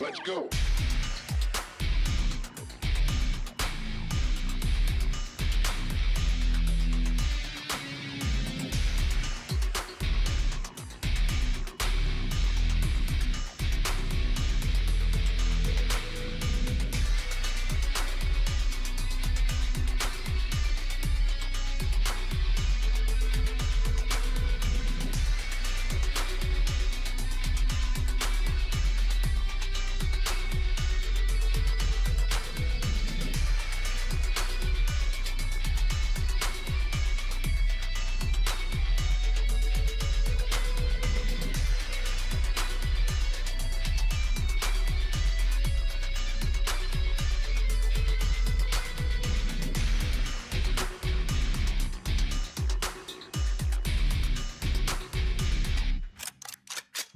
Let's go.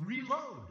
Reload!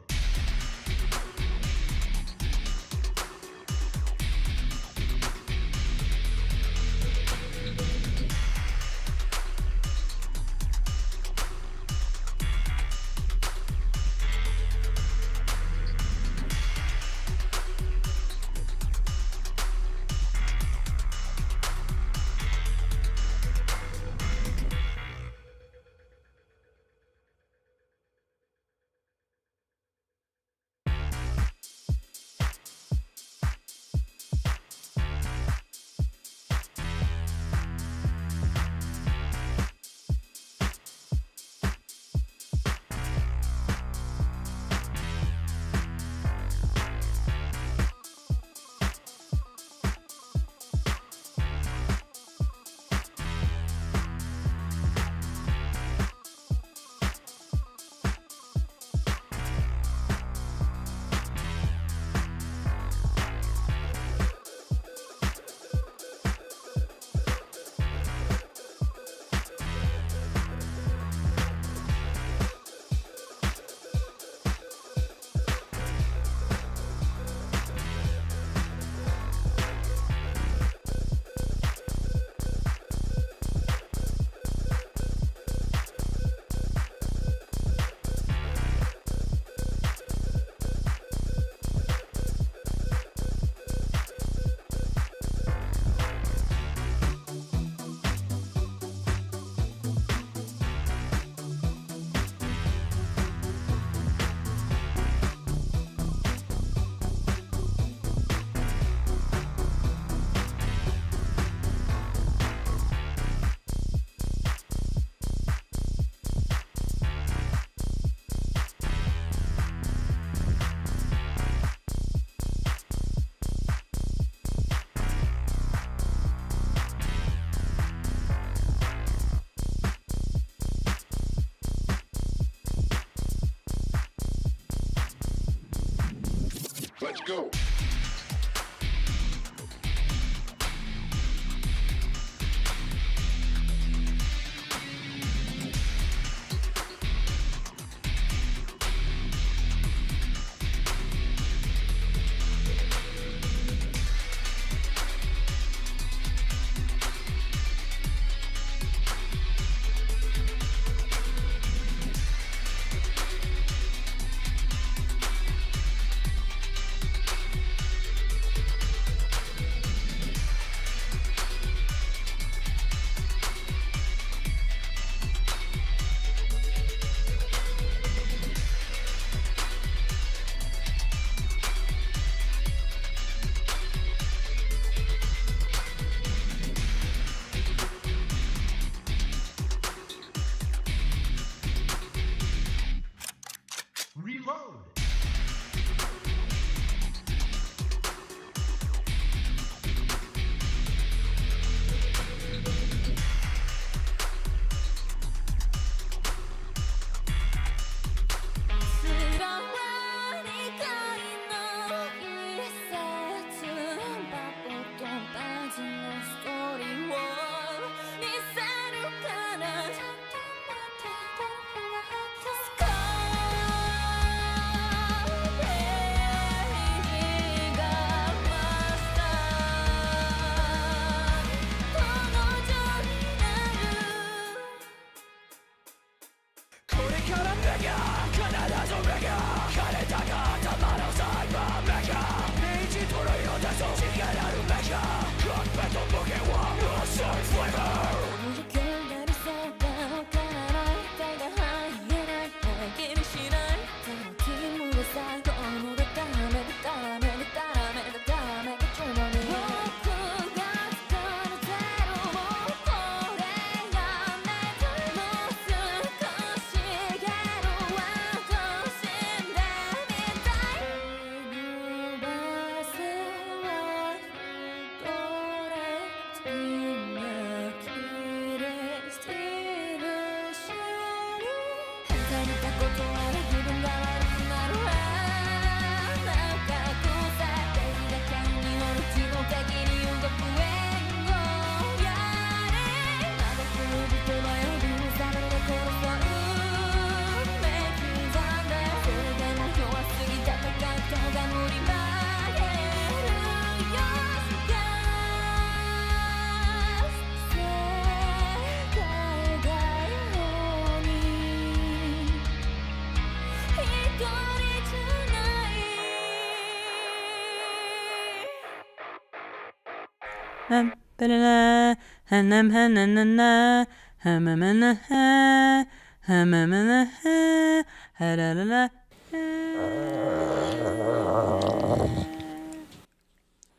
Let's go.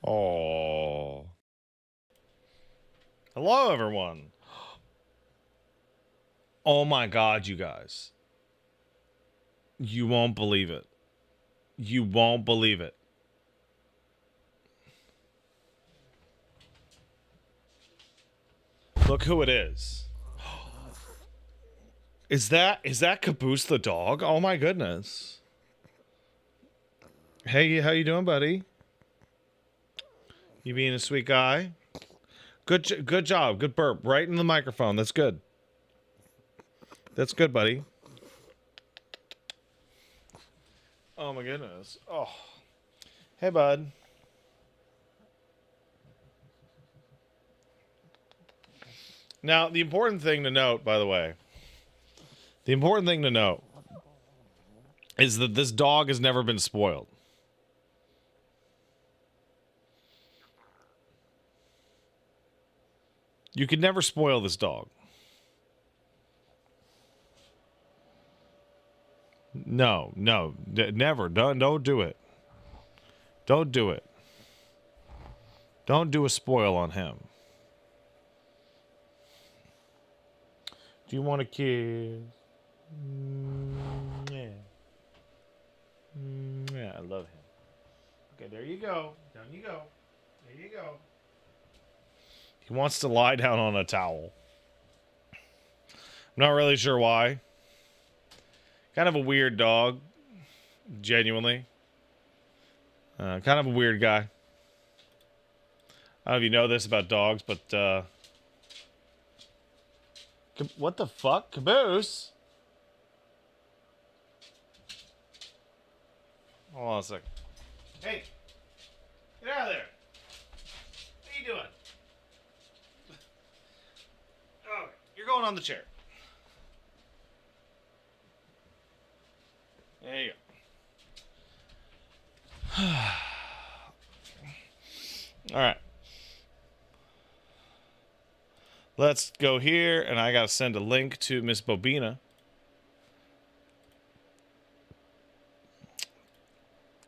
Oh. Hello, everyone. Oh my God, you guys. You won't believe it. You won't believe it. Look who it is. Is that Caboose the dog? Oh my goodness. Hey, how you doing, buddy? You being a sweet guy? Good job. Good burp. Right in the microphone. That's good. That's good, buddy. Oh my goodness. Oh. Hey, bud. Now, the important thing to note, by the way, is that this dog has never been spoiled. You could never spoil this dog. No, never. Don't do it. Don't do it. Don't do a spoil on him. Do you want a kiss? Yeah. Yeah, I love him. Okay, there you go. Down you go. There you go. He wants to lie down on a towel. I'm not really sure why. Kind of a weird dog. Genuinely. Kind of a weird guy. I don't know if you know this about dogs, but, what the fuck? Caboose? Hold on a second. Hey! Get out of there! What are you doing? Oh, you're going on the chair. There you go. Alright. Let's go here, and I gotta send a link to Miss Bobina.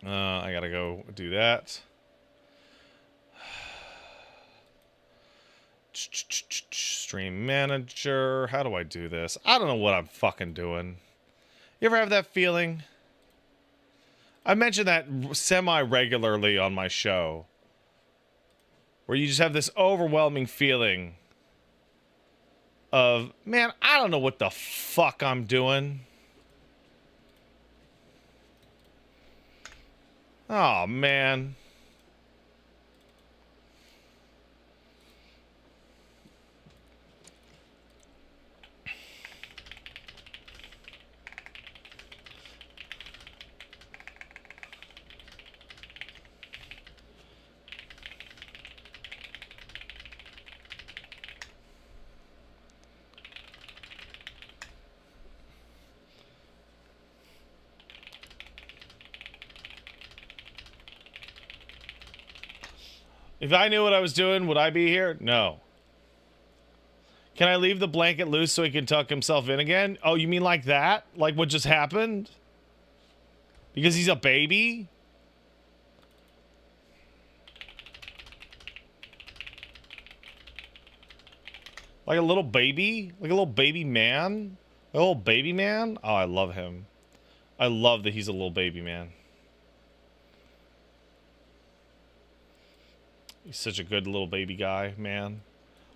I gotta go do that. Stream manager. How do I do this? I don't know what I'm fucking doing. You ever have that feeling? I mention that semi-regularly on my show. Where you just have this overwhelming feeling of, man, I don't know what the fuck I'm doing. Oh, man. If I knew what I was doing, would I be here? No. Can I leave the blanket loose so he can tuck himself in again? Oh, you mean like that? Like what just happened? Because he's a baby? Like a little baby? Like a little baby man? A little baby man? Oh, I love him. I love that he's a little baby man. He's such a good little baby guy, man.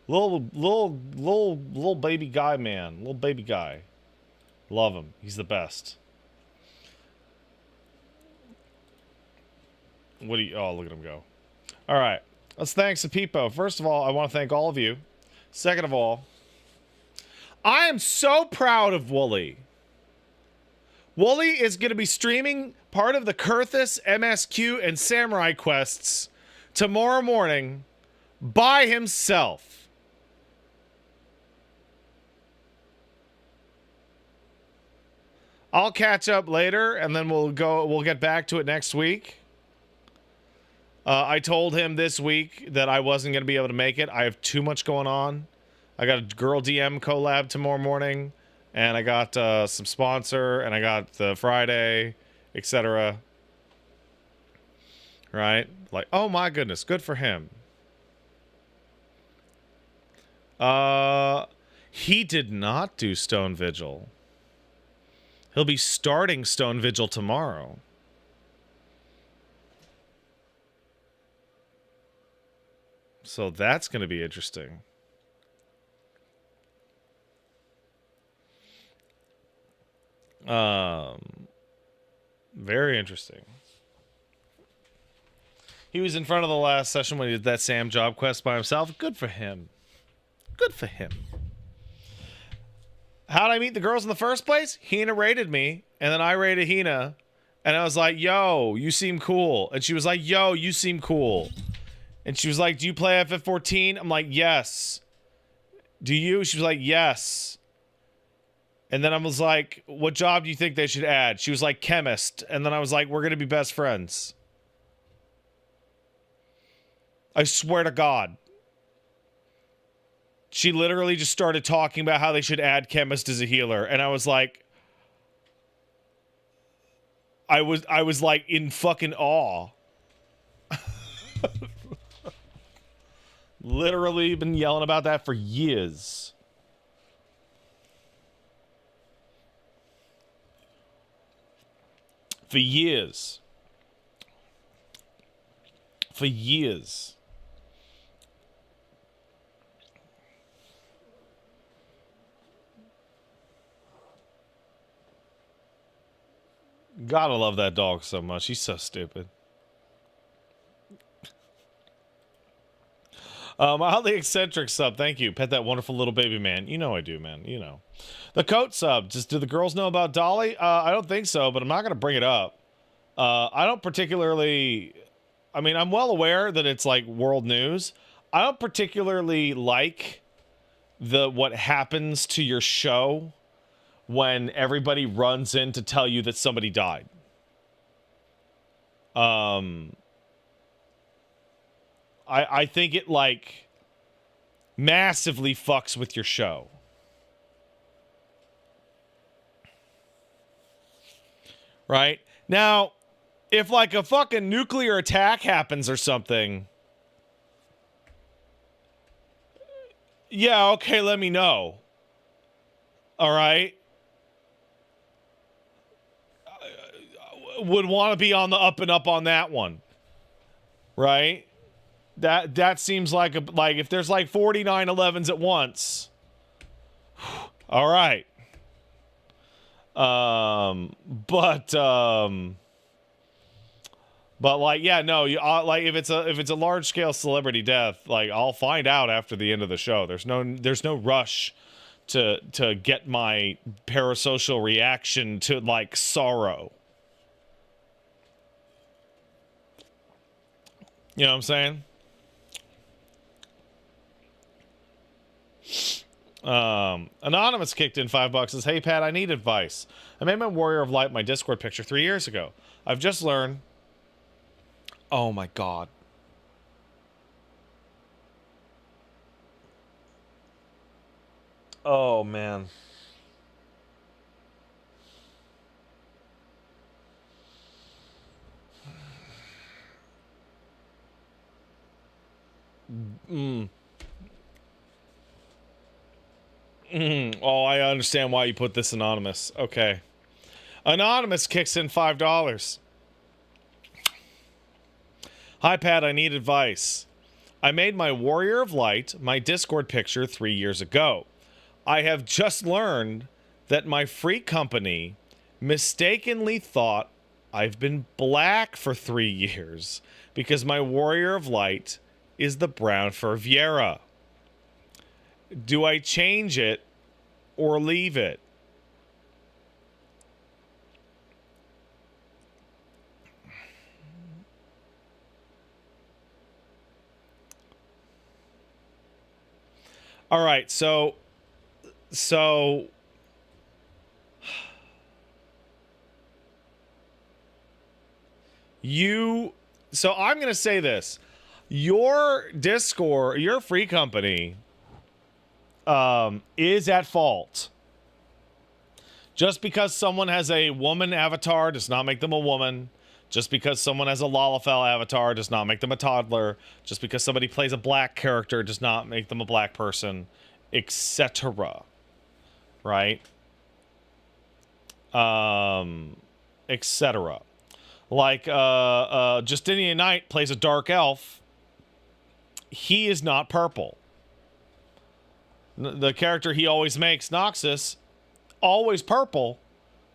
Little baby guy, man. Little baby guy. Love him. He's the best. What do you... Oh, look at him go. All right. Let's thank Sapipo. First of all, I want to thank all of you. Second of all, I am so proud of Wooly. Wooly is going to be streaming part of the Kurthus, MSQ, and Samurai quests tomorrow morning by himself. I'll catch up later, and then we'll get back to it next week. I told him this week that I wasn't going to be able to make it. I have too much going on. I got a Girl DM collab tomorrow morning, and I got some sponsor, and I got the Friday, etc. Right? Like, oh my goodness, good for him. He did not do Stone Vigil. He'll be starting Stone Vigil tomorrow. So that's going to be interesting. Very interesting. He was in front of the last session when he did that Sam job quest by himself. Good for him. Good for him. How'd I meet the girls in the first place? Hina rated me, and then I rated Hina, and I was like, yo, you seem cool. And she was like, yo, you seem cool. And she was like, do you play FF14? I'm like, yes. Do you? She was like, yes. And then I was like, what job do you think they should add? She was like, chemist. And then I was like, we're going to be best friends. I swear to God. She literally just started talking about how they should add chemist as a healer. And I was like, I was like in fucking awe. Literally been yelling about that for years. For years. For years. Gotta love that dog so much. He's so stupid. Mildly eccentric sub, thank you. Pet that wonderful little baby man. You know I do, man. You know. The coat sub. Just do the girls know about Dolly? I don't think so, but I'm not gonna bring it up. I don't particularly. I mean, I'm well aware that it's like world news. I don't particularly like what happens to your show when everybody runs in to tell you that somebody died. I think it, like, massively fucks with your show. Right? Now, if, like, a fucking nuclear attack happens or something, yeah, okay, let me know. Alright? Would want to be on the up and up on that one. Right? That seems like if there's like 49 11s at once. All right. But like, yeah, no, like if it's a large scale celebrity death, like I'll find out after the end of the show. There's no rush to get my parasocial reaction to like sorrow. You know what I'm saying? Anonymous kicked in $5. Says, hey Pat, I need advice. I made my Warrior of Light my Discord picture 3 years ago. I've just learned. Oh my God. Oh, man. Oh, I understand why you put this anonymous. Okay. Anonymous kicks in $5. Hi, Pat. I need advice. I made my Warrior of Light my Discord picture 3 years ago. I have just learned that my free company mistakenly thought I've been black for 3 years because my Warrior of Light is the brown fur Viera. Do I change it or leave it? All right, so I'm going to say this. Your Discord, your free company is at fault. Just because someone has a woman avatar does not make them a woman. Just because someone has a Lalafell avatar does not make them a toddler. Just because somebody plays a black character does not make them a black person, etc. Right? Etc. Like, Justinian Knight plays a dark elf. He is not purple. The character he always makes, Noxus, always purple.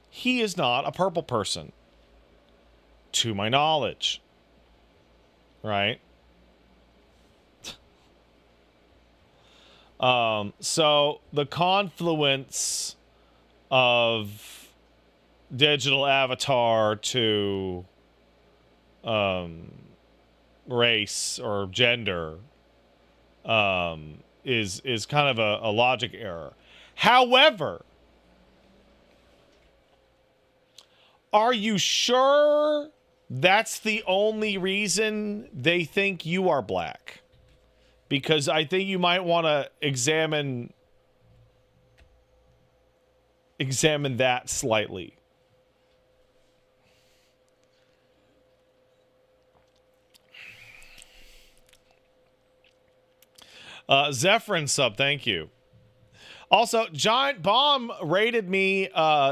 He is not a purple person. To my knowledge. Right? So the confluence of digital avatar to race or gender is kind of a logic error. However, are you sure that's the only reason they think you are black? Because I think you might want to examine that slightly. Zephyrin sub, thank you. Also, Giant Bomb rated me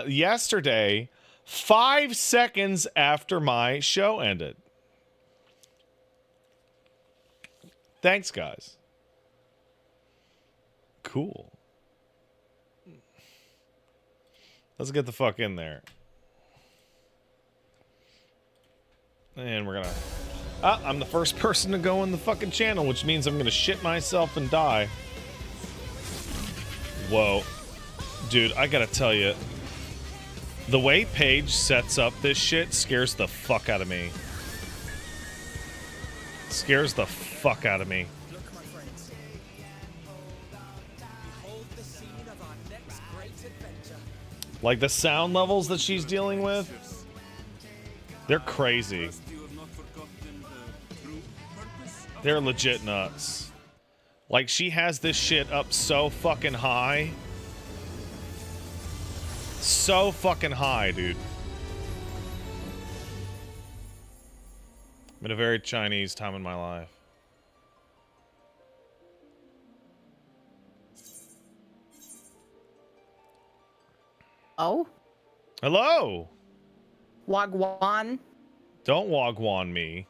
yesterday 5 seconds after my show ended. Thanks, guys. Cool. Let's get the fuck in there. And we're gonna... I'm the first person to go in the fucking channel, which means I'm gonna shit myself and die. Whoa. Dude, I gotta tell you, the way Paige sets up this shit scares the fuck out of me. Scares the fuck out of me. Like the sound levels that she's dealing with, they're crazy. They're legit nuts. Like, she has this shit up so fucking high. So fucking high, dude. I'm in a very Chinese time in my life. Oh? Hello! Wagwan? Don't wagwan me.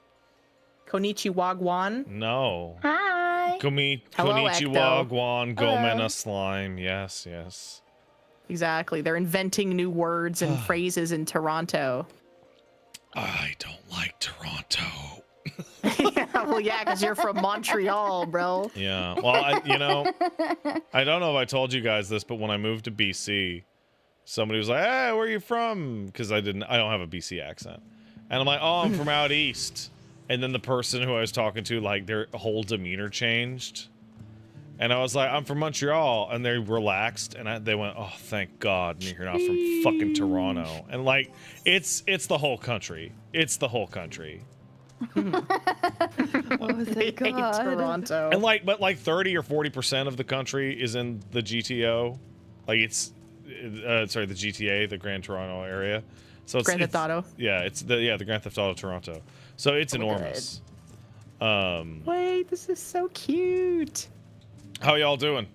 Konichi Wagwan? No. Hi! Konichi Ecto. wagwan, gomena slime. Yes, yes. Exactly. They're inventing new words and phrases in Toronto. I don't like Toronto. Yeah, because you're from Montreal, bro. Yeah. Well, I don't know if I told you guys this, but when I moved to BC, somebody was like, "Hey, where are you from?" Because I don't have a BC accent. And I'm like, "Oh, I'm from out east." And then the person who I was talking to, like, their whole demeanor changed. And I was like, "I'm from Montreal." And they relaxed, and they went, "Oh, thank God you're not from fucking Toronto." And, like, it's the whole country. It's the whole country. Oh, thank God. Toronto. And, like, but, like, 30 or 40% of the country is in the GTO. Like, it's, sorry, the GTA, the Grand Toronto area. So it's Grand Theft Auto. Yeah, it's the Grand Theft Auto Toronto. So it's enormous. Wait, this is so cute. How y'all doing?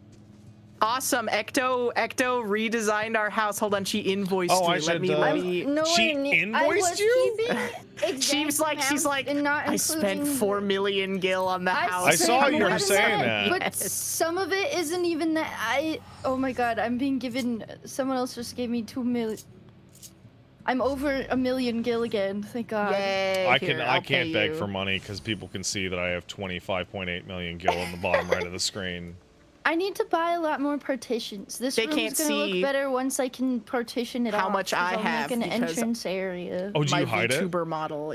Awesome. Ecto redesigned our house. Hold on, she invoiced Oh, me. I Let should, me. She invoiced you? She's like, I spent 4 million gil on the house. I saw you were saying that. But some of it isn't even that. Oh my god, I'm being given. Someone else just gave me 2 million. I'm over 1 million gil again. Thank God. Yay, I I'll can't pay beg you. for money because people can see that I have 25.8 million gil on the bottom right of the screen. I need to buy a lot more partitions. This They room's can't gonna see look better once I can partition it how off, much 'cause I I'll have, make an because entrance area. Oh, do you My hide it? VTuber model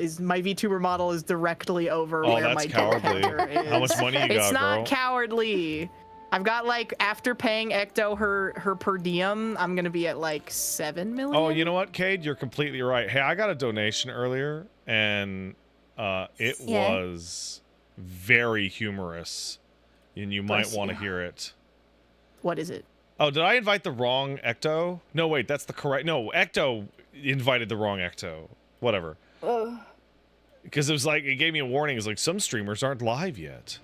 is directly over Oh, where that's my cowardly. character is. How much money you got, It's not girl? cowardly. I've got like, after paying Ecto her per diem, I'm gonna be at like 7 million. Oh, you know what, Cade? You're completely right. Hey, I got a donation earlier, and it was very humorous, and you might want to hear it. What is it? Oh, did I invite the wrong Ecto? No, wait, that's the correct... No, Ecto invited the wrong Ecto. Whatever. Because it was like, it gave me a warning. It's like, some streamers aren't live yet.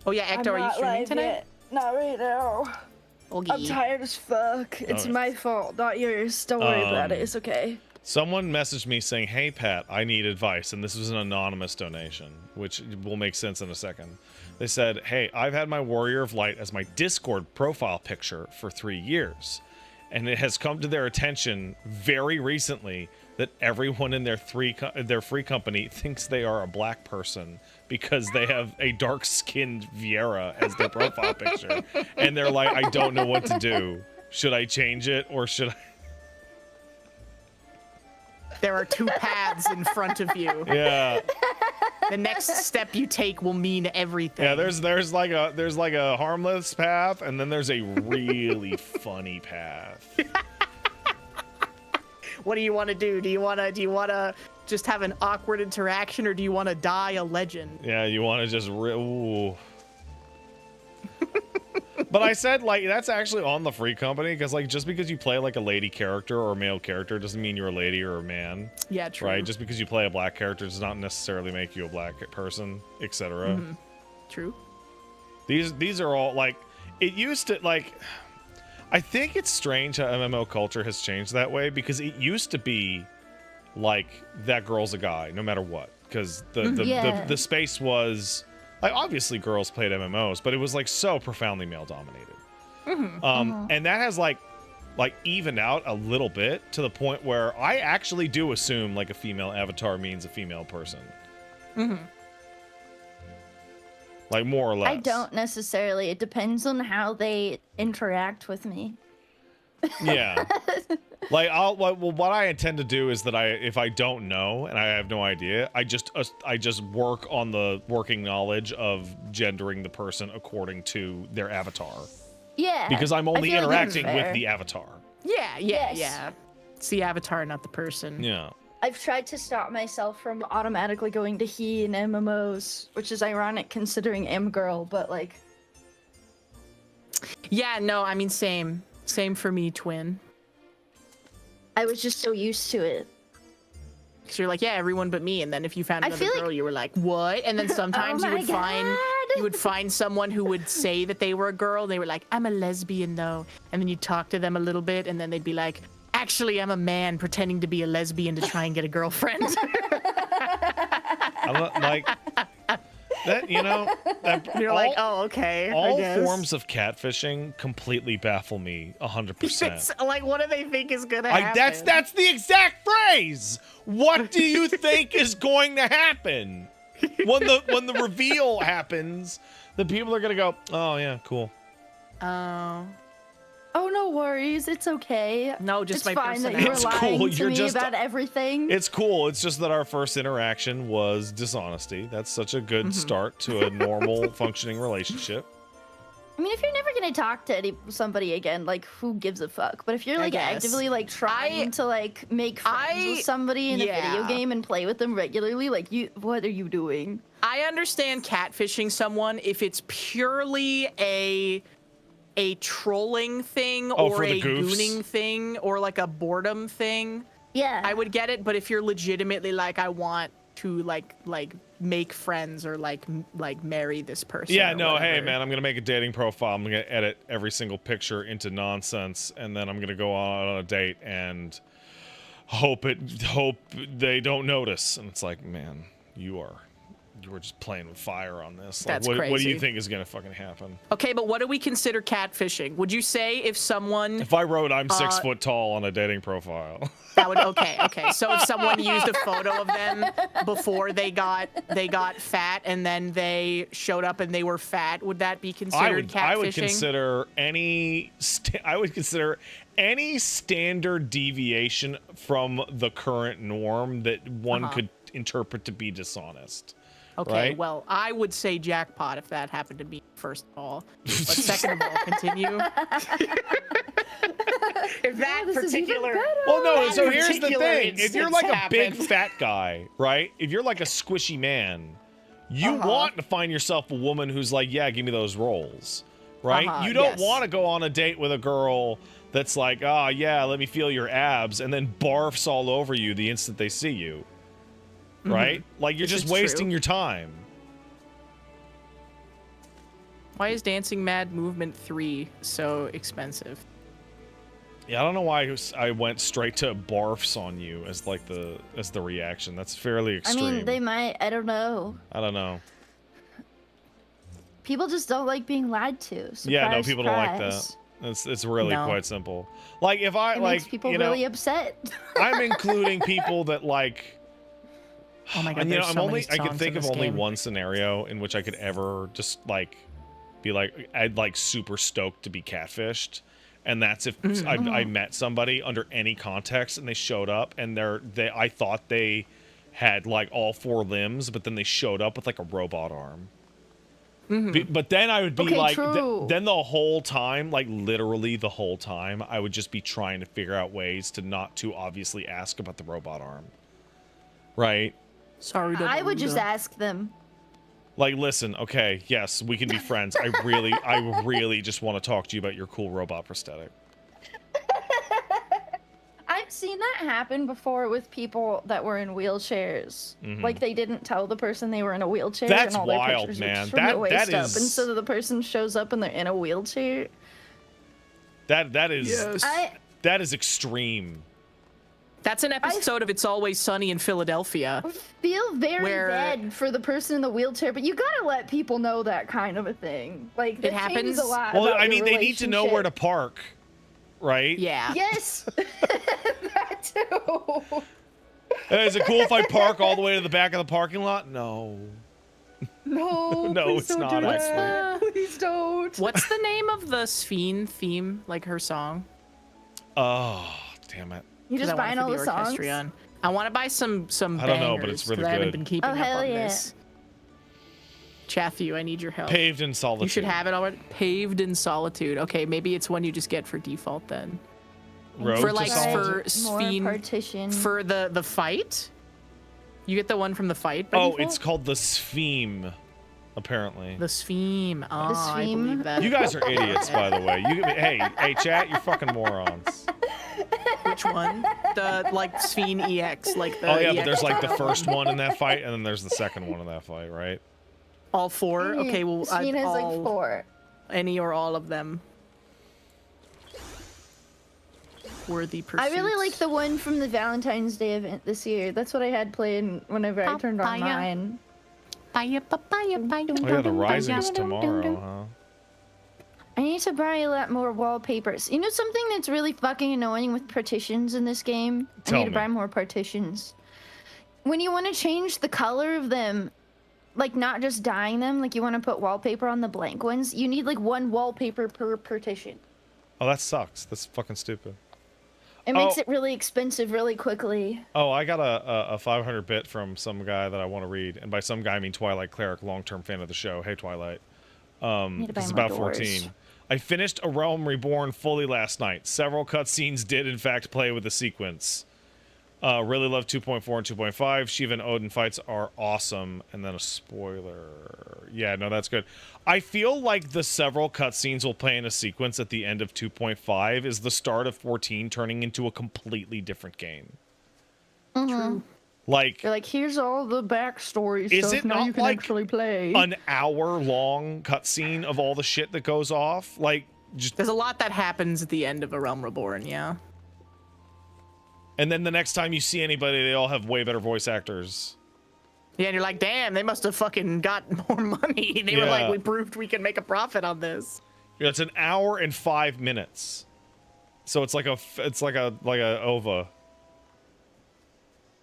Oh yeah, Ecto, are you streaming tonight? Yet. Not right now. Okay. I'm tired as fuck. It's Okay. my fault, not yours. Don't worry about it. It's okay. Someone messaged me saying, hey, Pat, I need advice. And this was an anonymous donation, which will make sense in a second. They said, hey, I've had my Warrior of Light as my Discord profile picture for 3 years. And it has come to their attention very recently that everyone in their free company thinks they are a black person because they have a dark-skinned Viera as their profile picture. And they're like, I don't know what to do. Should I change it or should I... There are 2 paths in front of you. Yeah. The next step you take will mean everything. Yeah, there's like a harmless path, and then there's a really funny path. What do you want to do? Do you want to just have an awkward interaction, or do you want to die a legend? Yeah, you want to just ooh. But I said, like, that's actually on the free company, because, like, just because you play, like, a lady character or a male character doesn't mean you're a lady or a man. Yeah, true. Right? Just because you play a black character does not necessarily make you a black person, etc. True. These are all, like, it used to, like... I think it's strange how MMO culture has changed that way, because it used to be, like, that girl's a guy, no matter what. Because the space was... Like, obviously girls played MMOs, but it was, like, so profoundly male-dominated. And that has, like, evened out a little bit to the point where I actually do assume, like, a female avatar means a female person. Like, more or less. I don't necessarily. It depends on how they interact with me. Yeah. Like, what I intend to do is that if I don't know and I have no idea, I just work on the working knowledge of gendering the person according to their avatar. Yeah. Because I'm only I feel like that's interacting with fair. the avatar. Yeah. Yes. It's the avatar, not the person. Yeah. I've tried to stop myself from automatically going to he in MMOs, which is ironic considering I'm girl, but like... Yeah, no, I mean, same. Same for me, twin. I was just so used to it. Because you're like, yeah, everyone but me. And then if you found I another feel like- girl, you were like, what? And then sometimes Oh you would my find God. you would find someone who would say that they were a girl. And they were like, I'm a lesbian though. And then you talk to them a little bit, and then they'd be like, actually, I'm a man pretending to be a lesbian to try and get a girlfriend. I'm not, like that, you know. That, You're like, oh, okay. all I guess. forms of catfishing completely baffle me 100%. It's like, what do they think is gonna happen? That's the exact phrase. What do you think is going to happen when the reveal happens? The people are gonna go, oh yeah, cool. Oh, no worries. It's okay. No, just it's my fine that personality. you're It's lying cool, to you're me just- about everything. It's cool. It's just that our first interaction was dishonesty. That's such a good start to a normal functioning relationship. I mean, if you're never gonna talk to somebody again, like, who gives a fuck? But if you're, I like, guess. actively, like, trying to, like, make friends with somebody in a video game and play with them regularly, like, what are you doing? I understand catfishing someone if it's purely a trolling thing Oh, or for the a goofs? gooning thing or like a boredom thing. Yeah. I would get it, but if you're legitimately like, I want to like make friends or like marry this person. Yeah, or no, hey, whatever. man, I'm going to make a dating profile. I'm going to edit every single picture into nonsense, and then I'm going to go on a date and hope they don't notice. And it's like, man, you were just playing with fire on this. Like, That's what do you crazy. think is going to fucking happen? Okay, but what do we consider catfishing? Would you say if someone If I wrote I'm 6 foot tall on a dating profile. that would okay. So if someone used a photo of them before they got fat and then they showed up and they were fat, would that be considered catfishing? I would consider any standard deviation from the current norm that one could interpret to be dishonest. Okay, right? well, I would say jackpot if that happened to me, first of all. But second of all, continue. If that this is even particular... better. Well, no, that so here's the particular thing. If you're instance like a big happened- fat guy, right? If you're like a squishy man, you want to find yourself a woman who's like, yeah, give me those rolls, right? You don't yes. want to go on a date with a girl that's like, oh, yeah, let me feel your abs, and then barfs all over you the instant they see you, right? Like, you're This just is wasting true. your time. Why is Dancing Mad Movement 3 so expensive? Yeah, I don't know why I went straight to barfs on you as like the reaction. That's fairly I extreme. mean, they might. I don't know. I don't know. People just don't like being lied to. Surprise, Yeah, no, people don't like that. surprise. It's really No. quite simple. Like if I It like makes people you know, really upset. I'm including people that like. Oh my god, And you know, there's so many I can songs think in of this only game. one scenario in which I could ever just like be like I'd like super stoked to be catfished, and that's if I met somebody under any context and they showed up and I thought they had like all 4 limbs, but then they showed up with like a robot arm. But then I would be Okay, like, true. then the whole time, like literally the whole time, I would just be trying to figure out ways to not too obviously ask about the robot arm. Right? Sorry, I would just ask them. Like, listen, okay, yes, we can be friends. I really just want to talk to you about your cool robot prosthetic. I've seen that happen before with people that were in wheelchairs. Like they didn't tell the person they were in a wheelchair. That's and all their wild, pictures man. Are just from That- the waist that up, is- and so the person shows up and they're in a wheelchair. That is Yes. that is extreme. That's an episode of It's Always Sunny in Philadelphia. Feel very Where- bad for the person in the wheelchair, but you gotta let people know that kind of a thing. Like that happens. changes a lot. Well, about I your mean, they need to know where to relationship. park, right? Yeah. Yes, that too. Is it cool if I park all the way to the back of the parking lot? No. No, No, please it's don't not, do What's that. Please don't. What's the name of the Sphene theme, like her song? Oh, damn it. You 'Cause just I want buying it all for the orchestra songs? on. I want to buy some I don't know, but it's bangers, really 'cause I haven't good. been keeping Oh, up hell on yeah. this. Matthew, I need your help. Paved in solitude. You should have it already. Paved in Solitude. Okay, maybe it's one you just get for default then. Road for to like solitude? for More Sphene partition. for the fight. You get the one from the fight. By Oh, default? it's called the Spheme, apparently. the Sphene. Oh, I Sphene? believe that. You guys are idiots, by the way. Hey, chat, you're fucking morons. Which one? The like Sphene EX, like the. Oh yeah, but EX there's like the one. first one in that fight, and then there's the second one in that fight, right? All 4. Okay, well, Sphene has like all, 4. any or all of them. Worthy pursuits. I really like the one from the Valentine's Day event this year. That's what I had playing whenever I turned on Papaya. mine. Oh yeah, the Rising's tomorrow, huh? I need to buy a lot more wallpapers. You know something that's really fucking annoying with partitions in this game? I Tell need to me. buy more partitions. When you want to change the color of them, like not just dyeing them, like you want to put wallpaper on the blank ones, you need like 1 wallpaper per partition. Oh, that sucks. That's fucking stupid. It makes Oh. it really expensive really quickly. Oh, I got a 500 bit from some guy that I want to read, and by some guy I mean Twilight Cleric, long-term fan of the show. Hey, Twilight. Need to buy This is more about doors. 14. I finished A Realm Reborn fully last night. Several cutscenes did, in fact, play with the sequence. Really love 2.4 and 2.5. Shiva and Odin fights are awesome. And then a spoiler. Yeah, no, that's good. I feel like the several cutscenes will play in a sequence at the end of 2.5 is the start of 14 turning into a completely different game. True. Like, You're like, here's all the backstory is stuff. it Now not you can like actually play. an hour-long cutscene of all the shit that goes off? Like, just... There's a lot that happens at the end of A Realm Reborn, yeah. And then the next time you see anybody, they all have way better voice actors. Yeah, and you're like, damn, they must have fucking got more money. They were Yeah. like, we proved we can make a profit on this. Yeah, it's an hour and 5 minutes. So it's like a OVA.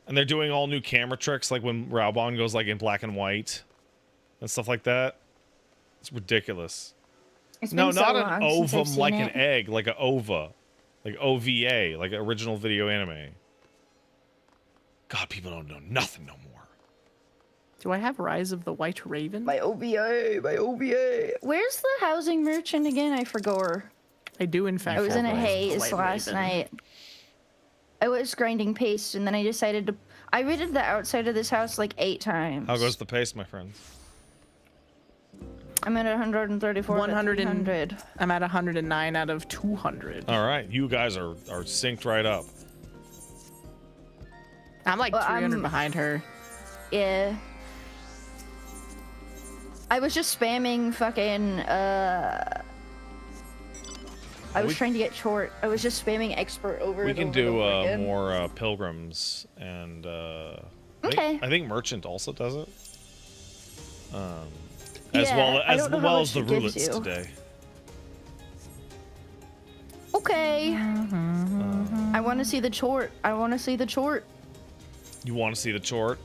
And they're doing all new camera tricks, like when Raubon goes like in black and white and stuff like that. It's ridiculous. It's No, been so not an long since I've ovum like seen an it. egg, like an OVA. Like OVA, like original video anime. God, people don't know nothing no more. Do I have Rise of the White Raven? My OVA, my OVA. Where's the housing merchant again? I forgot. I do, in fact. I was have in a Rise of the haze White last Raven. night. I was grinding paste, and then I decided to... I raided the outside of this house like 8 times. How goes the pace, my friends? I'm at 134 100 out of 300. I'm at 109 out of 200. All right, you guys are synced right up. I'm like Well, 300 I'm- behind her. Yeah. I was just spamming fucking, I was trying to get short. I was just spamming expert over We and can over do and over again. more pilgrims and Okay. I think merchant also does it. As Yeah, well I as don't know how well much as the it gives roulets you. today. Okay. I want to see the chort. I want to see the chort. You want to see the chort?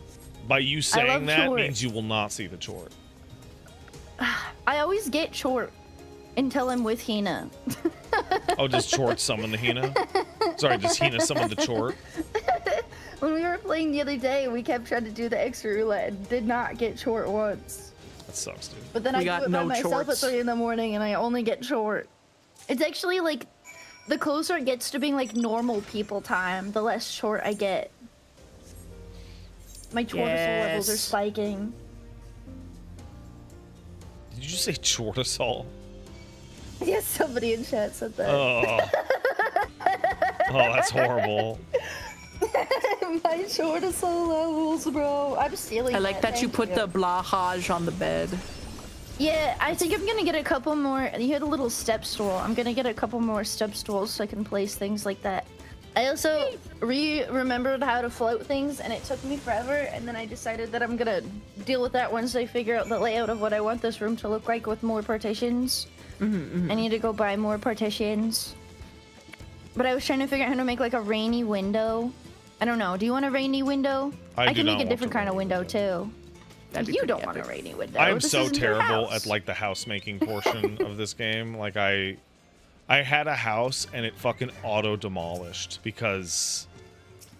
By you love saying that chort. means you will not see the chort. I always get chort until I'm with Hina. Oh, does chort summon the Hina? Sorry, does Hina summon the chort? When we were playing the other day, we kept trying to do the extra roulette and did not get chort once. That sucks, dude. But then We I got do it by no myself chorts. at 3 in the morning and I only get short. It's actually like, the closer it gets to being like normal people time, the less short I get. My cortisol levels are Yes. spiking. Did you just say chortisol? Yes, somebody in chat said that. Oh. Oh, that's horrible. My cortisol levels, bro. I'm stealing I like that you thank put the blahage on the bed. Yeah, I think I'm gonna get a couple more. You had a little step stool. I'm gonna get a couple more step stools so I can place things like that. I also remembered how to float things, and it took me forever. And then I decided that I'm gonna deal with that once I figure out the layout of what I want this room to look like with more partitions. I need to go buy more partitions. But I was trying to figure out how to make like a rainy window. I don't know. Do you want a rainy window? I do can not make a want different a kind of rainy window window. too. That'd be You pretty don't want a epic. rainy window. I am This so isn't your terrible house. at like the house making portion of this game. Like I had a house and it fucking auto demolished because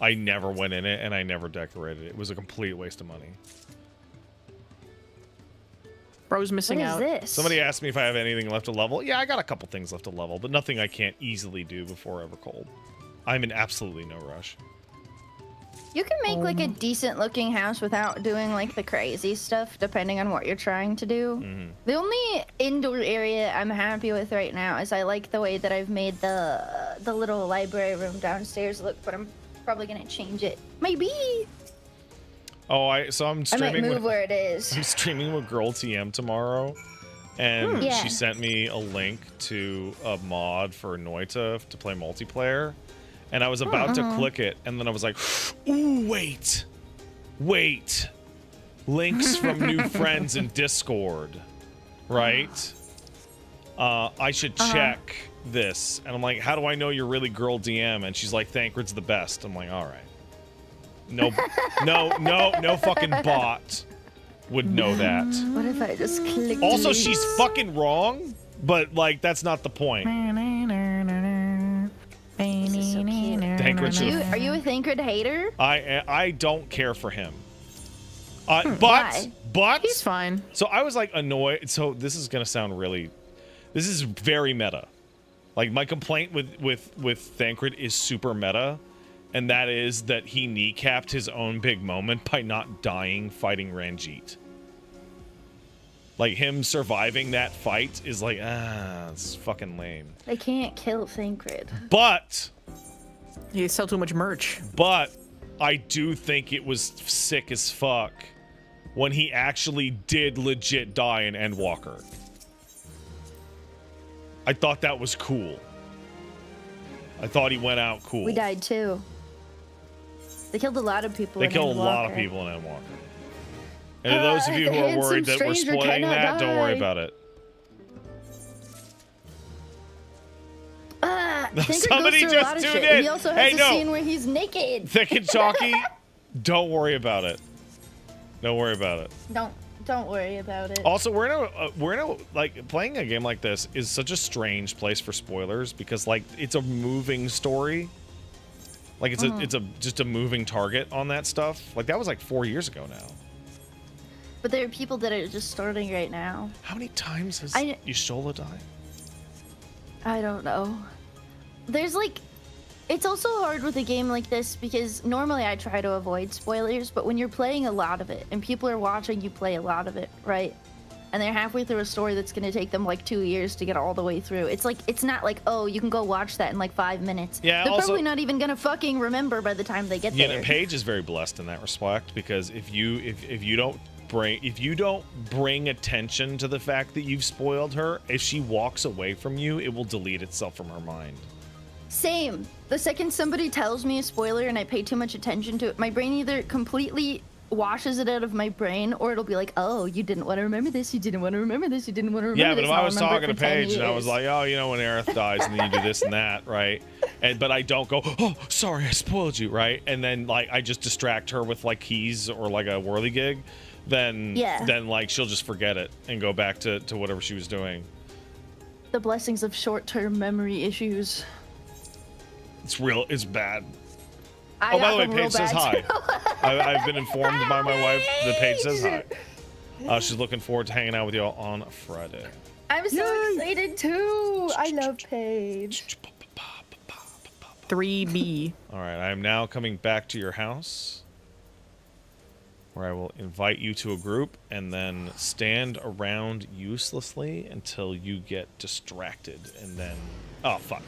I never went in it and I never decorated it. It was a complete waste of money. Bro's What missing is out. this? Somebody asked me if I have anything left to level. Yeah, I got a couple things left to level, but nothing I can't easily do before Evercold. I'm in absolutely no rush. You can make like a decent looking house without doing like the crazy stuff, depending on what you're trying to do. The only indoor area I'm happy with right now is I like the way that I've made the little library room downstairs look, but I'm probably gonna change it. Maybe Oh, so I'm I might streaming move with, where it is. I'm streaming with Girl TM tomorrow, and Yeah. she sent me a link to a mod for Noita to play multiplayer, and I was about to click it, and then I was like, ooh, wait, links from new friends in Discord, right? I should check this, and I'm like, how do I know you're really Girl DM? And she's like, Thancred's the best. I'm like, all right. No fucking bot would know that. What if I just click? Also, delete? she's fucking wrong, but like that's not the point. This is so cute. Thancred should Are you a Thancred hater? I don't care for him. Why? But He's fine. so I was like annoyed. So this is gonna sound really, this is very meta. Like my complaint with Thancred is super meta, and that is that he kneecapped his own big moment by not dying fighting Ranjit. Like him surviving that fight is like, it's fucking lame. They can't kill Thancred. But You sell too much merch. I do think it was sick as fuck when he actually did legit die in Endwalker. I thought that was cool. I thought he went out cool. We died too. They killed a lot of people. They killed a lot of people in Endwalker. And to those of you who are worried that we're spoiling that, don't worry about it. Somebody just tuned in. He also has a scene where he's naked. Thick and chalky. Don't worry about it. Don't worry about it. Don't worry about it. Also, we're in a like playing a game like this is such a strange place for spoilers because like it's a moving story. Like it's just a moving target on that stuff. Like that was like 4 years ago now. But there are people that are just starting right now. How many times has Y'shtola died? I don't know. There's like, it's also hard with a game like this because normally I try to avoid spoilers, but when you're playing a lot of it and people are watching you play a lot of it, right? And they're halfway through a story that's going to take them like 2 years to get all the way through. It's like, it's not like, oh, you can go watch that in like 5 minutes. Yeah, they're also, probably not even going to fucking remember by the time they get there. Yeah, Paige is very blessed in that respect because if you don't bring attention to the fact that you've spoiled her, if she walks away from you, it will delete itself from her mind. Same. The second somebody tells me a spoiler and I pay too much attention to it, my brain either completely washes it out of my brain or it'll be like, oh, you didn't want to remember this, you didn't want to remember this, you didn't want to remember this. Yeah, but if I was talking to Paige and I years. was like, oh, you know, when Aerith dies and then you do this and that, right? But I don't go, oh, sorry, I spoiled you, right? And then like I just distract her with like keys or like a whirligig, then like she'll just forget it and go back to whatever she was doing. The blessings of short-term memory issues. It's real. It's bad. Oh, by the way, Paige says hi. I've been informed by my wife that Paige says hi. She's looking forward to hanging out with y'all on Friday. I'm so excited too. I love Paige. 3B. All right, I am now coming back to your house, where I will invite you to a group and then stand around uselessly until you get distracted, and then oh fuck.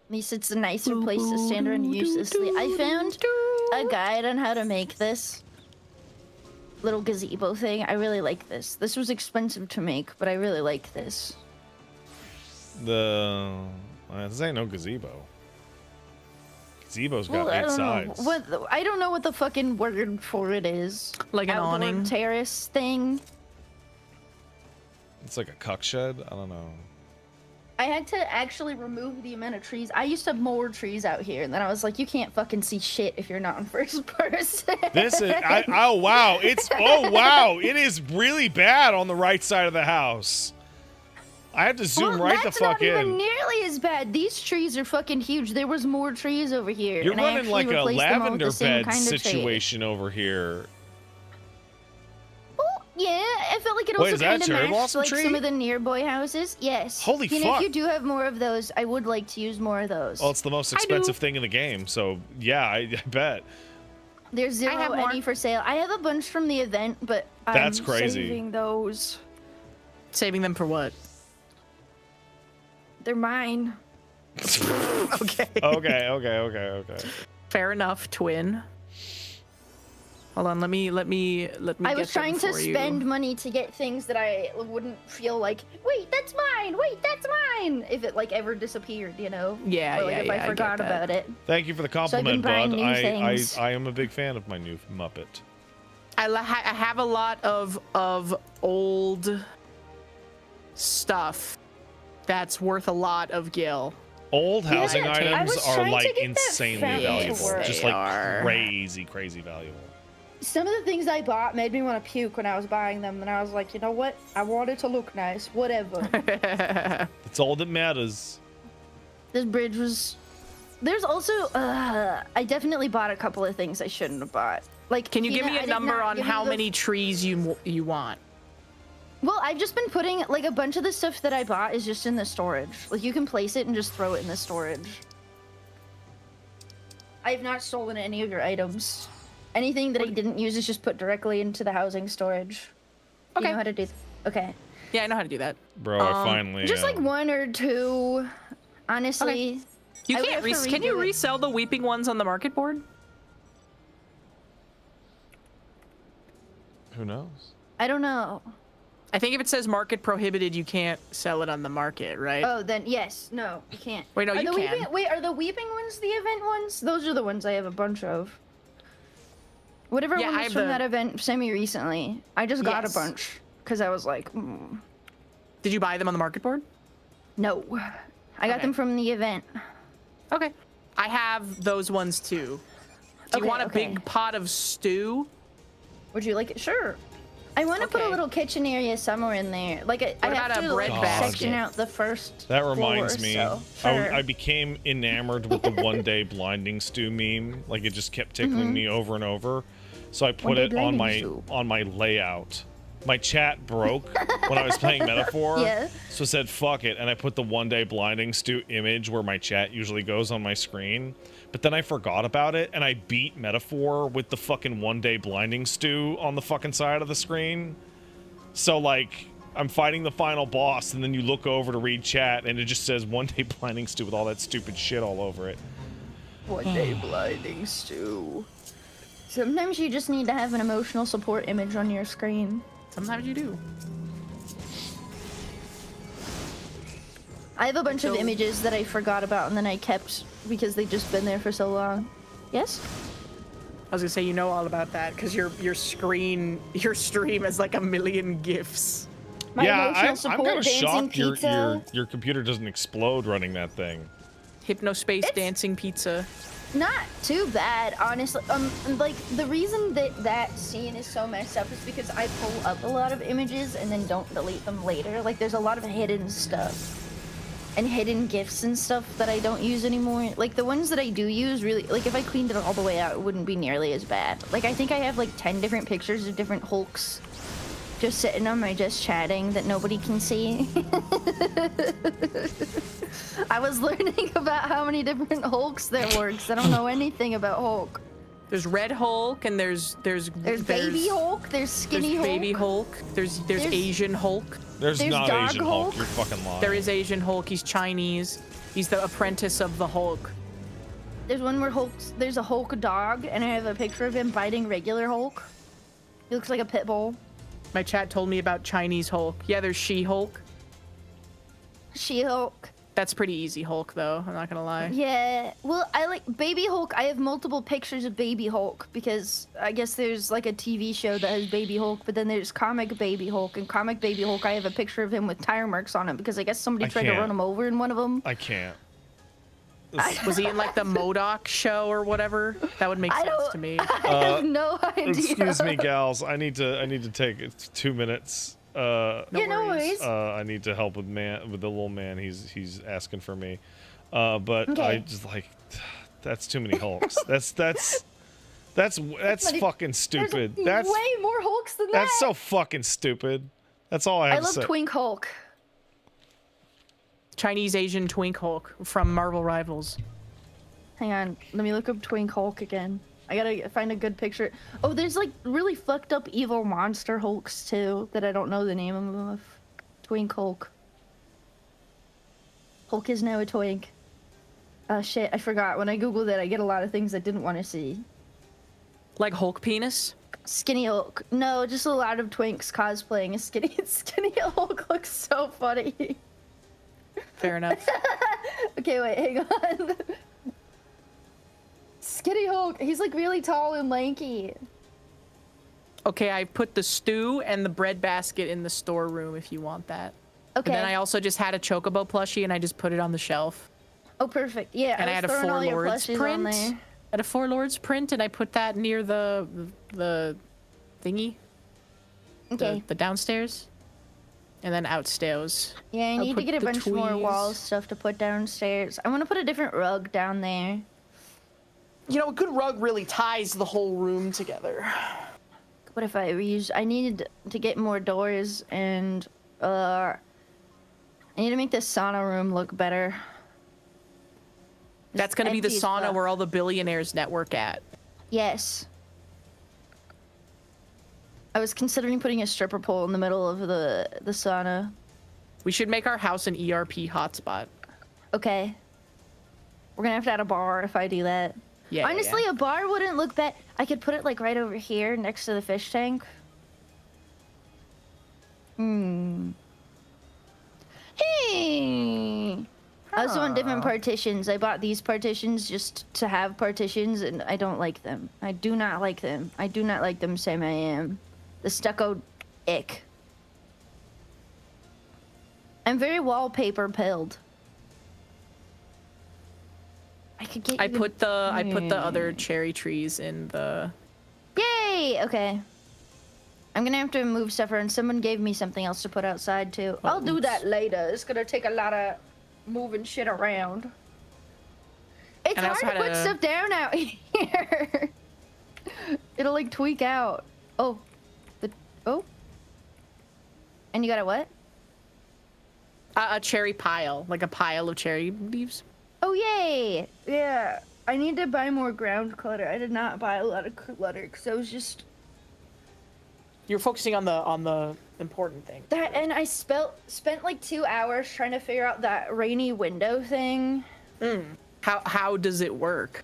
At least it's a nicer place to stand around uselessly. I found a guide on how to make this little gazebo thing. I really like this. This was expensive to make, but I really like this. This ain't no gazebo. Gazebo's got 8 sides. I don't know what the fucking word for it is. Like an Outdoor awning? Terrace thing. It's like a cuck shed. I don't know. I had to actually remove the amount of trees. I used to have more trees out here, and then I was like, you can't fucking see shit if you're not in first person. This is oh wow, it is really bad on the right side of the house. I have to zoom right the fuck in. That's not even nearly as bad. These trees are fucking huge. There was more trees over here. You're and running like a lavender bed kind of situation over here. Well, yeah, I felt like it also kind of matched like some of the nearby houses. Yes. Holy fuck. If you do have more of those, I would like to use more of those. Well, it's the most expensive thing in the game, so yeah, I bet. There's zero any for sale. I have a bunch from the event, but that's I'm crazy. Saving those. Saving them for what? They're mine. Okay. Okay. Fair enough, twin. Hold on, let me I was trying to spend money to get things that I wouldn't feel like, wait, that's mine. Wait, that's mine. If it like ever disappeared, you know? Yeah, or, like, if I forgot about it. Thank you for the compliment, bud. I am a big fan of my new Muppet. I have a lot of old stuff that's worth a lot of gil. Old housing items are like insanely valuable. Just like crazy valuable. Some of the things I bought made me want to puke when I was buying them, and I was like, you know what? I want it to look nice. Whatever. It's all that matters. This bridge was... There's also... I definitely bought a couple of things I shouldn't have bought. Like, can you give me a number on how many trees you want? Well, I've just been putting, like, a bunch of the stuff that I bought is just in the storage. Like, you can place it and just throw it in the storage. I have not stolen any of your items. Anything that I didn't use is just put directly into the housing storage. Okay. You know how to do Okay. Yeah, I know how to do that. Bro, I finally... Just, like, 1 or 2, honestly. Okay. You can't can you resell the weeping ones on the market board? Who knows? I don't know. I think if it says market prohibited, you can't sell it on the market, right? Oh, then yes. No, you can't. Wait, no, Are you the can. Wait, are the weeping ones the event ones? Those are the ones I have a bunch of. Whatever Yeah, one I was have from the- that event semi-recently. I just got a Yes. bunch because I was like, Did you buy them on the market board? no. I got Okay. them from the event. Okay. I have those ones too. Do you Okay, want a okay. big pot of stew? Would you like it? Sure. I want to put a Okay. little kitchen area somewhere in there. Like I What have about a to bread like, basket? section out the first. That reminds floor, me. So, sure. I became enamored with the one day blinding stew meme. Like it just kept tickling me over and over. So I put One-day it on blinding my stew. layout. My chat broke when I was playing Metaphor. Yeah. So I said fuck it, and I put the one day blinding stew image where my chat usually goes on my screen. But then I forgot about it, and I beat Metaphor with the fucking one day blinding stew on the fucking side of the screen. So like I'm fighting the final boss, and then you look over to read chat, and it just says one day blinding stew with all that stupid shit all over it. One day blinding stew. Sometimes you just need to have an emotional support image on your screen. Sometimes you do. I have a bunch of So- images that I forgot about and then I kept because they've just been there for so long. Yes? I was gonna say you know all about that because your stream has like 1 million gifs. My yeah, emotional I'm support kind of dancing shocked pizza. your computer doesn't explode running that thing. Hypnospace dancing pizza. Not too bad, honestly. Like the reason that scene is so messed up is because I pull up a lot of images and then don't delete them later. Like there's a lot of hidden stuff and hidden gifs and stuff that I don't use anymore. Like the ones that I do use, really, like if I cleaned it all the way out, it wouldn't be nearly as bad. Like I think I have like 10 different pictures of different Hulks just sitting on my just chatting that nobody can see. I was learning about how many different Hulks there were because I don't know anything about Hulk. There's Red Hulk and there's Baby Hulk, there's Skinny Hulk. Baby Hulk. There's Asian Hulk. There's not Dog Asian Hulk. Hulk. You're fucking lying. There is Asian Hulk. He's Chinese. He's the apprentice of the Hulk. There's one where there's a Hulk dog, and I have a picture of him biting regular Hulk. He looks like a pit bull. My chat told me about Chinese Hulk. Yeah, there's She-Hulk. She-Hulk. That's pretty easy Hulk, though. I'm not gonna lie. Yeah, well, I like Baby Hulk. I have multiple pictures of Baby Hulk because I guess there's like a TV show that has Baby Hulk, but then there's comic Baby Hulk, and comic Baby Hulk, I have a picture of him with tire marks on him because I guess somebody I tried to can't. run him over in one of them. I can't. Was he in like the MODOK show or whatever? That would make I sense don't- to me. I have no idea. Excuse me, gals. I need to take 2 minutes. Yeah, no worries. I need to help with the little man. He's asking for me. But I Okay. just like that's too many Hulks. That's fucking stupid. There's That's way more Hulks than that. that's so fucking stupid. That's all I have I to love say. Twink Hulk. Chinese Asian Twink Hulk from Marvel Rivals. Hang on, let me look up Twink Hulk again. I gotta find a good picture. Oh, there's like really fucked up evil monster Hulks too that I don't know the name of. Twink Hulk. Hulk is now a twink. Oh shit, I forgot. When I googled it, I get a lot of things I didn't want to see. Like Hulk penis? Skinny Hulk. No, just a lot of twinks cosplaying a skinny Hulk looks so funny. Fair enough. Okay, wait, hang on. Skinny Hulk. He's like really tall and lanky. Okay, I put the stew and the bread basket in the storeroom if you want that. Okay. And then I also just had a Chocobo plushie and I just put it on the shelf. Oh, perfect. Yeah, And I was had a throwing Four all your Lords plushies on print. there. I had a Four Lords print and I put that near the thingy, Okay. the downstairs, and then outstairs. Yeah, I I'll need to put get a the bunch more tweezers. wall stuff to put downstairs. I want to put a different rug down there. You know, a good rug really ties the whole room together. What if I reuse? I need to get more doors and I need to make this sauna room look better. That's going to be the empty as sauna fuck. where all the billionaires network at. Yes. I was considering putting a stripper pole in the middle of the sauna. We should make our house an ERP hotspot. Okay. We're gonna have to add a bar if I do that. Yeah. Honestly, a bar wouldn't look bad. I could put it like right over here next to the fish tank. Hey. I also want different partitions. I bought these partitions just to have partitions, and I don't like them. I do not like them. I do not like them, Sam I am. The stucco ick. I'm very wallpaper pilled. I could get I put the other cherry trees in the... Yay! Okay. I'm gonna have to move stuff around. Someone gave me something else to put outside too. I'll do that later. It's gonna take a lot of moving shit around. It's hard to put stuff down out here. It'll like tweak out. Oh. Oh. And you got a what? A cherry pile. Like a pile of cherry leaves. Oh, yay! Yeah. I need to buy more ground clutter. I did not buy a lot of clutter because I was just... You're focusing on the important thing. That, and I spent like 2 hours trying to figure out that rainy window thing. How does it work?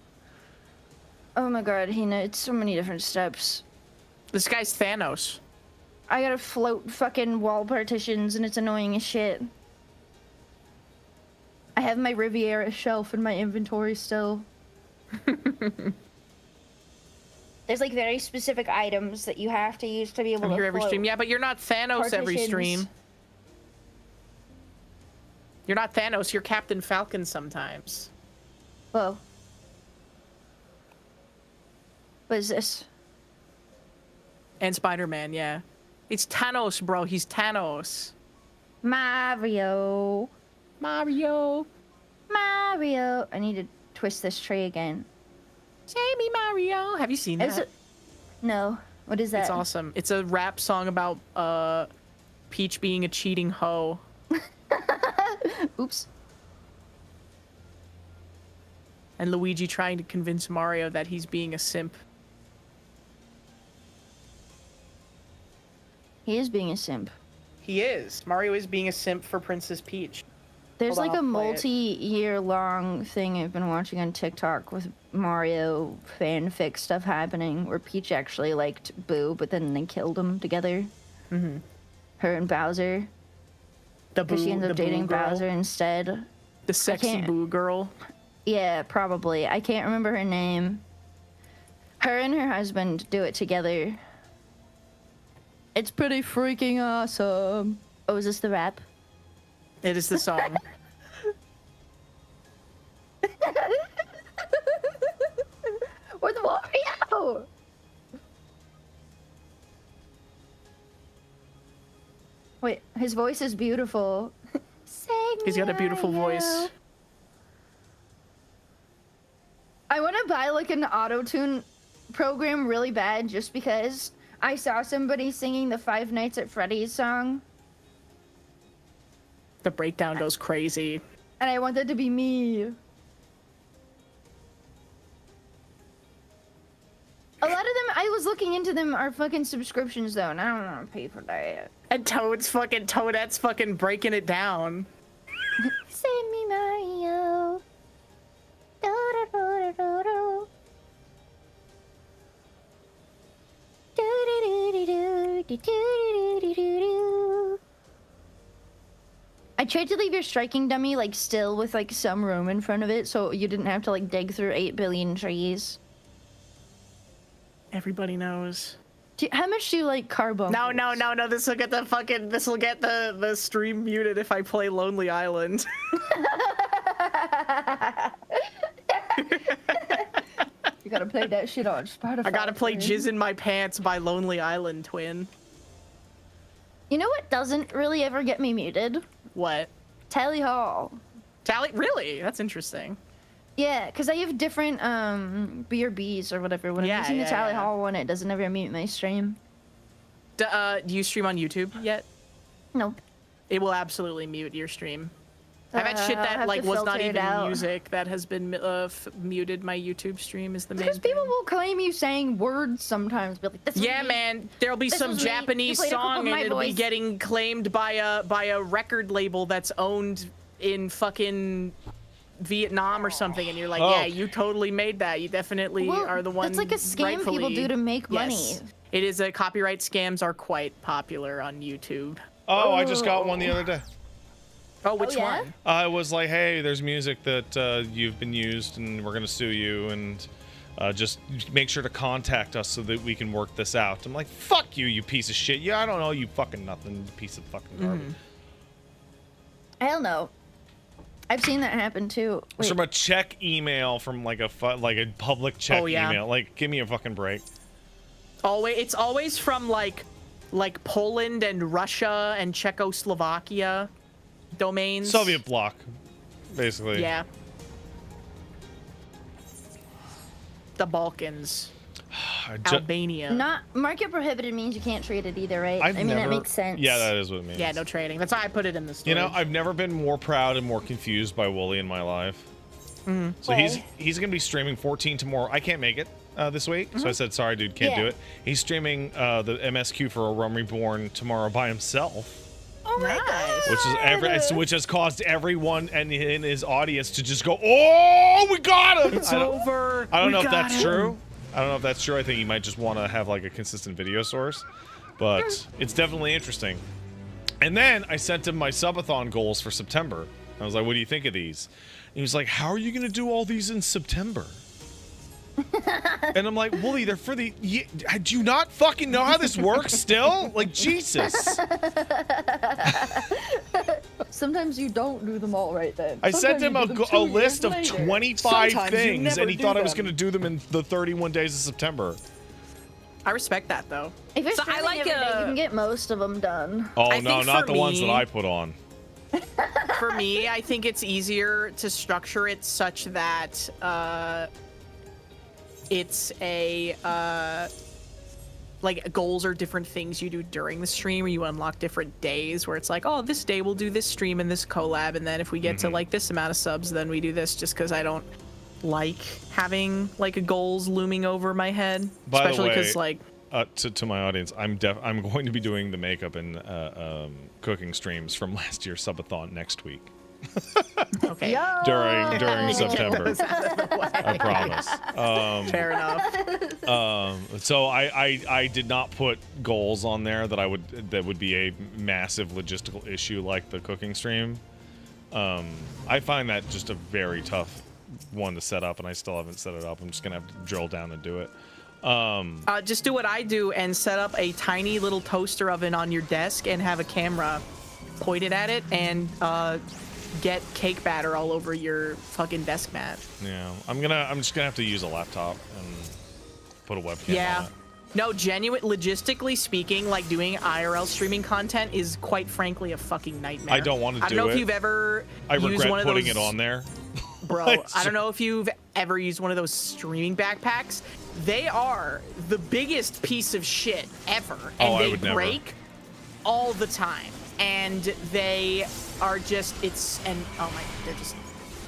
Oh my god, Hina, it's so many different steps. This guy's Thanos. I gotta float fucking wall partitions and it's annoying as shit. I have my Riviera shelf in my inventory still. There's like very specific items that you have to use to be able to here every stream. Yeah, but you're not Thanos every stream. You're not Thanos, you're Captain Falcon sometimes. Whoa. What is this? And Spider-Man, yeah. It's Thanos, bro. He's Thanos. Mario. Mario. Mario. I need to twist this tree again. Save me, Mario. Have you seen that? No. What is that? It's awesome. It's a rap song about Peach being a cheating hoe. Oops. And Luigi trying to convince Mario that he's being a simp. He is being a simp. He is. Mario is being a simp for Princess Peach. There's like a multi-year long thing I've been watching on TikTok with Mario fanfic stuff happening where Peach actually liked Boo, but then they killed him together. Mm-hmm. Her and Bowser. She ends up dating Bowser instead. The sexy Boo girl. Yeah, probably. I can't remember her name. Her and her husband do it together. It's pretty freaking awesome. Oh, is this the rap? It is the song. With Wario! Wait, his voice is beautiful. He's got a beautiful voice. I want to buy like an auto-tune program really bad just because I saw somebody singing the Five Nights at Freddy's song. The breakdown goes crazy. And I want that to be me. A lot of them, I was looking into them, are fucking subscriptions though, and I don't want to pay for that. And Toadette's fucking breaking it down. Send me Mario. Do-do-do-do-do-do. Do-do-do-do-do-do-do-do-do. I tried to leave your striking dummy like still with like some room in front of it so you didn't have to like dig through 8 billion trees. Everybody knows. How much do you like carbone? No. This will get the stream muted if I play Lonely Island. You gotta play that shit on Spotify. I gotta play Jizz in My Pants by Lonely Island, twin. You know what doesn't really ever get me muted? What? Tally Hall. Really? That's interesting. Yeah, because I have different BRBs or whatever. When I'm using the Tally Hall one, it doesn't ever mute my stream. Do you stream on YouTube yet? Nope. It will absolutely mute your stream. I've had shit that like was not even music that has been muted my YouTube stream is the main thing. Because people will claim you saying words sometimes. Be like, yeah, man. There'll be some Japanese song and it'll be getting claimed by a record label that's owned in fucking Vietnam or something, and you're like, yeah, you totally made that. You definitely are the one. That's like a scam people do to make money. It is a copyright scams are quite popular on YouTube. Oh, I just got one the other day. Oh, which one? It was like, hey, there's music that you've been used, and we're gonna sue you, and just make sure to contact us so that we can work this out. I'm like, fuck you, you piece of shit. Yeah, I don't know you fucking nothing, you piece of fucking garbage. Hell no. I've seen that happen too. It's from a check email from like a public check email. Like, give me a fucking break. It's always from like Poland and Russia and Czechoslovakia domains. Soviet bloc, basically. Yeah. The Balkans. Albania. Not market prohibited means you can't trade it either, right? I mean, that makes sense. Yeah, that is what it means. Yeah, no trading. That's why I put it in the story. You know, I've never been more proud and more confused by Wooly in my life. So he's gonna be streaming 14 tomorrow. I can't make it this week, so I said, sorry, dude, can't do it. He's streaming the MSQ for A Realm Reborn tomorrow by himself. Oh my God. Which has caused everyone and in his audience to just go, oh, we got him! It's over. I don't know if that's true. I don't know if that's true. I think he might just want to have like a consistent video source, but it's definitely interesting. And then I sent him my subathon goals for September. I was like, what do you think of these? And he was like, how are you going to do all these in September? And I'm like, Wooly, they're for the... do you not fucking know how this works still? Like, Jesus. Sometimes you don't do them all right then. I sent him a list of 25 things, and he thought I was going to do them in the 31 days of September. I respect that, though. If you're streaming every day, you can get most of them done. Oh, no, not the ones that I put on. For me, I think it's easier to structure it such that it's a like goals are different things you do during the stream, or you unlock different days where it's like, oh, this day we'll do this stream and this collab, and then if we get to like this amount of subs, then we do this, just because I don't like having like goals looming over my head. By especially because like to my audience, I'm going to be doing the makeup and cooking streams from last year's subathon next week. Okay. during September. I promise. Fair enough. So I did not put goals on there that would be a massive logistical issue like the cooking stream. I find that just a very tough one to set up, and I still haven't set it up. I'm just gonna have to drill down and do it. Just do what I do and set up a tiny little toaster oven on your desk and have a camera pointed at it and get cake batter all over your fucking desk mat. Yeah, I'm just gonna have to use a laptop and put a webcam on it. No, logistically speaking, like doing IRL streaming content is quite frankly a fucking nightmare. I don't want to do it. I don't know if you've ever used one of putting those, it on there. Bro, I don't know if you've ever used one of those streaming backpacks. They are the biggest piece of shit ever, and they break all the time. And they are just, they're just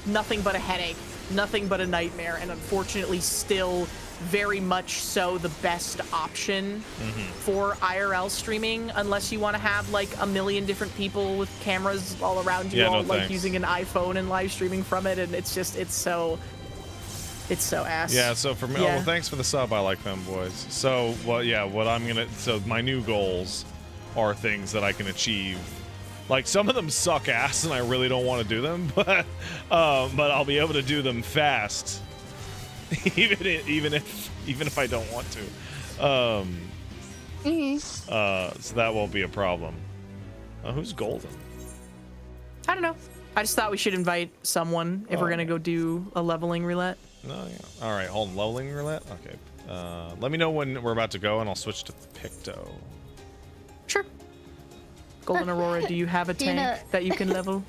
nothing but a headache, nothing but a nightmare, and unfortunately still very much so the best option for IRL streaming, unless you want to have like a million different people with cameras all around you, using an iPhone and live streaming from it, and it's so ass. Yeah, so for me, well, thanks for the sub. I like them, boys. So, so my new goals are things that I can achieve. Like, some of them suck ass and I really don't want to do them, but I'll be able to do them fast. even if I don't want to. So that won't be a problem. Who's golden? I don't know. I just thought we should invite someone if we're gonna go do a leveling roulette. No, yeah. All right, hold on. Leveling roulette? Okay. Let me know when we're about to go and I'll switch to Picto. Sure. Golden Aurora, do you have a tank that you can level?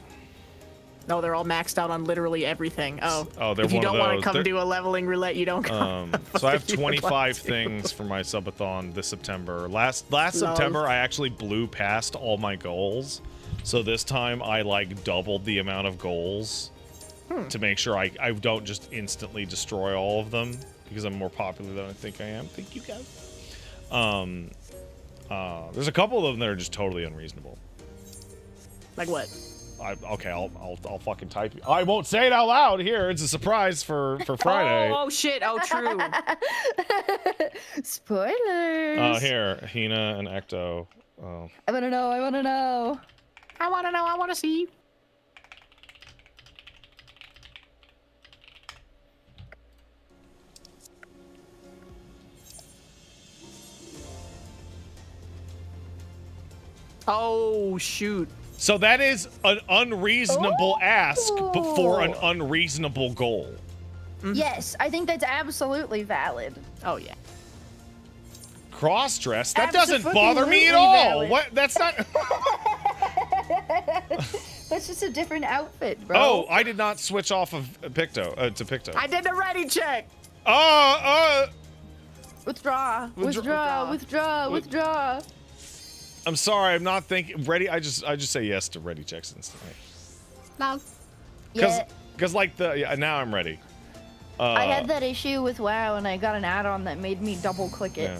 No, they're all maxed out on literally everything. Oh, they're if you one don't of want to those. come do a leveling roulette, you don't come. So I have 25 things for my subathon this September. Last September, I actually blew past all my goals. So this time, I like doubled the amount of goals to make sure I don't just instantly destroy all of them, because I'm more popular than I think I am. Thank you, guys. There's a couple of them that are just totally unreasonable. Like what? I'll fucking type. I won't say it out loud here. It's a surprise for Friday. Oh shit! Oh, true. Spoilers. Here, Hina and Ecto. Oh. I wanna know. I wanna know. I wanna know. I wanna see. Oh, shoot. So that is an unreasonable ask, but for an unreasonable goal. Yes, I think that's absolutely valid. Oh, yeah. Cross-dress? That doesn't bother me at all. Valid. What? That's not... That's just a different outfit, bro. Oh, I did not switch off of Picto, to Picto. I did the ready check. Withdraw. Withdraw. I'm sorry, I'm not thinking ready. I just say yes to ready checks instantly. No. Because like now I'm ready. I had that issue with WoW, and I got an add-on that made me double click it.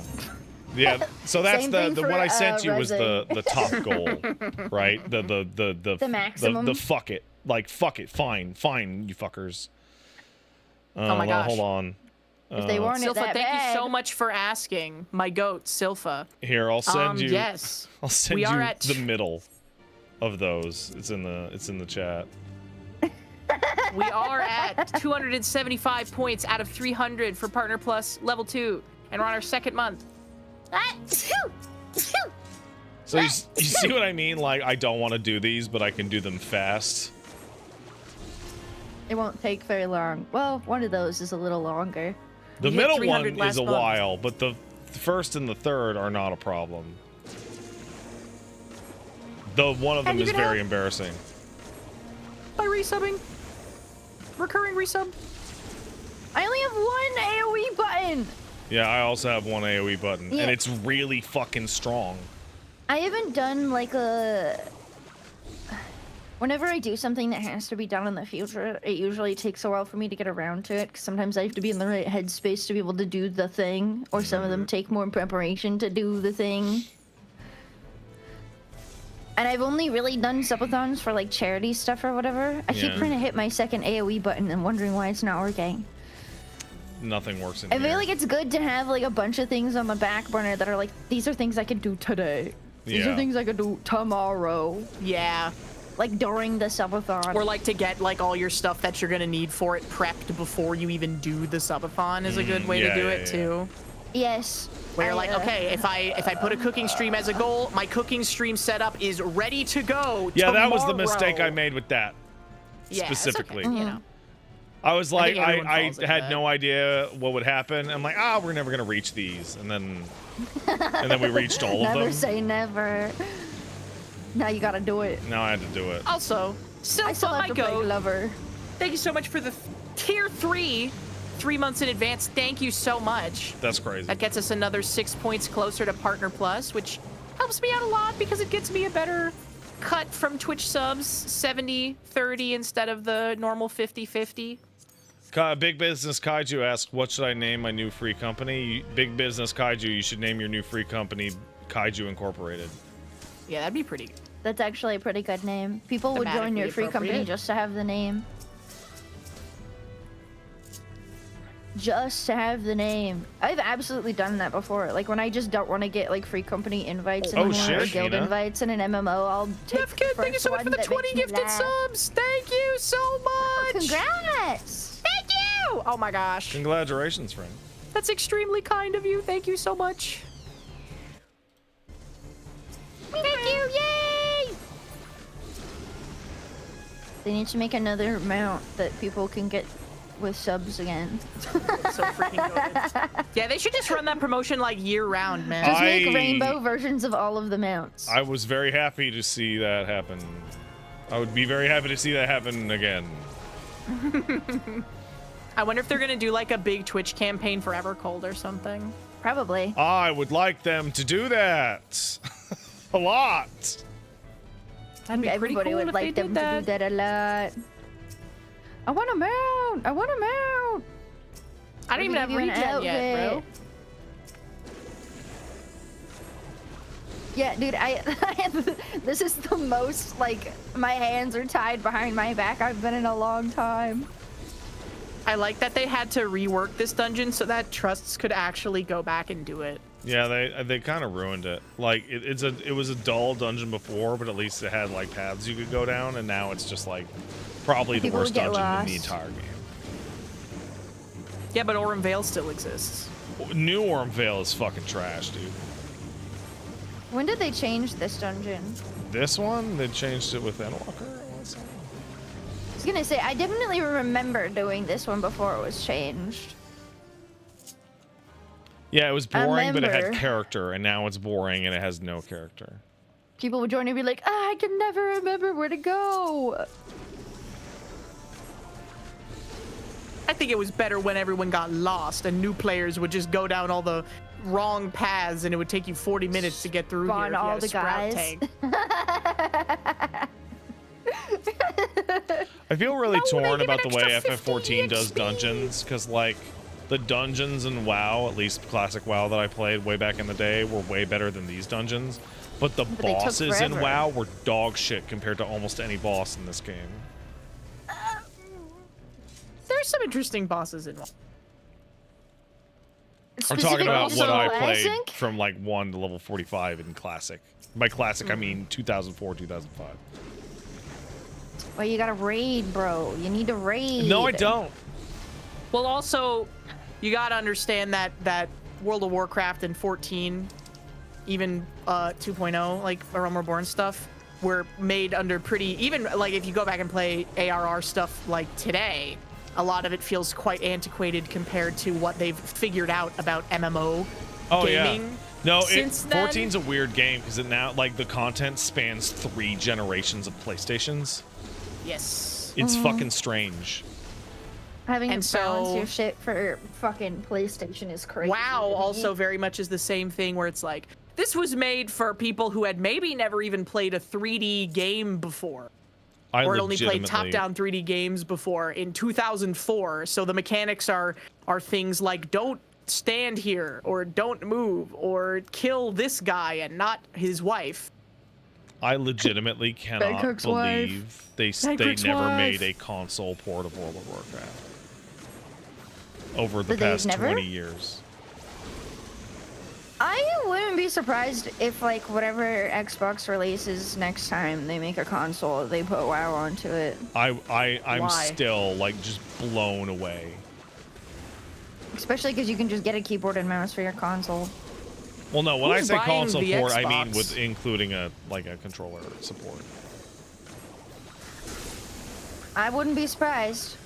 Yeah. So that's Same the thing what I for, sent you was the resin. top goal, right? The maximum. the fuck it, like fuck it, fine, you fuckers. Oh my gosh. Hold on. If they weren't Silpha, that thank bad. you so much for asking. My goat, Silpha. Here, I'll send you. Yes. I'll send We you are at the middle of those. It's in the chat. We are at 275 points out of 300 for Partner Plus Level 2, and we're on our second month. So you see what I mean? Like, I don't want to do these, but I can do them fast. It won't take very long. Well, one of those is a little longer. The We hit middle 300 one last is a month. while, but the first and the third are not a problem. The one of them is very embarrassing. By resubbing. Recurring resub. I only have one AoE button. Yeah, I also have one AoE button, Yeah. and it's really fucking strong. I haven't done like a... Whenever I do something that has to be done in the future, it usually takes a while for me to get around to it, because sometimes I have to be in the right headspace to be able to do the thing, or some of them take more preparation to do the thing. And I've only really done subathons for like charity stuff or whatever. I keep Yeah. trying to hit my second AoE button and wondering why it's not working. Nothing works in I here. feel like it's good to have like a bunch of things on the back burner that are like, these are things I could do today. These Yeah. are things I could do tomorrow. Yeah. Like during the subathon. Or like to get like all your stuff that you're gonna need for it prepped before you even do the subathon is a good way to do it too. Yes. Where you're I, like, okay, if I put a cooking stream as a goal, my cooking stream setup is ready to go. Yeah, that was the tomorrow. mistake I made with that. Yeah, it's specifically. okay, you know. I was like, think everyone I falls into had that. no idea what would happen. I'm like, we're never gonna reach these, and then we reached all of never them. say never. Now you gotta do it. Now I had to do it. Also, I still have my to play goat. Lover. Thank you so much for the tier 3, 3 months in advance. Thank you so much. That's crazy. That gets us another 6 points closer to Partner Plus, which helps me out a lot because it gets me a better cut from Twitch subs, 70-30 instead of the normal 50-50. Big Business Kaiju asks, what should I name my new free company? Big Business Kaiju, you should name your new free company Kaiju Incorporated. Yeah, that'd be pretty good. That's actually a pretty good name. People would join your free company appropriate. just to have the name. Just to have the name. I've absolutely done that before. Like when I just don't want to get like free company invites anymore or guild Sheena. invites in an MMO, I'll take Jeff the Kid, thank you first so much for one the that 20 makes me gifted laugh. subs. Thank you so much. Congrats! Thank you. Oh my gosh. Congratulations, friend. That's extremely kind of you. Thank you so much. Thank you. Yay! They need to make another mount that people can get with subs again. So freaking good. Yeah, they should just run that promotion like year round, man. Just make rainbow versions of all of the mounts. I was very happy to see that happen. I would be very happy to see that happen again. I wonder if they're gonna do like a big Twitch campaign for Evercold or something. Probably. I would like them to do that. A lot. That'd be pretty Everybody cool would if like they them did to do that a lot. I want a mount! I want a mount! I don't even have Give you an regen yet, bro. outfit. Yeah, dude, this is the most, like, my hands are tied behind my back I've been in a long time. I like that they had to rework this dungeon so that trusts could actually go back and do it. Yeah, they kind of ruined it. Like it was a dull dungeon before, but at least it had like paths you could go down, and now it's just like probably the worst dungeon in the entire game. Yeah, but Orem Vale still exists. New Orem Vale is fucking trash, dude. When did they change this dungeon? This one, they changed it with Endwalker. I was gonna say, I definitely remember doing this one before it was changed. Yeah, it was boring, but it had character, and now it's boring and it has no character. People would join and be like, I can never remember where to go. I think it was better when everyone got lost and new players would just go down all the wrong paths and it would take you 40 minutes to get through here if you all had a the sprout guys. tank. I feel really No, torn they give about an the way extra FF14 does 50 dungeons, because like the dungeons in WoW, at least classic WoW that I played way back in the day, were way better than these dungeons. But the bosses in WoW were dog shit compared to almost any boss in this game. There's some interesting bosses in WoW. I'm talking about what I played Classic? from like 1 to level 45 in Classic. By Classic, I mean 2004, 2005. Well, you gotta raid, bro. You need to raid. No, I don't. Well, also, you gotta understand that World of Warcraft and 14, even 2.0, like Realm Reborn stuff, were made under pretty, even like if you go back and play ARR stuff like today, a lot of it feels quite antiquated compared to what they've figured out about MMO gaming. Yeah. No, since then. 14's a weird game because it now, like, the content spans 3 generations of PlayStations. Yes. It's fucking strange. Having And to balance so- your shit for fucking PlayStation is crazy. WoW also very much is the same thing where it's like, this was made for people who had maybe never even played a 3D game before. Or had only played top-down 3D games before in 2004. So the mechanics are things like don't stand here, or don't move, or kill this guy and not his wife. I legitimately cannot Cook's believe they Cook's never wife. made a console port of World of Warcraft over the Did they past never? 20 years. I wouldn't be surprised if, like, whatever Xbox releases next time they make a console, they put WoW onto it. I'm Why? still like just blown away. Especially because you can just get a keyboard and mouse for your console. Well, no, when I Who's say buying console the port, I mean Xbox? with including a controller support. I wouldn't be surprised.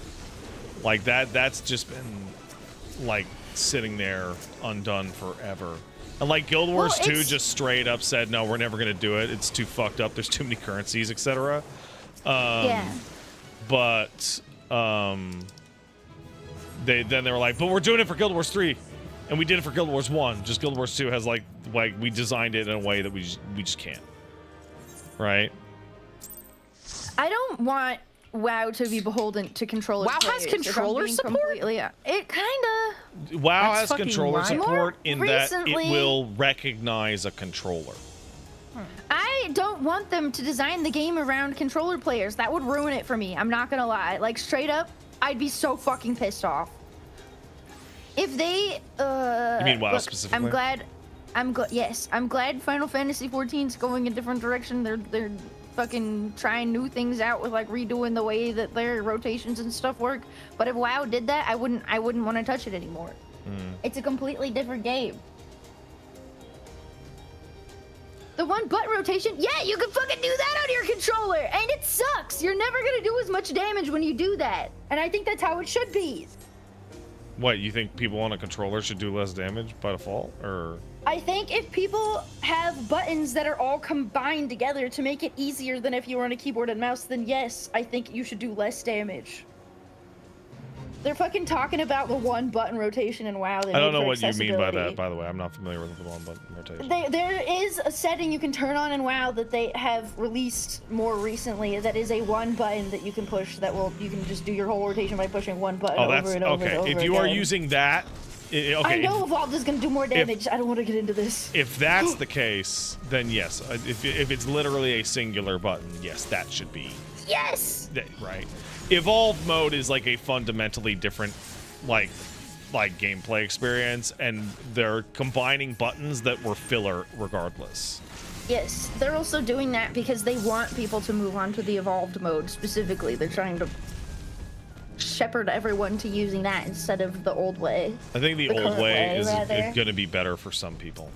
Like that's just been like sitting there undone forever. And like Guild Wars 2 just straight up said, no, we're never gonna do it. It's too fucked up. There's too many currencies, etc. Yeah. But they were like, but we're doing it for Guild Wars 3, and we did it for Guild Wars 1. Just Guild Wars 2 has like we designed it in a way that we just can't. Right? I don't want WoW to be beholden to controller WoW has players, if I'm controller being support? It kinda. WoW That's has fucking controller wild. support in that Recently- it will recognize a controller. I don't want them to design the game around controller players. That would ruin it for me. I'm not gonna lie. Like, straight up, I'd be so fucking pissed off. If they, You mean WoW look, specifically? Yes, I'm glad Final Fantasy 14 is going a different direction. They're fucking trying new things out with, like, redoing the way that their rotations and stuff work. But if WoW did that, I wouldn't want to touch it anymore. It's a completely different game. The one button rotation, yeah, you can fucking do that on your controller, and it sucks. You're never gonna do as much damage when you do that, and I think that's how it should be. What, you think people on a controller should do less damage by default, or? I think if people have buttons that are all combined together to make it easier than if you were on a keyboard and mouse, then yes, I think you should do less damage. They're fucking talking about the one button rotation in WoW. I don't know what you mean by that, by the way. I'm not familiar with the one button rotation. There is a setting you can turn on in WoW that they have released more recently that is a one button that you can push you can just do your whole rotation by pushing one button over and over and over if you are again. using that, okay. I know Evolved is going to do more damage. I don't want to get into this. If that's the case, then yes. If it's literally a singular button, yes, that should be. Yes! Right. Evolved mode is like a fundamentally different, like, like gameplay experience, and they're combining buttons that were filler regardless. Yes, they're also doing that because they want people to move on to the evolved mode specifically. They're trying to shepherd everyone to using that instead of the old way. I think the old way is going to be better for some people.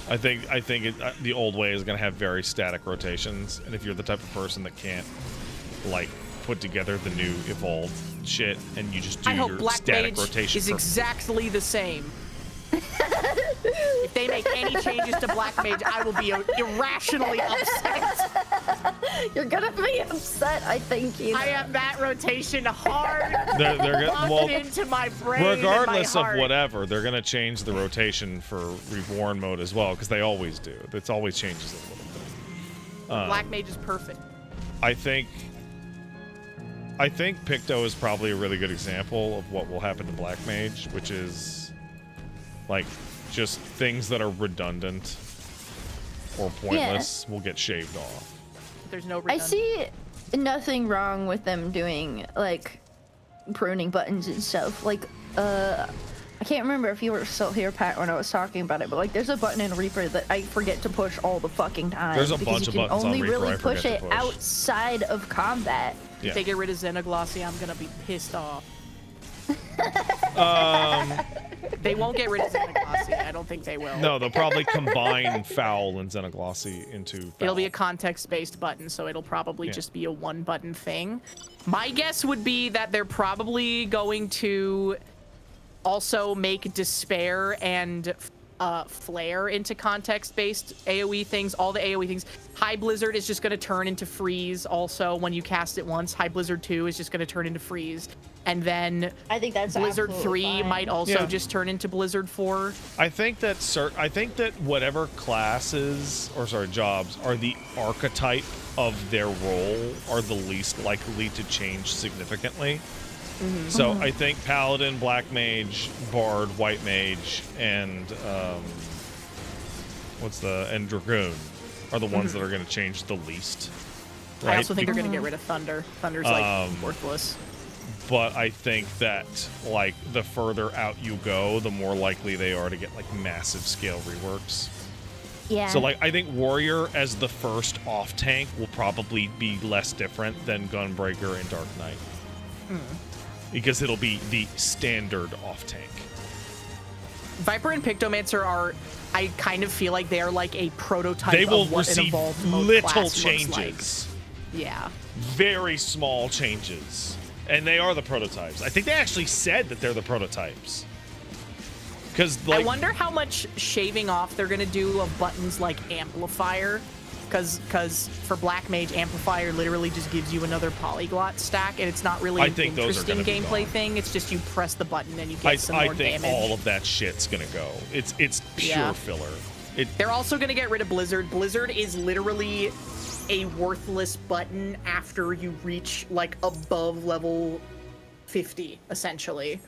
I think the old way is going to have very static rotations, and if you're the type of person that can't like put together the new evolved shit and you just do your static rotation, is exactly the same. If they make any changes to Black Mage, I will be irrationally upset. You're gonna be upset, I think. I have that rotation hard they're into my brain. Regardless and my heart. of whatever, they're gonna change the rotation for Reborn mode as well, because they always do. It's always changes a little bit. Black Mage is perfect. I think Picto is probably a really good example of what will happen to Black Mage, which is like just things that are redundant or pointless will get shaved off. There's no redundant. I see nothing wrong with them doing like pruning buttons and stuff. Like I can't remember if you were still here, Pat, when I was talking about it, but like there's a button in Reaper that I forget to push all the fucking time. There's a bunch of buttons on Reaper you can only really I forget push to it push. outside of combat. Yeah. If they get rid of Xenoglossy, I'm gonna be pissed off. They won't get rid of Xenoglossy. I don't think they will. No, they'll probably combine Foul and Xenoglossy into Foul. It'll be a context-based button, so it'll probably just be a one-button thing. My guess would be that they're probably going to also make Despair and Flare into context-based AoE things, all the AoE things. High Blizzard is just going to turn into Freeze also when you cast it once. High Blizzard 2 is just going to turn into Freeze. And then I think that's Blizzard 3 fine. might also just turn into Blizzard 4. I think that whatever classes or jobs are the archetype of their role are the least likely to change significantly. So I think Paladin, Black Mage, Bard, White Mage, and and Dragoon are the ones that are going to change the least. Right? I also think they're going to get rid of Thunder. Thunder's like worthless. But I think that like the further out you go, the more likely they are to get like massive scale reworks. Yeah. So like I think Warrior as the first off tank will probably be less different than Gunbreaker and Dark Knight. Because it'll be the standard off tank. Viper and Pictomancer are, I kind of feel like they are like a prototype They will of what an receive evolved mode little class changes. looks like. Yeah. Very small changes. And they are the prototypes. I think they actually said that they're the prototypes. Because like, I wonder how much shaving off they're gonna do of buttons like Amplifier, because for Black Mage, Amplifier literally just gives you another polyglot stack, and it's not really an interesting gameplay thing. It's just you press the button and you get some more damage. I think all of that shit's gonna go. It's pure filler. They're also gonna get rid of Blizzard. Blizzard is literally a worthless button after you reach like above level 50, essentially.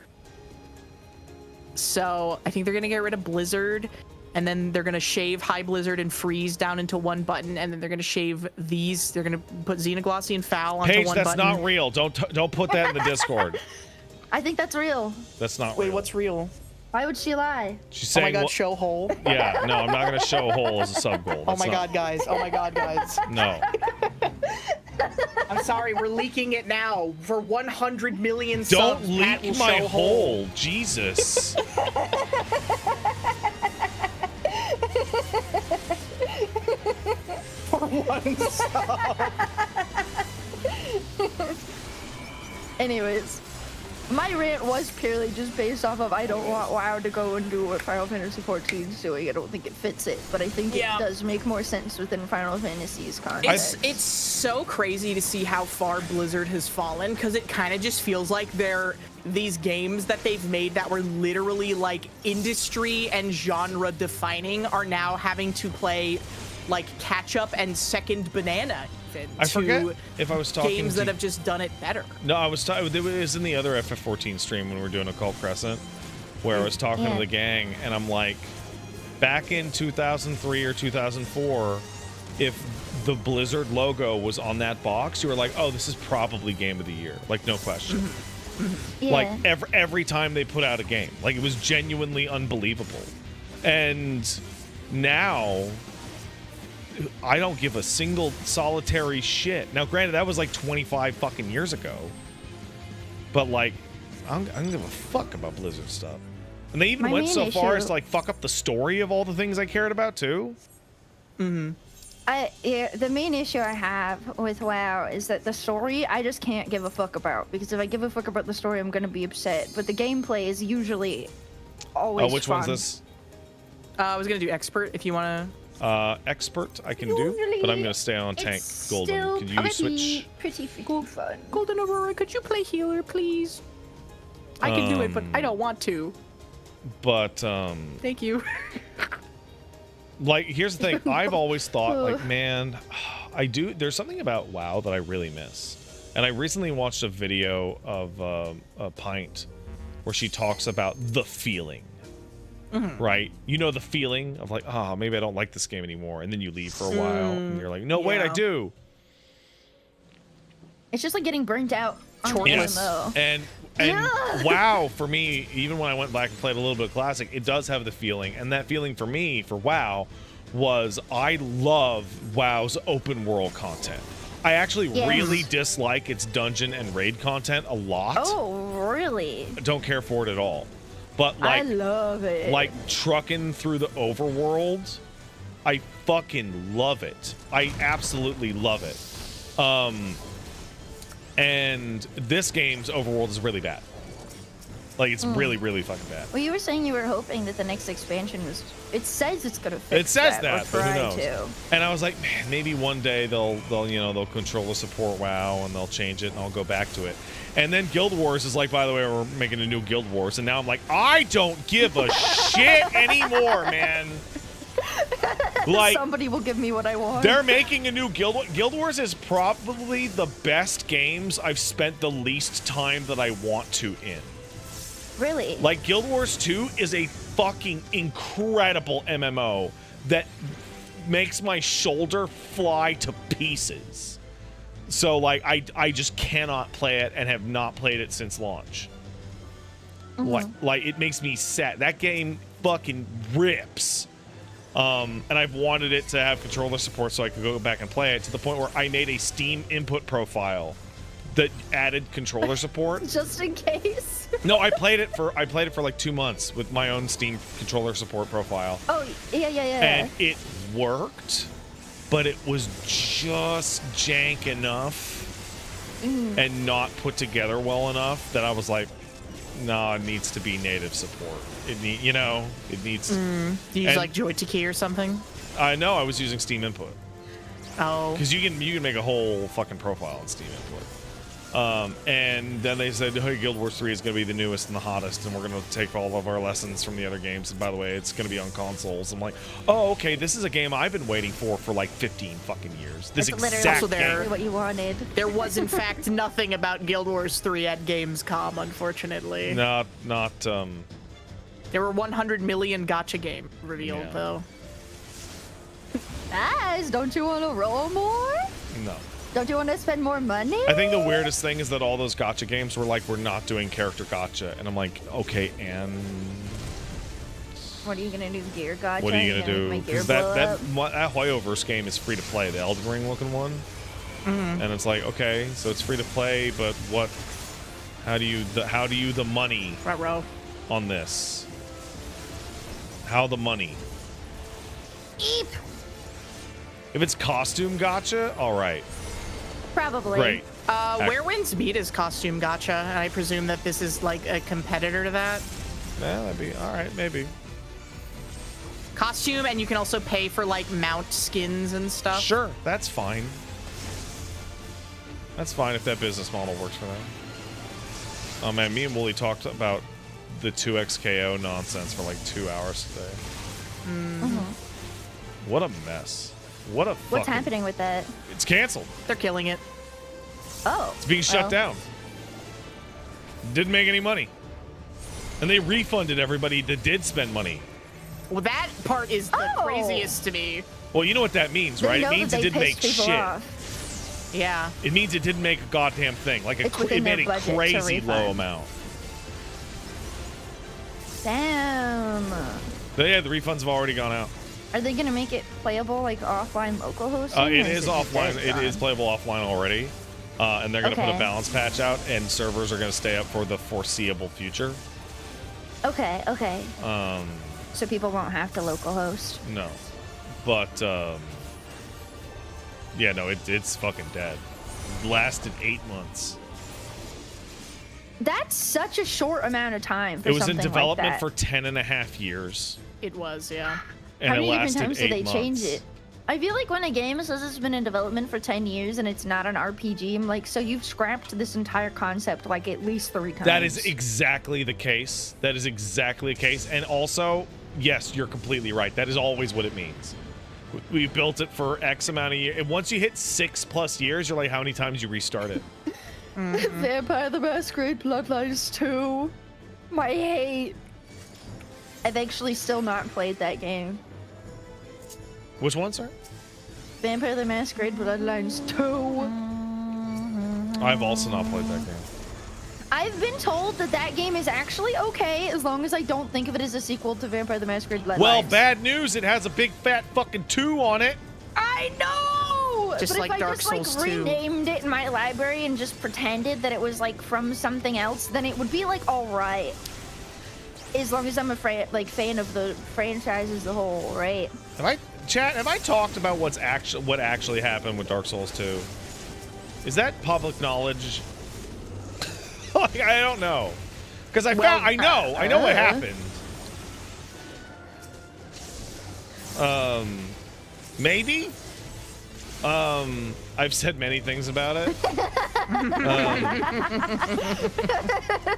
So I think they're gonna get rid of Blizzard, and then they're gonna shave High Blizzard and Freeze down into one button, and then they're gonna shave these. They're gonna put Xenoglossy and Foul onto Paige, one that's button. not real. Don't put that in the Discord. I think that's real. That's not Wait, real. what's real? Why would she lie? She's Oh saying, my god, show hole. Yeah, no, I'm not gonna show hole as a sub goal. Oh my god, guys. Oh my god, guys. No. I'm sorry, we're leaking it now. For 100 million Don't subs, Pat will leak my show hole. Jesus. For one sub. Anyways, my rant was purely just based off of I don't want WoW to go and do what Final Fantasy XIV is doing. I don't think it fits it, but I think it does make more sense within Final Fantasy's context. It's so crazy to see how far Blizzard has fallen, because it kind of just feels like these games that they've made that were literally like industry and genre defining are now having to play like catch up and second banana. I forget if I was talking games that have just done it better. No, I was talking. It was in the other FF14 stream when we were doing Occult Crescent, where I was talking to the gang, and I'm like, back in 2003 or 2004, if the Blizzard logo was on that box, you were like, oh, this is probably Game of the Year, like no question. Yeah. Like every time they put out a game, like it was genuinely unbelievable. And now I don't give a single solitary shit. Now, granted, that was like 25 fucking years ago, but like I don't give a fuck about Blizzard stuff. And they even went so far as to like fuck up the story of all the things I cared about too. The main issue I have with WoW is that the story I just can't give a fuck about, because if I give a fuck about the story, I'm gonna be upset. But the gameplay is usually always which fun. one's this? I was gonna do expert if you wanna. Expert I can do, but I'm gonna stay on tank. Golden, can you switch? Pretty freaking fun. Golden Aurora, could you play healer, please? I can do it, but I don't want to. But Thank you. like, here's the thing. I've always thought, like, man, there's something about WoW that I really miss. And I recently watched a video of a Pint where she talks about the feeling. Right? You know, the feeling of like, oh, maybe I don't like this game anymore. And then you leave for a while and you're like, no, wait, I do. It's just like getting burnt out on MMO. And WoW, for me, even when I went back and played a little bit of Classic, it does have the feeling. And that feeling for me, for WoW, was I love WoW's open world content. I actually really dislike its dungeon and raid content a lot. Oh, really? I don't care for it at all. But like, I love it. Like trucking through the overworld, I fucking love it. I absolutely love it. And this game's overworld is really bad. Like, it's really, really fucking bad. Well, you were saying you were hoping that the next expansion was... It says it's gonna fix It says that, or but who try knows? to. And I was like, man, maybe one day they'll control the support WoW and they'll change it and I'll go back to it. And then Guild Wars is like, by the way, we're making a new Guild Wars. And now I'm like, I don't give a shit anymore, man. Like, somebody will give me what I want. They're making a new Guild Wars. Guild Wars is probably the best games I've spent the least time that I want to in. Really? Like, Guild Wars 2 is a fucking incredible MMO that makes my shoulder fly to pieces. So, like, I just cannot play it and have not played it since launch. Like, it makes me sad. That game fucking rips. And I've wanted it to have controller support so I could go back and play it, to the point where I made a Steam input profile that added controller support. Just in case. No, I played it for like 2 months with my own Steam controller support profile. Oh, yeah. And it worked, but it was just jank enough and not put together well enough that I was like, no, it needs to be native support. It needs. Do you use like Joy2Key or something? I know, I was using Steam Input. Oh. Because you can make a whole fucking profile in Steam Input. And then they said, hey, Guild Wars 3 is going to be the newest and the hottest, and we're going to take all of our lessons from the other games. And by the way, it's going to be on consoles. I'm like, oh, okay, this is a game I've been waiting for like 15 fucking years. This exact game. What you wanted. There was, in fact, nothing about Guild Wars 3 at Gamescom, unfortunately. Not. There were 100 million gacha game revealed, though. Guys, don't you want to roll more? No. Don't you want to spend more money? I think the weirdest thing is that all those gacha games were like, we're not doing character gacha. And I'm like, okay, and... What are you going to do, gear gacha? What are you going to do? Because that Hoyoverse game is free to play, the Elden Ring looking one. And it's like, okay, so it's free to play, but what... How do you the money on this? How the money? Eep. If it's costume gacha, all right. Probably. Great. Where Winds Meet is costume gacha, and I presume that this is like a competitor to that. Yeah, that'd be all right, maybe. Costume, and you can also pay for like mount skins and stuff. Sure, that's fine. That's fine if that business model works for them. Oh man, me and Wooly talked about the 2xKO nonsense for like 2 hours today. What a mess. What a What's happening with that? It's canceled. They're killing it. Oh. It's being shut down. Didn't make any money. And they refunded everybody that did spend money. Well, that part is the craziest to me. Well, you know what that means, right? It means it didn't make shit. Yeah. It means it didn't make a goddamn thing. Like it made a crazy low amount. Damn. But yeah, the refunds have already gone out. Are they gonna make it playable like offline local hosting? It is offline. It is playable offline already, and they're gonna put a balance patch out, and servers are gonna stay up for the foreseeable future. Okay. Okay. So people won't have to local host. No, but yeah, no, it's fucking dead. Lasted 8 months. That's such a short amount of time for it was something in development like that. for 10.5 years. It was, yeah. And how many it different lasted times did they 8 change months. it? I feel like when a game says it's been in development for 10 years and it's not an RPG, I'm like, so you've scrapped this entire concept like at least 3 times. That is exactly the case. That is exactly the case. And also, yes, you're completely right. That is always what it means. We built it for X amount of years. And once you hit 6+ years, you're like, how many times you restart it? Vampire the Masquerade Bloodlines 2. My hate. I've actually still not played that game. Which one, sir? Vampire the Masquerade Bloodlines 2. I've also not played that game. I've been told that that game is actually okay as long as I don't think of it as a sequel to Vampire the Masquerade Bloodlines. Well, bad news. It has a big fat fucking 2 on it. I know! Just but like if Dark I just Souls 2. renamed it in my library and just pretended that it was like from something else, then it would be like alright. As long as I'm a fan of the franchise as a whole, right? Have I talked about what actually happened with Dark Souls 2? Is that public knowledge? Like, I don't know. Because I know what happened. Maybe? I've said many things about it.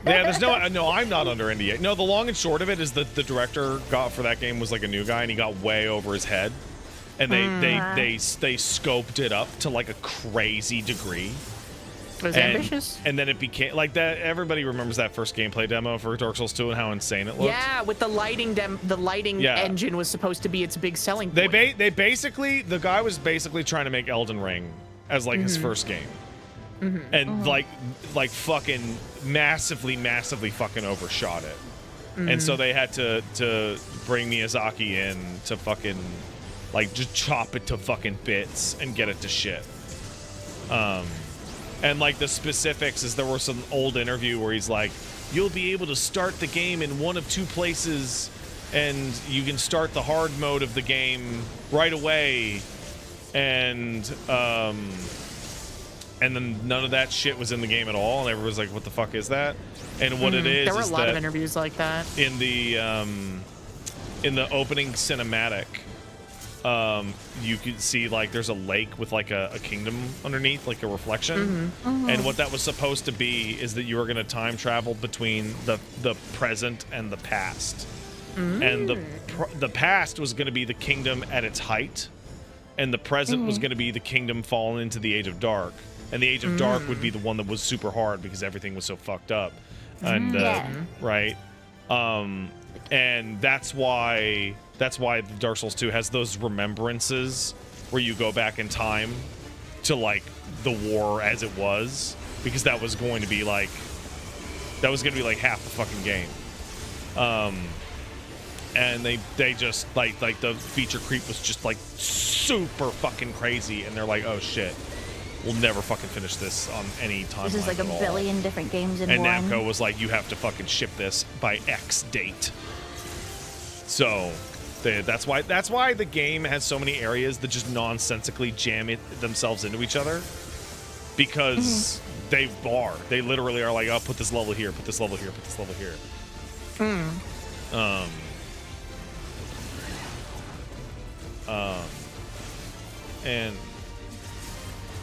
Yeah, there's no, I'm not under NDA. No, the long and short of it is that the director for that game was like a new guy, and he got way over his head, and they scoped it up to like a crazy degree. It was ambitious. And then it became like that. Everybody remembers that first gameplay demo for Dark Souls 2 and how insane it looked. Yeah, with the lighting engine was supposed to be its big selling point. The guy was basically trying to make Elden Ring as like his first game. And like fucking massively fucking overshot it. And so they had to bring Miyazaki in to fucking like just chop it to fucking bits and get it to shit. And like the specifics is there was some old interview where he's like, you'll be able to start the game in one of 2 places, and you can start the hard mode of the game right away, and then none of that shit was in the game at all, and everyone was like, what the fuck is that? And what it is, there were a lot of interviews like that. In the opening cinematic, you could see like there's a lake with like a kingdom underneath, like a reflection. And what that was supposed to be is that you were going to time travel between the present and the past. And the past was going to be the kingdom at its height, and the present was going to be the kingdom fallen into the Age of Dark. And the Age of Dark would be the one that was super hard because everything was so fucked up. And right. And that's why Dark Souls 2 has those remembrances where you go back in time to like the war as it was, because that was going to be like half the fucking game. And they just like the feature creep was just like super fucking crazy, and they're like, oh shit, we'll never fucking finish this on any timeline. This is like a billion different games in one. And Namco was like, you have to fucking ship this by X date. So that's why the game has so many areas that just nonsensically jam themselves into each other, because they literally are like, oh, put this level here, put this level here, put this level here. And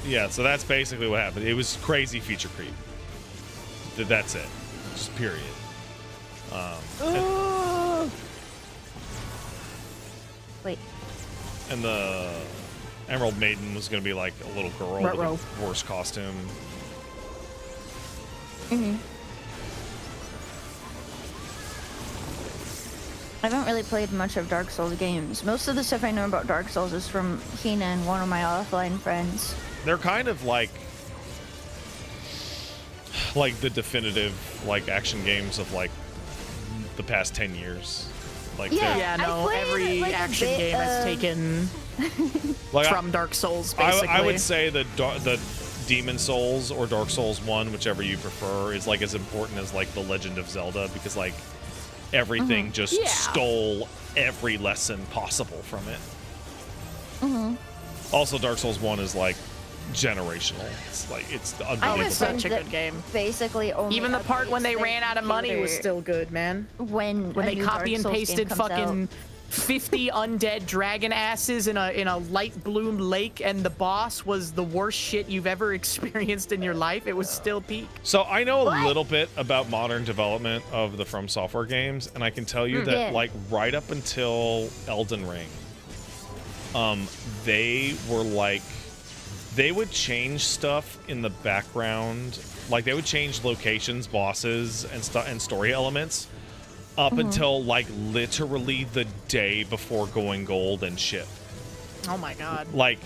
yeah, so that's basically what happened. It was crazy feature creep. That's it, just period. Wait. And the Emerald Maiden was going to be like a little girl with a horse costume. I haven't really played much of Dark Souls games. Most of the stuff I know about Dark Souls is from Hina and one of my offline friends. They're kind of like the definitive like action games of like the past 10 years. Like yeah, no, every like action game has taken like from Dark Souls, basically. I would say the Demon Souls or Dark Souls 1, whichever you prefer, is like as important as like the Legend of Zelda, because like everything just stole every lesson possible from it. Also, Dark Souls 1 is like generational. It's like it's unbelievable. It's such a good game. Basically, only even the part when they ran out of money was still good, man. When they copy and pasted fucking 50 undead dragon asses in a light bloom lake, and the boss was the worst shit you've ever experienced in your life. It was still peak. So I know a little bit about modern development of the From Software games, and I can tell you that like right up until Elden Ring, they were like, they would change stuff in the background, like they would change locations, bosses, and story elements up until like literally the day before going gold and ship. Oh my god. Like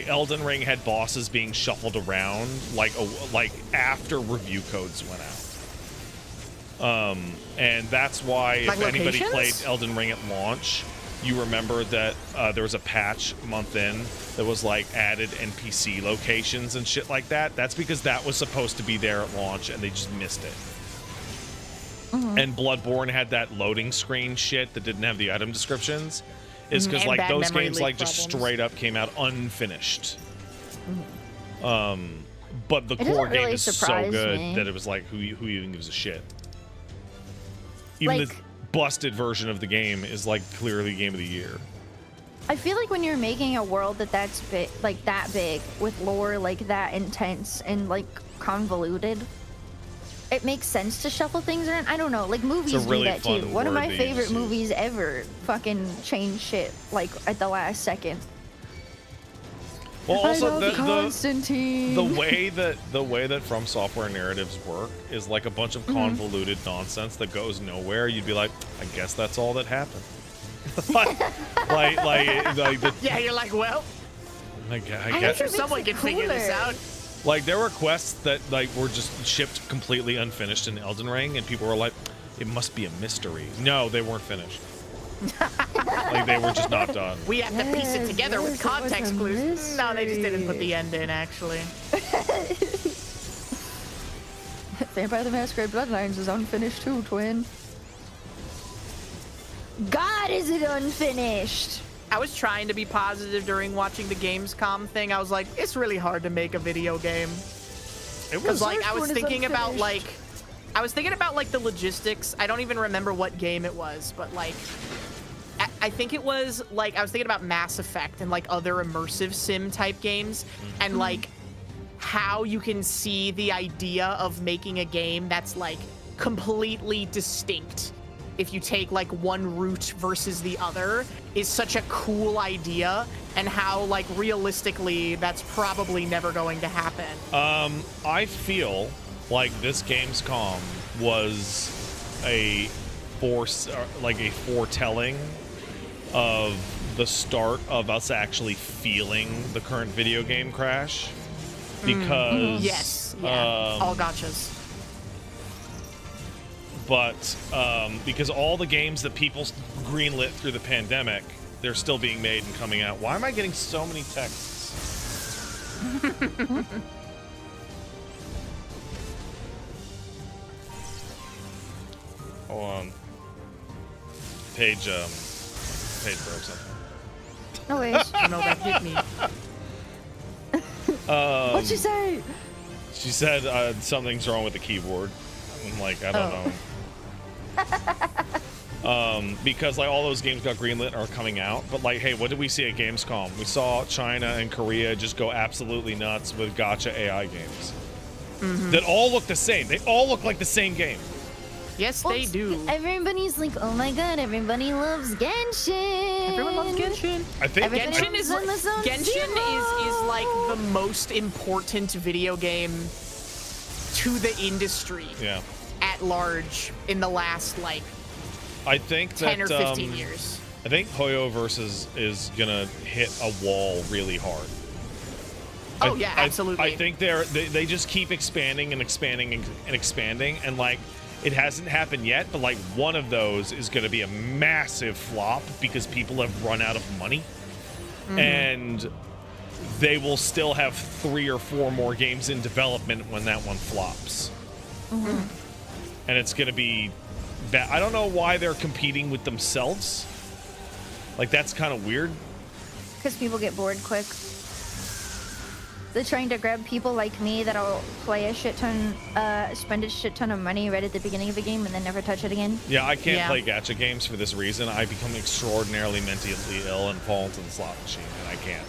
Elden Ring had bosses being shuffled around like after review codes went out. And that's why if anybody played Elden Ring at launch, you remember that there was a patch a month in that was like added NPC locations and shit like that. That's because that was supposed to be there at launch and they just missed it. And Bloodborne had that loading screen shit that didn't have the item descriptions. Is because like those games like just straight up came out unfinished. But the core game is so good that it was like, who even gives a shit? Even the busted version of the game is like clearly game of the year. I feel like when you're making a world that's big, like that big, with lore like that intense and like convoluted, it makes sense to shuffle things around. I don't know, like movies do that too. One of my favorite movies ever fucking changed shit like at the last second. Well, also the way that From Software narratives work is like a bunch of convoluted nonsense that goes nowhere. You'd be like, I guess that's all that happened. Yeah, you're like, well, I guess someone can figure this out. Like there were quests that like were just shipped completely unfinished in Elden Ring, and people were like, it must be a mystery. No, they weren't finished. Like they were just not done. We have to piece it together with context clues. No, they just didn't put the end in, actually. Vampire the Masquerade Bloodlines is unfinished too, twin. God, is it unfinished? I was trying to be positive during watching the Gamescom thing. I was like, it's really hard to make a video game. It was like I was thinking about like the logistics. I don't even remember what game it was, but like I think it was like I was thinking about Mass Effect and like other immersive sim type games, and like how you can see the idea of making a game that's like completely distinct if you take like one route versus the other is such a cool idea, and how like realistically that's probably never going to happen. I feel like this Gamescom was a foretelling of the start of us actually feeling the current video game crash, because all gotchas. But because all the games that people greenlit through the pandemic, they're still being made and coming out. Why am I getting so many texts? Hold on. Page broke something. No worries. I know that hit me. What'd she say? She said something's wrong with the keyboard. I'm like, I don't know. Because like all those games got greenlit are coming out, but like, hey, what did we see at Gamescom? We saw China and Korea just go absolutely nuts with gacha AI games that all look the same. They all look like the same game. Yes, they do. Everybody's like, oh my god, everybody loves Genshin. Everyone loves Genshin. I think Genshin is like the most important video game to the industry. Yeah. At that large in the last like I think 10 or 15 years. I think Hoyoverse is gonna hit a wall really hard. Oh yeah, absolutely. I think they just keep expanding and expanding and expanding, and like it hasn't happened yet, but like one of those is gonna be a massive flop because people have run out of money, and they will still have 3 or 4 more games in development when that one flops. And it's gonna be bad. I don't know why they're competing with themselves. Like that's kind of weird. Because people get bored quick. They're trying to grab people like me that'll play a shit ton, spend a shit ton of money right at the beginning of the game and then never touch it again. Yeah, I can't play gacha games for this reason. I become extraordinarily mentally ill and fall into the slot machine, and I can't.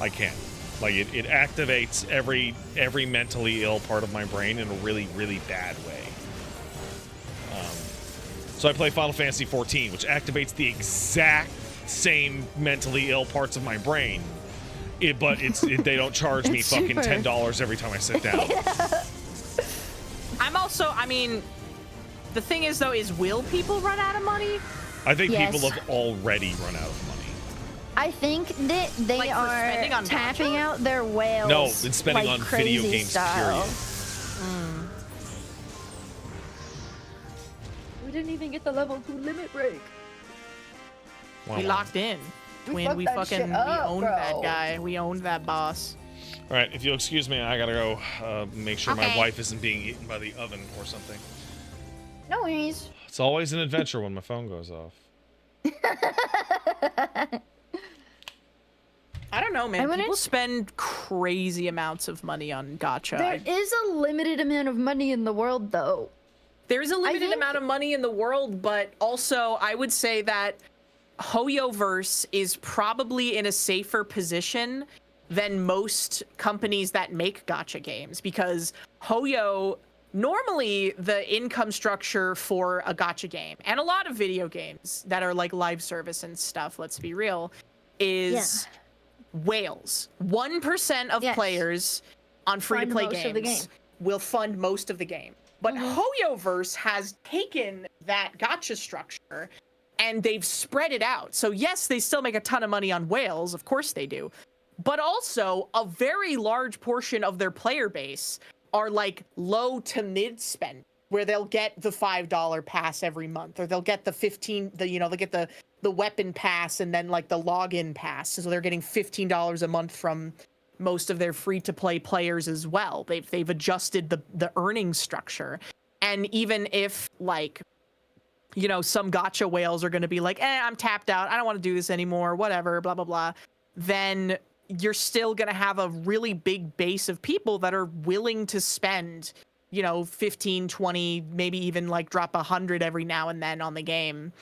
I can't. Like it activates every mentally ill part of my brain in a really, really bad way. So I play Final Fantasy 14, which activates the exact same mentally ill parts of my brain. But they don't charge me fucking $10 every time I sit down. I mean, the thing is though, will people run out of money? I think people have already run out of money. I think that they like are tapping out their whales. No, it's spending like on video games, style. period. We didn't even get the level 2 limit break. We locked in. We owned that guy. We owned that boss. All right, if you'll excuse me, I gotta go make sure my wife isn't being eaten by the oven or something. No worries. It's always an adventure when my phone goes off. I don't know, man. People spend crazy amounts of money on gacha. There is a limited amount of money in the world, though. There's a limited amount of money in the world, but also I would say that Hoyoverse is probably in a safer position than most companies that make gacha games, because Hoyo, normally the income structure for a gacha game, and a lot of video games that are like live service and stuff, let's be real, is whales. 1% of players on free-to-play games will fund most of the game. But Hoyoverse has taken that gacha structure and they've spread it out. So yes, they still make a ton of money on whales, of course they do. But also, a very large portion of their player base are like low to mid spend, where they'll get the $5 pass every month, or they'll get the they'll get the weapon pass and then like the login pass. So they're getting $15 a month from most of their free-to-play players as well. They've adjusted the earning structure. And even if like, you know, some gacha whales are going to be like, I'm tapped out, I don't want to do this anymore, whatever, blah, blah, blah, then you're still going to have a really big base of people that are willing to spend, you know, 15, 20, maybe even like drop 100 every now and then on the game.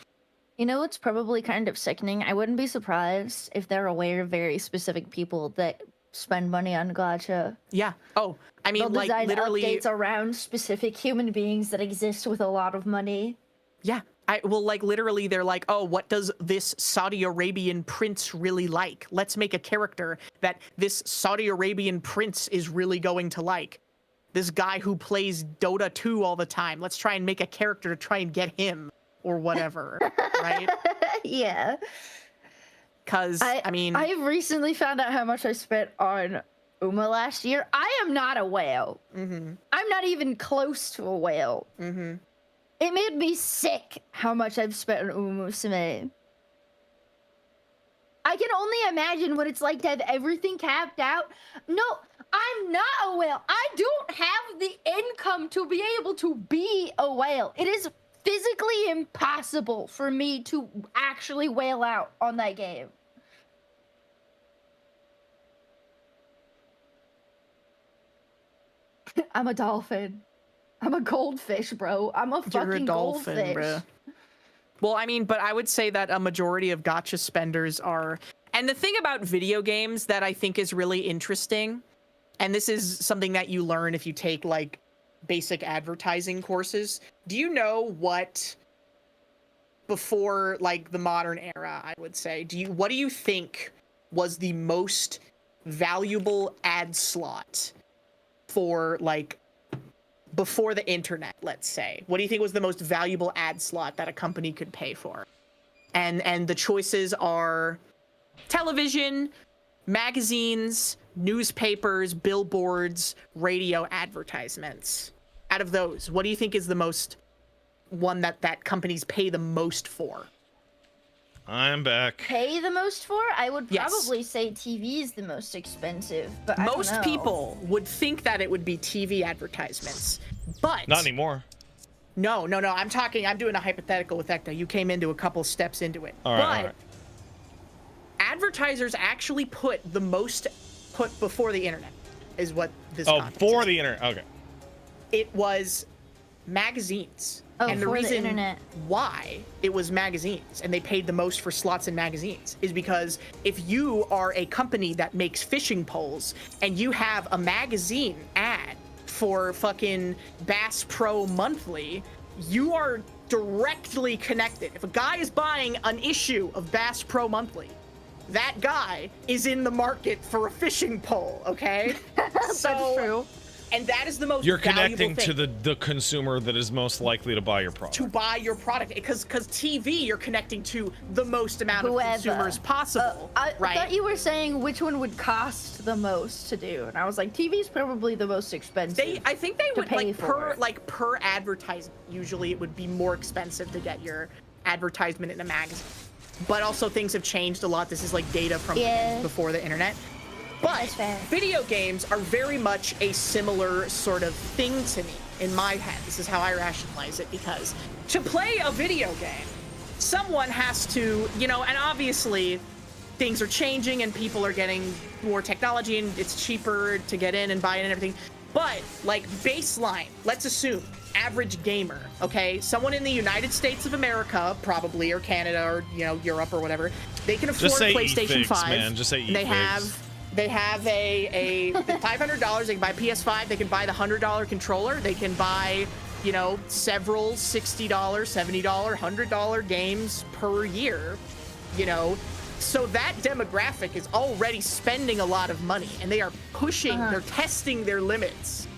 You know, it's probably kind of sickening. I wouldn't be surprised if they're aware of very specific people that spend money on gacha. Yeah. Oh, I mean, they'll design literally updates around specific human beings that exist with a lot of money. Yeah. Literally, they're like, oh, what does this Saudi Arabian prince really like? Let's make a character that this Saudi Arabian prince is really going to like. This guy who plays Dota 2 all the time. Let's try and make a character to try and get him or whatever, right? Yeah. Because, I mean... I've recently found out how much I spent on Uma last year. I am not a whale. I'm not even close to a whale. It made me sick how much I've spent on Uma Musume. I can only imagine what it's like to have everything capped out. No, I'm not a whale. I don't have the income to be able to be a whale. It is physically impossible for me to actually whale out on that game. I'm a dolphin. I'm a goldfish, bro. I'm a fucking goldfish. Bro. Well, I mean, but I would say that a majority of gacha spenders are... And the thing about video games that I think is really interesting, and this is something that you learn if you take, like, basic advertising courses. Do you know what, before, like, the modern era, I would say, what do you think was the most valuable ad slot for, like, before the internet, let's say, what do you think was the most valuable ad slot that a company could pay for? And the choices are television, magazines, newspapers, billboards, radio advertisements. Out of those, what do you think is the most one that companies pay the most for? I'm back. Pay the most for? I would probably say TV is the most expensive, but most people would think that it would be TV advertisements, but not anymore. No. I'm doing a hypothetical with Ecta. You came into a couple steps into it. All right. Advertisers actually put before the internet, is what this. For the internet. Okay. It was magazines. Oh, and the reason internet. why it was magazines and they paid the most for slots in magazines is because if you are a company that makes fishing poles and you have a magazine ad for fucking Bass Pro Monthly, you are directly connected. If a guy is buying an issue of Bass Pro Monthly, that guy is in the market for a fishing pole, okay? That's true. And that is the most You're valuable connecting thing. to the consumer that is most likely to buy your product. To buy your product, because TV, you're connecting to the most amount of consumers possible. I right? thought you were saying which one would cost the most to do, and I was like, TV's probably the most expensive. I think they would pay per advertisement. Usually, it would be more expensive to get your advertisement in a magazine. But also, things have changed a lot. This is like data from before the internet. But video games are very much a similar sort of thing to me in my head. This is how I rationalize it, because to play a video game, someone has to, and obviously things are changing and people are getting more technology and it's cheaper to get in and buy in and everything. But like baseline, let's assume average gamer, okay? Someone in the United States of America, probably, or Canada, or Europe or whatever, they can afford PlayStation 5. Man. Just say and they have a $500. They can buy PS5. They can buy the $100 controller. They can buy, several $60, $70, $100 games per year, So that demographic is already spending a lot of money, and they are pushing, they're testing their limits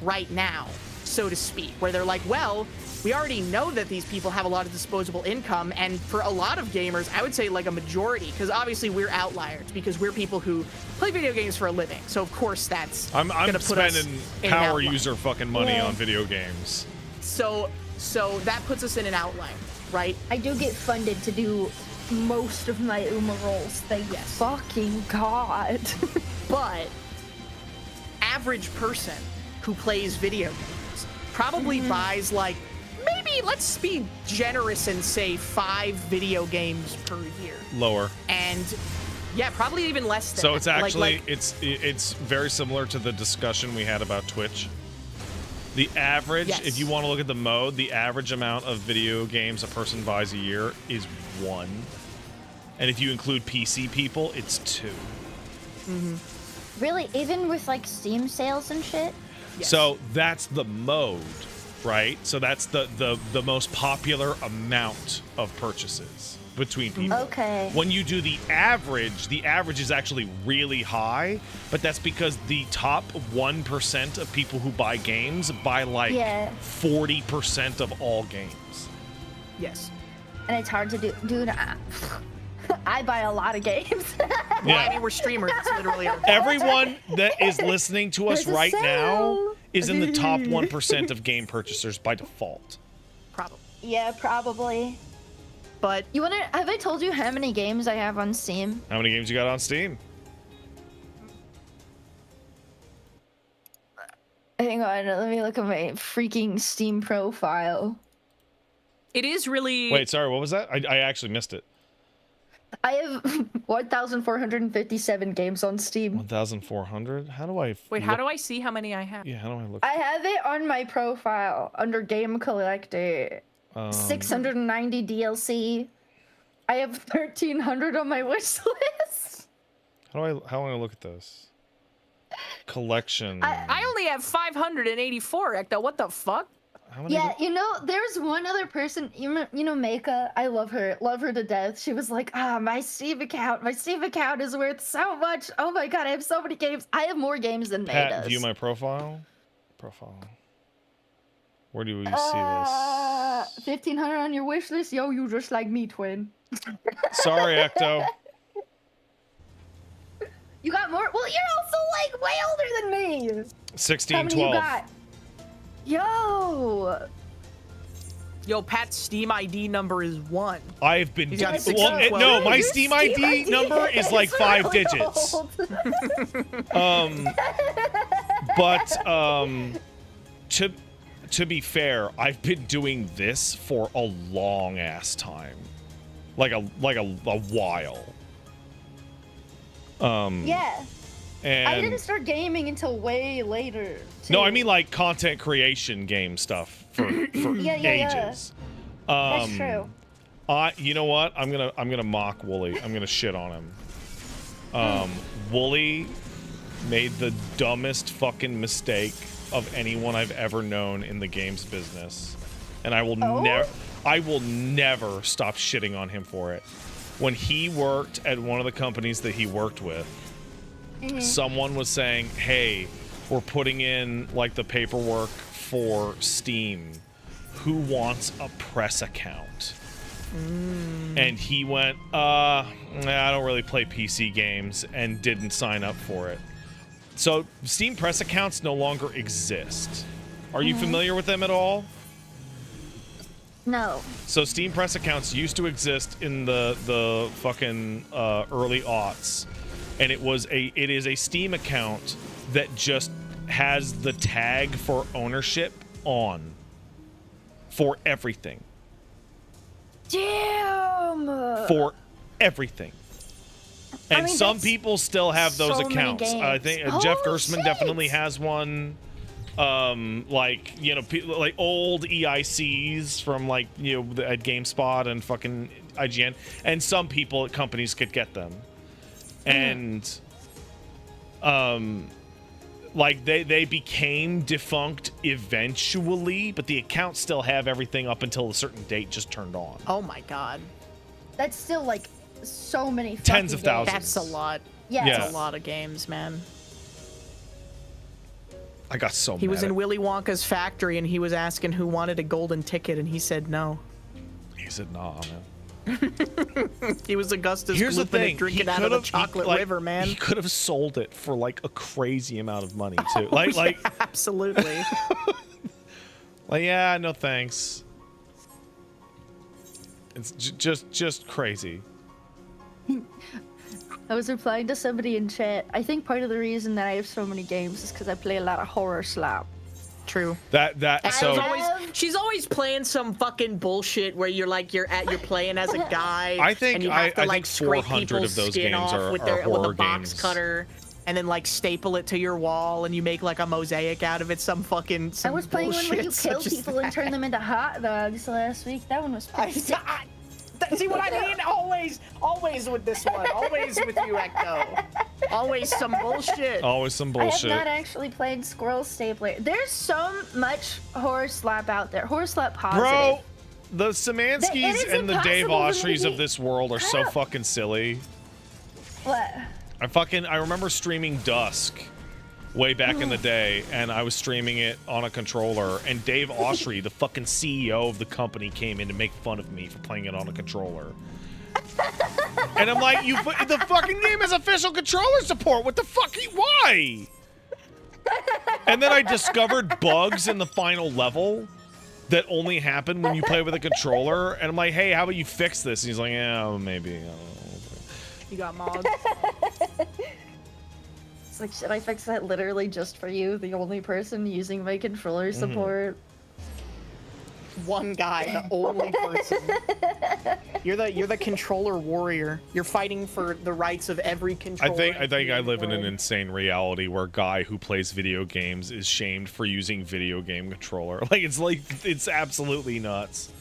right now, so to speak, where they're like, well, we already know that these people have a lot of disposable income, and for a lot of gamers, I would say like a majority, because obviously we're outliers, because we're people who play video games for a living. So of course I'm gonna put us spending in power user fucking money on video games. So that puts us in an outlier, right? I do get funded to do most of my Uma rolls. Thank fucking God. But average person who plays video games probably buys like, maybe let's be generous and say 5 video games per year. Lower. And yeah, probably even less than so that. It's actually it's very similar to the discussion we had about Twitch. The average, if you want to look at the mode, the average amount of video games a person buys a year is 1. And if you include PC people, it's 2. Really? Even with like Steam sales and shit? Yes. So that's the mode, right? So that's the most popular amount of purchases between people. Okay. When you do the average is actually really high, but that's because the top 1% of people who buy games buy like 40% of all games. Yes. And it's hard to do. Dude, I buy a lot of games. Well, I mean, we're streamers. It's literally our Everyone that is listening to us There's a right now sale. is in the top 1% of game purchasers by default. Probably. Yeah, probably. But have I told you how many games I have on Steam? How many games you got on Steam? Hang on, let me look at my freaking Steam profile. it is really... Wait, sorry, what was that? I actually missed it. I have 1,457 games on Steam. 1,400? How do I... Wait, how do I see how many I have? Yeah, how do I look? I have it on my profile under Game Collector. 690 DLC. I have 1,300 on my wish list. How do I look at this? Collection. I only have 584, Ecto. What the fuck? How many Yeah, there's one other person, Meika. I love her to death. She was like, my Steam account is worth so much. Oh my God, I have so many games. I have more games than May Pat, does. view my profile. Where do we see this? 1,500 on your wish list? Yo, you just like me, twin. Sorry, Ecto. You got more? Well, you're also like way older than me. 16, How many 12. you got? Yo. Yo, Pat's Steam ID number is 1. I've been He's got no, my Your Steam ID number is like 5 really digits. old. But to be fair, I've been doing this for a long ass time. Like a while. Yeah. And I didn't start gaming until way later. no, I too. mean like content creation game stuff for Yeah. ages. That's true. You know what? I'm gonna mock Wooly. I'm gonna shit on him. Wooly made the dumbest fucking mistake of anyone I've ever known in the games business, and I will never stop shitting on him for it. When he worked at one of the companies that he worked with, someone was saying, "Hey, we're putting in like the paperwork for Steam. Who wants a press account?" And he went, nah, I don't really play PC games, and didn't sign up for it. So Steam press accounts no longer exist. Are you familiar with them at all? No. So Steam press accounts used to exist in the fucking early aughts, and it is a Steam account that just has the tag for ownership on for everything. Damn. For everything. And I mean, some that's people still have those so many accounts. I games. think Holy Jeff Gerstmann shit. definitely has one. Like, you know, like old EICs from like, you know, at GameSpot and fucking IGN, and some people at companies could get them. And like they became defunct eventually, but the accounts still have everything up until a certain date just turned on. Oh my god. That's still like so many Tens of fucking games. thousands. That's a lot. Yeah. That's a lot of games, man. I got so mad. He was in at- Willy Wonka's factory and he was asking who wanted a golden ticket and he said no. He said, "Nah, man." He was Augustus Here's the Glooping thing. and drinking he out of the could've- he- chocolate like, river, man. He could have sold it for like a crazy amount of money too. Like, Absolutely. like, yeah, no thanks. It's just crazy. I was replying to somebody in chat. I think part of the reason that I have so many games is because I play a lot of horror slap. True. She's always playing some fucking bullshit where you're playing as a guy. I think and you have to, I like, think scrape 400 people's of those skin games off are with horror a box games. cutter, and then like staple it to your wall, and you make like a mosaic out of it. Some I was playing one where you kill such as people and turn them into hot dogs last week. That one was pretty sick. See what I mean? Always with this one. Always with you, Ecto. Always some bullshit. Always some I have bullshit. not actually played Squirrel Stapler. There's so much horror slap out there. Horror slap positive. Bro, the It Szymanskis is and the Dave impossible to Oshrys of be- this world are so Crap. fucking silly. What? I remember streaming Dusk way back in the day, and I was streaming it on a controller, and Dave Oshry, the fucking CEO of the company, came in to make fun of me for playing it on a controller. And I'm like, the fucking game has official controller support. What the fuck? Why? And then I discovered bugs in the final level that only happen when you play with a controller, and I'm like, hey, how about you fix this? And he's like, yeah, maybe. I don't know. You got mogged. It's like, should I fix that literally just for you? The only person using my controller support? One guy, the only person. You're the controller warrior. You're fighting for the rights of every controller. I think I live in an insane reality where a guy who plays video games is shamed for using video game controller. It's absolutely nuts.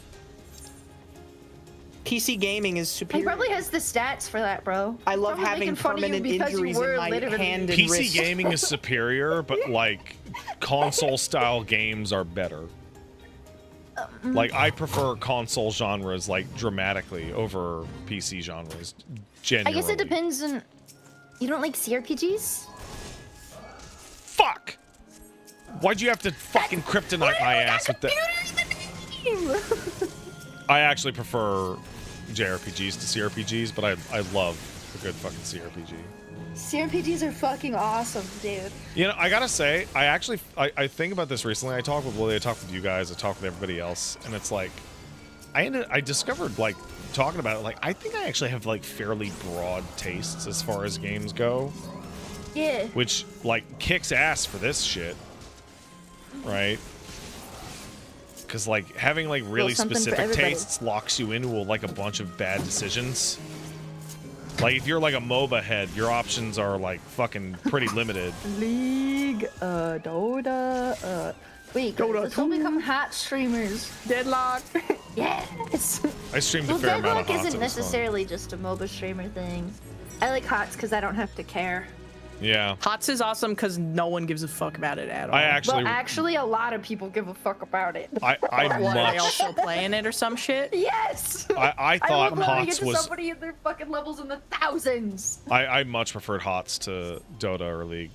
PC gaming is He superior. probably has the stats for that, bro. I love Probably having making fun of you permanent because you injuries in were my literally- hand and PC wrist. gaming is superior, but like console style games are better. Like I prefer console genres like dramatically over PC genres. I Genuinely. guess it depends on... You don't like CRPGs? Fuck! Why'd you have to fucking kryptonite my ass with that? I actually prefer JRPGs to CRPGs, but I love a good fucking CRPG. CRPGs are fucking awesome, dude. You know, I gotta say, I think about this recently. I talked with Willie, I talked with you guys, I talked with everybody else, and it's like, I discovered, like, talking about it, like, I think I actually have, like, fairly broad tastes as far as games go. Yeah. Which, like, kicks ass for this shit. Right? Because, like, having, like, really specific tastes locks you into, like, a bunch of bad decisions. Like, if you're, like, a MOBA head, your options are, like, fucking pretty limited. League, Dota, wait, let's all become hot streamers. Deadlock. Yes! I streamed a fair amount of HOTS. Deadlock isn't necessarily just a MOBA streamer thing. I like HOTS because I don't have to care. Yeah. HOTS is awesome because no one gives a fuck about it at all. Actually, a lot of people give a fuck about it. Are they also playing it or some shit? Yes! I thought HOTS was... was... somebody in their fucking levels in the thousands. I much preferred HOTS to Dota or League.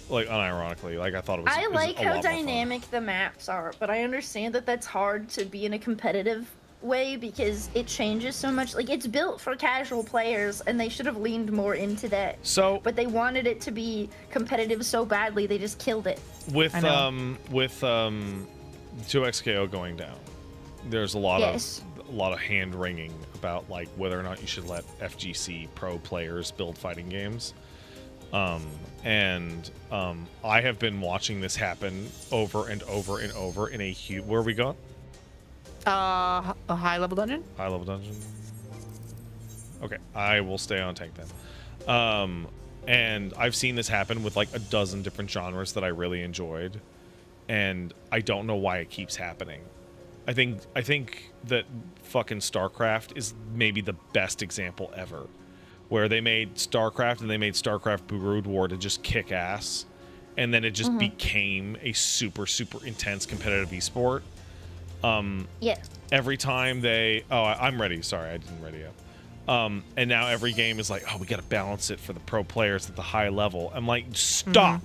Like, unironically. Like, I thought it was I like how dynamic the maps are, but I understand that that's hard to be in a competitive way because it changes so much. Like, it's built for casual players and they should have leaned more into that. So, but they wanted it to be competitive so badly they just killed it. With 2XKO going down, there's a lot of hand wringing about like whether or not you should let FGC pro players build fighting games. I have been watching this happen over and over and over in a huge... Where are we going? A high level dungeon? High level dungeon. Okay, I will stay on tank then. And I've seen this happen with like a dozen different genres that I really enjoyed, and I don't know why it keeps happening. I think that fucking StarCraft is maybe the best example ever, where they made StarCraft and they made StarCraft Brood War to just kick ass, and then it just became a super intense competitive esport. Yeah. Every time they... Oh, I'm ready. Sorry, I didn't ready up. And now every game is like, oh, we got to balance it for the pro players at the high level. I'm like, stop.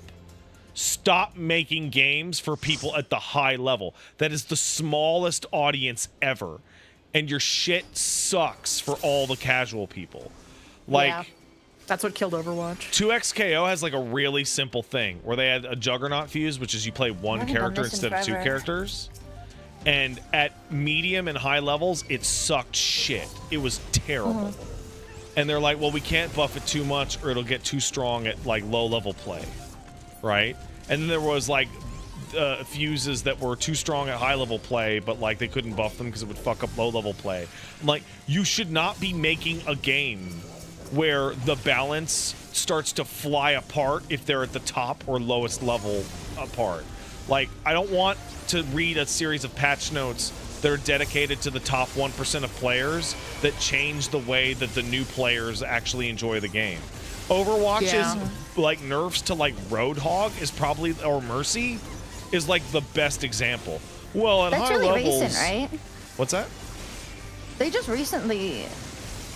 Stop making games for people at the high level. That is the smallest audience ever. And your shit sucks for all the casual people. Like... Yeah. That's what killed Overwatch. 2XKO has like a really simple thing where they had a Juggernaut fuse, which is you play one character instead of two characters. And at medium and high levels, it sucked shit. It was terrible. And they're like, well, we can't buff it too much or it'll get too strong at like low level play. Right? And then there was like fuses that were too strong at high level play, but like they couldn't buff them because it would fuck up low level play. I'm like, you should not be making a game where the balance starts to fly apart if they're at the top or lowest level apart. Like, I don't want to read a series of patch notes that are dedicated to the top 1% of players that change the way that the new players actually enjoy the game. Overwatch's like nerfs to like Roadhog is probably, or Mercy is like the best example. Well, at high levels, recent, right? What's that? They just recently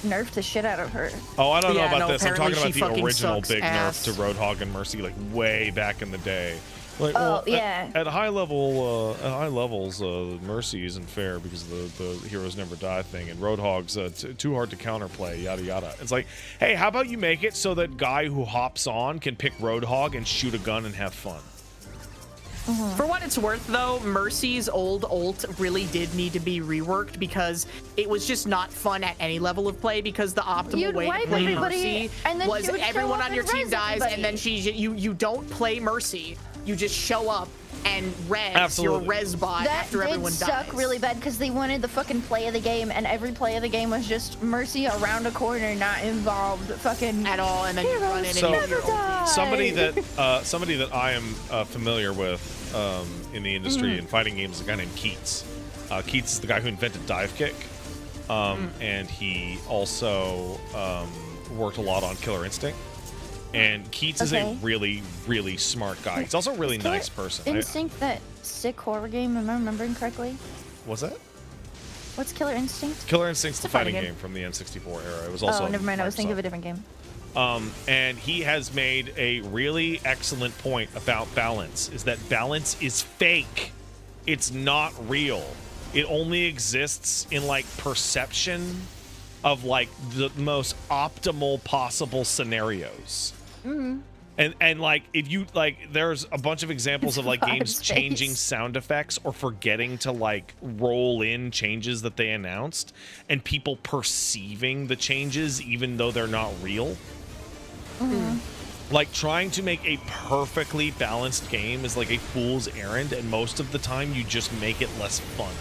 nerfed the shit out of her. Oh, I don't know about this. I'm talking about the original big ass. nerf to Roadhog and Mercy, like way back in the day. Like, yeah. At high level, at high levels, Mercy isn't fair because of the heroes never die thing, and Roadhog's too hard to counterplay. Yada yada. It's like, hey, how about you make it so that guy who hops on can pick Roadhog and shoot a gun and have fun? For what it's worth, though, Mercy's old ult really did need to be reworked because it was just not fun at any level of play because the optimal way to play Mercy was everyone on your team dies and then you don't play Mercy. You just show up and res your res bot after everyone dies. That did suck really bad because they wanted the fucking play of the game, and every play of the game was just Mercy around a corner, not involved fucking at all, and then you run in and you somebody that I am familiar with in the industry and fighting games is a guy named Keats. Keats is the guy who invented dive kick, and he also worked a lot on Killer Instinct. And Keats is a really, really smart guy. He's also a really nice person. Instinct, that sick horror game, am I remembering correctly? What's that? What's Killer Instinct? Killer Instinct's the fighting game from the N64 era. It was also never mind. I was thinking of a different game. And he has made a really excellent point about balance, is that balance is fake. It's not real. It only exists in like perception of like the most optimal possible scenarios. Mm-hmm. And like if you like, there's a bunch of examples of like games changing sound effects or forgetting to like roll in changes that they announced, and people perceiving the changes even though they're not real. Mm-hmm. Like trying to make a perfectly balanced game is like a fool's errand, and most of the time you just make it less fun.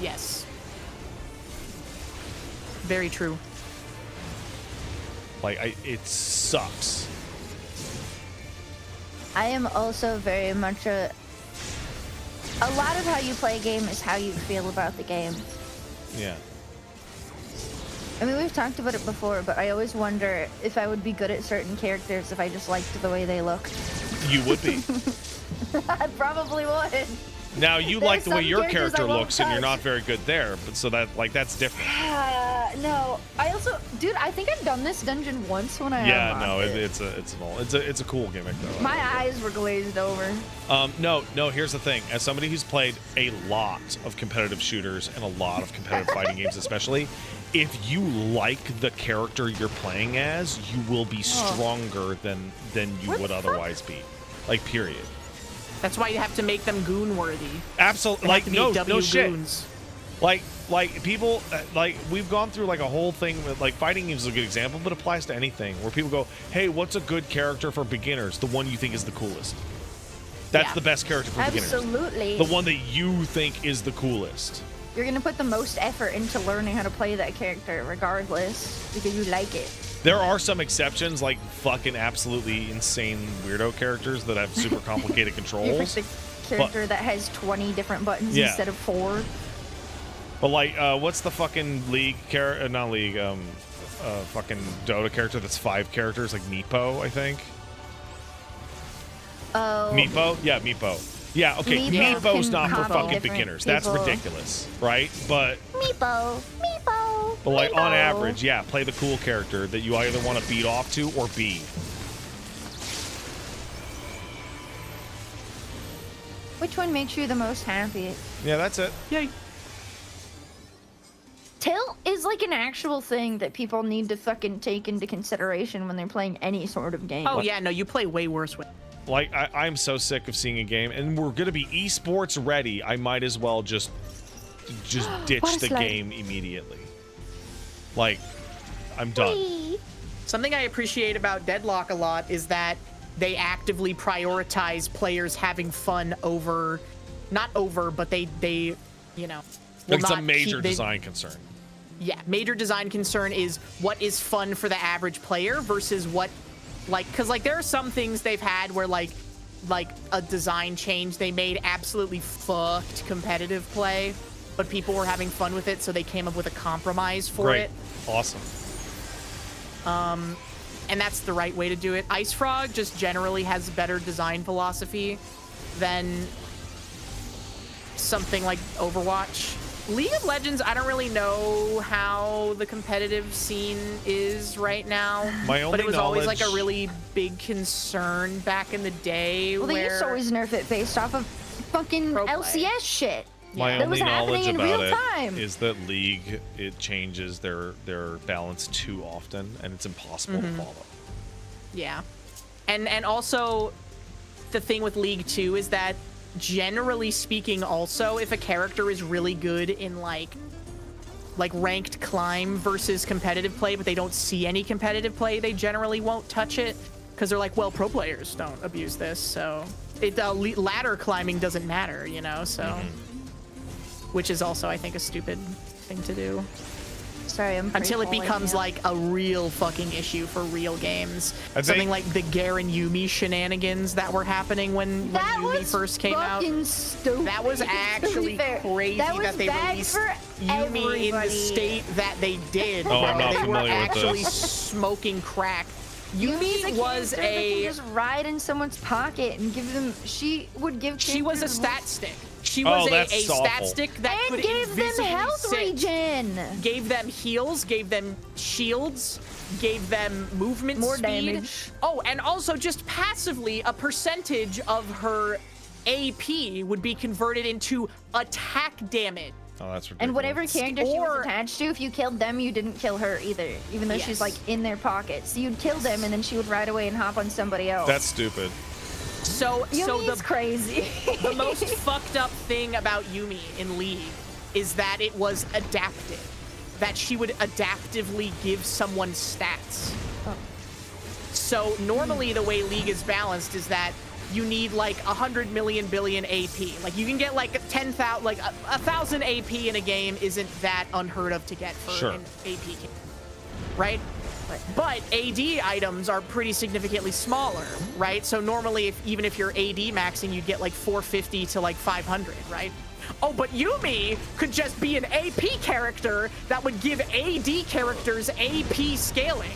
Yes. Very true. Like it sucks. I am also very much a lot of how you play a game is how you feel about the game. Yeah. I mean, we've talked about it before, but I always wonder if I would be good at certain characters if I just liked the way they look. You would be. I probably would. Now you like the way your character looks, and you're touch. not very good there, but so that like that's different. No, I also, dude, I think I've done this dungeon once when I Yeah, unlocked no, it. it's a cool gimmick though. My eyes were glazed over. No. Here's the thing: as somebody who's played a lot of competitive shooters and a lot of competitive fighting games, especially, if you like the character you're playing as, you will be stronger than you would otherwise be. Like, period. That's why you have to make them goon worthy. Absolutely. Like no shit. Goons. Like people, like we've gone through like a whole thing with like fighting games is a good example, but it applies to anything where people go, hey, what's a good character for beginners? The one you think is the coolest. That's the best character for beginners. Absolutely. The one that you think is the coolest. You're gonna put the most effort into learning how to play that character regardless because you like it. There are some exceptions, like fucking absolutely insane weirdo characters that have super complicated You controls. pick the character that has 20 different buttons Yeah. instead of 4. But like, what's the fucking League character? Not League. Fucking Dota character that's 5 characters, like Meepo, I think. Oh. Meepo? Yeah, Meepo. Yeah, okay. Meepo Meepo's can not for combo fucking different beginners. That's people. ridiculous, right? But Meepo. but like on Meepo. average, yeah, play the cool character that you either want to beat off to or be. Which one makes you the most happy? Yeah, that's it. Yay. Tilt is like an actual thing that people need to fucking take into consideration when they're playing any sort of game. Oh yeah, no, you play way worse with. Like, I'm so sick of seeing a game, and we're gonna be esports ready. I might as well just ditch What a the slide. game immediately. Like, I'm done. Whee! Something I appreciate about Deadlock a lot is that they actively prioritize players having fun over, not over, but they you know. will Like, it's a not major keep- design concern. Yeah, major design concern is what is fun for the average player versus what, like, because like there are some things they've had where like a design change they made absolutely fucked competitive play, but people were having fun with it, so they came up with a compromise for Great. it. Awesome. And that's the right way to do it. Ice Frog just generally has better design philosophy than something like Overwatch. League of Legends, I don't really know how the competitive scene is right now. My only but it was always like a knowledge- really big concern back in the day. Well, they used to always nerf it based off of fucking Pro play. LCS shit. My That only was knowledge happening in about real it time. is that League, it changes their balance too often, and it's impossible to follow. Yeah. And also the thing with League 2 is that generally speaking also if a character is really good in like ranked climb versus competitive play, but they don't see any competitive play, they generally won't touch it because they're like, well, pro players don't abuse this, so ladder climbing doesn't matter, you know, so which is also I think a stupid thing to do. Sorry, I'm Until it pre-polling becomes you. like a real fucking issue for real games. I think- Something like the Garen Yumi shenanigans that were happening when that Yumi was first came out. fucking stupid. That was to be actually fair. crazy that, was that they bad released for Yumi in the everybody. state that they did. Oh, I'm where not they were familiar with actually this. smoking crack. Yumi's Yumi a was character that can a just ride in someone's pocket and give them. She would give. she was a characters stat stick. She was a awful. stat stick that And could gave them invisibly health sit. regen. Gave them heals, gave them shields, gave them movement More speed. damage. Oh, and also just passively, a percentage of her AP would be converted into attack damage. Oh, that's ridiculous. And whatever character she Or- was attached to, if you killed them, you didn't kill her either, even though she's Yes. like in their pockets. So you'd kill them, and then she would ride away and hop on somebody else. That's stupid. So Yumi's the crazy. the most fucked up thing about Yumi in League is that it was adaptive. That she would adaptively give someone stats. Oh. So normally the way League is balanced is that you need like 100 million billion AP. Like you can get like 10,000, like 1,000 AP in a game isn't that unheard of to get for Sure. an AP game, right? But AD items are pretty significantly smaller, right? So normally, even if you're AD maxing, you'd get like 450 to like 500, right? Oh, but Yumi could just be an AP character that would give AD characters AP scaling.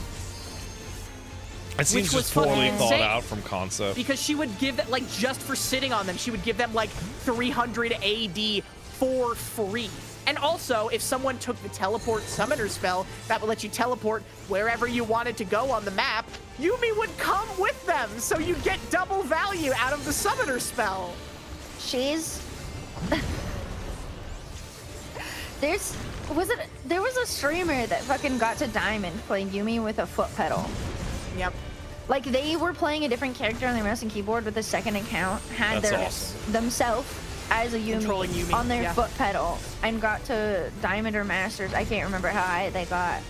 It seems was just poorly fucking thought insane. out from concept. Because she would give that, like, just for sitting on them, she would give them like 300 AD for free. And also, if someone took the teleport summoner spell, that would let you teleport wherever you wanted to go on the map, Yumi would come with them, so you get double value out of the summoner spell. She's... there was a streamer that fucking got to Diamond playing Yumi with a foot pedal. Yep. Like, they were playing a different character on their mouse and keyboard, but the second account had That's their awesome. themselves as a Controlling Yumi, on their yeah. foot pedal and got to Diamond or Masters. I can't remember how high they got.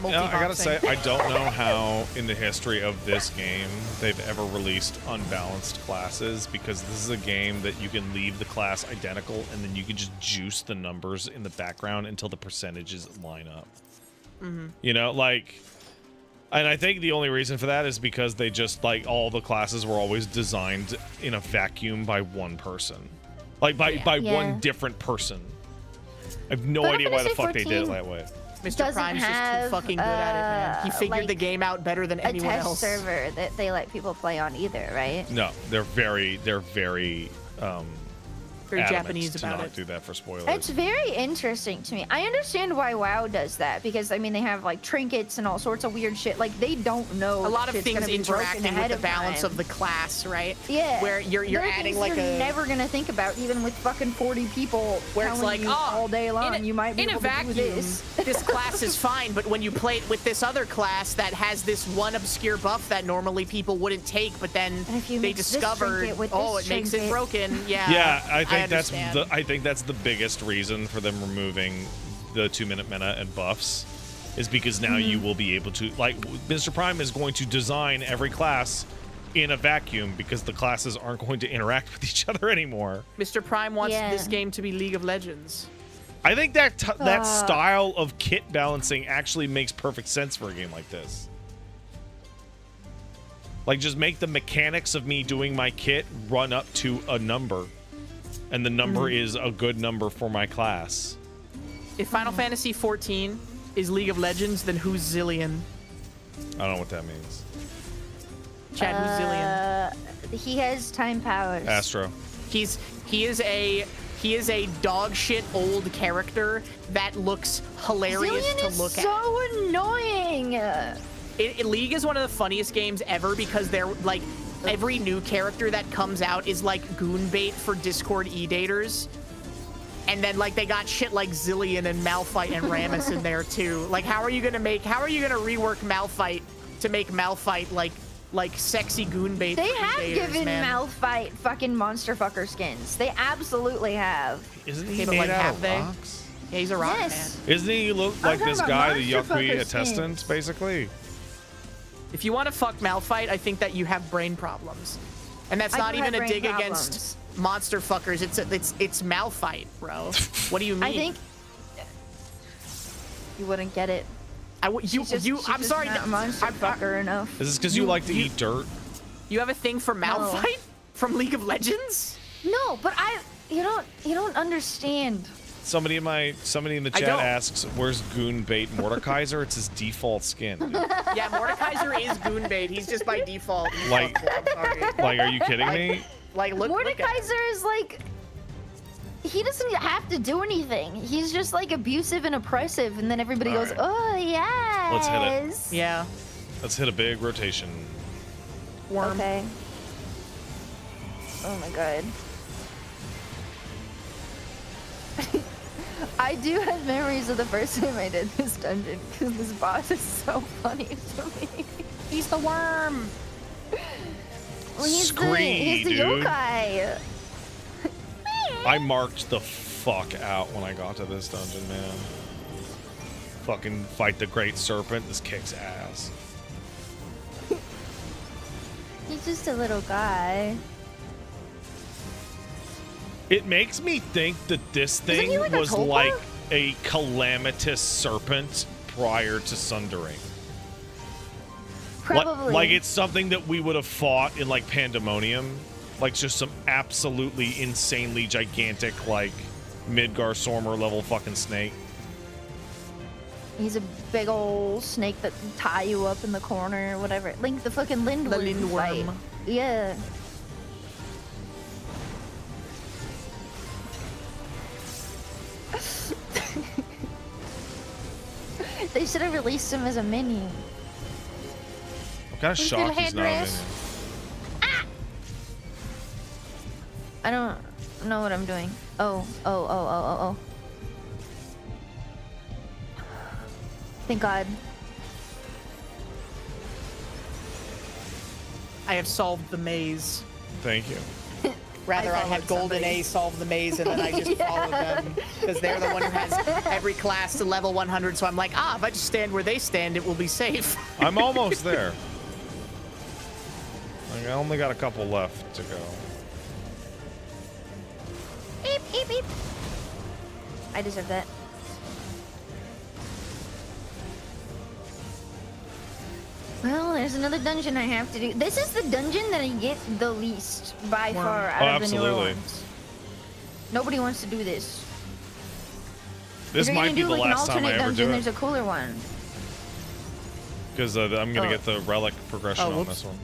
Yeah, I gotta say, Multi-boxing. I don't know how in the history of this game they've ever released unbalanced classes, because this is a game that you can leave the class identical and then you can just juice the numbers in the background until the percentages line up. You know, like, and I think the only reason for that is because they just, like, all the classes were always designed in a vacuum by one person. Like, by Yeah. one different person. I have no Final idea why the Fantasy fuck they did it 14 that way. Mr. doesn't Prime's just too have, fucking good at it, man. He figured like, the game out better than A anyone test else. server that they let people play on either, right? No, they're very Very adamant Japanese to about not it. do that for spoilers. It's very interesting to me. I understand why WoW does that, because I mean they have like trinkets and all sorts of weird shit. Like they don't know A lot of shit's things gonna be broken interacting with ahead the of balance time. of the class, right? Yeah, Where you're There are adding things like you're a never gonna think about, even with fucking 40 people where it's telling like, you oh, all day long. You might be in able a to vacuum, do this. this class is fine, but when you play it with this other class that has this one obscure buff that normally people wouldn't take, but then And if you they mix this discovered, trinket with oh, this it makes it trinket. broken. Yeah. Yeah, I think that's understand. the biggest reason for them removing the 2-minute mana and buffs, is because now you will be able to, like, Mr. Prime is going to design every class in a vacuum because the classes aren't going to interact with each other anymore. Mr. Prime wants Yeah. this game to be League of Legends. I think that that style of kit balancing actually makes perfect sense for a game like this. Like, just make the mechanics of me doing my kit run up to a number, and the number is a good number for my class. If Final Fantasy 14 is League of Legends, then who's Zillion? I don't know what that means. Chad, who's Zillion? He has time powers. Astro. He is a dog shit old character that looks hilarious Zillion to is look at. so annoying. League is one of the funniest games ever because they're like every new character that comes out is like goon bait for Discord e-daters. And then like they got shit like Zillion and Malphite and Rammus in there too. Like how are you gonna rework Malphite to make Malphite like sexy goon bait? They for have e-daters, given man. Malphite fucking monster fucker skins. They absolutely have. Isn't Okay, he but, made like, out have of they? rocks? Yeah, he's a rock Yes. man. Isn't he look like talking this about guy, the monster Yakui fucker attestant, skins. basically? If you want to fuck Malphite, I think that you have brain problems. And that's I not do even have a brain dig problems. against monster fuckers. It's Malphite, bro. What do you mean? I think you wouldn't get it. She's just I'm sorry. not a monster fucker enough. Is this because you like to eat dirt? You have a thing for Malphite from League of Legends? No, but you don't understand. Somebody in the I chat don't. asks, "Where's Goonbait Mordekaiser?" It's his default skin. Yeah, Mordekaiser is goon bait. He's just by default. Like- I'm sorry. Like, are you kidding me? Like look at Mordekaiser is like he doesn't have to do anything. He's just like abusive and oppressive, and then everybody goes, right. "Oh yes." Let's hit it. Yeah. Let's hit a big rotation. Worm. Okay. Oh my god. I do have memories of the first time I did this dungeon because this boss is so funny to me. He's the worm. Well, he's Scree, the dude. yokai. I marked the fuck out when I got to this dungeon, man. Fucking fight the great serpent. This kicks ass. He's just a little guy. It makes me think that this Isn't he thing like a was tulpa? like a calamitous serpent prior to sundering. Probably. Like it's something that we would have fought in like Pandemonium. Like just some absolutely insanely gigantic like Midgar-Sormer level fucking snake. He's a big old snake that can tie you up in the corner or whatever. Like the fucking Lindworm fight. Yeah. They should have released him as a mini. I'm kind of shocked he's not a minion. I don't know what I'm doing. Oh. Thank God. I have solved the maze. Thank you. Rather, I had followed Golden somebody. A solve the maze, and then I just followed them because they're the one who has every class to level 100. So I'm like, if I just stand where they stand, it will be safe. I'm almost there. Like, I only got a couple left to go. Beep, beep, beep. I deserve that. Well, there's another dungeon I have to do. This is the dungeon that I get the least by far out of the newer absolutely. ones. Nobody wants to do this. This If you're might gonna be do the like last an time I alternate ever dungeon, do there's it. a cooler one. Because I'm going to Oh. get the relic progression on whoops. this one.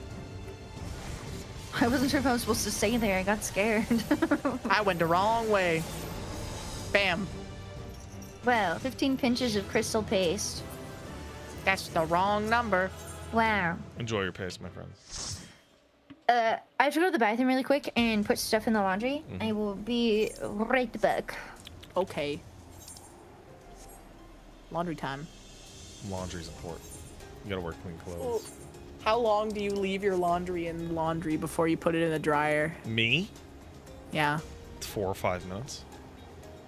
I wasn't sure if I was supposed to stay there. I got scared. I went the wrong way. Bam. Well, 15 pinches of crystal paste. That's the wrong number. Wow. Enjoy your pace, my friends. I have to go to the bathroom really quick and put stuff in the laundry. I will be right back. Okay. Laundry time. Laundry's important. You gotta wear clean clothes. How long do you leave your laundry in laundry before you put it in the dryer? Me? Yeah. 4 or 5 minutes.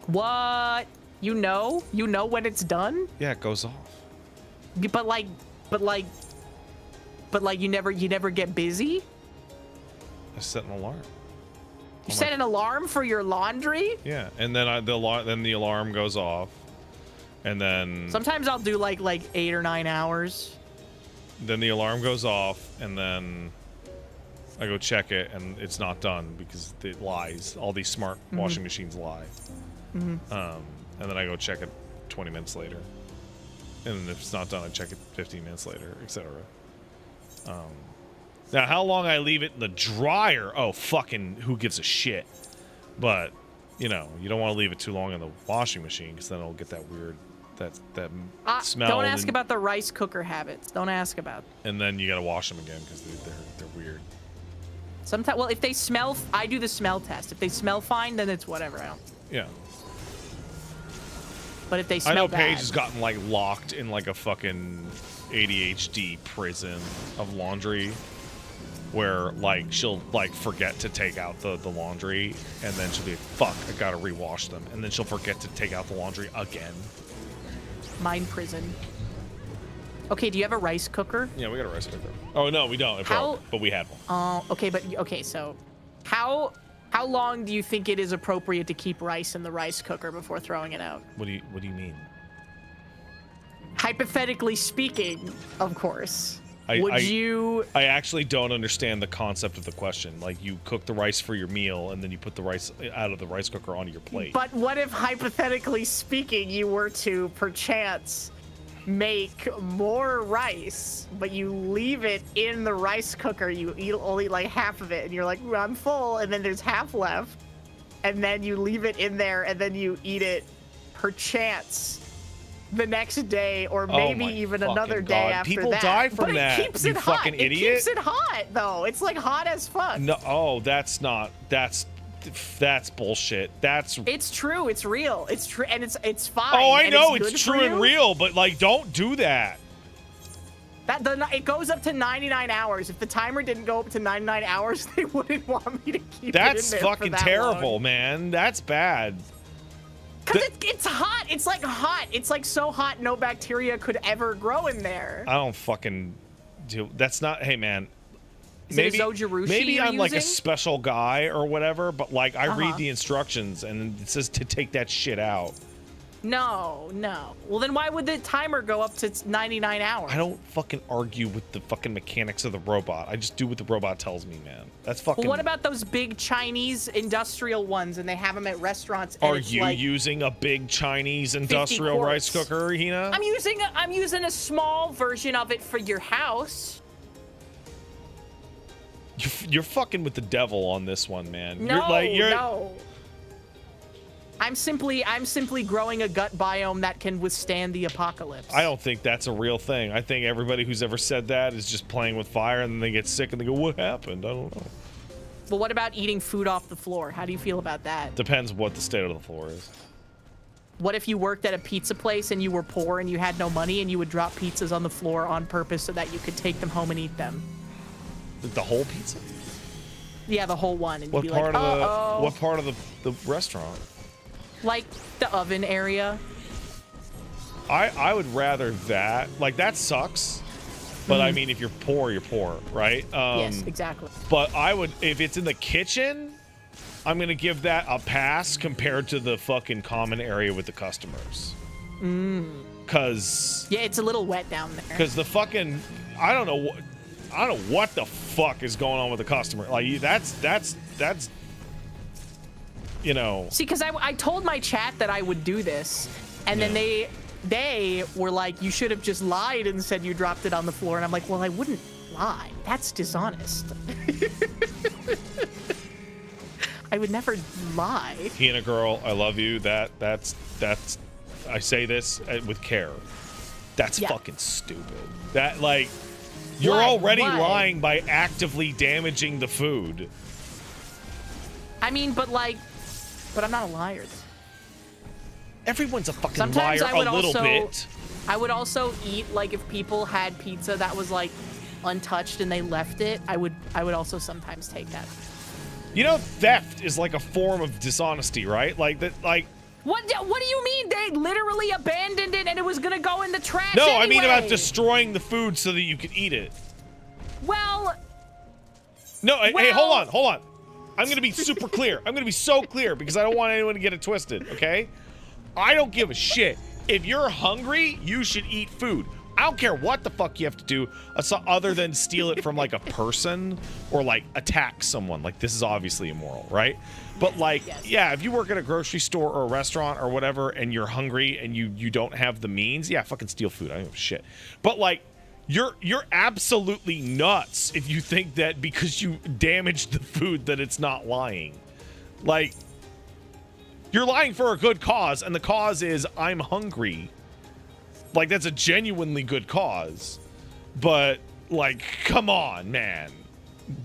What? You know? You know when it's done? Yeah, it goes off. But you never get busy? I set an alarm. You set an alarm for your laundry? Yeah, and then the alarm goes off, and then Sometimes I'll do like 8 or 9 hours. then the alarm goes off, and then I go check it, and it's not done because it lies. All these smart washing machines lie. And then I go check it 20 minutes later, and if it's not done, I check it 15 minutes later, etc. Now, how long I leave it in the dryer? Oh, fucking who gives a shit? But you know, you don't want to leave it too long in the washing machine because then it'll get that weird that smell. Don't ask and, about the rice cooker habits. Don't ask about. And then you gotta wash them again because they're weird. Sometimes, well, if they smell, I do the smell test. If they smell fine, then it's whatever. I don't. Yeah. But if they I smell know bad, Paige has gotten like locked in like a fucking ADHD prison of laundry where like she'll like forget to take out the laundry and then she'll be like, fuck, I gotta rewash them, and then she'll forget to take out the laundry again. mind prison. Okay, do you have a rice cooker? Yeah, we got a rice cooker. Oh no, we don't. It broke, but we had one. Oh, okay, so how long do you think it is appropriate to keep rice in the rice cooker before throwing it out? What do you mean? Hypothetically speaking, of course. I actually don't understand the concept of the question. Like, you cook the rice for your meal, and then you put the rice out of the rice cooker onto your plate. But what if, hypothetically speaking, you were to, perchance, make more rice, but you leave it in the rice cooker, you eat only like half of it, and you're like, I'm full, and then there's half left. and then you leave it in there, and then you eat it, perchance, the next day, or maybe even another day after People that. die from but that. It keeps you it hot. fucking It idiot. keeps it hot, though. It's like hot as fuck. No, oh, that's not. That's bullshit. It's true. It's real. It's true, and it's fine. Oh, I and know it's it's true and real, but like, don't do that. It goes up to 99 hours. If the timer didn't go up to 99 hours, they wouldn't want me to keep That's it in there fucking for that terrible, long. man. That's bad. Because it's hot. It's like hot. It's like so hot no bacteria could ever grow in there. I don't fucking do. That's not. Hey, man. Is it a Zojirushi maybe you're I'm like a using? special guy or whatever, but like I read the instructions and it says to take that shit out. No. Well, then why would the timer go up to 99 hours? I don't fucking argue with the fucking mechanics of the robot. I just do what the robot tells me, man. That's fucking. Well, what about those big Chinese industrial ones, and they have them at restaurants? And Are it's you like using a big Chinese industrial rice quarts. cooker, Hina? I'm using a small version of it for your house. You're fucking with the devil on this one, man. No, you're no. I'm simply growing a gut biome that can withstand the apocalypse. I don't think that's a real thing. I think everybody who's ever said that is just playing with fire and then they get sick and they go, what happened? I don't know. But what about eating food off the floor? How do you feel about that? Depends what the state of the floor is. What if you worked at a pizza place and you were poor and you had no money and you would drop pizzas on the floor on purpose so that you could take them home and eat them? The whole pizza? Yeah, the whole one. And What you'd be part like, of the what part of the restaurant? Like the oven area. I would rather that. Like that sucks. But I mean, if you're poor, right? Yes, exactly. But I would, if it's in the kitchen, I'm gonna give that a pass compared to the fucking common area with the customers. Cause yeah, it's a little wet down there. Cause the fucking, I don't know what the fuck is going on with the customer. Like that's you know. See, because I told my chat that I would do this, and then they were like, you should have just lied and said you dropped it on the floor. And I'm like, well, I wouldn't lie. That's dishonest. I would never lie. Hina girl, I love you. That's I say this with care. That's fucking stupid. That like you're already lying by actively damaging the food. I mean, but I'm not a liar. Everyone's a fucking Sometimes liar a little bit. I would also eat, like, if people had pizza that was like untouched and they left it, I would also sometimes take that. You know, theft is like a form of dishonesty, right? Like that, like. What do you mean? They literally abandoned it and it was gonna go in the trash No, anyway. I mean about destroying the food so that you could eat it. Well. No, hey, hold on. I'm gonna be super clear. I'm gonna be so clear because I don't want anyone to get it twisted, okay? I don't give a shit. If you're hungry, you should eat food. I don't care what the fuck you have to do other than steal it from like a person or like attack someone. Like this is obviously immoral, right? But like, yeah, if you work at a grocery store or a restaurant or whatever and you're hungry and you don't have the means, yeah, fucking steal food. I don't give a shit. But like, you're absolutely nuts if you think that because you damaged the food that it's not lying. Like, you're lying for a good cause, and the cause is I'm hungry. Like, that's a genuinely good cause. But, like, come on, man.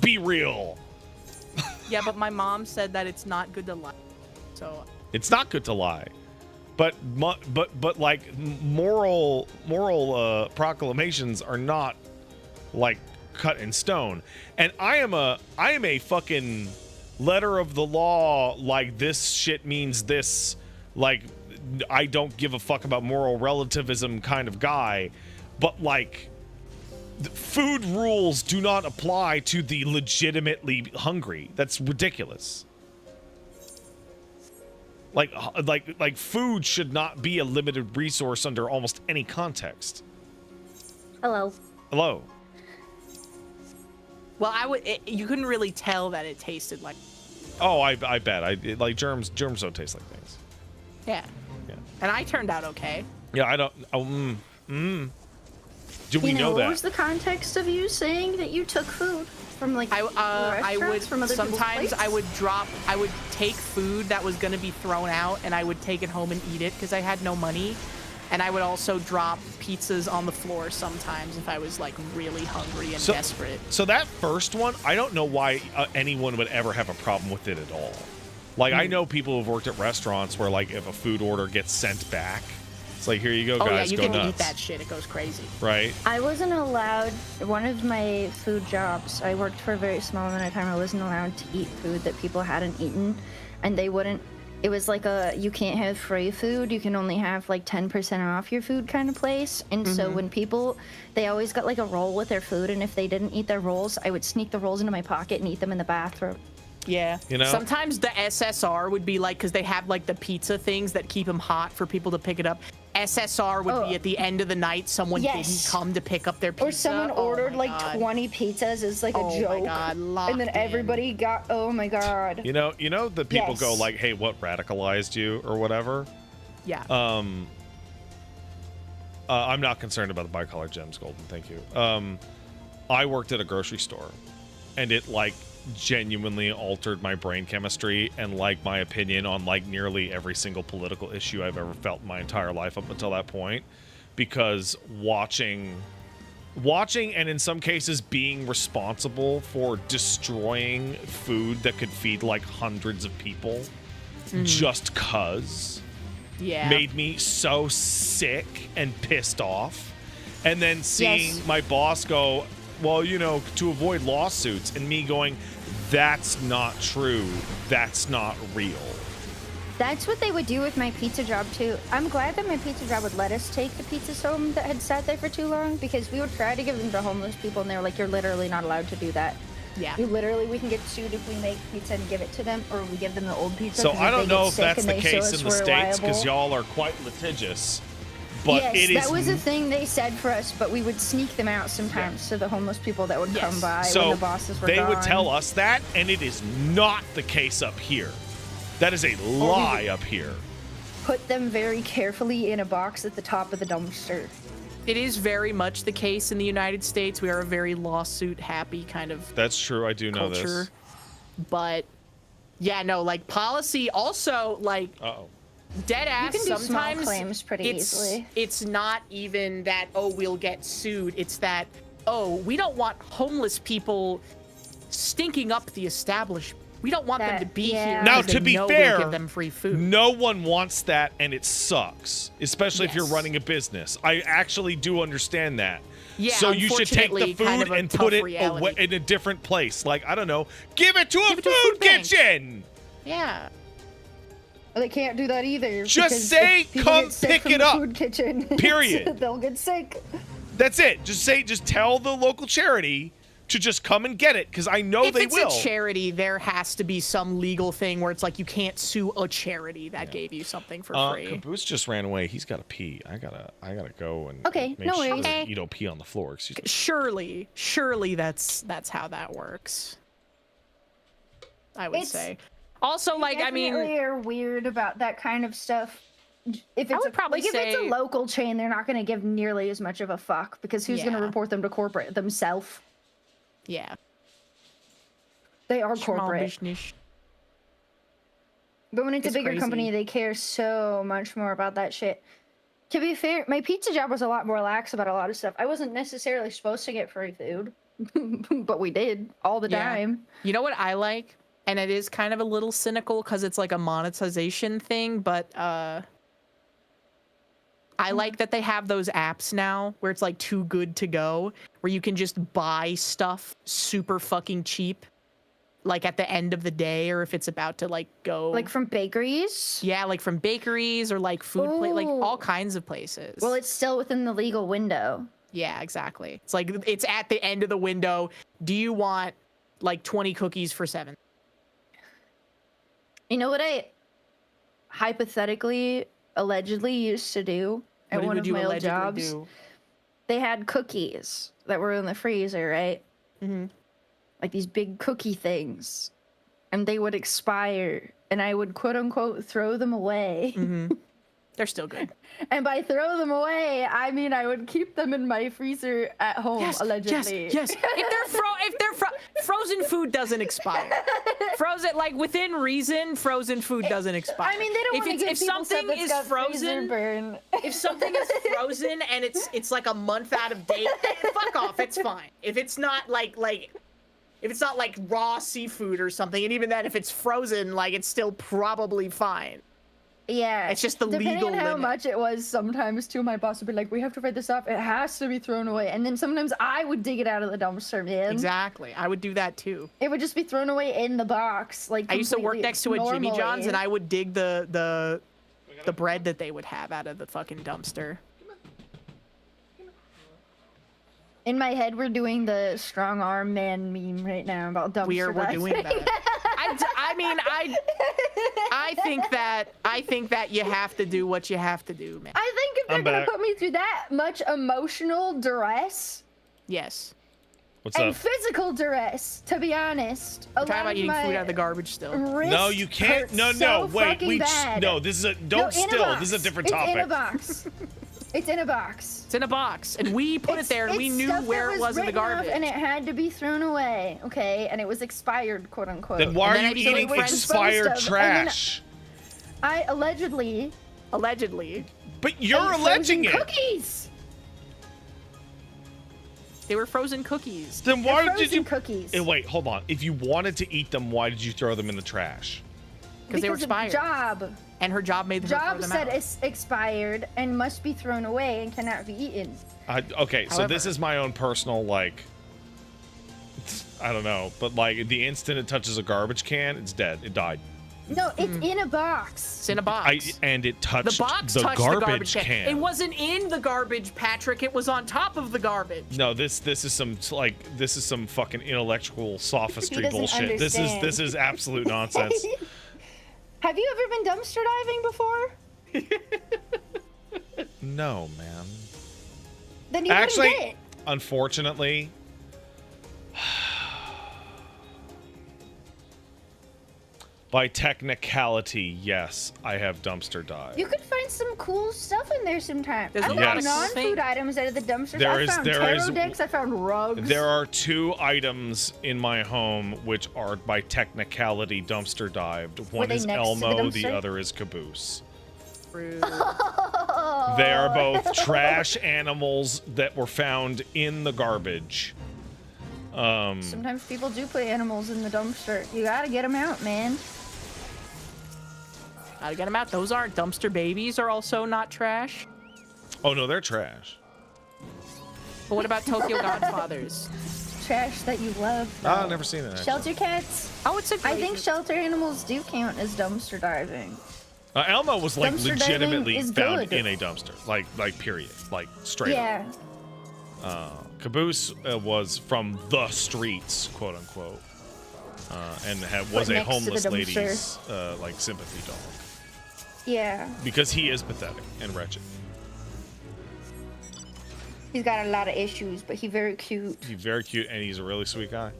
Be real. Yeah, but my mom said that it's not good to lie. So. It's not good to lie. But like moral proclamations are not like cut in stone. And I am a fucking letter of the law, like this shit means this, like I don't give a fuck about moral relativism kind of guy. But like food rules do not apply to the legitimately hungry. That's ridiculous. Like food should not be a limited resource under almost any context. Hello. Hello. Well, you couldn't really tell that it tasted like. Oh, I bet. Like germs don't taste like things. Yeah. And I turned out okay. Yeah, I don't. Do we know that? What was the context of you saying that you took food from like I would from other sometimes plates? I would take food that was gonna be thrown out and I would take it home and eat it because I had no money. And I would also drop pizzas on the floor sometimes if I was like really hungry and desperate. So that first one, I don't know why anyone would ever have a problem with it at all. Like, I know people who've worked at restaurants where, like, if a food order gets sent back, it's like, here you go, guys, you go can nuts. eat that shit. It goes crazy. Right? I wasn't allowed, one of my food jobs, I worked for a very small amount of time, I wasn't allowed to eat food that people hadn't eaten, and they wouldn't. It was like you can't have free food, you can only have like 10% off your food kind of place. And so when people, they always got like a roll with their food, and if they didn't eat their rolls, I would sneak the rolls into my pocket and eat them in the bathroom. Yeah. You know? Sometimes the SSR would be like, because they have like the pizza things that keep them hot for people to pick it up. SSR would be at the end of the night, someone didn't come to pick up their pizza. Or someone ordered like 20 pizzas as like a joke. Oh my God, and then everybody got, oh my God. You know the people go like, hey, what radicalized you or whatever? Yeah. I'm not concerned about the bicolor gems, Golden, thank you. I worked at a grocery store, and it like genuinely altered my brain chemistry and like my opinion on like nearly every single political issue I've ever felt in my entire life up until that point, because watching and in some cases being responsible for destroying food that could feed like hundreds of people just cuz made me so sick and pissed off. And then seeing my boss go, well, you know, to avoid lawsuits, and me going, that's not true. That's not real. That's what they would do with my pizza job, too. I'm glad that my pizza job would let us take the pizzas home that had sat there for too long, because we would try to give them to homeless people, and they were like, you're literally not allowed to do that. Yeah. We can get sued if we make pizza and give it to them, or we give them the old pizza. So I don't know if that's the case in the States, because y'all are quite litigious. But yes, that was a thing they said for us, but we would sneak them out sometimes to the homeless people that would come by when the bosses were gone. They would tell us that, and it is not the case up here. That is a lie up here. Put them very carefully in a box at the top of the dumpster. It is very much the case in the United States. We are a very lawsuit-happy kind of That's true. I do know culture. this. But, yeah, no, like, policy also, like... Dead ass. You can do sometimes small claims pretty easily. It's not even that, oh, we'll get sued. It's that, oh, we don't want homeless people stinking up the establishment. We don't want them to be here. Now, to be fair, give them free food. No one wants that, and it sucks, especially if you're running a business. I actually do understand that. Yeah, so you should take the food and put it away in a different place. Like, I don't know, give it to a food kitchen. Yeah. They can't do that either. Just say, come pick it up. Food kitchen. Period. They'll get sick. That's it. Just tell the local charity to just come and get it, because I know they will. If it's a charity, there has to be some legal thing where it's like you can't sue a charity that gave you something for free. Caboose just ran away. He's got to pee. I gotta go and make no sure worries. you don't pee on the floor. Excuse me. Surely that's how that works. I would say. Also, like, I mean, are weird about that kind of stuff. If it's if it's a local chain, they're not going to give nearly as much of a fuck, because who's going to report them to corporate themselves? Yeah, they are corporate. But when it's a bigger company, they care so much more about that shit. To be fair, my pizza job was a lot more lax about a lot of stuff. I wasn't necessarily supposed to get free food, but we did all the time. You know what I like? And it is kind of a little cynical because it's like a monetization thing, but I like that they have those apps now where it's like Too Good To Go, where you can just buy stuff super fucking cheap, like at the end of the day, or if it's about to like go. Like from bakeries? Yeah, like from bakeries or like food, like all kinds of places. Well, it's still within the legal window. Yeah, exactly. It's like, it's at the end of the window. Do you want like 20 cookies for $7? You know what I hypothetically, allegedly used to do at one of my old jobs? They had cookies that were in the freezer, right? Mm-hmm. Like these big cookie things. And they would expire. And I would, quote unquote, throw them away. Mm-hmm. They're still good. And by throw them away, I mean I would keep them in my freezer at home, allegedly. Yes. Frozen food doesn't expire. Frozen, like within reason, frozen food doesn't expire. I mean, they don't want to give if people something stuff that's is got freezer frozen, burn. if something is frozen and it's like a month out of date, fuck off. It's fine. If it's not like if it's not like raw seafood or something, and even then, if it's frozen, like it's still probably fine. Yeah, it's just the legal depending on how limit. much it was. Sometimes too, my boss would be like, "We have to write this up. It has to be thrown away." And then sometimes I would dig it out of the dumpster, man. Exactly, I would do that too. It would just be thrown away in the box, like. I used to work next to a Jimmy John's, and normally. I would dig the bread that they would have out of the fucking dumpster. In my head, we're doing the strong arm man meme right now about dumpster. We're doing that. I think that you have to do what you have to do, man. I think if they're gonna put me through that much emotional duress, yes, and physical duress, to be honest, I'm talking about eating food out of the garbage still. No, you can't. No, wait. No, this is a This is a different topic. It's in a box. It's in a box. It's in a box, and we put it there, and we knew where it was in the garbage. And it had to be thrown away, okay? And it was expired, quote unquote. Then why are you eating expired trash? I allegedly. But you're alleging it. Cookies. They were frozen cookies. Then why did you? Cookies. Wait, hold on. If you wanted to eat them, why did you throw them in the trash? Because they were expired. Job. And her job made her throw them out. Job said it's expired and must be thrown away and cannot be eaten. Okay, so this is my own personal, like, I don't know, but like the instant it touches a garbage can, it's dead. It died. No, it's in a box. It's in a box. And it touched the box the touched garbage the garbage can. It wasn't in the garbage, Patrick. It was on top of the garbage. No, this is some fucking intellectual sophistry bullshit. Understand. This is absolute nonsense. Have you ever been dumpster diving before? No, man. Then you wouldn't get it. Unfortunately, by technicality, yes, I have dumpster dived. You could find some cool stuff in there sometimes. There's I a lot found of non-food items out of the dumpsters. I found tarot decks. I found rugs. There are 2 items in my home which are by technicality dumpster dived. One is Elmo, the other is Caboose. Rude. They are both trash animals that were found in the garbage. Sometimes people do put animals in the dumpster. You gotta get them out, man. Gotta get them out. Those aren't dumpster babies. Are also not trash. Oh no, they're trash. But what about Tokyo Godfathers? Trash that you love. I've never seen it. Actually. Shelter cats. Oh, it's a great... I think shelter animals do count as dumpster diving. Elmo was like Dumpster legitimately found good. in a dumpster, like period, like straight yeah. up. Caboose was from the streets, quote unquote, and was a homeless lady's like sympathy dog. Yeah. Because he is pathetic and wretched. He's got a lot of issues, but he's very cute. He's very cute, and he's a really sweet guy.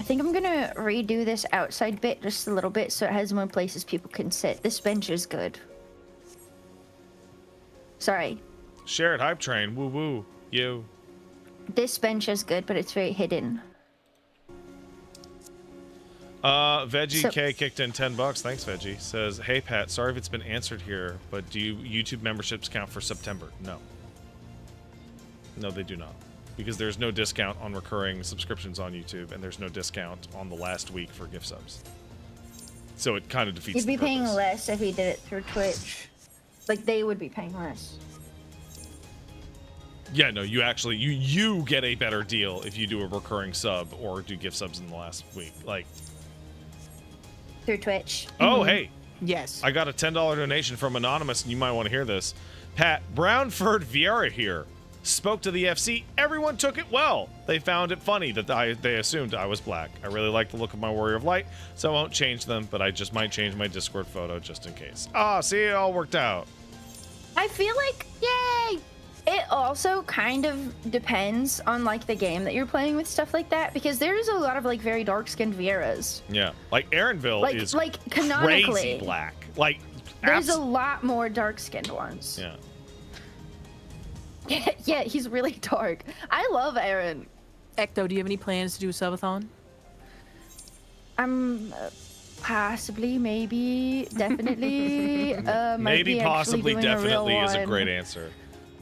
I think I'm gonna redo this outside bit just a little bit so it has more places people can sit. This bench is good. Sorry. Shared hype train, woo woo, you. This bench is good, but it's very hidden. Veggie K kicked in $10. Thanks, Veggie. Says, hey Pat, sorry if it's been answered here, but do YouTube memberships count for September? No. No, they do not. Because there's no discount on recurring subscriptions on YouTube, and there's no discount on the last week for gift subs. So it kind of defeats You'd be the paying purpose. less if he did it through Twitch. Like, they would be paying less. Yeah, no, you actually, you get a better deal if you do a recurring sub or do gift subs in the last week. Like, through Twitch. oh, hey. Yes. I got a $10 donation from Anonymous, and you might want to hear this. Pat, Brownford Vieira here. Spoke to the FC. Everyone took it well. They found it funny that they assumed I was black. I really like the look of my Warrior of Light, so I won't change them, but I just might change my Discord photo just in case. Ah, see, it all worked out. I feel like, yay! It also kind of depends on, like, the game that you're playing with stuff like that, because there's a lot of, like, very dark-skinned Vieiras. Yeah, like Aaronville is canonically. crazy black. Like, There's a lot more dark-skinned ones. Yeah. Yeah, he's really dark. I love Aaron. Ecto, do you have any plans to do a subathon? Possibly, maybe, definitely. Maybe, possibly, definitely is a great answer.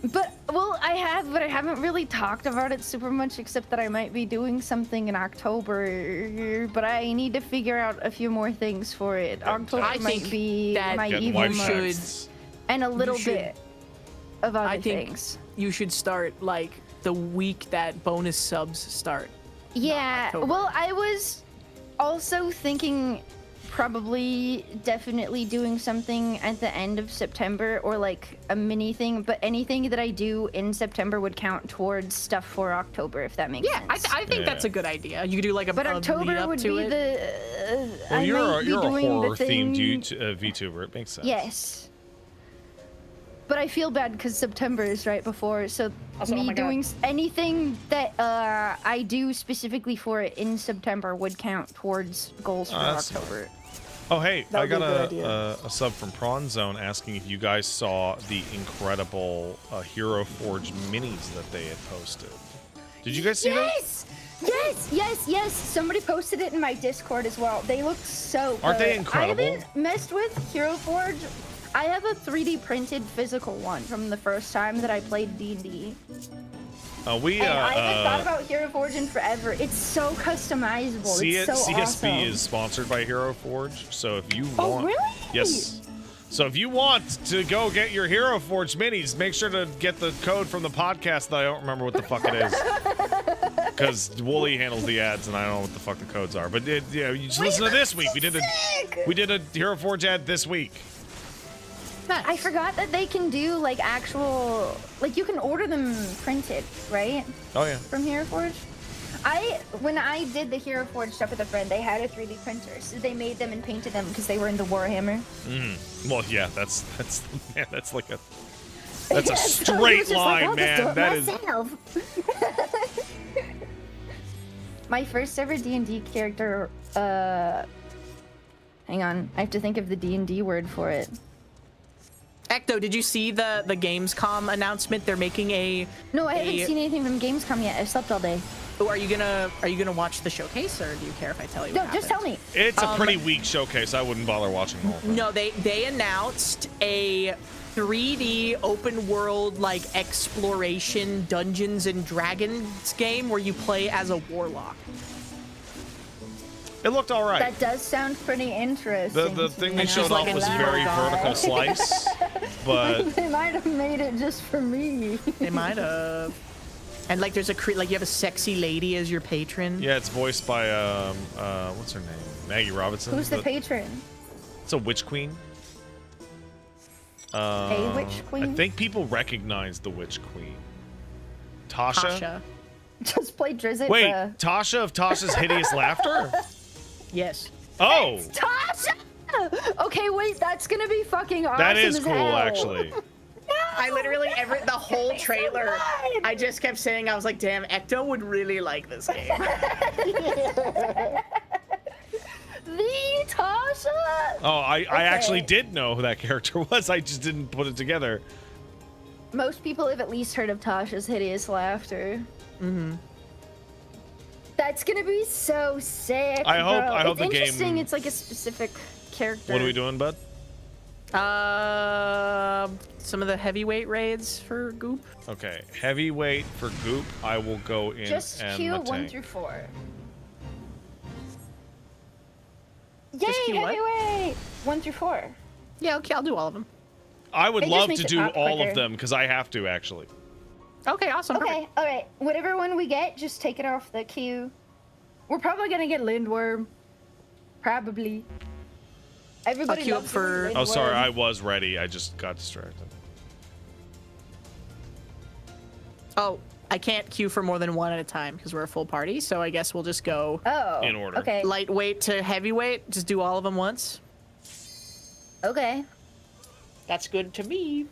But, well, I haven't really talked about it super much, except that I might be doing something in October, but I need to figure out a few more things for it. October might be my evil month. And a little bit of other things. You should start, like, the week that bonus subs start. Yeah, well, I was also thinking probably definitely doing something at the end of September, or like a mini thing, but anything that I do in September would count towards stuff for October, if that makes sense. I think that's a good idea. You could do like a October lead up would to be it. Well, you're a horror-themed VTuber. It makes sense. Yes. But I feel bad because September is right before, so also, me doing anything that I do specifically for it in September would count towards goals for October. Oh, hey, I got a sub from Prawn Zone asking if you guys saw the incredible Hero Forge minis that they had posted. Did you guys see those? Yes. Somebody posted it in my Discord as well. They look so good. Aren't they incredible? I haven't messed with Hero Forge. I have a 3D printed physical one from the first time that I played D&D. I haven't thought about Hero Forge in forever. It's so customizable. It's so CSB awesome. is sponsored by Hero Forge, so if you want... Oh, really? Yes. So if you want to go get your Hero Forge minis, make sure to get the code from the podcast that I don't remember what the fuck it is. Because Wooly handles the ads, and I don't know what the fuck the codes are. But you just listen to this week. We did a Hero Forge ad this week. I forgot that they can do like actual, like you can order them printed, right? Oh yeah. From Hero Forge. When I did the Hero Forge stuff with a friend, they had a 3D printer, so they made them and painted them because they were into Warhammer. Well, yeah, that's like a straight line, man. That is. My first ever D&D character. Hang on, I have to think of the D&D word for it. Ecto, did you see the Gamescom announcement? They're making a... No, I haven't seen anything from Gamescom yet. I slept all day. Oh, are you gonna watch the showcase, or do you care if I tell you? No, just tell me. It's a pretty weak showcase. I wouldn't bother watching the whole thing. No, they announced a 3D open world like exploration Dungeons and Dragons game where you play as a warlock. It looked all right. That does sound pretty interesting. The thing they showed off was very vertical slice, but they might have made it just for me. They might have. And like, there's you have a sexy lady as your patron. Yeah, it's voiced by what's her name? Maggie Robinson. Who's the patron? It's a witch queen. A witch queen. I think people recognize the witch queen. Tasha. Just play Drizzt. Wait, Tasha of Tasha's Hideous Laughter? Yes. Oh. It's Tasha! Okay, wait, that's gonna be fucking awesome. That is as cool, hell. actually. I literally, the whole trailer, I just kept saying, I was like, damn, Ecto would really like this game. The Tasha? Oh, I actually did know who that character was. I just didn't put it together. Most people have at least heard of Tasha's Hideous Laughter. Mm-hmm. That's gonna be so sick. I hope the game. It's interesting. It's like a specific character. What are we doing, bud? Some of the heavyweight raids for Goop. Okay, heavyweight for Goop. I will go in Just and queue the tank. 1 through 4. Just Yay, queue what? heavyweight! 1 through 4. Yeah, okay, I'll do all of them. I would It just love makes to it do pop all quicker. of them because I have to actually. Okay, awesome. Okay, Perfect. alright. Whatever one we get, just take it off the queue. We're probably gonna get Lindworm. Probably. Everybody I'll queue loves up for- Lindworm. Oh, sorry, I was ready. I just got distracted. Oh, I can't queue for more than one at a time because we're a full party, so I guess we'll just go in order. Okay. lightweight to heavyweight. Just do all of them once. Okay. That's good to me.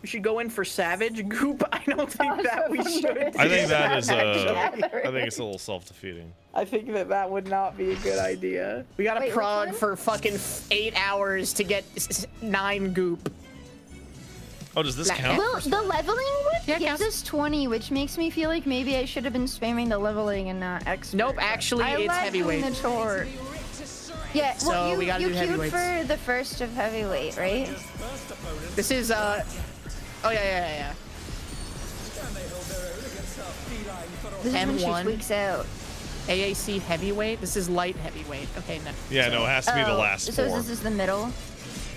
We should go in for Savage Goop. I don't think that we should. I think that is I think it's a little self-defeating. I think that would not be a good idea. We gotta prod for fucking 8 hours to get 9 goop. Oh, does this count? Well, the leveling one gives us 20, which makes me feel like maybe I should have been spamming the leveling and not expert. Nope, actually, it's heavyweight. The chore. Yeah, so well, we gotta do queued for the first of heavyweight, right? This is oh yeah. This is when she squeaks out. AAC heavyweight. This is light heavyweight. Okay, no. Yeah, no, it has to be the last so four. This is the middle.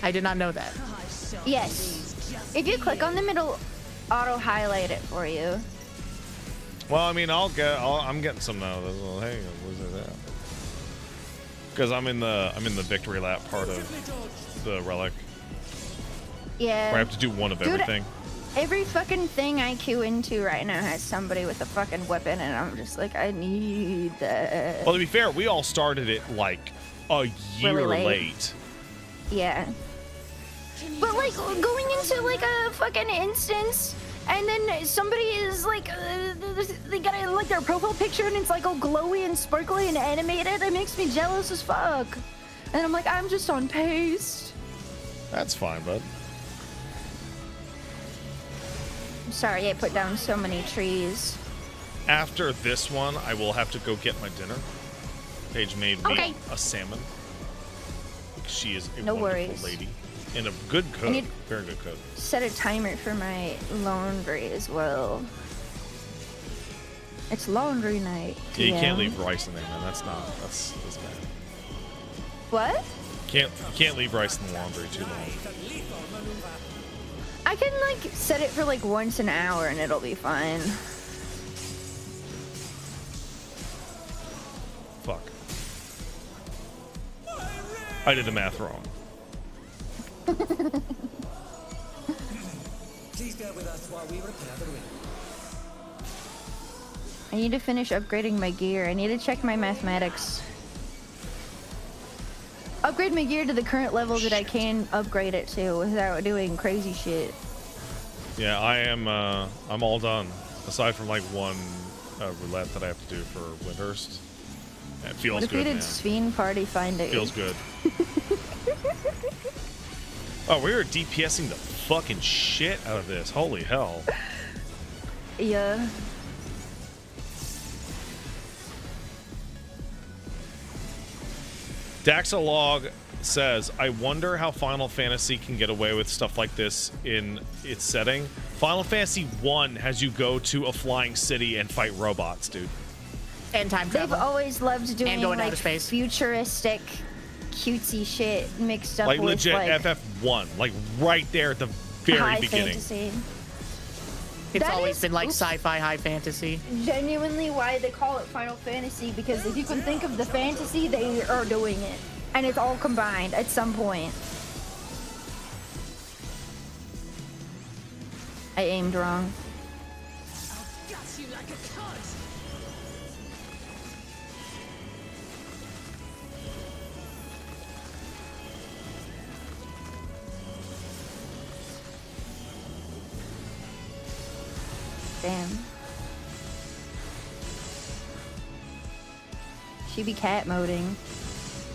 I did not know that. Yes. If you click on the middle, auto highlight it for you. Well, I mean, I'm getting some now. Hey, where's that? Because I'm in the victory lap part of the relic. Yeah. Where I have to do one of everything. Every fucking thing I queue into right now has somebody with a fucking weapon, and I'm just like, I need that. Well, to be fair, we all started it like a year really late. Yeah. But like going into like a fucking instance, and then somebody is like, they got like their profile picture, and it's like all glowy and sparkly and animated. It makes me jealous as fuck. And I'm like, I'm just on pace. That's fine, bud. I'm sorry I put down so many trees. After this one, I will have to go get my dinner. Paige made me a salmon. She is a wonderful lady. And a good cook. Very good cook. Set a timer for my laundry as well. It's laundry night. Yeah, you can't leave rice in there, man. That's bad. What? You can't leave rice in the laundry too long. I can like set it for like once an hour and it'll be fine. Fuck. I did the math wrong. Please go with us while we repair the ring. I need to finish upgrading my gear. I need to check my mathematics. Upgrade my gear to the current level that I can upgrade it to without doing crazy shit. Yeah, I'm all done. Aside from like one roulette that I have to do for Windhurst. It feels good, man. Sveen party finding. Feels good. Oh, we were DPSing the fucking shit out of this. Holy hell. Yeah. Daxalog says, I wonder how Final Fantasy can get away with stuff like this in its setting. Final Fantasy 1 has you go to a flying city and fight robots, dude. And time travel. They've always loved doing and going like outer space. Futuristic, cutesy shit mixed up like with legit like FF1, like right there at the very high beginning. Fantasy. It's That always is- been like oops. sci-fi high fantasy. Genuinely why they call it Final Fantasy, because if you can think of the fantasy, they are doing it. And it's all combined at some point. I aimed wrong. Damn. She be cat moding.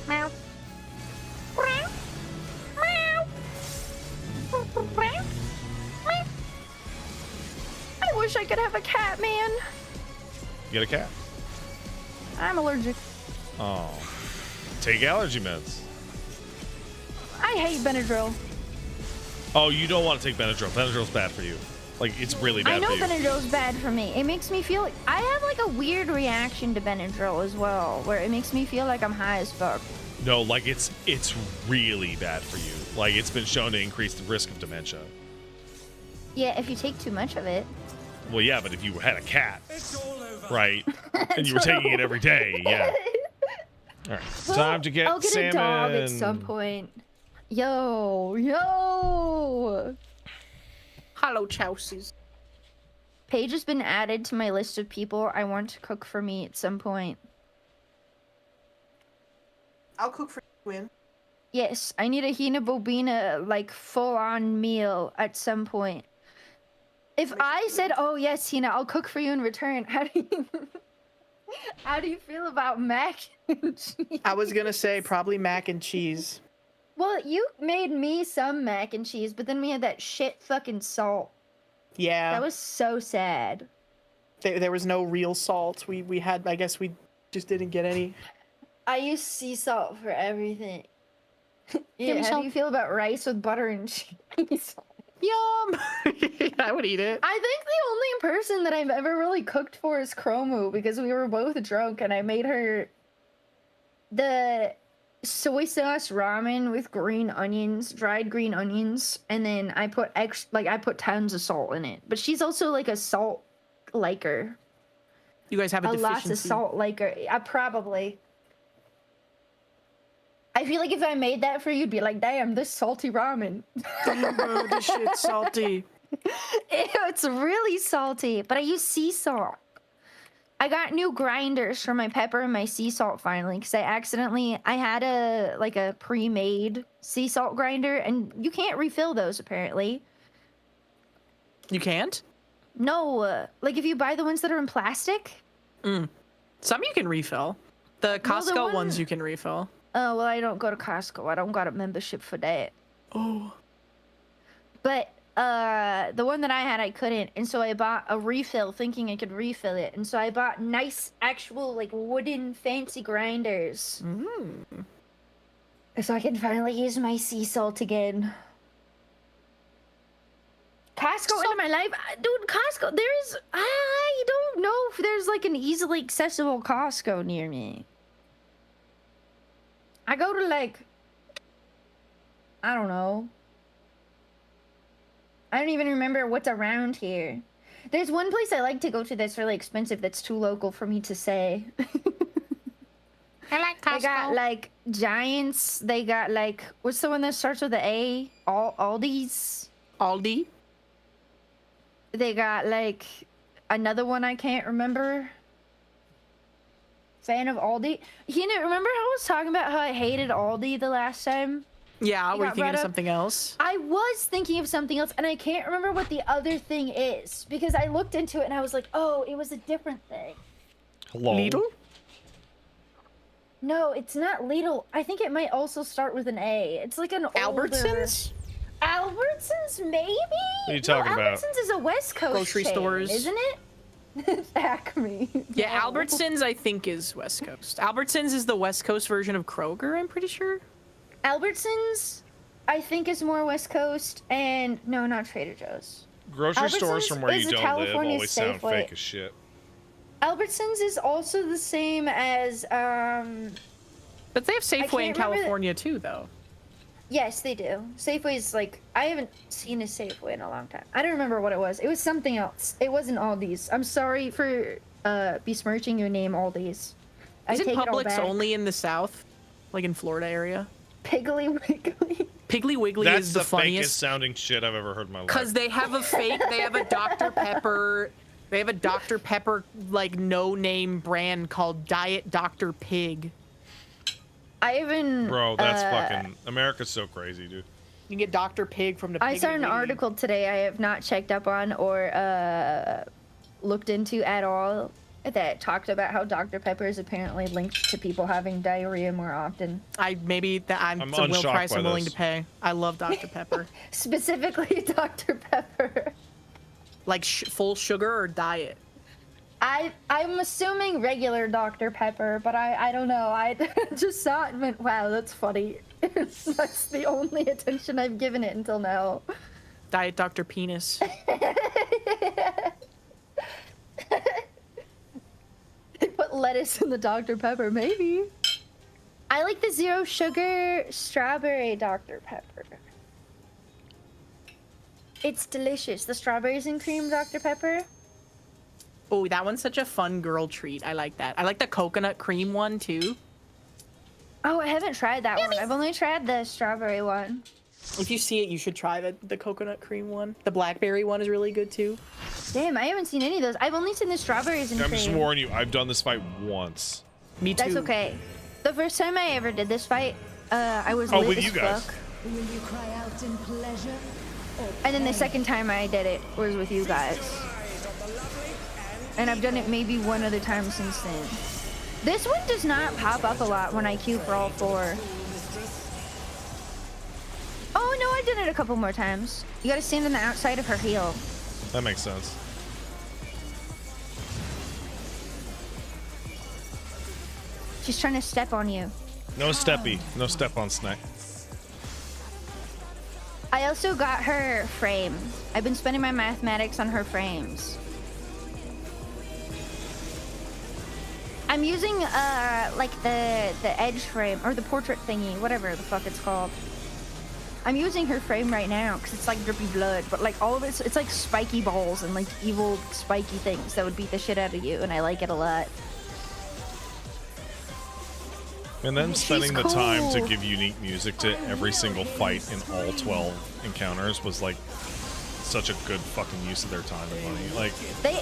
Meow. Meow. Meow. Meow. I wish I could have a cat, man. You get a cat. I'm allergic. Oh. Take allergy meds. I hate Benadryl. Oh, you don't want to take Benadryl. Benadryl's bad for you. Like, it's really bad I know for you. Benadryl's bad for me. It makes me feel like I have like a weird reaction to Benadryl as well, where it makes me feel like I'm high as fuck. No, like it's really bad for you. Like, it's been shown to increase the risk of dementia. Yeah, if you take too much of it. Well, yeah, but if you had a cat, right, and you were taking it every day, yeah. All right, time to get I'll get salmon. a dog at some point. Yo. Hello, Chelsea's. Paige has been added to my list of people I want to cook for me at some point. I'll cook for you, Win. Yes, I need a Hina Bobina, like, full-on meal at some point. If I said, "Oh yes, Tina, I'll cook for you in return," how do you feel about mac and cheese? I was gonna say probably mac and cheese. Well, you made me some mac and cheese, but then we had that shit fucking salt. Yeah. That was so sad. There was no real salt. We had, I guess we just didn't get any. I use sea salt for everything. Yeah, how do you feel about rice with butter and cheese? Yum! I would eat it. I think the only person that I've ever really cooked for is Chromu, because we were both drunk and I made her the soy sauce ramen with green onions, dried green onions, and then I put I put tons of salt in it. But she's also like a salt liker. You guys have a deficiency. Lots of salt liker. Probably. I feel like if I made that for you, you'd be like, damn, this salty ramen. Oh, this shit's salty. Ew, it's really salty, but I use sea salt. I got new grinders for my pepper and my sea salt finally, because I had a pre-made sea salt grinder, and you can't refill those apparently. You can't? No, like if you buy the ones that are in plastic. Some you can refill. The Costco ones you can refill. Oh, well, I don't go to Costco. I don't got a membership for that. Oh. But the one that I had, I couldn't. And so I bought a refill thinking I could refill it. And so I bought nice, actual, like, wooden fancy grinders. So I can finally use my sea salt again. Costco into my life? Dude, Costco, I don't know if there's, like, an easily accessible Costco near me. I go to, like, I don't know. I don't even remember what's around here. There's one place I like to go to that's really expensive that's too local for me to say. I like Costco. They got, like, Giants. They got, like, what's the one that starts with an A? Aldi's? Aldi? They got, like, another one I can't remember. Fan of Aldi. You know, remember how I was talking about how I hated Aldi the last time? Yeah, were you thinking of something else? I was thinking of something else, and I can't remember what the other thing is, because I looked into it and I was like, oh, it was a different thing. Hello? Lidl? No, it's not Lidl. I think it might also start with an A. It's like an Albertsons? Albertsons, maybe? What are you talking about? Albertsons is a West Coast Grocery chain, stores. isn't it? Acme. Yeah, No. Albertsons I think is West Coast. Albertsons is the West Coast version of Kroger, I'm pretty sure. Albertsons, I think, is more West Coast, and no, not Trader Joe's. Grocery stores Albertsons from where is you a don't live California always sound Safeway. fake as shit. Albertsons is also the same as But they have Safeway in can't remember California too, though. yes, they do. Safeway's like, I haven't seen a Safeway in a long time. I don't remember what it was. It was something else. It wasn't Aldi's. I'm sorry for besmirching your name, Aldi's. Isn't take it all Publix back. only in the South? Like in Florida area? Piggly Wiggly? Piggly Wiggly That's is the the fakest funniest. sounding shit I've ever heard in my life. Because they have a Dr. Pepper, they have a Dr. Pepper, like, no-name brand called Diet Dr. Pig. I even Bro, that's fucking... America's so crazy, dude. You can get Dr. Pig from the I Piggly saw an Wiggly. article today I have not checked up on or looked into at all that talked about how Dr. Pepper is apparently linked to people having diarrhea more often. I'm I'm the will unshocked price by I'm willing this. to pay. I love Dr. Pepper. Specifically Dr. Pepper. Like full sugar or diet? I'm assuming regular Dr. Pepper, but I don't know. I just saw it and went, wow, that's funny. That's the only attention I've given it until now. Diet Dr. Penis. They put lettuce in the Dr. Pepper, maybe. I like the zero sugar strawberry Dr. Pepper. It's delicious. The strawberries and cream Dr. Pepper. Oh, that one's such a fun girl treat. I like that. I like the coconut cream one too. Oh, I haven't tried that one. I've only tried the strawberry one. If you see it, you should try the coconut cream one. The blackberry one is really good too. Damn, I haven't seen any of those. I've only seen the strawberries and I'm cream. just warning you, I've done this fight once. Me too. That's okay. The first time I ever did this fight, I was Oh, lit with as you guys. fuck. Will you cry out in pleasure And then the second time I did it was with you guys. And I've done it maybe one other time since then. This one does not pop up a lot when I queue for all 4. Oh no, I did it a couple more times. You gotta stand on the outside of her heel. That makes sense. She's trying to step on you. No steppy. No step on snack. I also got her frame. I've been spending my mathematics on her frames. I'm using like the edge frame or the portrait thingy, whatever the fuck it's called. I'm using her frame right now because it's like drippy blood, but like all of it's like spiky balls and like evil spiky things that would beat the shit out of you, and I like it a lot. And then spending the time to cool. give unique music to every single fight in all 12 encounters was like such a good fucking use of their time and money. Like They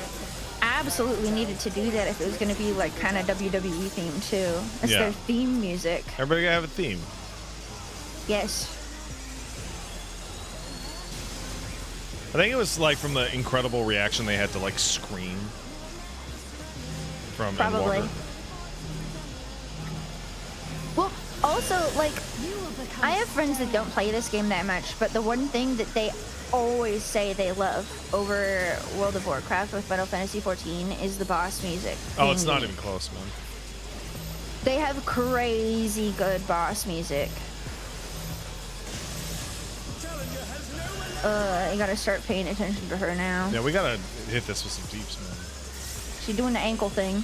absolutely needed to do that if it was going to be like kind of WWE themed too. It's their theme music. Everybody gotta have a theme. Yes. I think it was like from the incredible reaction they had to like scream from Probably. Endwalker. Well, also, like, I have friends that don't play this game that much, but the one thing that they always say they love over World of Warcraft with Final Fantasy XIV is the boss music. Oh, it's not even close, man. They have crazy good boss music. You gotta start paying attention to her now. Yeah, we gotta hit this with some deeps, man. She's doing the ankle thing.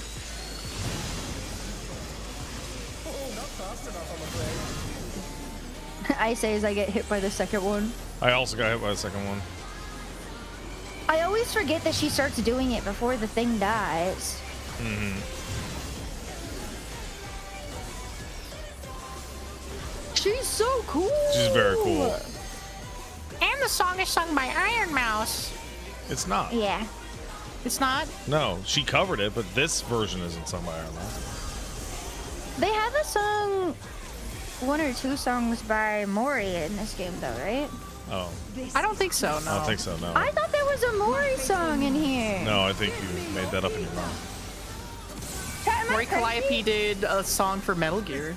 I say as I get hit by the second one. I also got hit by the second one. I always forget that she starts doing it before the thing dies. Mm-hmm. She's so cool. She's very cool. And the song is sung by Iron Mouse. It's not. Yeah. It's not? No, she covered it, but this version isn't sung by Iron Man. They have a song, 1 or 2 songs by Mori in this game though, right? Oh. I don't think so, no. I don't think so, no. I thought there was a Mori song in here. No, I think you made that up in your mind. Am I Mori crazy? Calliope did a song for Metal Gear.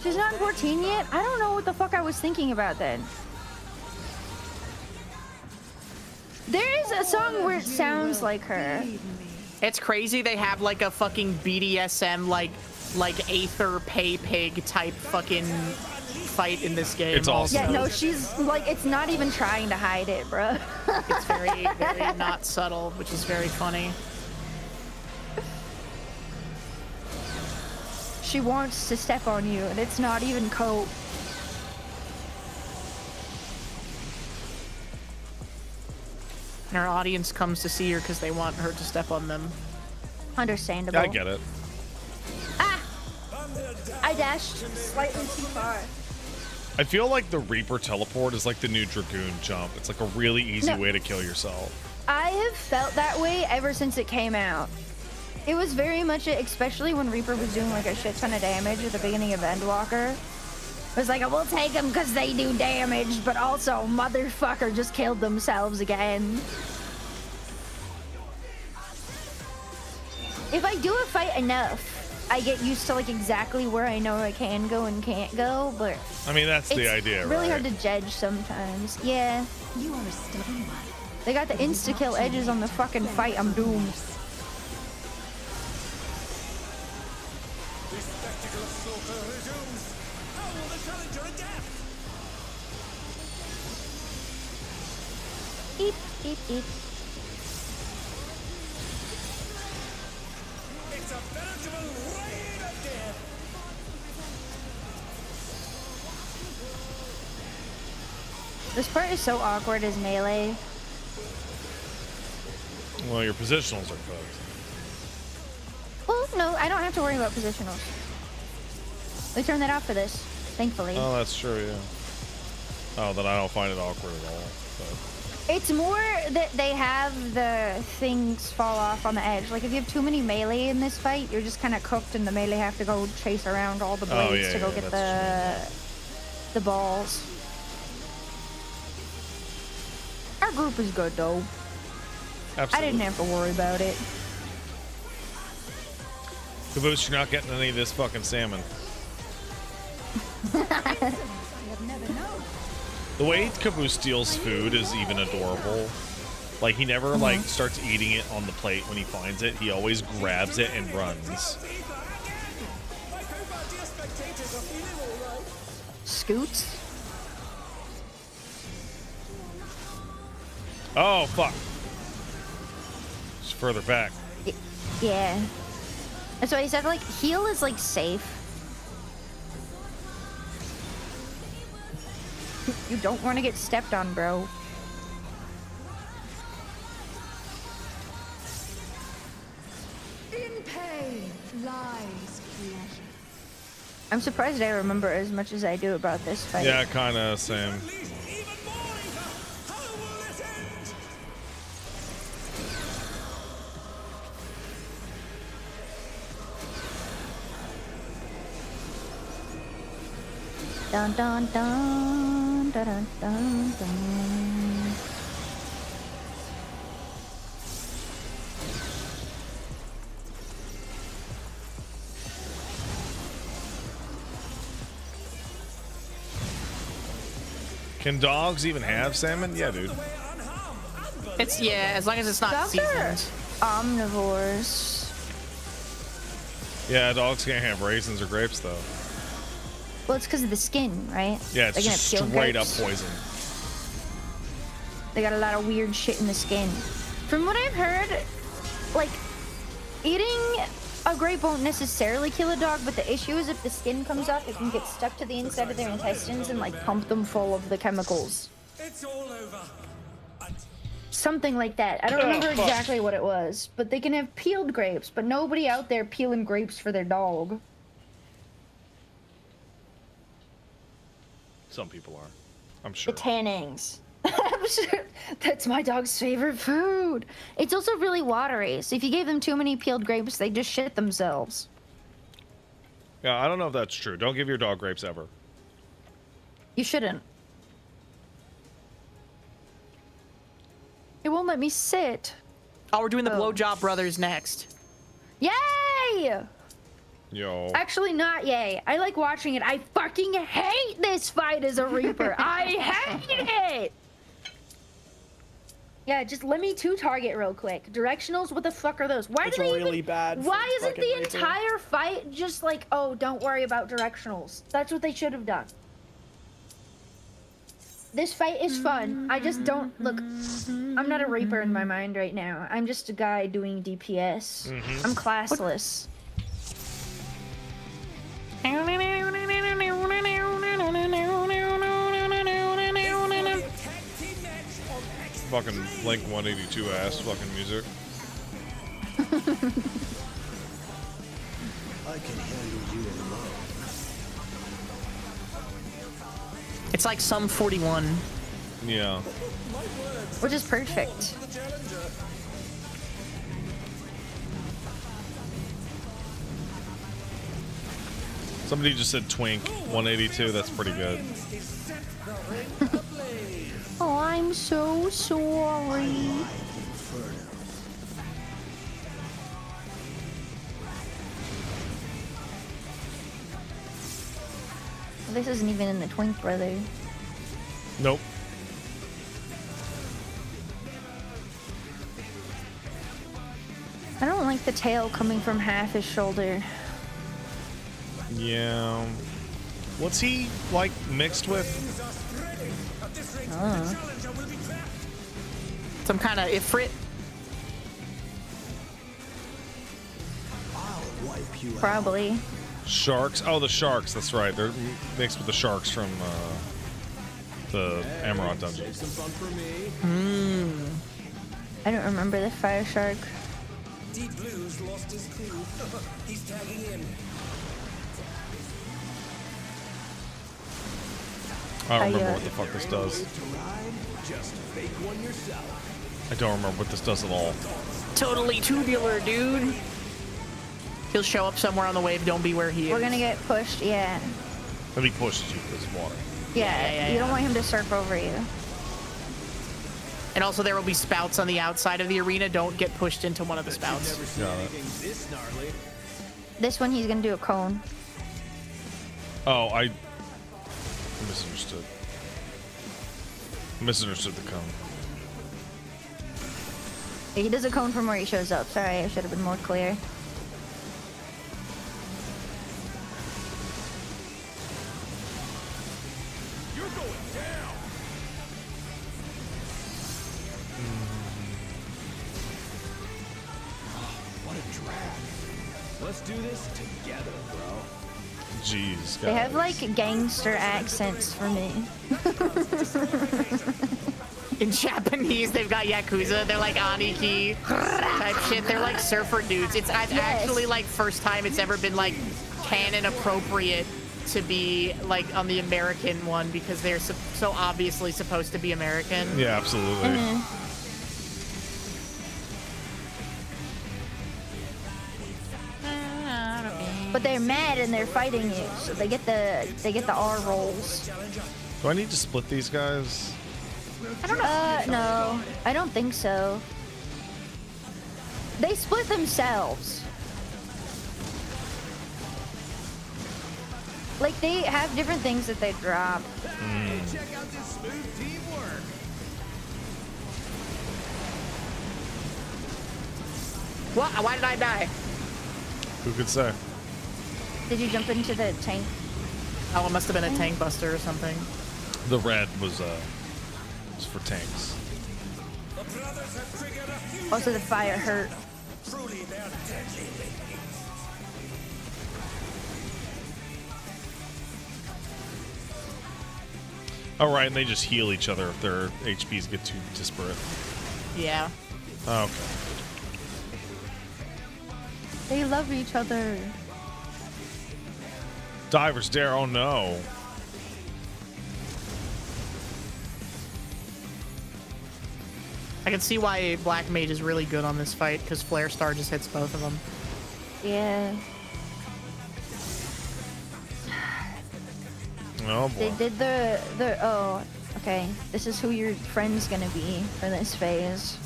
She's not 14 yet? I don't know what the fuck I was thinking about then. There is a song where it sounds like her. It's crazy they have like a fucking BDSM like Aether Pay Pig type fucking fight in this game. It's awesome. Yeah, no, she's like, it's not even trying to hide it, bruh. It's very, very not subtle, which is very funny. She wants to step on you, and it's not even cope. And our audience comes to see her because they want her to step on them. Understandable. Yeah, I get it. Ah! I dashed slightly too far. I feel like the Reaper teleport is like the new Dragoon jump. It's like a really easy way to kill yourself. I have felt that way ever since it came out. It was very much, especially when Reaper was doing like a shit ton of damage at the beginning of Endwalker. It was like, I will take them because they do damage, but also motherfucker just killed themselves again. If I do a fight enough, I get used to like exactly where I know I can go and can't go, but I mean, that's the idea, it's really right? hard to judge sometimes. Yeah. You are a stubborn one. They got the insta-kill edges on the fucking fight. I'm doomed. Beep, beep, beep. It's a veritable rain of death. This part is so awkward as melee. Well, your positionals are cooked. Well, no, I don't have to worry about positionals. They turned that off for this, thankfully. Oh, that's true, yeah. Oh, then I don't find it awkward at all. But. It's more that they have the things fall off on the edge. Like, if you have too many melee in this fight, you're just kind of cooked, and the melee have to go chase around all the blades to go get the balls. Our group is good though. Absolutely. I didn't have to worry about it. Caboose, you're not getting any of this fucking salmon. The way Caboose steals food is even adorable. Like, he never, like, starts eating it on the plate when he finds it. He always grabs it and runs. Scoots? Oh, fuck. It's further back. Yeah. That's why he said, like, heal is, like, safe. You don't want to get stepped on, bro. In pain lies pleasure. I'm surprised I remember as much as I do about this fight. Yeah, kind of same. Dun dun dun dun dun dun dun. Can dogs even have salmon? Yeah, dude. It's, yeah, as long as it's not Dogs are seasoned. omnivores. Yeah, dogs can't have raisins or grapes, though. Well, it's because of the skin, right? Yeah, it's They're gonna just peel straight up grapes. poison. They got a lot of weird shit in the skin. From what I've heard, like, eating a grape won't necessarily kill a dog, but the issue is if the skin comes off, it can get stuck to the inside of their intestines and, like, pump them full of the chemicals. It's all over. Something like that. I don't remember exactly what it was, but they can have peeled grapes, but nobody out there peeling grapes for their dog. Some people are. I'm sure. The tannings. I'm sure that's my dog's favorite food. It's also really watery, so if you gave them too many peeled grapes, they just shit themselves. Yeah, I don't know if that's true. Don't give your dog grapes ever. You shouldn't. It won't let me sit. Oh, we're doing the Blowjob Brothers next. Yay! Yo. Actually, not yay. I like watching it. I fucking hate this fight as a Reaper. I hate it! Yeah, just let me target real quick. Directionals, what the fuck are those? Why It's do they really even, bad for why isn't fucking the Reaper. entire fight just like, oh, don't worry about directionals? That's what they should have done. This fight is fun. I just don't look. I'm not a Reaper in my mind right now. I'm just a guy doing DPS. I'm classless. Fucking Blink 182 ass fucking music. I can handle you alone. It's like some 41. Yeah. Which is perfect. Somebody just said Twink 182. That's pretty good. Oh, I'm so sorry. This isn't even in the Twink brother. Nope. I don't like the tail coming from half his shoulder. Yeah. What's he, like, mixed with? Some kind of ifrit. I'll wipe you out. Probably. Sharks? Oh, the sharks. That's right. They're mixed with the sharks from the Amarant dungeon. Some fun for me. I don't remember the fire shark. Deep Blue's lost his crew. He's tagging in. I don't remember I, what the fuck this does. To ride, just fake one yourself. I don't remember what this does at all. Totally tubular, dude. He'll show up somewhere on the wave. Don't be where he is. We're gonna get pushed, yeah. But he pushes you because of water. Yeah, you don't want him to surf over you. And also there will be spouts on the outside of the arena. Don't get pushed into one of the spouts. Got it. This one he's gonna do a cone. Oh, I misunderstood. Misunderstood the cone. He does a cone from where he shows up. Sorry, I should have been more clear. You're going down. What a drag. Let's do this together, bro. Jeez, They have guys. like gangster accents for me. In Japanese, they've got Yakuza. They're like Aniki type shit. They're like surfer dudes. It's actually like first time it's ever been like canon appropriate to be like on the American one because they're so obviously supposed to be American. Yeah, absolutely. But they're mad and they're fighting you, so they get the R rolls. Do I need to split these guys? I don't know. No, I don't think so. They split themselves. Like they have different things that they drop. Check out this smooth teamwork. What? Why did I die? Who could say? Did you jump into the tank? Oh, it must have been a tank buster or something. The red was for tanks. The brothers have triggered a fusion. Also, the fire hurt. Truly, they're deadly. Oh, right, and they just heal each other if their HPs get too disparate. Yeah. Okay. They love each other. Diver's Dare, oh no. I can see why Black Mage is really good on this fight because Flare Star just hits both of them. Yeah. Oh boy. They did the oh, okay. This is who your friend's gonna be for this phase.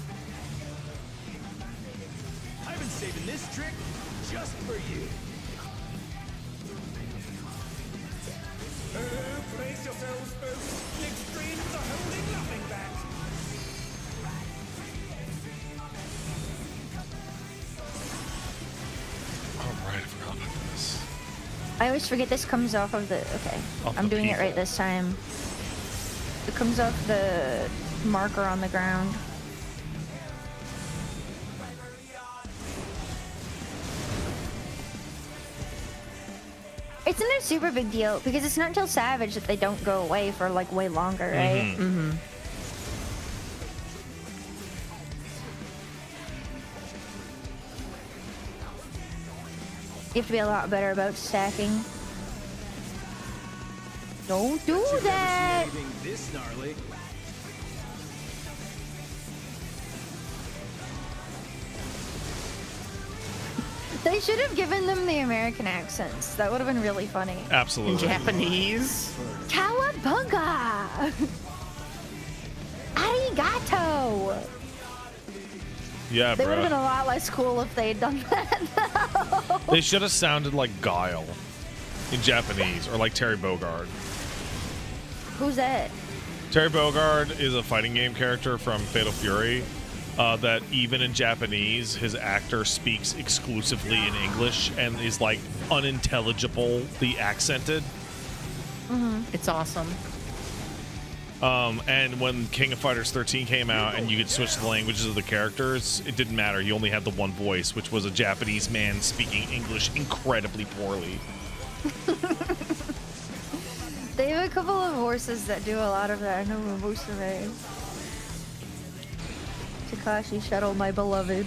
I've been saving this trick just for you. Brace yourselves, folks. The extremes are holding nothing back. Oh, right, I forgot about this. I always forget this comes off of the okay. Off I'm the doing it people. right this time. It comes off the marker on the ground. It's not a super big deal because it's not until Savage that they don't go away for like way longer, right? Mm-hmm. You have to be a lot better about stacking. Don't do that! Anything this gnarly. They should have given them the American accents. That would have been really funny. In Absolutely. Japanese. Cowabunga! Arigato! Yeah, They would have been bro. a lot less cool if they had done that, though. They should have sounded like Guile in Japanese, or like Terry Bogard. Who's that? Terry Bogard is a fighting game character from Fatal Fury that even in Japanese, his actor speaks exclusively in English and is like unintelligibly accented. It's awesome. And when King of Fighters 13 came out and you could switch the languages of the characters, it didn't matter. You only had the one voice, which was a Japanese man speaking English incredibly poorly. They have a couple of horses that do a lot of that. I know most of it. Takashi Shuttle, my beloved.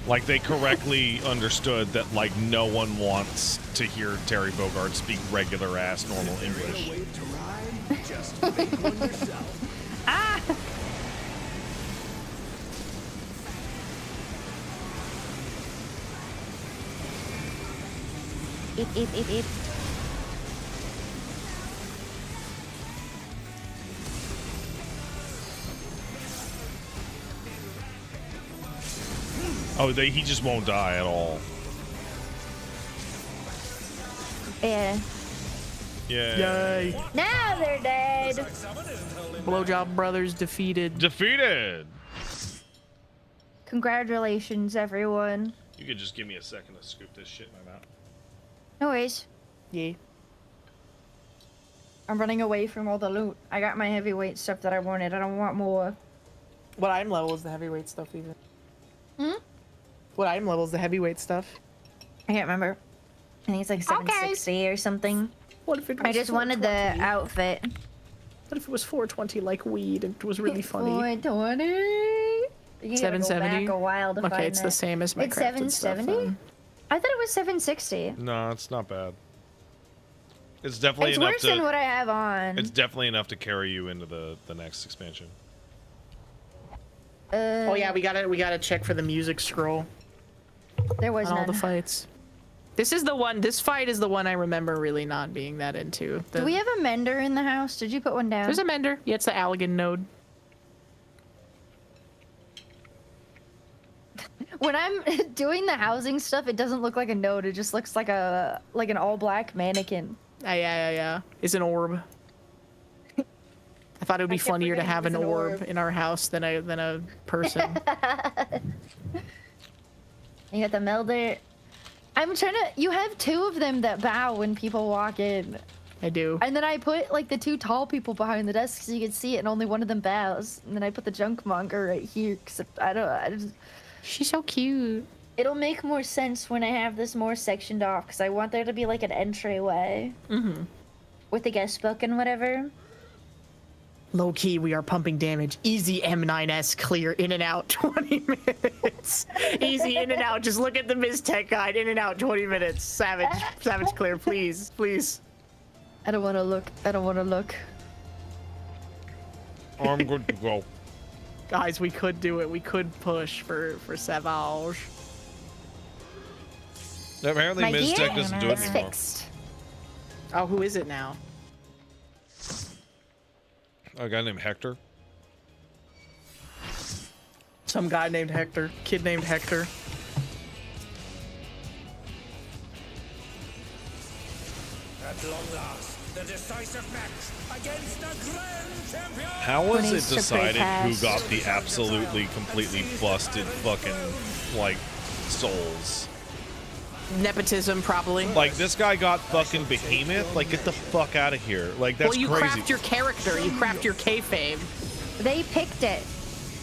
Like, they correctly understood that, like, no one wants to hear Terry Bogard speak regular-ass normal English. Wait to ride? Just make one yourself. Ah! Eat. Oh, he just won't die at all. Yeah. Yeah. Yay. Now they're dead. Blowjob Brothers defeated. Defeated. Congratulations, everyone. You could just give me a second to scoop this shit in my mouth. No worries. Yeah. I'm running away from all the loot. I got my heavyweight stuff that I wanted. I don't want more. What item level is the heavyweight stuff even? Hmm? What item level is the heavyweight stuff? I can't remember. I think it's like 760 or something. What if it was I just wanted the outfit. What if it was 420 like weed and it was really funny? 420. You gotta 770? go back a while to Okay, find it's the that. same as my It's crafted stuff, 770? I thought it was 760. No, it's not bad. It's definitely It's enough worse to. than what I have on. It's definitely enough to carry you into the next expansion. Oh yeah, we gotta check for the music scroll. There was on all none. the fights. This is the one. This fight is the one I remember really not being that into. Do we have a mender in the house? Did you put one down? There's a mender. Yeah, it's the Allegan node. When I'm doing the housing stuff, it doesn't look like a node. It just looks like an all black mannequin. Yeah. It's an orb. I thought it would be funnier to have an orb in our house than a person. You got the melder. I'm trying to. You have two of them that bow when people walk in. I do. And then I put like the two tall people behind the desk so you can see it, and only one of them bows. And then I put the junk monger right here because I just. She's so cute. It'll make more sense when I have this more sectioned off because I want there to be like an entryway. Mm-hmm. With the guest book and whatever. Low key, we are pumping damage. Easy M9S clear, in and out, 20 minutes. Easy in and out. Just look at the Miztech guide. In and out, 20 minutes. Savage clear, please. I don't want to look. I don't want to look. I'm good to go. Guys, we could do it. We could push for Savage. Apparently, My Ms. gear Tech doesn't do it is anymore. fixed. Oh, who is it now? A guy named Hector. Some guy named Hector. Kid named Hector. At long last, the decisive match against the grand champion. How was When it he's to decided play who fast. got the absolutely, completely busted fucking, like, souls? Nepotism, probably. Like, this guy got fucking Behemoth? Like, get the fuck out of here. Like, that's well, you crazy. craft your character. You craft your kayfabe. They picked it.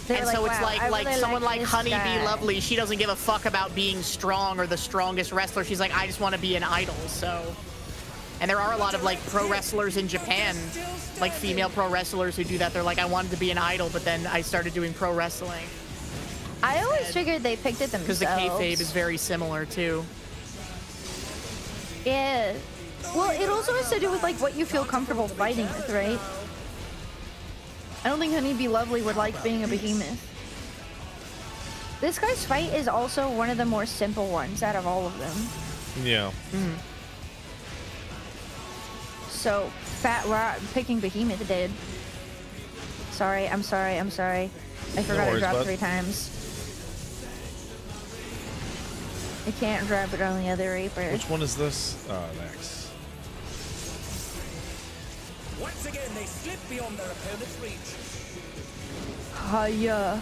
They're And so it's "Wow, I like really someone like this Honey guy." Bee Lovely. She doesn't give a fuck about being strong or the strongest wrestler. She's like, I just want to be an idol. So, and there are a lot of like pro wrestlers in Japan, like female pro wrestlers who do that. They're like, I wanted to be an idol, but then I started doing pro wrestling I always figured they picked it because themselves. the kayfabe is very similar too. Yeah. Well, it also has to do with like what you feel comfortable fighting with, right? I don't think Honey Bee Lovely would like being a behemoth. This guy's fight is also one of the more simple ones out of all of them. Yeah. So, Fat Rock picking behemoth did. Sorry. I forgot worries, to drop bud. 3 times. I can't drop it on the other Reaper. Which one is this? Next. Once again, they slip beyond their opponent's reach. Hiya.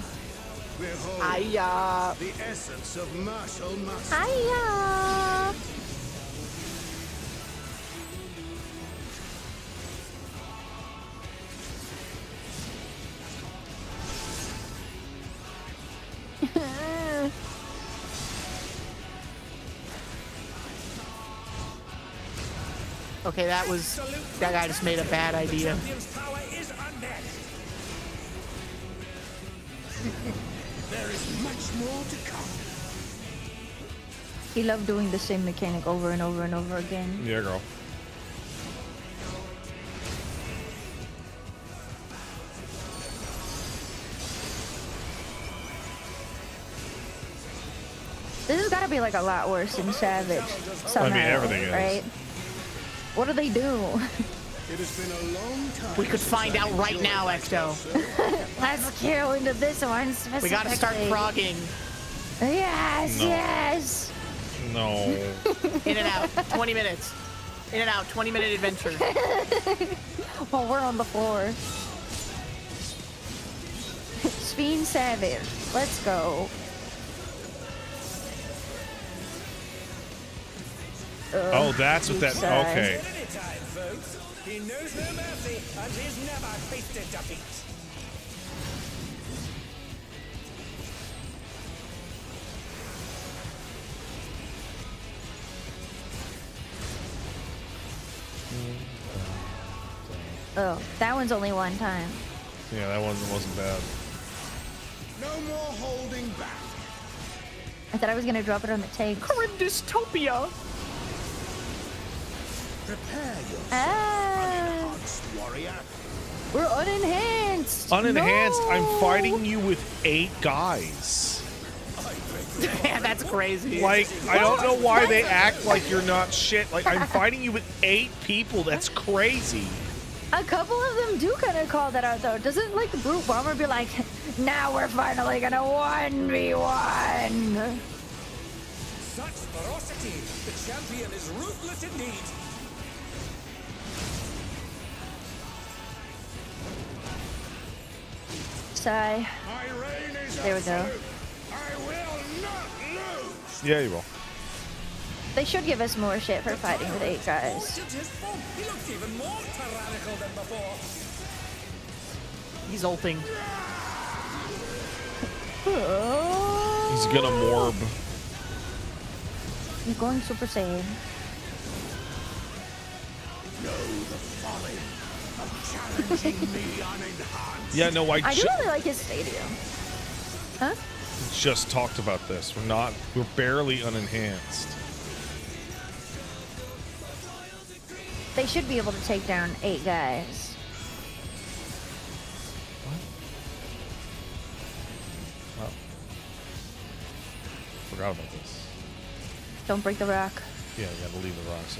Behold the essence of martial muscle. Hiya. Okay, that guy just made a bad idea. Champion's power is unmatched. There is much more to come. He loved doing the same mechanic over and over and over again. Yeah, girl. This has got to be like a lot worse than Savage. Somehow, everything is. right? What do they do? It has been a long time. We could find out right now, Ecto. Let's go into this one We gotta start specifically. frogging. Yes, No. yes. No. In and out. 20 minutes. In and out. 20-minute adventure. While we're on the floor. Speen Savage. Let's go. Oh, that's what that. Oops, Okay. Anytime, folks. He knows no mercy, and he's never tasted defeat. Oh, that one's only one time. Yeah, that one wasn't bad. No more holding back. I thought I was gonna drop it on the tank. Dystopia. Prepare yourself, Ah, enhanced warrior. we're unenhanced. Unenhanced. No. I'm fighting you with 8 guys. Yeah, that's crazy. Like, I don't know why they act like you're not shit. Like, I'm fighting you with 8 people. That's crazy. A couple of them do kind of call that out, though. Doesn't, like, the Brute Bomber be like, now we're finally gonna 1v1? Such ferocity! The champion is ruthless indeed. Sigh. My reign is There we go. absolute. I will not lose. Yeah, you will. They should give us more shit for fighting with 8 guys. Altered his form. He looks even more tyrannical than before. He's ulting. He's gonna morb. I'm going Super Saiyan. Know the folly of challenging me unenhanced. Yeah, no, I do really like his stadium. Huh? just talked about this. We're barely unenhanced. They should be able to take down 8 guys. Oh. Forgot about this. Don't break the rock. Yeah, you gotta leave the rocks.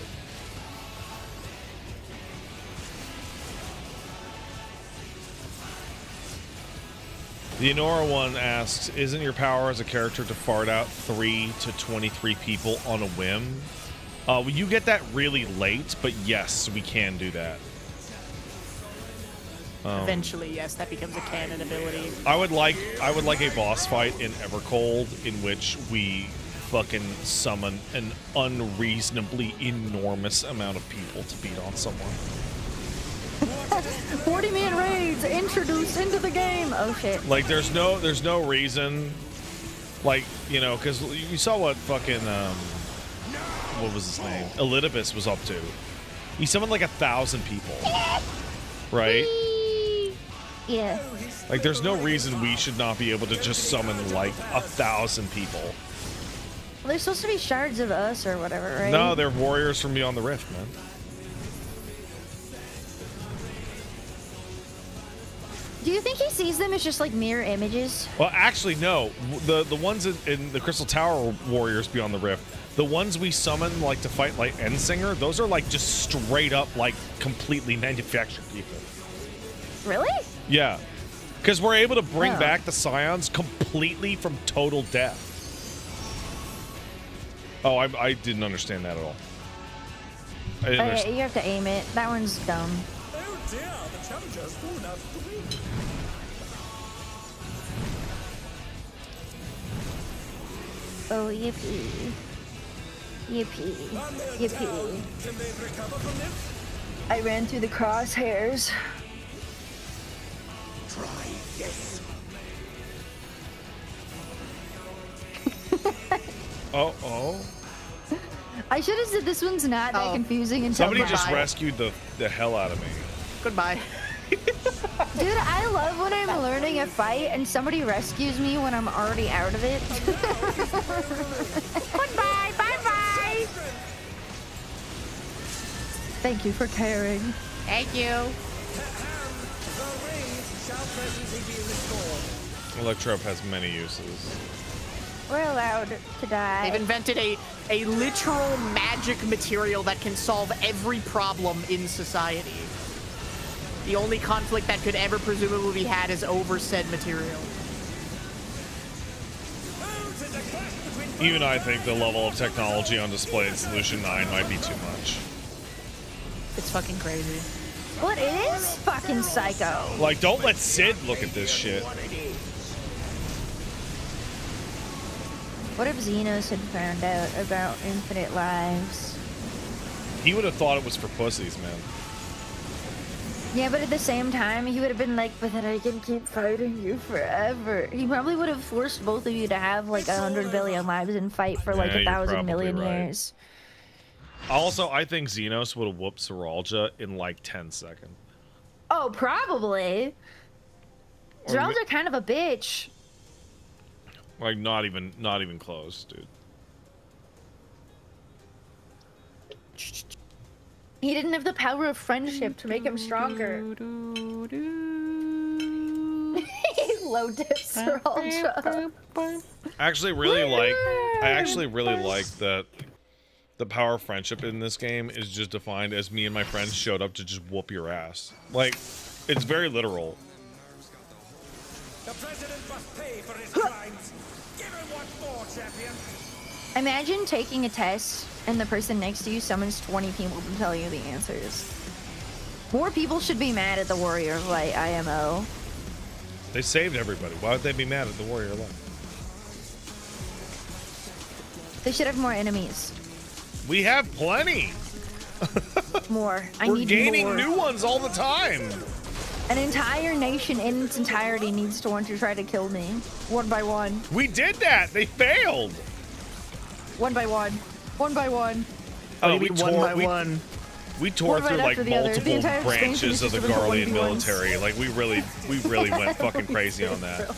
The Enora one asks, isn't your power as a character to fart out 3 to 23 people on a whim? Well, you get that really late, but yes, we can do that. Eventually, yes, that becomes a canon ability. I would like a boss fight in Evercold in which we fucking summon an unreasonably enormous amount of people to beat on someone. 40-man raids introduced into the game. Oh shit. Like there's no reason, like, you know, because you saw what fucking what was his name, Elidibus was up to. He summoned like 1,000 people, right? Yeah. Like there's no reason we should not be able to just summon like 1,000 people. Well, they're supposed to be shards of us or whatever, right? No, they're warriors from beyond the rift, man. Do you think he sees them as just like mirror images? Well, actually, no. The ones in the Crystal Tower Warriors Beyond the Rift, the ones we summon like to fight like Endsinger, those are like just straight up like completely manufactured people. Really? Yeah, because we're able to bring Oh. back the Scions completely from total death. Oh, I didn't understand that at all. I didn't Okay, understand. you have to aim it. That one's dumb. Oh dear, the challenger's fallen out of the ring. Oh, yippee. Yippee. Yippee. Can they recover from this? I ran through the crosshairs. Try this. Oh. I should have said this one's not that Oh. confusing until Somebody just Goodbye. rescued the hell out of me. Goodbye. Dude, I love when I'm learning a fight and somebody rescues me when I'm already out of it. Goodbye, bye-bye. Thank you for caring. Thank you. The ring shall presently be restored. Electrope has many uses. We're allowed to die. They've invented a literal magic material that can solve every problem in society. The only conflict that could ever presumably be had is over said material. Oh, to decay Even I think the level of technology on display in Solution 9 might be too much. It's fucking crazy. What is fucking psycho? Like, don't let Sid look at this shit. What if Xenos had found out about infinite lives? He would have thought it was for pussies, man. Yeah, but at the same time, he would have been like, but then I can keep fighting you forever. He probably would have forced both of you to have like 100 billion lives and fight for like Yeah, 1,000 million right. years. Also, I think Xenos would have whooped Seralja in like 10 seconds. Oh, probably. Zeral's kind of a bitch. Like, not even close, dude. He didn't have the power of friendship to make him stronger. He low dips Zeralja. I actually really like that the power of friendship in this game is just defined as me and my friends showed up to just whoop your ass. Like, it's very literal. The president must pay for his crimes. Give him what for, champion. Imagine taking a test and the person next to you summons 20 people to tell you the answers. More people should be mad at the Warrior of Light IMO. They saved everybody. Why would they be mad at the Warrior of Light? They should have more enemies. We have plenty. More. I We're need gaining more. new ones all the time. An entire nation in its entirety needs to want to try to kill me. One by one. We did that. They failed. One by one. One by one. Oh, we tore through right like after the other. The multiple entire branches of the expansion is Garlean just military. Like we really went fucking crazy on that.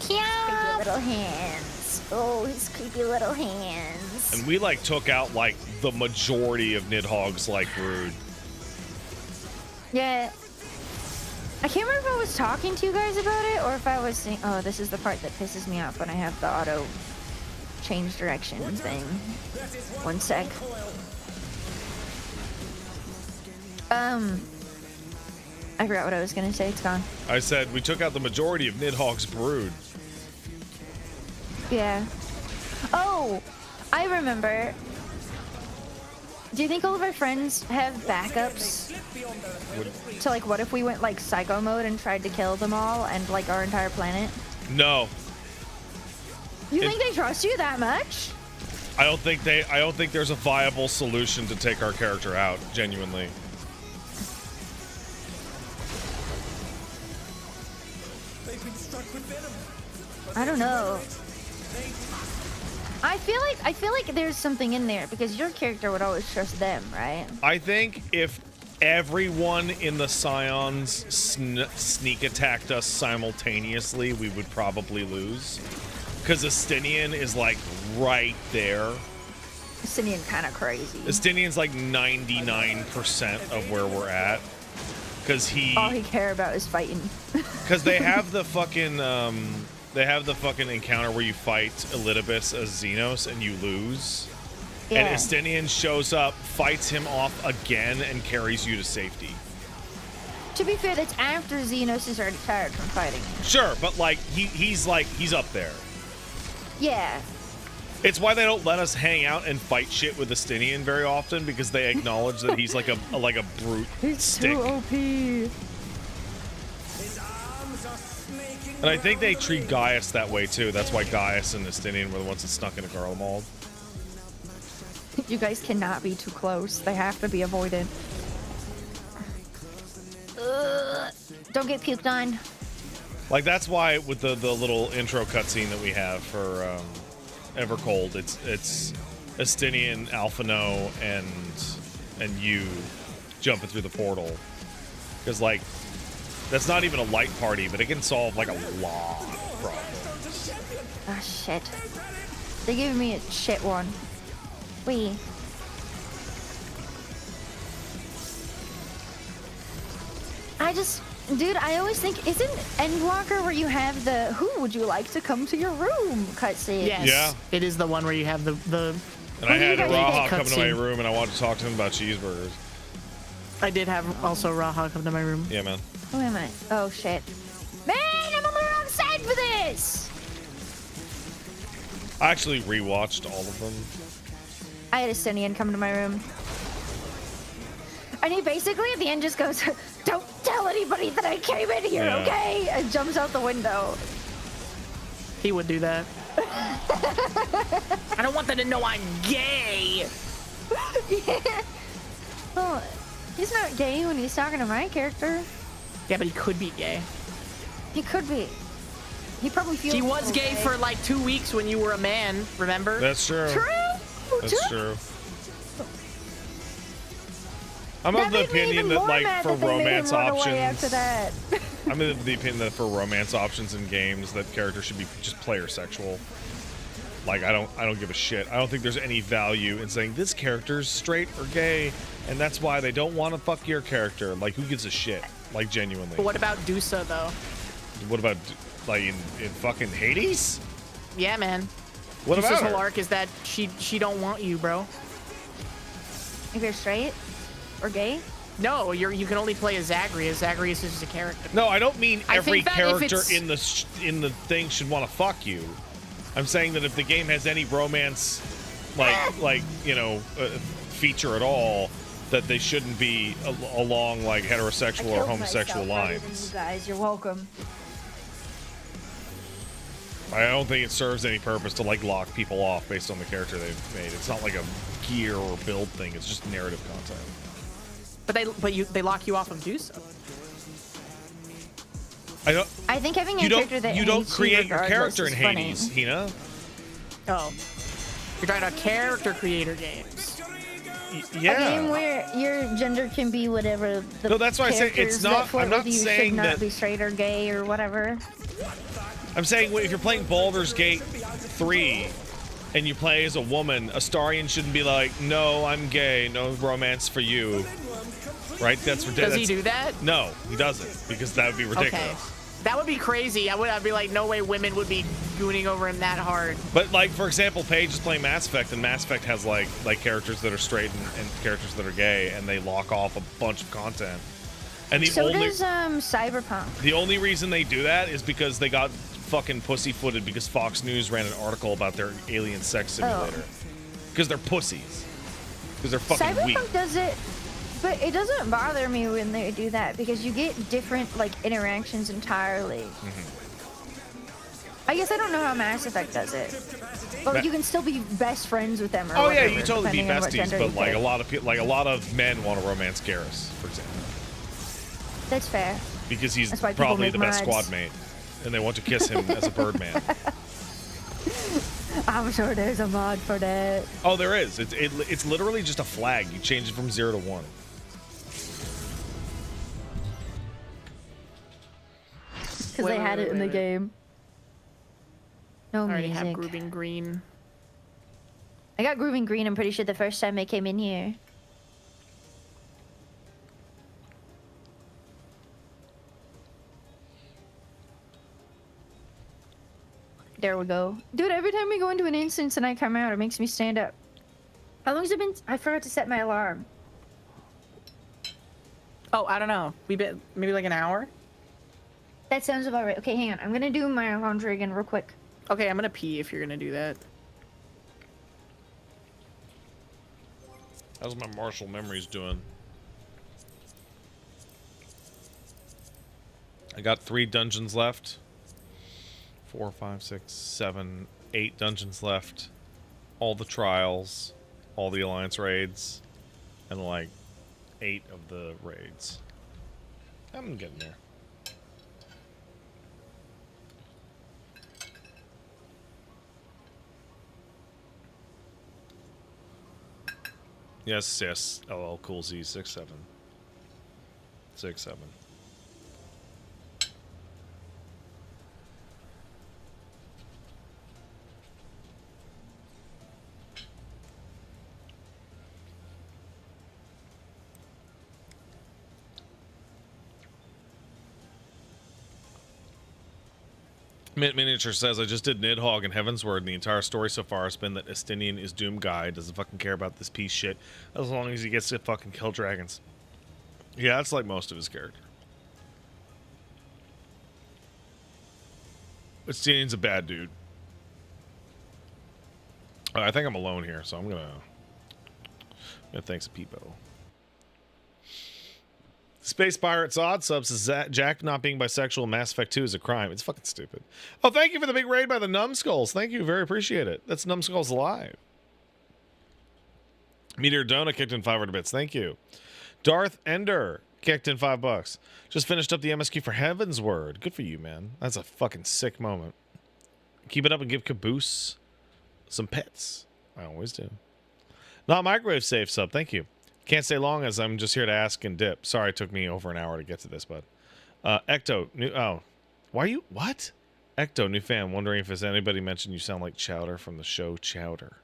Creepy little hands. Oh, his creepy little hands. And we like took out like the majority of Nidhogg's like brood. Yeah. I can't remember if I was talking to you guys about it or if I was saying, oh, this is the part that pisses me off when I have the auto change direction thing. One sec. I forgot what I was gonna say. It's gone. I said we took out the majority of Nidhogg's brood. Yeah. Oh, I remember. Do you think all of our friends have backups? So, like, what if we went, like, psycho mode and tried to kill them all and, like, our entire planet? No. You think they trust you that much? I don't think there's a viable solution to take our character out, genuinely. I don't know. I feel like there's something in there because your character would always trust them, right? I think if everyone in the Scions sneak attacked us simultaneously, we would probably lose. Because Estinian is like right there. Estinian kind of crazy. Estinian's like 99% of where we're at. Because all he care about is fighting. Because they have the fucking encounter where you fight Elidibus as Xenos and you lose. Yeah. And Estinian shows up, fights him off again, and carries you to safety. To be fair, that's after Xenos is already tired from fighting him. Sure, but like he's up there. Yeah. It's why they don't let us hang out and fight shit with Estinian very often, because they acknowledge that he's like a brute stick. Too OP. And I think they treat Gaius that way too. That's why Gaius and Estinian were the ones that snuck into Garlemald. You guys cannot be too close. They have to be avoided. Don't get puked on. Like, that's why with the little intro cutscene that we have for Evercold, it's Estinian, Alphino, and you jumping through the portal. Because, like, that's not even a light party, but it can solve, like, a lot of problems. Ah, shit. They gave me a shit one. Wee. Dude, I always think, isn't Endwalker where you have the "Who would you like to come to your room" cutscene? Yes. Yeah. It is the one where you have the. And I had Raha come to my room, and I wanted to talk to him about cheeseburgers. I did have also Raha come to my room. Yeah, man. Who am I? Oh shit. Man, I'm on the wrong side for this. I actually rewatched all of them. I had a Estinian come to my room. And he basically at the end just goes, "Don't tell anybody that I came in here, Yeah. okay?" And jumps out the window. He would do that. I don't want them to know I'm gay. Yeah. Well, he's not gay when he's talking to my character. Yeah, but he could be gay. He could be. He probably feels. He was gay for like 2 weeks when you were a man. Remember? That's true. True. That's true. I'm That of the made me opinion even that, more like, mad for that they made him romance run away options, after that. I'm of the opinion that for romance options in games, that characters should be just player sexual. Like, I don't give a shit. I don't think there's any value in saying this character's straight or gay, and that's why they don't want to fuck your character. Like, who gives a shit? Like, genuinely. But what about Dusa though? What about, like, in fucking Hades? Yeah, man. What Dusa's about her? whole arc is that she don't want you, bro. If you're straight or gay. No, you can only play as Zagreus. Zagreus is just a character. No, I don't mean I every think that if character it's- in the thing should want to fuck you. I'm saying that if the game has any romance, like you know, feature at all, that they shouldn't be along like heterosexual or homosexual lines. You guys, you're welcome. I don't think it serves any purpose to like lock people off based on the character they've made. It's not like a gear or build thing. It's just narrative content. But they lock you off of Dusa. I think having a You character that don't hates you create your regardless character in is funny. Hades, Hina. Oh, you're talking about character creator games. A Yeah. game where your gender can be whatever. The No, that's why I say characters it's that not- flirt I'm not with you saying should not that- be straight or gay or whatever. I'm saying if you're playing Baldur's Gate 3 and you play as a woman, Astarion shouldn't be like, "No, I'm gay, no romance for you." Right? That's ridiculous. Does he do that? No, he doesn't, because that would be ridiculous. Okay. That would be crazy. I'd be like, no way women would be gooning over him that hard. But like, for example, Paige is playing Mass Effect, and Mass Effect has like characters that are straight and characters that are gay, and they lock off a bunch of content. And the So only does Cyberpunk. the only reason they do that is because they got fucking pussyfooted because Fox News ran an article about their alien sex simulator. Because they're pussies. Because they're fucking Cyberpunk weak. does it, but it doesn't bother me when they do that because you get different like interactions entirely. I guess I don't know how Mass Effect does it, but you can still be best friends with them. Or Oh yeah, whatever, you can totally be depending on what besties, gender but you like pick. a lot of men want to romance Garrus, for example, That's fair. because he's That's why people probably make the best mods. squad mate, and they want to kiss him as a Birdman. I'm sure there's a mod for that. Oh, there is. It's literally just a flag. You change it from 0 to 1. Because they had it in the game. No I already have music. Grooving Green. I got Grooving Green, I'm pretty sure the first time they came in here. There we go. Dude, every time we go into an instance and I come out, it makes me stand up. How long has it been? I forgot to set my alarm. Oh, I don't know. We've been maybe like an hour. That sounds about right. Okay, hang on. I'm gonna do my laundry again real quick. Okay, I'm gonna pee if you're gonna do that. How's my martial memories doing? I got 3 dungeons left. 4, 5, 6, 7, 8 dungeons left. All the trials, all the alliance raids, and like 8 of the raids. I'm getting there. Yes, yes. LL Cool Z 6-7. 6-7. Miniature says, I just did Nidhogg and Heavensward, and the entire story so far has been that Estinian is Doom Guy, doesn't fucking care about this piece shit, as long as he gets to fucking kill dragons. Yeah, that's like most of his character. Estinian's a bad dude. I think I'm alone here, so I'm gonna thanks Peepo. Space Pirates Odd Subs says Jack not being bisexual in Mass Effect 2 is a crime. It's fucking stupid. Oh, thank you for the big raid by the Numbskulls. Thank you, very appreciate it. That's Numbskulls Live. Meteor Dona kicked in 500 bits. Thank you. Darth Ender kicked in $5. Just finished up the MSQ for Heaven's Word. Good for you, man. That's a fucking sick moment. Keep it up and give Caboose some pets. I always do. Not microwave safe sub. Thank you. Can't stay long as I'm just here to ask and dip. Sorry it took me over an hour to get to this, bud. Ecto. Why are you... What? Ecto, new fan. Wondering if has anybody mentioned you sound like Chowder from the show Chowder.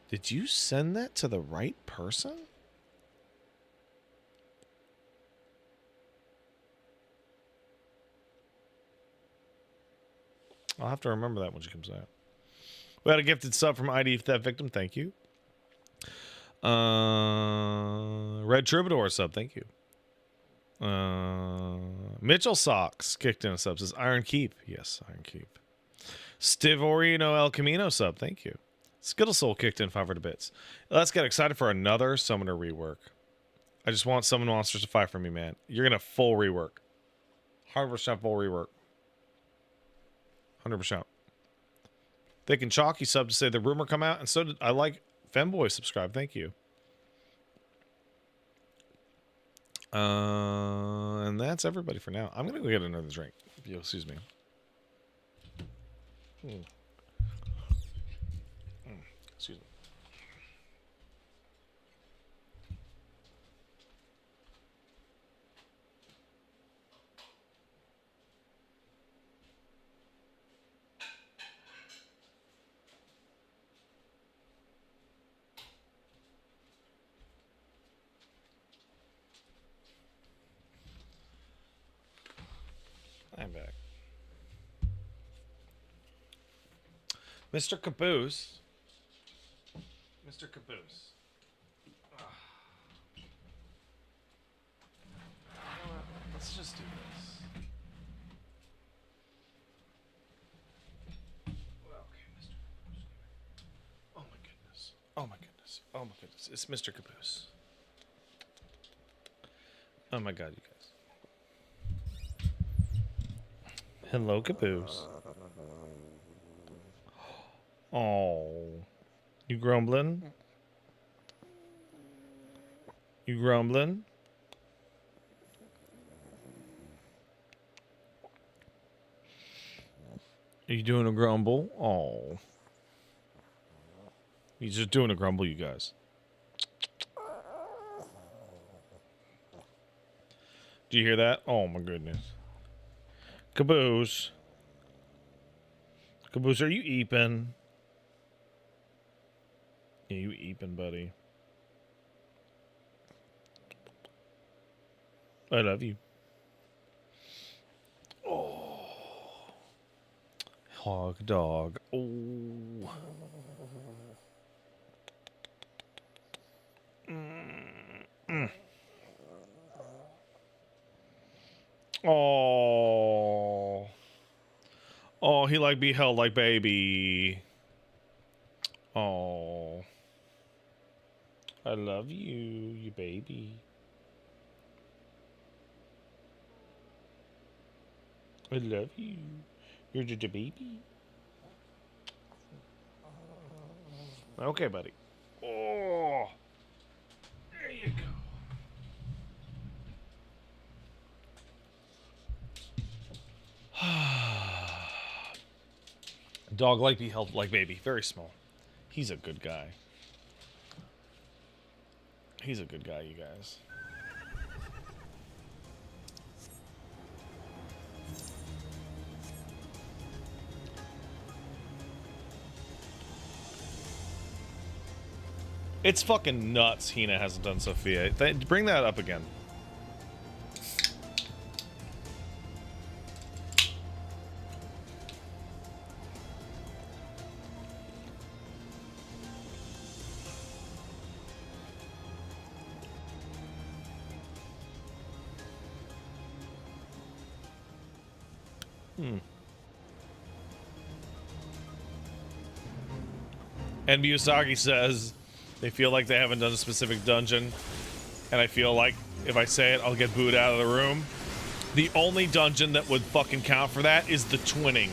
Did you send that to the right person? I'll have to remember that when she comes out. We had a gifted sub from ID Theft Victim. Thank you. Red Troubadour sub. Thank you. Mitchell Socks kicked in a sub. Says Iron Keep. Yes, Iron Keep. Stivorino El Camino sub. Thank you. Skittle Soul kicked in 500 bits. Let's get excited for another Summoner rework. I just want Summon Monsters to fight for me, man. You're going to full rework. 100% full rework. 100%. Thick and Chalky sub to say the rumor come out, and so did I like Femboy subscribe. Thank you. And that's everybody for now. I'm going to go get another drink. If you'll excuse me. Excuse me. I'm back. Mr. Caboose. Mr. Caboose. Let's just do this. Okay, Mr. Caboose. Oh my goodness. Oh my goodness. Oh my goodness. It's Mr. Caboose. Oh my god, you guys. Hello, Caboose. Oh. You grumbling? You grumbling? Are you doing a grumble? Oh. He's just doing a grumble, you guys. Do you hear that? Oh my goodness. Caboose. Caboose, are you eeping? Yeah, you eeping, buddy. I love you. Oh. Hog dog. Oh. Oh. Oh, he like be held like baby. Oh. I love you, you baby. I love you. You're just a baby. Okay, buddy. Oh. There you go. Dog like be held like baby. Very small. He's a good guy. He's a good guy, you guys. It's fucking nuts Hina hasn't done Sophia. Bring that up again. NB Usagi says they feel like they haven't done a specific dungeon, and I feel like if I say it, I'll get booed out of the room. The only dungeon that would fucking count for that is the twinning.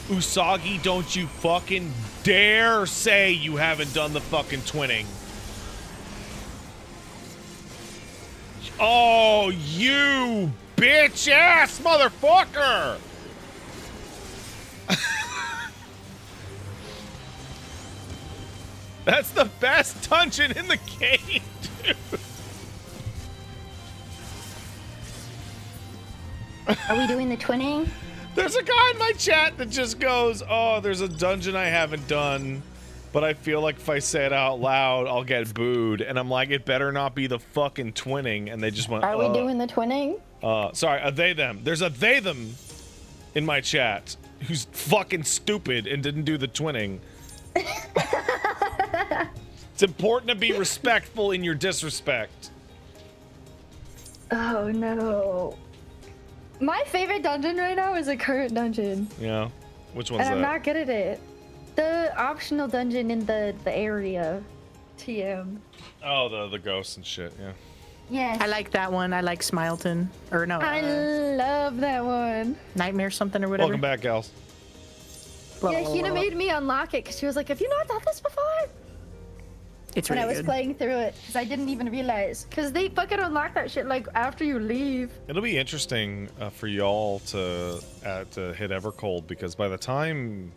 Usagi, don't you fucking dare say you haven't done the fucking twinning. Oh, you bitch ass motherfucker! That's the best dungeon in the game, dude. Are we doing the twinning? There's a guy in my chat that just goes, oh, there's a dungeon I haven't done, but I feel like if I say it out loud, I'll get booed. And I'm like, it better not be the fucking twinning. And they just went, Are we doing the twinning? Sorry, a they them. There's a they them in my chat who's fucking stupid and didn't do the twinning. It's important to be respectful in your disrespect. Oh no. My favorite dungeon right now is a current dungeon. Yeah. Which one's that? And I'm not good at it. The optional dungeon in the area. TM. Oh, the ghosts and shit, yeah. Yes. I like that one. I like Smileton. Or no. I love that one. Nightmare something or whatever. Welcome back, gals. Yeah, Hina made me unlock it because she was like, have you not done this before? It's when really I was good. playing through it, because I didn't even realize. Because they fucking unlock that shit like after you leave. It'll be interesting for y'all to hit Evercold, because by the time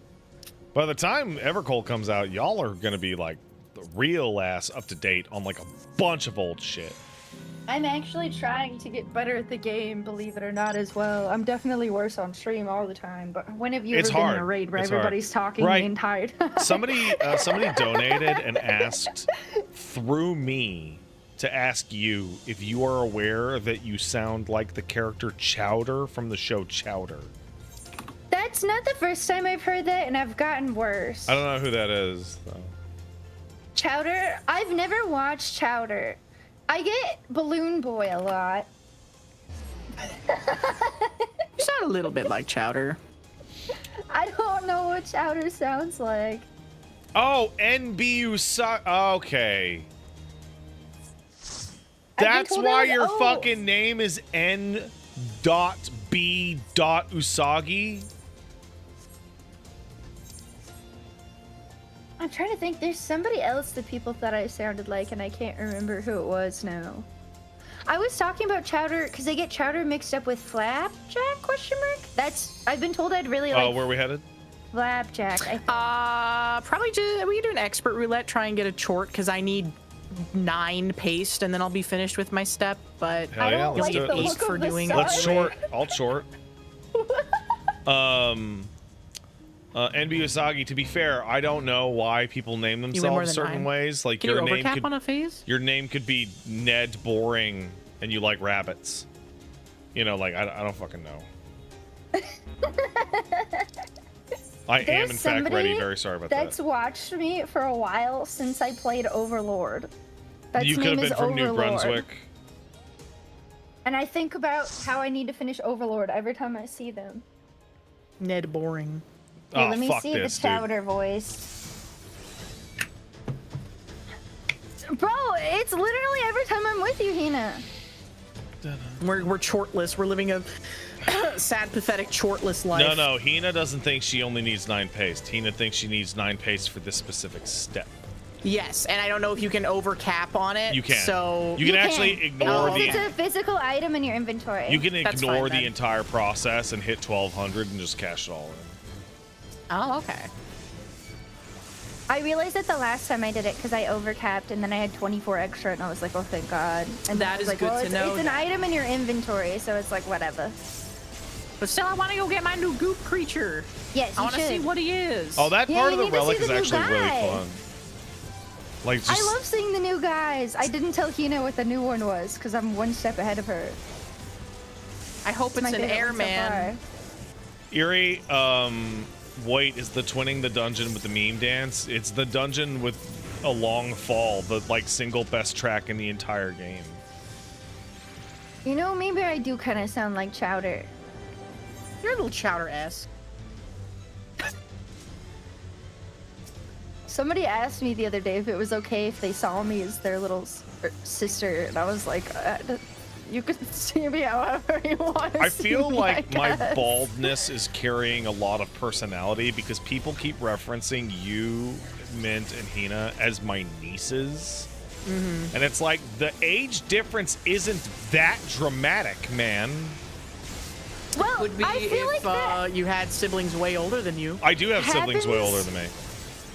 Evercold comes out, y'all are gonna be like the real ass up to date on like a bunch of old shit. I'm actually trying to get better at the game, believe it or not, as well. I'm definitely worse on stream all the time, but when have you It's ever been in hard. a raid where It's everybody's talking Right. and tired? Somebody donated and asked through me to ask you if you are aware that you sound like the character Chowder from the show Chowder. That's not the first time I've heard that, and I've gotten worse. I don't know who that is, though. Chowder? I've never watched Chowder. I get Balloon Boy a lot. You sound a little bit like Chowder. I don't know what Chowder sounds like. Oh, NBU okay. I've been That's told why I was your old. fucking name is N.B. Usagi? I'm trying to think. There's somebody else that people thought I sounded like, and I can't remember who it was now. I was talking about Chowder because they get Chowder mixed up with Flapjack? Question mark. That's. I've been told I'd really like Where we headed? Flapjack. I think. Probably just we can do an expert roulette. Try and get a chort because I need 9 paste, and then I'll be finished with my step. But Hell yeah, let's do it. get 8 for doing. Let's it. short. I'll short. NB Usagi, to be fair, I don't know why people name You win more themselves than certain 9. ways. Like Can your you name overcap could on a phase? your name could be Ned Boring and you like rabbits. You know, like I don't fucking know. I am There's in fact ready. somebody Very sorry about That's that. watched me for a while since I played Overlord. That's You could name have been is from New Overlord. Brunswick. And I think about how I need to finish Overlord every time I see them. Ned Boring. Here, Oh, let me fuck see this, the dude. Chowder voice. Bro, it's literally every time I'm with you, Hina. We're chortless. We're living a sad, pathetic chortless life. No, Hina doesn't think she only needs 9 paste. Hina thinks she needs 9 paste for this specific step. Yes, and I don't know if you can overcap on it. You can. So You can actually ignore It's the. a physical item in your inventory. You can That's ignore fine, the then. entire process and hit 1200 and just cash it all in. Oh, okay. I realized that the last time I did it because I overcapped and then I had 24 extra and I was like, oh thank God. And That I was is like, good well, to it's, know. It's an item in your inventory, so it's like whatever. But still, I want to go get my new goop creature. Yes, I you want to see should. what he is. Oh, that Yeah, part you of the need to see relic the is new actually really guy. fun. Like just I love seeing the new guys. I didn't tell Hina what the new one was because I'm one step ahead of her. I hope it's my an favorite one so airman. far. Eerie, wait, is the twinning the dungeon with the meme dance? It's the dungeon with a long fall, the like single best track in the entire game. You know, maybe I do kind of sound like Chowder. You're a little Chowder-esque. Somebody asked me the other day if it was okay if they saw me as their little sister, and I was like, you can see me however you want to I see feel me, like I my guess. baldness is carrying a lot of personality because people keep referencing you, Mint, and Hina as my nieces. And it's like, the age difference isn't that dramatic, man. Well, Would be I feel if like that you had siblings way older than you. I do have siblings way happens older than me.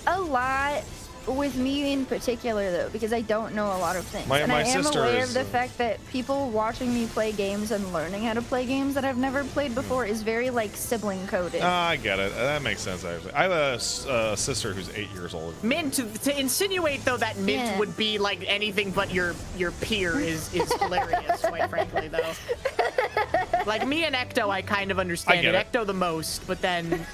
a lot with me in particular, though, because I don't know a lot of things. My and I am sister aware is, of the fact that people watching me play games and learning how to play games that I've never played before is very, like, sibling coded. I get it. That makes sense, actually. I have a sister who's 8 years older. Mint, to insinuate though that Mint Yeah. would be like anything but your peer is hilarious, quite frankly though. Like me and Ecto, I kind of understand get it. Ecto the most, but then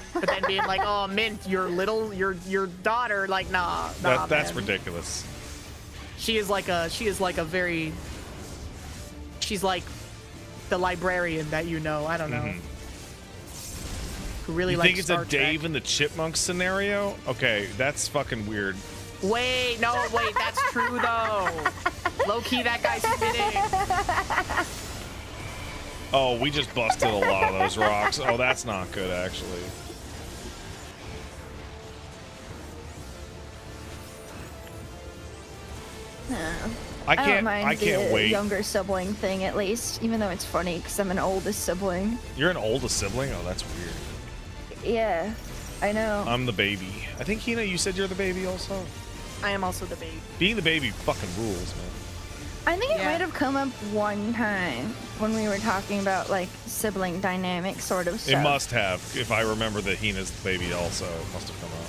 being like, oh Mint, your daughter, like nah, That's man. ridiculous. She's like the librarian that you know. I don't know. Who really You likes think it's Star a Dave Trek. and the Chipmunks scenario? Okay, that's fucking weird. Wait, that's true though. Low key, that guy's spinning. Oh, we just busted a lot of those rocks. Oh, that's not good, actually. I don't can't. mind I can't the wait. younger sibling thing, at least, even though it's funny because I'm an oldest sibling. You're an oldest sibling? Oh, that's weird. Yeah, I know. I'm the baby. I think, Hina, you said you're the baby also? I am also the baby. Being the baby fucking rules, man. I think it Yeah. might have come up one time when we were talking about like sibling dynamic sort of stuff. It must have. If I remember that Hina's the baby also, it must have come up.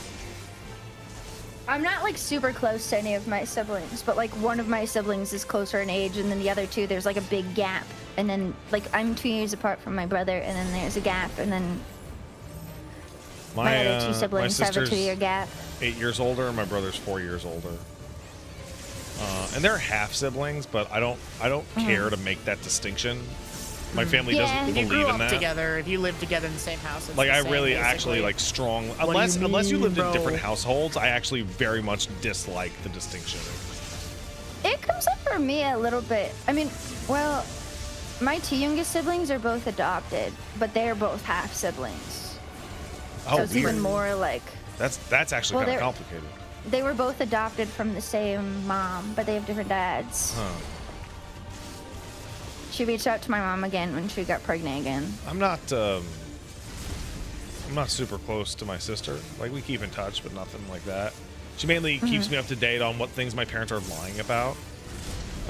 I'm not like super close to any of my siblings, but like one of my siblings is closer in age, and then the other two, there's like a big gap. And then like I'm 2 years apart from my brother, and then there's a gap, and then my other two siblings have a sister's 2-year gap. 8 years older, and my brother's 4 years older. And they're half siblings, but I don't care to make that distinction. My family Yeah. doesn't If you believe grew in up that. together, if you live together in the same house, it's Like the I same, really basically. actually like strong do you unless you mean, lived in bro? different households, I actually very much dislike the distinction. It comes up for me a little bit. I mean, well, my two youngest siblings are both adopted, but they're both half siblings. Oh, So it's weird. even more like That's actually Well, kind of they're- complicated. they were both adopted from the same mom, but they have different dads. Huh. She reached out to my mom again when she got pregnant again. I'm not super close to my sister. Like we keep in touch, but nothing like that. She mainly keeps me up to date on what things my parents are lying about.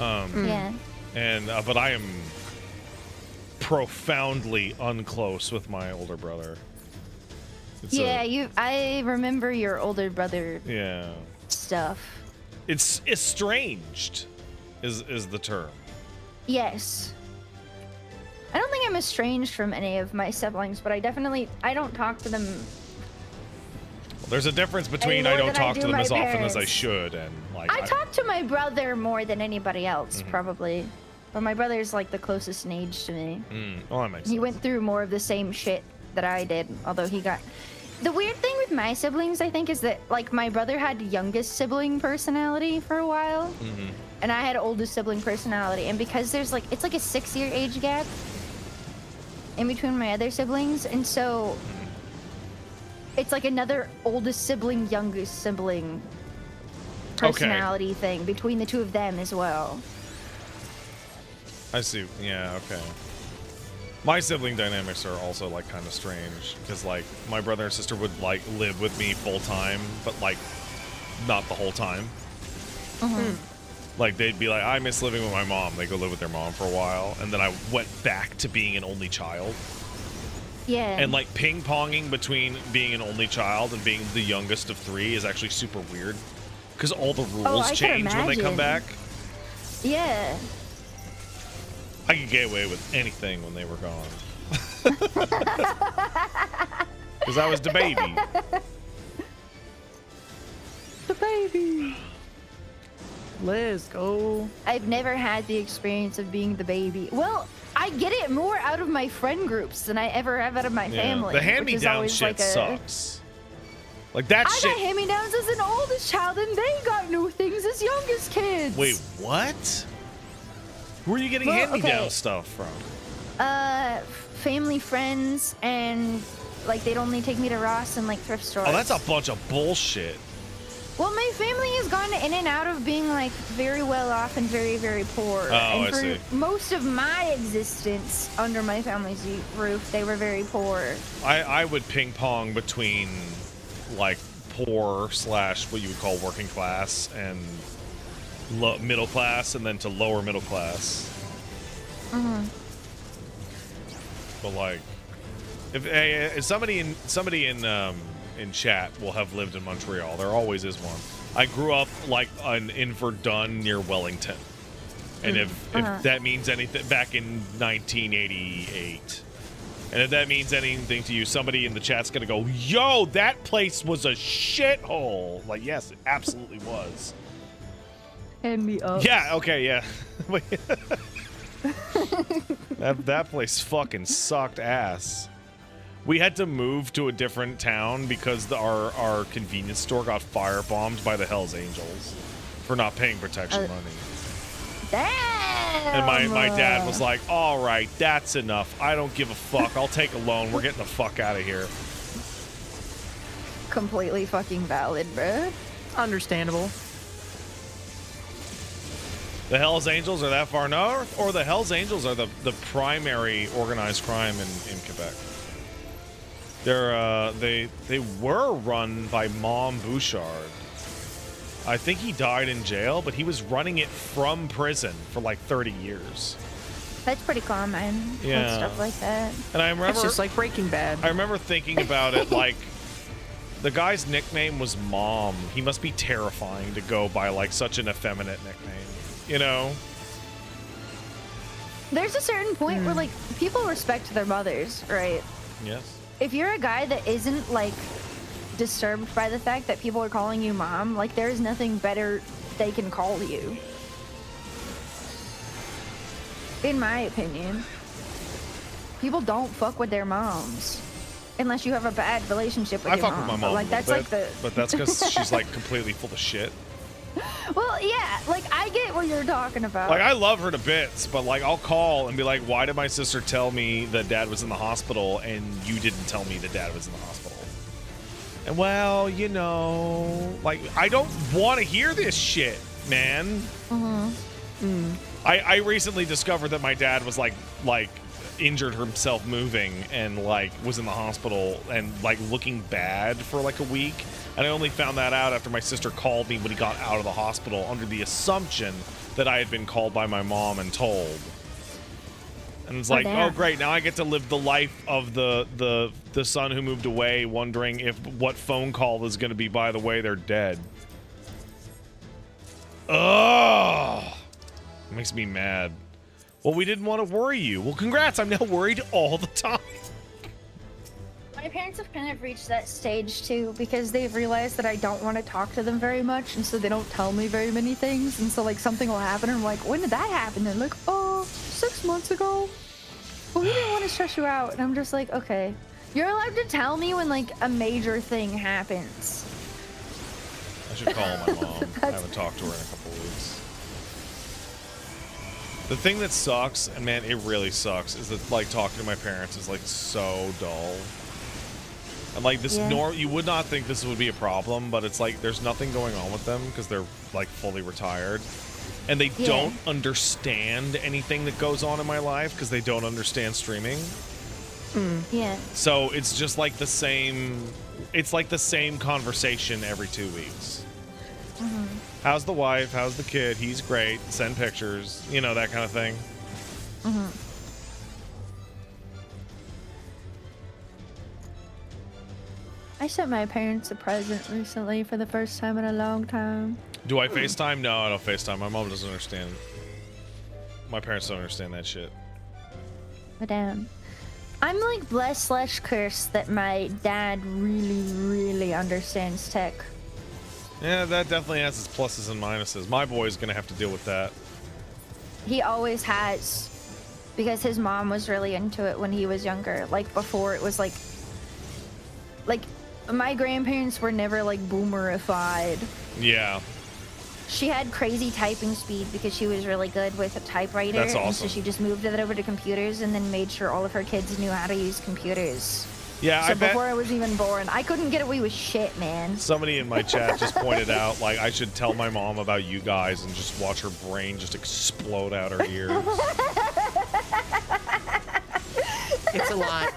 Yeah. And but I am profoundly unclose with my older brother. It's Yeah, I remember your older brother yeah. stuff. It's estranged is the term. Yes. I don't think I'm estranged from any of my siblings, but I don't talk to them. There's a difference between more I don't than I talk do to them my as often as I parents. should and like I talk to my brother more than anybody else, Mm-hmm. probably. But my brother's like the closest in age to me. well, that makes He sense. went through more of the same shit that I did, although he got... The weird thing with my siblings, I think, is that, like, my brother had youngest sibling personality for a while, and I had oldest sibling personality, and because there's, like, it's like a 6-year age gap in between my other siblings, and so it's like another oldest sibling, youngest sibling personality thing between the two of them as well. I see. Yeah, okay. My sibling dynamics are also like kind of strange because like my brother and sister would like live with me full time, but like not the whole time. Like they'd be like, I miss living with my mom. They go live with their mom for a while, and then I went back to being an only child. Yeah. And like ping ponging between being an only child and being the youngest of 3 is actually super weird because all the rules I can change when they come imagine. back. Yeah. I could get away with anything when they were gone. Because I was the baby. The baby. Let's go. I've never had the experience of being the baby. Well, I get it more out of my friend groups than I ever have out of my family. The which is hand-me-down always shit like a- sucks. Like that I shit. got hand-me-downs as an oldest child, and they got new things as youngest kids. Wait, what? Who are you getting hand-me-down stuff from? Family, friends, and like they'd only take me to Ross and like thrift stores. Oh, that's a bunch of bullshit. Well, my family has gone in and out of being like very well off and very, very poor. Oh, and I for see. most of my existence under my family's roof, they were very poor. I would ping pong between like poor / what you would call working class and middle class, and then to lower middle class. Mm-hmm. But like, if somebody in chat will have lived in Montreal, there always is one. I grew up like in Verdun near Wellington, and if that means anything, back in 1988, and if that means anything to you, somebody in the chat's gonna go, "Yo, that place was a shithole." Like, yes, it absolutely was. Hand me up. Yeah. Okay. Yeah. that place fucking sucked ass. We had to move to a different town because our convenience store got firebombed by the Hells Angels for not paying protection money. Damn. And my dad was like, "All right, that's enough. I don't give a fuck. I'll take a loan. We're getting the fuck out of here." Completely fucking valid, bruh. Understandable. The Hells Angels are that far north, or the Hells Angels are the primary organized crime in Quebec. They were run by Mom Bouchard. I think he died in jail, but he was running it from prison for like 30 years. That's pretty common. Yeah. With stuff like that. And I remember It's just like Breaking Bad. I remember thinking about it like the guy's nickname was Mom. He must be terrifying to go by like such an effeminate nickname. You know? There's a certain point where like people respect their mothers, right? Yes. If you're a guy that isn't like disturbed by the fact that people are calling you mom, like there is nothing better they can call you. In my opinion. People don't fuck with their moms. Unless you have a bad relationship with I your fuck mom. with my mom But, like a that's little like bit, the but that's because she's like completely full of shit. Well, yeah, like I get what you're talking about. Like, I love her to bits, but like I'll call and be like, "Why did my sister tell me that dad was in the hospital and you didn't tell me that dad was in the hospital?" And well, you know, like I don't want to hear this shit, man. I recently discovered that my dad was like injured himself moving and like was in the hospital and like looking bad for like a week. And I only found that out after my sister called me when he got out of the hospital under the assumption that I had been called by my mom and told. And it's like, oh great, now I get to live the life of the son who moved away, wondering if what phone call is going to be, by the way, they're dead. Ugh. It makes me mad. Well, we didn't want to worry you. Well, congrats, I'm now worried all the time. My parents have kind of reached that stage too because they've realized that I don't want to talk to them very much, and so they don't tell me very many things. And so like something will happen and I'm like, when did that happen? And they're like, oh, 6 months ago. Well, we didn't want to stress you out. And I'm just like, okay, you're allowed to tell me when like a major thing happens. I should call my mom. I haven't talked to her in a couple weeks. The thing that sucks, and man, it really sucks, is that like talking to my parents is like so dull. And like this, you would not think this would be a problem, but it's like there's nothing going on with them because they're like fully retired, and they don't understand anything that goes on in my life because they don't understand streaming. Yeah. So it's just like the same. It's like the same conversation every 2 weeks. How's the wife? How's the kid? He's great. Send pictures. You know, that kind of thing. I sent my parents a present recently for the first time in a long time. Do I FaceTime? No, I don't FaceTime. My mom doesn't understand. My parents don't understand that shit. But damn. I'm like blessed / cursed that my dad really understands tech. Yeah, that definitely has its pluses and minuses. My boy's gonna have to deal with that. He always has. Because his mom was really into it when he was younger. Like before it was like my grandparents were never like boomerified. Yeah. She had crazy typing speed because she was really good with a typewriter. That's awesome. And so she just moved it over to computers and then made sure all of her kids knew how to use computers. Yeah, so I bet before I was even born, I couldn't get away with shit, man. somebody in my chat just pointed out, like, I should tell my mom about you guys and just watch her brain just explode out her ears. It's a lot.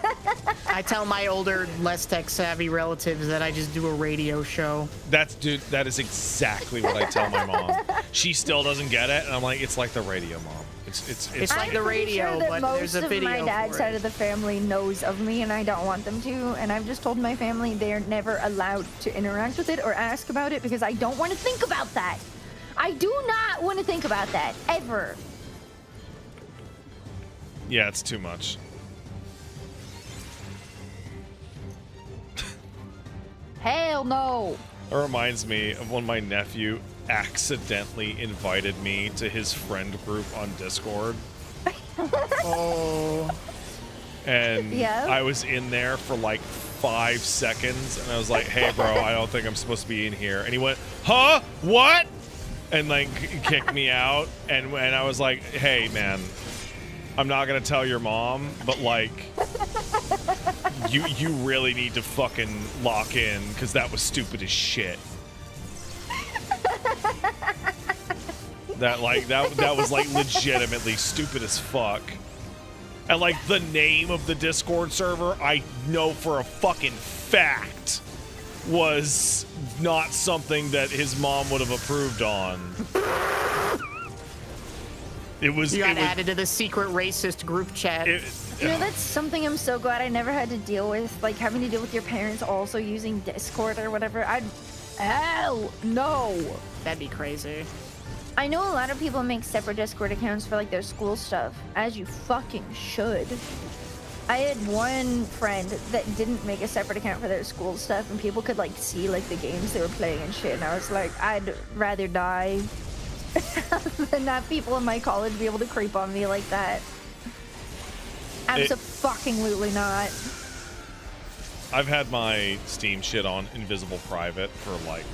I tell my older, less tech-savvy relatives that I just do a radio show. Dude, that is exactly what I tell my mom. She still doesn't get it, and I'm like, it's like the radio, Mom. It's like the radio, sure that but most there's a of video my dad's for side it. of the family knows of me, and I don't want them to. And I've just told my family they're never allowed to interact with it or ask about it because I don't want to think about that. I do not want to think about that ever. Yeah, it's too much. Hell no. It reminds me of when my nephew accidentally invited me to his friend group on Discord. Oh. And Yeah. I was in there for like 5 seconds, and I was like, hey, bro, I don't think I'm supposed to be in here. And he went, huh? What? And like kicked me out. And I was like, hey, man, I'm not going to tell your mom, but like, you really need to fucking lock in, because that was stupid as shit. That was like legitimately stupid as fuck. And like the name of the Discord server, I know for a fucking fact was not something that his mom would have approved on. You got added to the secret racist group chat. You know, that's something I'm so glad I never had to deal with, like having to deal with your parents also using Discord or whatever. Hell no. That'd be crazy. I know a lot of people make separate Discord accounts for like their school stuff, as you fucking should. I had one friend that didn't make a separate account for their school stuff, and people could like see like the games they were playing and shit, and I was like, I'd rather die than have people in my college be able to creep on me like that. Abso-fucking-lutely not. I've had my Steam shit on Invisible Private for like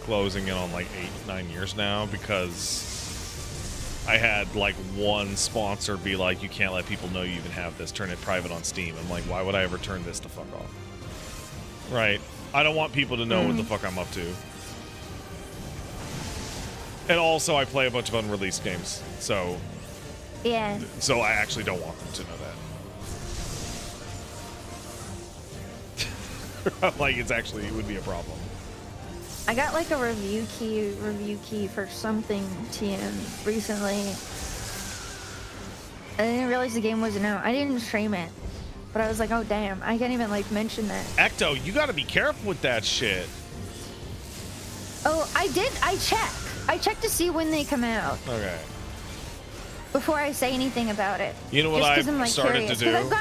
closing in on like 8-9 years now, because I had like one sponsor be like, you can't let people know you even have this, turn it private on Steam. I'm like, why would I ever turn this the fuck off? Right. I don't want people to know what the fuck I'm up to. And also I play a bunch of unreleased games, so yeah. So I actually don't want them to know that. Like, it would be a problem. I got like a review key for something TM recently. I didn't realize the game wasn't out. I didn't stream it, but I was like, oh damn, I can't even like mention that. Ecto, you gotta be careful with that shit. Oh, I did. I checked to see when they come out. Okay. Before I say anything about it. You know what Just 'cause I've I'm, like, started curious. to do? 'Cause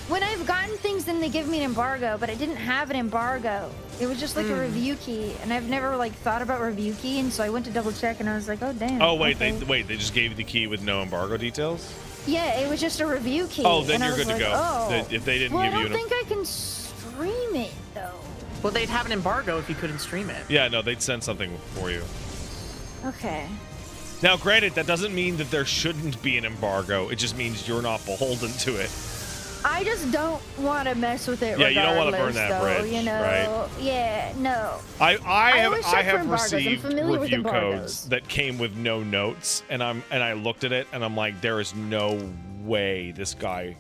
when I've gotten things, then they give me an embargo, but I didn't have an embargo. It was just like a review key, and I've never like thought about review key, and so I went to double check, and I was like, oh damn. Oh wait, okay. they just gave you the key with no embargo details? Yeah, it was just a review key. Oh, then and you're I was good to like, go. Oh. If they didn't Well, give you I don't think I can stream it though. Well, they'd have an embargo if you couldn't stream it. Yeah, no, they'd send something for you. Okay. Now, granted, that doesn't mean that there shouldn't be an embargo. It just means you're not beholden to it. I just don't want to mess with it. Yeah, you don't want to burn that though, bridge, you know? right? Yeah, no. I always check for have embargoes. I'm received familiar with review embargoes. codes that came with no notes, and I looked at it and I'm like, there is no way this guy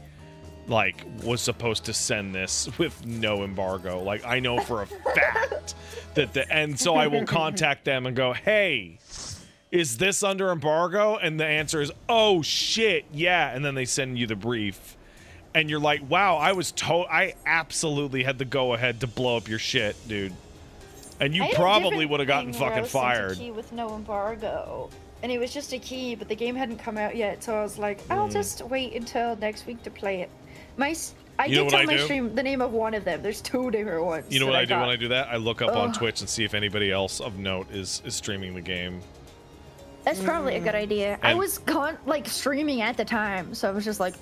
like was supposed to send this with no embargo. Like, I know for a fact that and so I will contact them and go, hey, is this under embargo? And the answer is, oh shit, yeah. And then they send you the brief. And you're like, wow, I absolutely had the go-ahead to blow up your shit, dude. And you probably would have gotten fucking fired. A key with no embargo, and it was just a key, but the game hadn't come out yet, so I was like, I'll just wait until next week to play it. I did tell my stream the name of one of them. There's 2 different ones. You know what I do when I do that? I look up on Twitch and see if anybody else of note is streaming the game. That's probably a good idea. I was streaming at the time, so I was just like,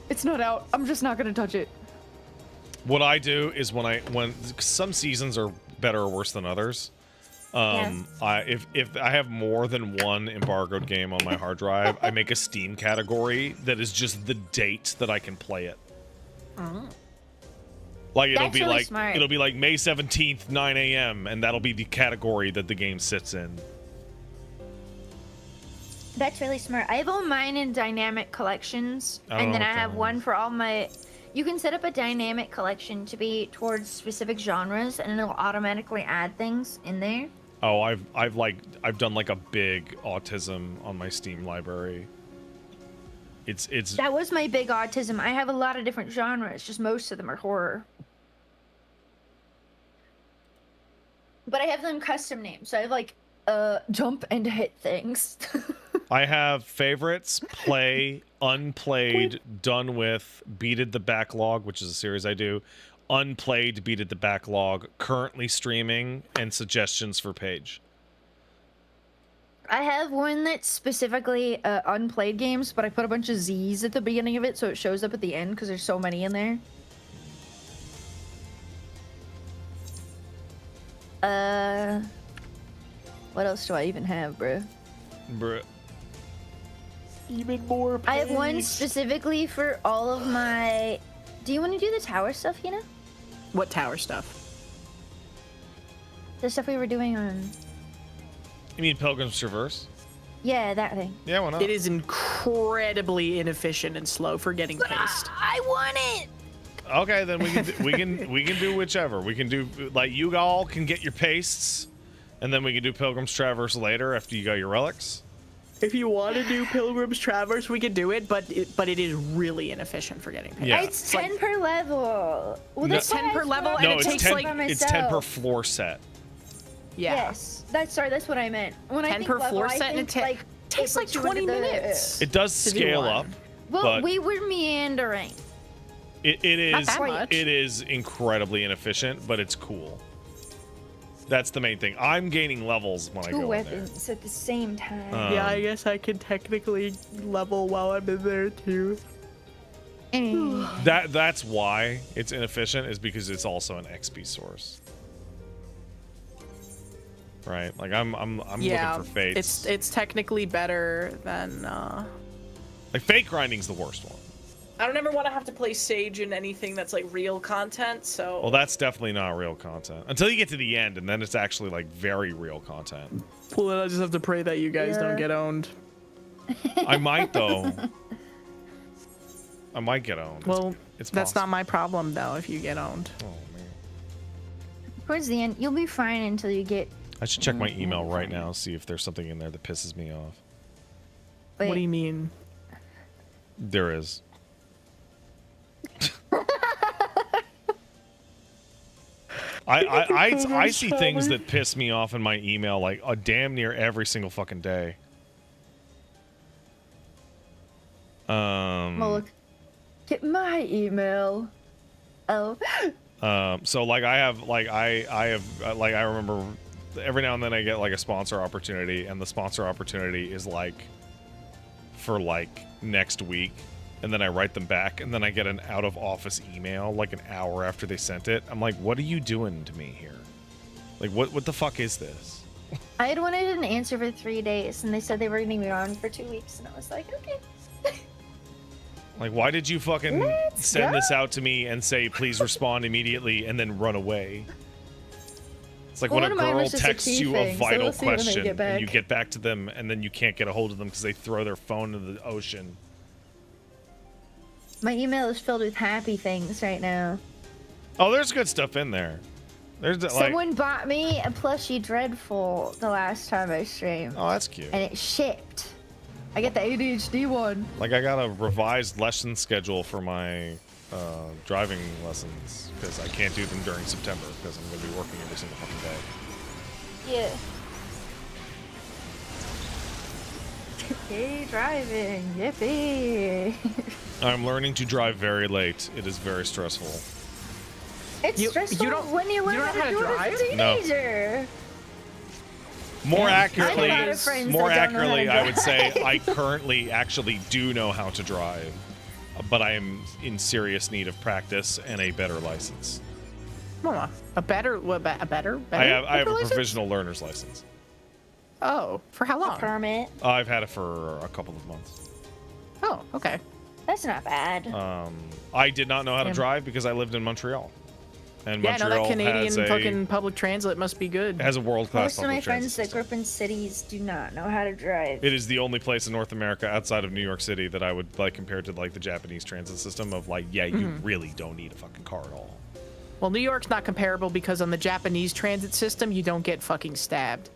it's not out. I'm just not gonna touch it. What I do is when some seasons are better or worse than others. If I have more than one embargoed game on my hard drive, I make a Steam category that is just the date that I can play it. Like it'll That's be really like smart. it'll be like May 17th, 9 a.m. and that'll be the category that the game sits in. That's really smart. I have all mine in dynamic collections, and then I have one for all my. You can set up a dynamic collection to be towards specific genres, and it'll automatically add things in there. Oh, I've done like a big autism on my Steam library. It's That was my big autism. I have a lot of different genres, just most of them are horror. But I have them custom named, so I have like jump and hit things. I have favorites, play, unplayed, done with, beated the backlog, which is a series I do, unplayed, beated the backlog, currently streaming, and suggestions for page. I have one that's specifically unplayed games, but I put a bunch of Z's at the beginning of it, so it shows up at the end because there's so many in there. What else do I even have, bro? Bruh. Even more I have one specifically for all of my... Do you want to do the tower stuff, Hina? What tower stuff? The stuff we were doing on... You mean Pilgrim's Traverse? Yeah, that thing. Yeah, why not? It is incredibly inefficient and slow for getting paced. I want it! Okay, then we can do whichever. We can do like you all can get your pastes, and then we can do Pilgrim's Traverse later after you got your relics. If you want to do Pilgrim's Traverse, we could do it, but it is really inefficient for getting paced. Yeah. It's 10 per level. Well, No- that's 10 per level, and No, it it's takes 10. like It's 10 per floor set. Yeah. Yes. That's what I meant. When 10 I think per level, floor I set, and think, it takes like puts you 20 into the- minutes. It does To do scale one. up. Well, but we were meandering. it is that much. it is incredibly inefficient, but it's cool. That's the main thing. I'm gaining levels when I Two go in there. weapons at the same time. Yeah, I guess I could technically level while I'm in there too. That's why it's inefficient, is because it's also an XP source. Right? Like I'm Yeah, looking for fates. it's technically better than. Like fate grinding's the worst one. I don't ever want to have to play Sage in anything that's like real content. So. Well, that's definitely not real content until you get to the end, and then it's actually like very real content. Well, then I just have to pray that you guys don't get owned. I might though. I might get owned. Well, it's that's possible. not my problem though. If you get owned. Oh man. Towards the end, you'll be fine until you get. I should check my email right now, see if there's something in there that pisses me off. Wait, What do you mean? There is. I see things that piss me off in my email like damn near every single fucking day. Well, look. Get my email. Oh. So like I have I remember every now and then I get like a sponsor opportunity, and the sponsor opportunity is like for like next week, and then I write them back, and then I get an out of office email like an hour after they sent it. I'm like, what are you doing to me here? Like what the fuck is this? I had wanted an answer for 3 days, and they said they were going to be on for 2 weeks, and I was like, okay. Like, why did you fucking Let's send go. this out to me and say, please respond immediately, and then run away? It's like Well, when a one of mine girl was just a texts key you thing, a so vital we'll see when they question, get and you back. get back to them, and then you can't get a hold of them because they throw their phone into the ocean. My email is filled with happy things right now. Oh, there's good stuff in there. There's like, Someone bought me a plushie Dreadful the last time I streamed, oh, that's cute. and it shipped. I get the ADHD one. Like, I got a revised lesson schedule for my driving lessons because I can't do them during September because I'm going to be working every single fucking day. Yeah. Hey, driving. Yippee. I'm learning to drive very late. It is very stressful. It's You- stressful you don't- when you learn you don't how know to do how to it as a No. teenager. More I have a lot of accurately, friends more that don't know how to accurately, I would drive. say I currently actually do know how to drive. but I am in serious need of practice and a better license. A better? I have a provisional learner's license. Oh, for how long? Permit. I've had it for a couple of months. Oh, okay. That's not bad. I did not know how to drive because I lived in Montreal. And Yeah, no, Montreal that Canadian has fucking public transit must be good. has a world-class Most of my public friends transit that grew up in cities do not know how to drive. It is the only place in North America outside of New York City that I would like compare to like the Japanese transit system of like, yeah, you really don't need a fucking car at all. Well, New York's not comparable because on the Japanese transit system, you don't get fucking stabbed.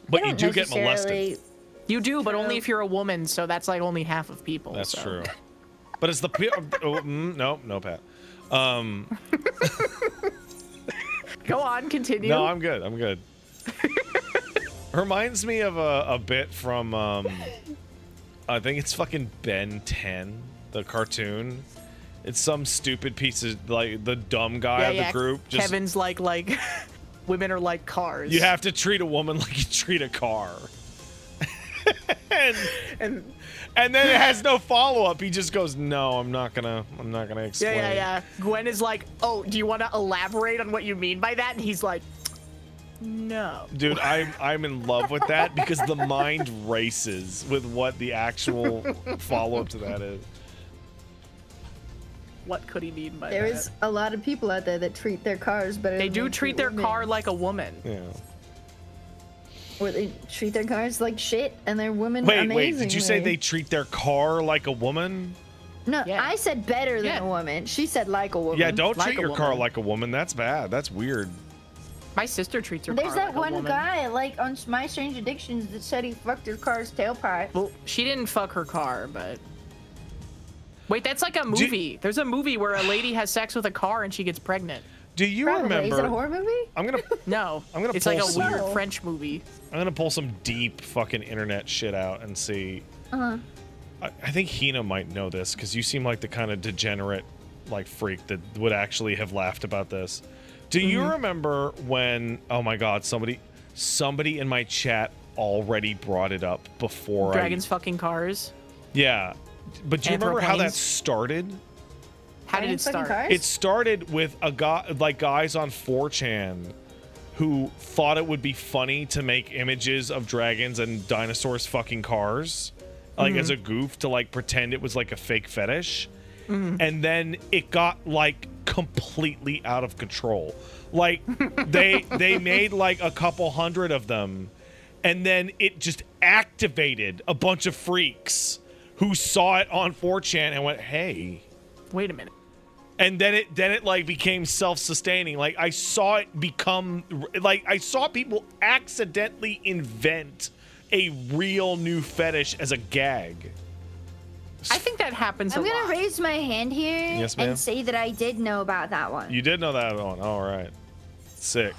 But you do get molested. You do, but only if you're a woman, so that's like only half of people. That's so. true. But it's the no, Pat. Go on, continue. No, I'm good. I'm good. Reminds me of a bit from I think it's fucking Ben 10, the cartoon. It's some stupid piece of like the dumb guy of the group. Just, Kevin's like women are like cars. you have to treat a woman like you treat a car. and then it has no follow-up. He just goes, no, I'm not gonna explain. Yeah. Gwen is like, oh, do you want to elaborate on what you mean by that? And he's like, no. Dude, I'm in love with that because the mind races with what the actual follow-up to that is. What could he mean by that? There is a lot of people out there that treat their cars better. They than do treat their women. car like a woman. Yeah. Or they treat their cars like shit, and their women Wait, amazingly. did you say they treat their car like a woman? No, Yeah. I said better than Yeah. a woman. She said like a woman. Yeah, don't Like treat a your car woman. like a woman. That's bad. That's weird. My sister treats her There's car that like a one woman. guy, like, on My Strange Addictions that said he fucked his car's tailpipe. Well, she didn't fuck her car, but... Wait, that's like a movie. There's a movie where a lady has sex with a car and she gets pregnant. Do you Probably. remember? Is it a horror movie? I'm gonna No, I'm gonna it's like a pull some- weird French movie. pull some deep fucking internet shit out and see. Uh-huh. I think Hina might know this because you seem like the kind of degenerate like freak that would actually have laughed about this. Do you remember when? Oh my God! Somebody in my chat already brought it up before. Dragons fucking cars. Yeah, but do you remember how that Anthroplanes? started? How did it Dragons fucking start? cars? It started with a guy, like guys on 4chan, who thought it would be funny to make images of dragons and dinosaurs fucking cars, like as a goof to like pretend it was like a fake fetish, and then it got like completely out of control. Like they made like a couple hundred of them, and then it just activated a bunch of freaks who saw it on 4chan and went, "Hey." Wait a minute. And then it like became self-sustaining. Like I saw it become like I saw people accidentally invent a real new fetish as a gag. I think that happens I'm a gonna lot. raise my hand here Yes, ma'am. and say that I did know about that one. You did know that one. All right. Sick.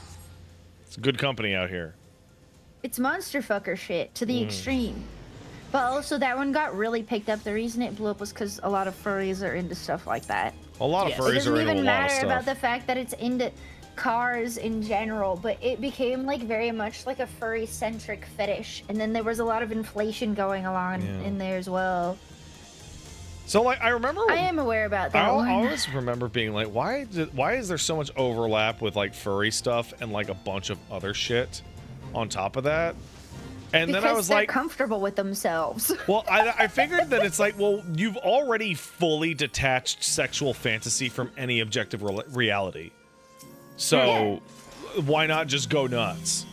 It's good company out here. It's monster fucker shit to the extreme. But also that one got really picked up. The reason it blew up was because a lot of furries are into stuff like that. A lot Yes. of It furries doesn't are into a even lot of matter stuff. about the fact that it's into cars in general, but it became like very much like a furry centric fetish, and then there was a lot of inflation going along in there as well. So like I remember I am aware about I that one. always remember being like, why is there so much overlap with like furry stuff and like a bunch of other shit on top of that? And because then I was they're like, comfortable with themselves. well, I figured that it's like, well, you've already fully detached sexual fantasy from any objective reality. So why not just go nuts?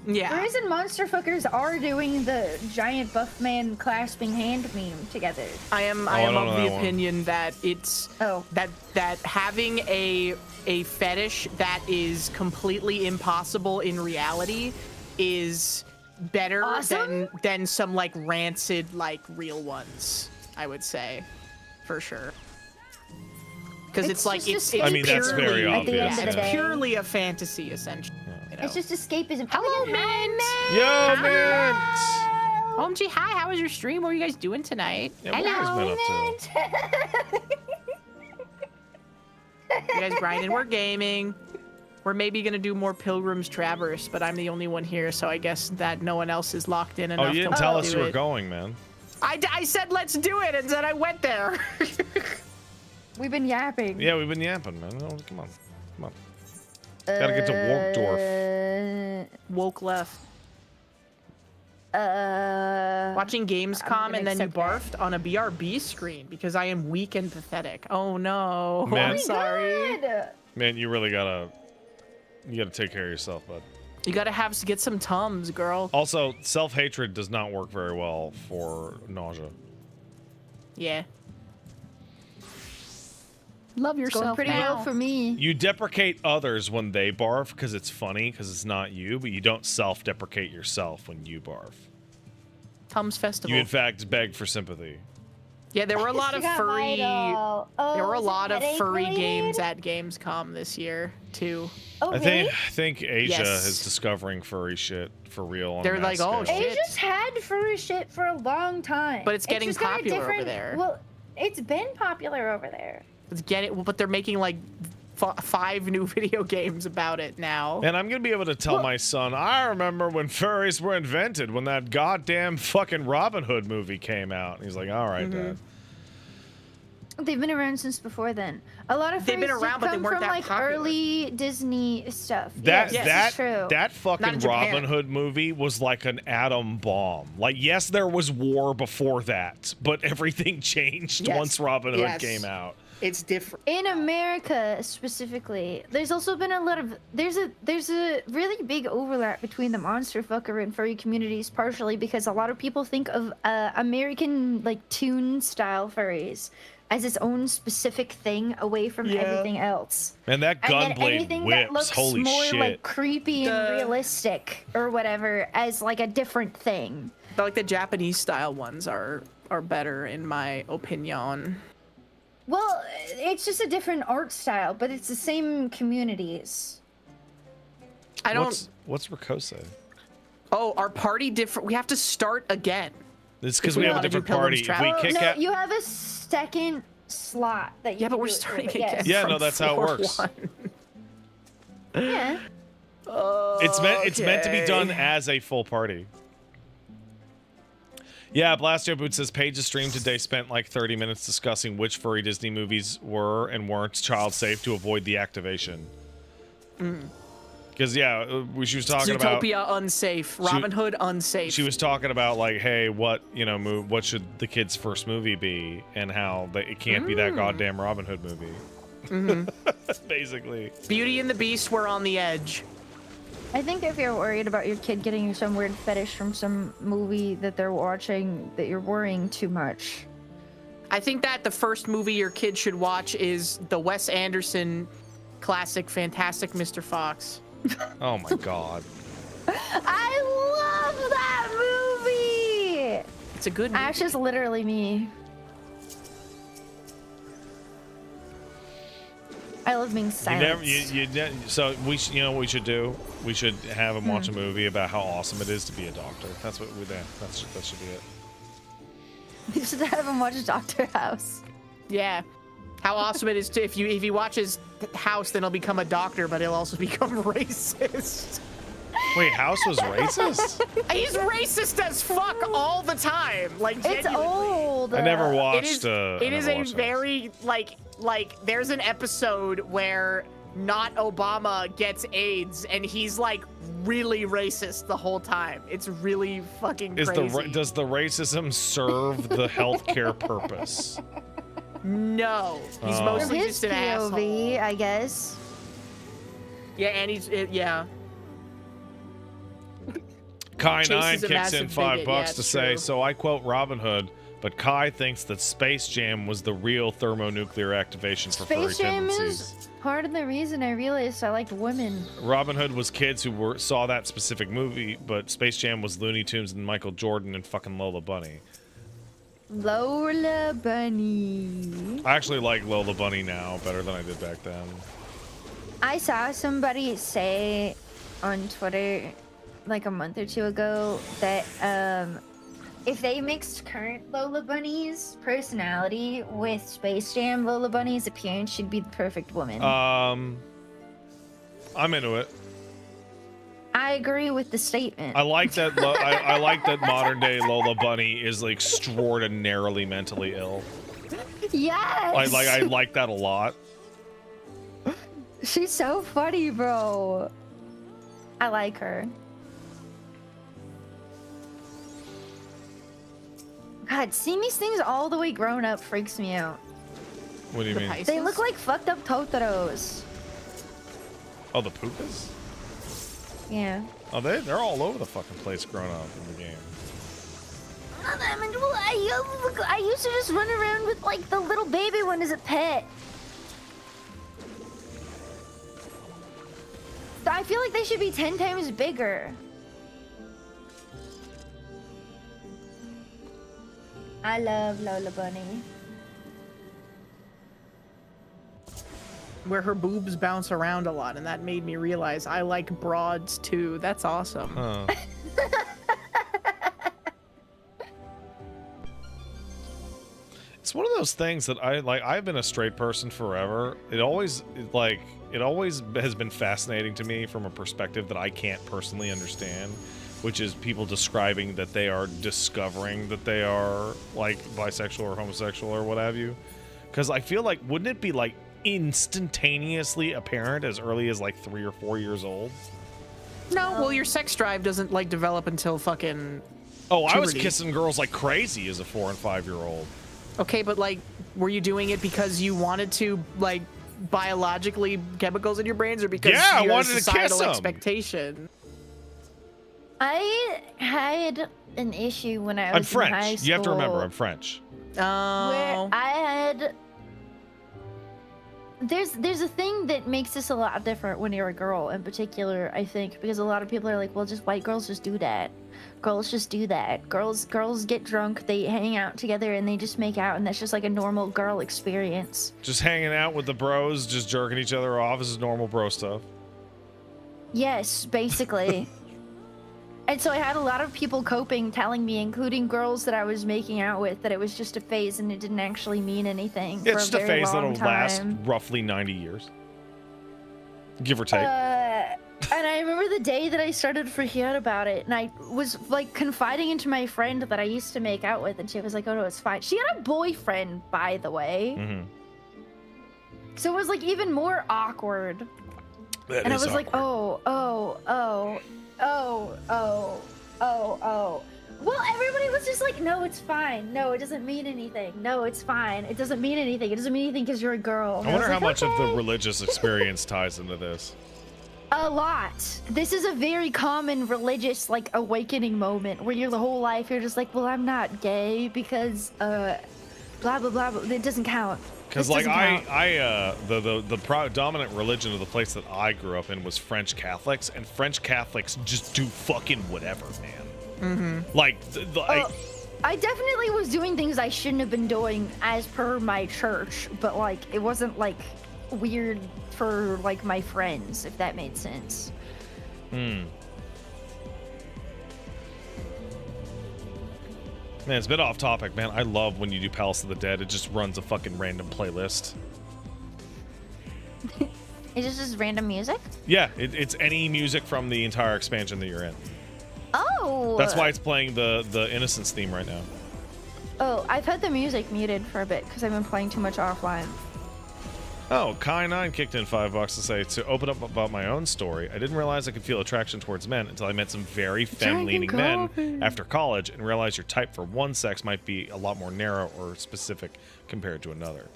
Yeah. Furries and monster fuckers are doing the giant buff man clasping hand meme together. I am I don't know of that the one. opinion that it's Oh. that having a fetish that is completely impossible in reality is better Awesome? than some like rancid like real ones, I would say, for sure. Because it's like just it's I mean, that's purely, very at the obvious. end of it's the day. purely a fantasy essentially. You know? It's just escapism. Hello, Mint. Yo, man! OMG, hi. How was your stream? What were you guys doing tonight? Yeah, what have you guys been up to? You guys grinding? We're gaming. We're maybe gonna do more Pilgrim's Traverse, but I'm the only one here, so I guess that no one else is locked in enough. Oh, you didn't to tell do us you were it. going, man. I said let's do it, and then I went there. We've been yapping. Yeah, we've been yapping, man. Oh, come on. Come on. Gotta get to Walkdorf. Woke left. Watching Gamescom and then you barfed on a BRB screen because I am weak and pathetic. Oh no. Man. I'm sorry. God. Man, you really gotta take care of yourself, bud. You gotta get some Tums, girl. Also, self-hatred does not work very well for nausea. Yeah. Love It's going yourself pretty now. well for me. You deprecate others when they barf because it's funny, because it's not you, but you don't self-deprecate yourself when you barf. Tums Festival. You, in fact, beg for sympathy. Yeah, there were a lot of Forgot furry. Vital. Oh, There were a is it lot of headache furry related? games at Gamescom this year too. Oh, I really? think Asia Yes. is discovering furry shit for real. On a They're mass like, oh, scale. shit. Asia's had furry shit for a long time. But it's getting just got a popular over different- there. Well, it's been popular over there. Let's get it, but they're making like 5 new video games about it now. And I'm gonna be able to tell my son, I remember when furries were invented, when that goddamn fucking Robin Hood movie came out. And he's like, all right, Dad. They've been around since before then. A lot of They've been furries did around, but they come weren't from that like popular. early Disney stuff. That yes, that this is true. that Not fucking in Japan. Robin Hood movie was like an atom bomb. Like, yes, there was war before that, but everything changed Yes. once Robin Hood Yes. came out. It's different. In America specifically, there's also been a lot of there's a really big overlap between the monster fucker and furry communities, partially because a lot of people think of American like toon style furries as its own specific thing away from everything else. And that And then gunblade anything whips, that looks holy more shit. like creepy and The- realistic or whatever as like a different thing. But like the Japanese style ones are better in my opinion. Well, it's just a different art style, but it's the same communities. I don't. What's Rikose? Oh, our party different. We have to start again. It's because If we we have a wanna do different party. Pilgrim's If we Travel- kick no, out, you have a second slot that you Yeah, but can we're do it through, starting but again. yes. Yeah, from no, that's how it floor works. 1. Yeah. it's meant to be done Okay. as a full party. Yeah, Blastio Boot says Paige's stream today spent like 30 minutes discussing which furry Disney movies were and weren't child safe to avoid the activation. Because she was talking about Zootopia unsafe. Robin Hood unsafe. she was talking about like, hey, what what should the kid's first movie be, and how it can't be that goddamn Robin Hood movie. Basically. Beauty and the Beast were on the edge. I think if you're worried about your kid getting some weird fetish from some movie that they're watching, that you're worrying too much. I think that the first movie your kid should watch is the Wes Anderson classic Fantastic Mr. Fox. Oh my god. I love that movie! It's a good movie. Ash is literally me. I love being silent. So you know what we should do? We should have him watch a movie about how awesome it is to be a doctor. That's what we that should be it. We should have him watch Doctor House. Yeah. How awesome it is to if he watches House, then he'll become a doctor, but he'll also become racist. Wait, House was racist? He's racist as fuck all the time. Like It's genuinely. old. I never It watched. is, I it is never a watched House. very like there's an episode where not Obama gets AIDS and he's like really racist the whole time. It's really fucking crazy. Does the racism serve the healthcare purpose? No, he's Oh. mostly His just an POV, asshole. I guess. Yeah, and yeah. Kai9 Chase is a kicks in massive $5 bigot, yeah, to it's say, true. so I quote Robin Hood, but Kai thinks that Space Jam was the real thermonuclear activation for furry Space Jam tendencies. is part of the reason I realized I liked women. Robin Hood was kids who saw that specific movie, but Space Jam was Looney Tunes and Michael Jordan and fucking Lola Bunny. Lola Bunny. I actually like Lola Bunny now better than I did back then. I saw somebody say on Twitter like a month or two ago that if they mixed current Lola Bunny's personality with Space Jam Lola Bunny's appearance, she'd be the perfect woman. I'm into it. I agree with the statement. I like that. I like that modern day Lola Bunny is like extraordinarily mentally ill. Yes. I like that a lot. She's so funny, bro. I like her. God, seeing these things all the way grown up freaks me out. What do you mean? They look like fucked up Totoros. Oh, the Pukas? Yeah. Oh, they're all over the fucking place grown up in the game. I mean, well, I used to just run around with like the little baby one as a pet. I feel like they should be 10 times bigger. I love Lola Bunny. Where her boobs bounce around a lot, and that made me realize I like broads too. That's awesome. Huh. It's one of those things that I like. I've been a straight person forever. It always has been fascinating to me from a perspective that I can't personally understand, which is people describing that they are discovering that they are like bisexual or homosexual or what have you. Because I feel like, wouldn't it be like instantaneously apparent as early as like 3 or 4 years old? No, well, your sex drive doesn't like develop until fucking Oh, I was puberty. kissing girls like crazy as a 4 and 5 year old. Okay, but like, were you doing it because you wanted to, like, biologically chemicals in your brains, or because Yeah, I your wanted to kiss societal 'em. expectation? I had an issue when I was I'm French. in high school. You have to remember, I'm French. Where Oh, I had... There's a thing that makes this a lot different when you're a girl in particular, I think, because a lot of people are like, well, just white girls just do that. Girls just do that. Girls get drunk, they hang out together, and they just make out, and that's just like a normal girl experience. Just hanging out with the bros, just jerking each other off is normal bro stuff. Yes, basically. And so I had a lot of people coping, telling me, including girls that I was making out with, that it was just a phase and it didn't actually mean anything Yeah, for it's a just a very phase long that'll last time. roughly 90 years. Give or take. And I remember the day that I started freaking out about it, and I was like confiding into my friend that I used to make out with, and she was like, oh no, it's fine. She had a boyfriend, by the way. Mm-hmm. So it was like even more awkward. That And I is was like, awkward. oh. Well, everybody was just like, no, it's fine. No, it doesn't mean anything. No, it's fine. It doesn't mean anything. It doesn't mean anything because you're a girl. And I wonder was how like, much of the "Okay." religious experience ties into this. A lot. This is a very common religious, like, awakening moment where you're the whole life, you're just like, well, I'm not gay because, blah, blah, blah, blah. It doesn't count. Because This like doesn't count. the dominant religion of the place that I grew up in was French Catholics, and French Catholics just do fucking whatever, man. Mm-hmm. Like, I definitely was doing things I shouldn't have been doing as per my church, but, like, it wasn't, like, weird for, like, my friends, if that made sense. Man, it's a bit off topic, man. I love when you do Palace of the Dead. It just runs a fucking random playlist. Is this just random music? Yeah, it's any music from the entire expansion that you're in. Oh! That's why it's playing the Innocence theme right now. Oh, I've had the music muted for a bit because I've been playing too much offline. Oh, Kai9 kicked in $5 to say, to open up about my own story, I didn't realize I could feel attraction towards men until I met some very femme-leaning men after college and realized your type for one sex might be a lot more narrow or specific compared to another.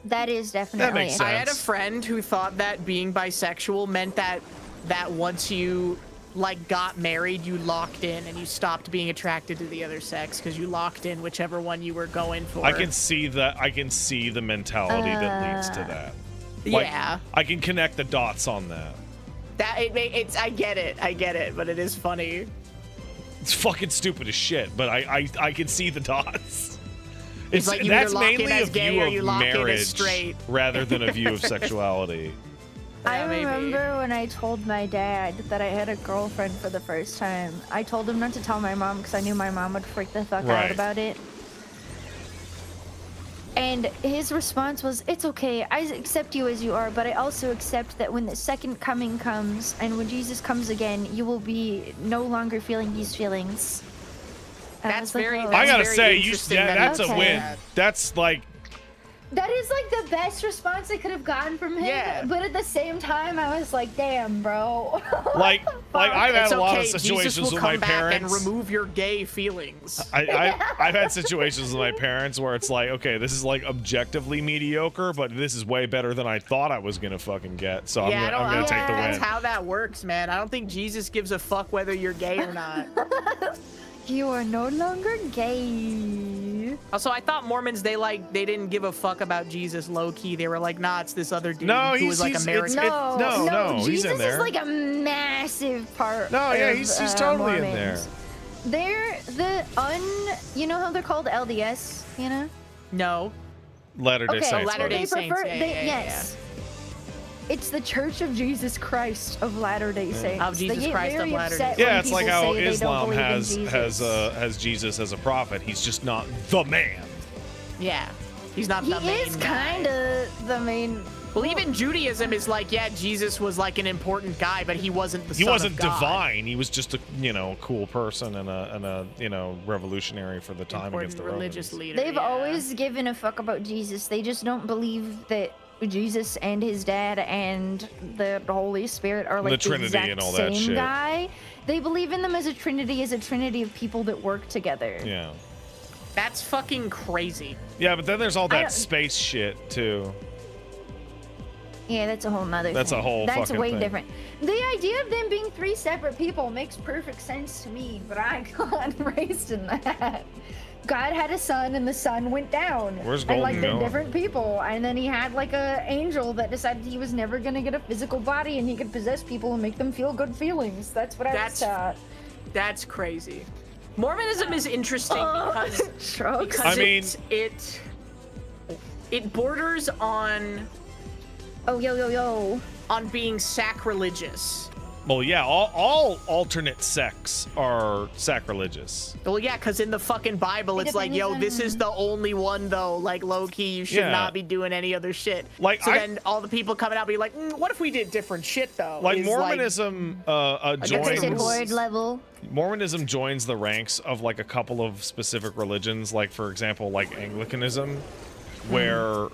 That is definitely. makes sense. I had a friend who thought that being bisexual meant that once you like got married, you locked in and you stopped being attracted to the other sex because you locked in whichever one you were going for. I can see that. I can see the mentality that leads to that. Like, yeah, I can connect the dots on that. it's. I get it, but it is funny. It's fucking stupid as shit, but I can see the dots. It's like you that's either lock in mainly as a gay view or of you lock in as marriage straight. rather than a view of sexuality. I Yeah, maybe. remember when I told my dad that I had a girlfriend for the first time. I told him not to tell my mom because I knew my mom would freak the fuck out Right. about it. And his response was, "It's okay. I accept you as you are, but I also accept that when the second coming comes and when Jesus comes again, you will be no longer feeling these feelings." And That's like, very. "Oh." I gotta very say, interesting that's Okay. a win. That's like, That is like the best response I could have gotten from him. Yeah. But at the same time, I was like, "Damn, bro." like I've had It's a lot of okay, situations Jesus will with come my back parents. and remove your gay feelings. I've had situations with my parents where it's like, okay, this is like objectively mediocre, but this is way better than I thought I was gonna fucking get. So I'm gonna take the That's win. how that works, man. I don't think Jesus gives a fuck whether you're gay or not. You are no longer gay. Also, I thought Mormons they didn't give a fuck about Jesus low key. They were like, nah, it's this other dude No, who was like American. No, he's Jesus in there. is like a massive part. No, yeah, of, he's totally in Mormons. They're you know how they're called LDS, you know? No. Latter-day Okay, Saints. Latter-day buddy. Saints. Yes. It's the Church of Jesus Christ of Latter-day Saints. Of Jesus They get Christ of very Latter-day upset Saints. Yeah, when it's like people how say they don't Islam believe in has Jesus as a prophet. He's just not the man. Yeah. He's not He the main is guy. kind of the main. Well, even Judaism is like, yeah, Jesus was like an important guy, but he wasn't the He son wasn't of God. divine. He was just a cool person and a revolutionary for the time Important against the religious Romans. leader. They've yeah. always given a fuck about Jesus. They just don't believe that Jesus and his dad and the Holy Spirit are like The Trinity exact and all that same shit. guy. They believe in them as a trinity of people that work together. Yeah. That's fucking crazy. Yeah, but then there's all I that don't- space shit too. Yeah, that's a whole nother That's thing. a whole That's fucking way thing. different. The idea of them being three separate people makes perfect sense to me, but I got raised in that. God had a son and the son went down. Where's And like Golden they're going? different people. And then he had like a angel that decided he was never gonna get a physical body and he could possess people and make them feel good feelings. That's what I was taught. That's crazy. Mormonism is interesting because Shrugs. I mean- it borders on Oh, yo. being sacrilegious. Well, yeah, all alternate sects are sacrilegious. Well, yeah, because in the fucking Bible, it's like, yo, this is the only one, though. Like, low-key, you should Yeah. not be doing any other shit. Like, so then all the people coming out be like, what if we did different shit, though? Like Is, Mormonism Twisted horde joins level. Mormonism joins the ranks of like a couple of specific religions, like for example, like Anglicanism, where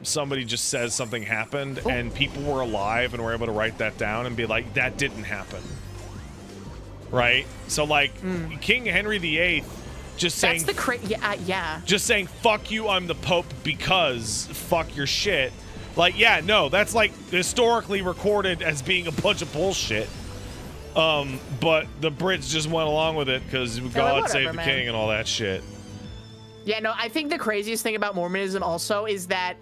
somebody just says something happened and people were alive and were able to write that down and be like, that didn't happen. Right? So like King Henry VIII just saying just saying fuck you, I'm the Pope because fuck your shit. Like, yeah, no, that's like historically recorded as being a bunch of bullshit. But the Brits just went along with it because God whatever, saved the man. king and all that shit. Yeah, no, I think the craziest thing about Mormonism also is that,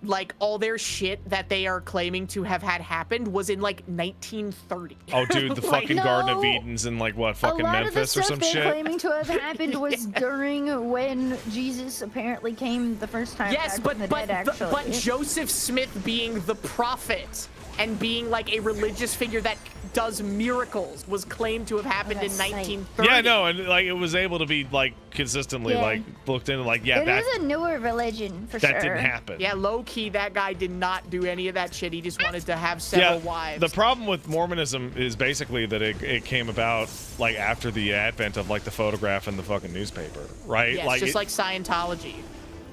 like, all their shit that they are claiming to have had happened was in, like, 1930. Oh, dude, the Like, fucking Garden of no. Eden's in, like, what, fucking a lot Memphis of or the some stuff they're shit? claiming to have happened was during when Jesus apparently came the first time. Yes, back from the dead, actually. but Joseph Smith being the prophet and being, like, a religious figure that does miracles was claimed to have happened in that's right. 1930. Yeah, no, and, like, it was able to be, like, consistently, Yeah. like, looked into, like, yeah, It that, is a newer religion for sure. that didn't happen. Yeah, low-key, that guy did not do any of that shit. He just wanted to have several wives. The problem with Mormonism is basically that it came about like after the advent of like the photograph and the fucking newspaper, right? Yeah, it's just like Scientology.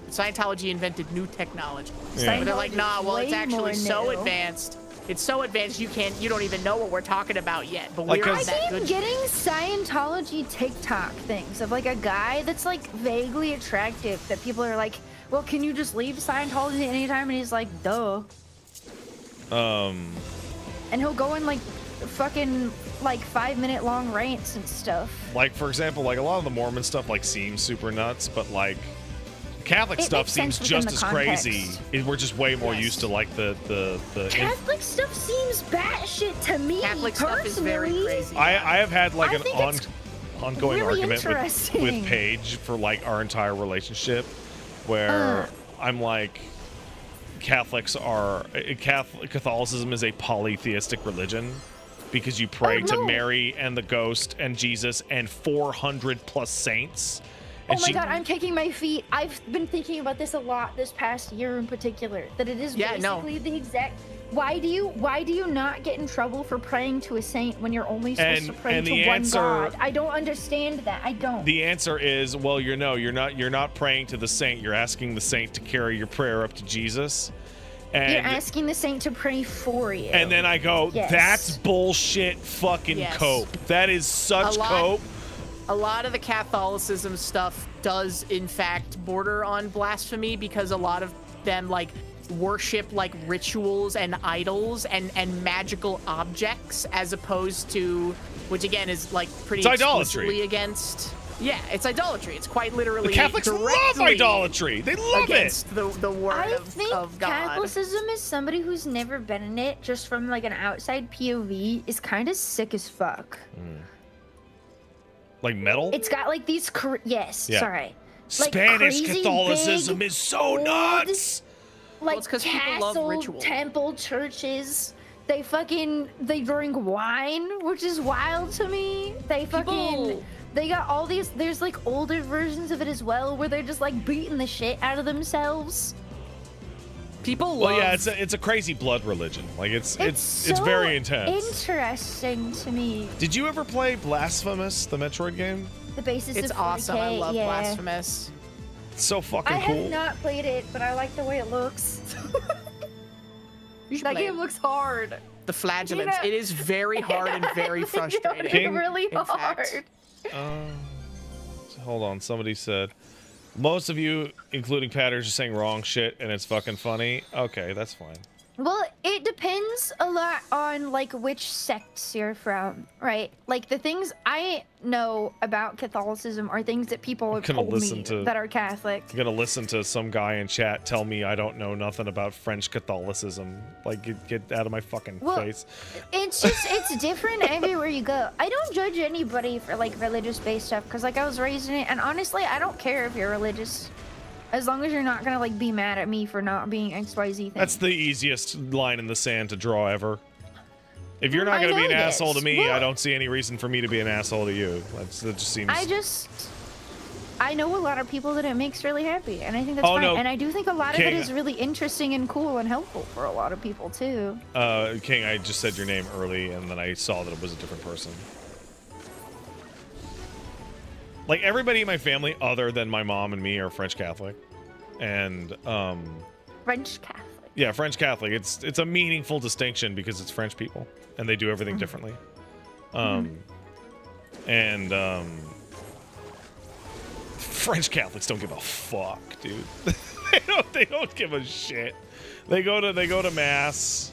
Scientology invented new technology. Yeah. But they're like, nah, well, it's Way actually more so new. advanced. It's so advanced you don't even know what we're talking about yet. But Like, we're I on that I good keep shit. getting Scientology TikTok things of like a guy that's like vaguely attractive that people are like, well, can you just leave Scientology anytime? And he's like, duh. And he'll go in like fucking like 5-minute long rants and stuff. like for example, like a lot of the Mormon stuff like seems super nuts, but like Catholic It stuff makes sense seems within just the as crazy. context. We're just way more Yes. used to like the Catholic stuff seems batshit to me. Catholic stuff is very personally. crazy. I have had like I an think it's ongoing really argument interesting. with Paige for like our entire relationship, where I'm like, Catholicism is a polytheistic religion because you pray Oh, to no. Mary and the Ghost and Jesus and 400 plus saints, And oh my god, I'm kicking my feet. I've been thinking about this a lot this past year in particular. That it is basically the exact. Why do you not get in trouble for praying to a saint when you're only supposed to pray to one god? I don't understand that. I don't. The answer is, well, you're not praying to the saint. You're asking the saint to carry your prayer up to Jesus. And you're asking the saint to pray for you. And then I go, that's bullshit fucking cope. That is such cope. A lot of the Catholicism stuff does, in fact, border on blasphemy because a lot of them, like, worship, like, rituals and idols and magical objects as opposed to, which, again, is, like, pretty explicitly against... Yeah, it's idolatry. It's quite literally. The Catholics love idolatry. They love against the word of God. I think Catholicism, as somebody who's never been in it, just from like an outside POV, is kind of sick as fuck. Like metal? It's got like these. Sorry. Spanish like Catholicism is so nuts. Like castle, temple, churches. They drink wine, which is wild to me. They got all these, there's like older versions of it as well, where they're just like beating the shit out of themselves. People love... Well, yeah, it's a crazy blood religion. Like, it's very intense. Interesting to me. Did you ever play Blasphemous, the Metroid game? The basis it's of 40K, awesome. I love Blasphemous. It's so fucking cool. I have not played it, but I like the way it looks. That game looks hard. The flagellants. It is very hard and very frustrating. It's really hard. Hold on. Somebody said, most of you, including Patters, are saying wrong shit, and it's fucking funny. Okay, that's fine. Well, it depends a lot on, like, which sects you're from, right? Like, the things I know about Catholicism are things that people have told me that are Catholic. I'm gonna listen to some guy in chat tell me I don't know nothing about French Catholicism. Like, get out of my fucking face. It's just, it's different everywhere you go. I don't judge anybody for, like, religious-based stuff, because, like, I was raised in it, and honestly, I don't care if you're religious. As long as you're not gonna like be mad at me for not being XYZ thing. That's the easiest line in the sand to draw ever. If you're not gonna be an asshole to me, I don't see any reason for me to be an asshole to you. That just seems. I know a lot of people that it makes really happy, and I think that's fine. No. And I do think a lot of it is really interesting and cool and helpful for a lot of people too. King, I just said your name early, and then I saw that it was a different person. Like, everybody in my family, other than my mom and me, are French Catholic. And, French Catholic? Yeah, French Catholic. It's a meaningful distinction because it's French people. And they do everything differently. French Catholics don't give a fuck, dude. They don't give a shit. They go to Mass...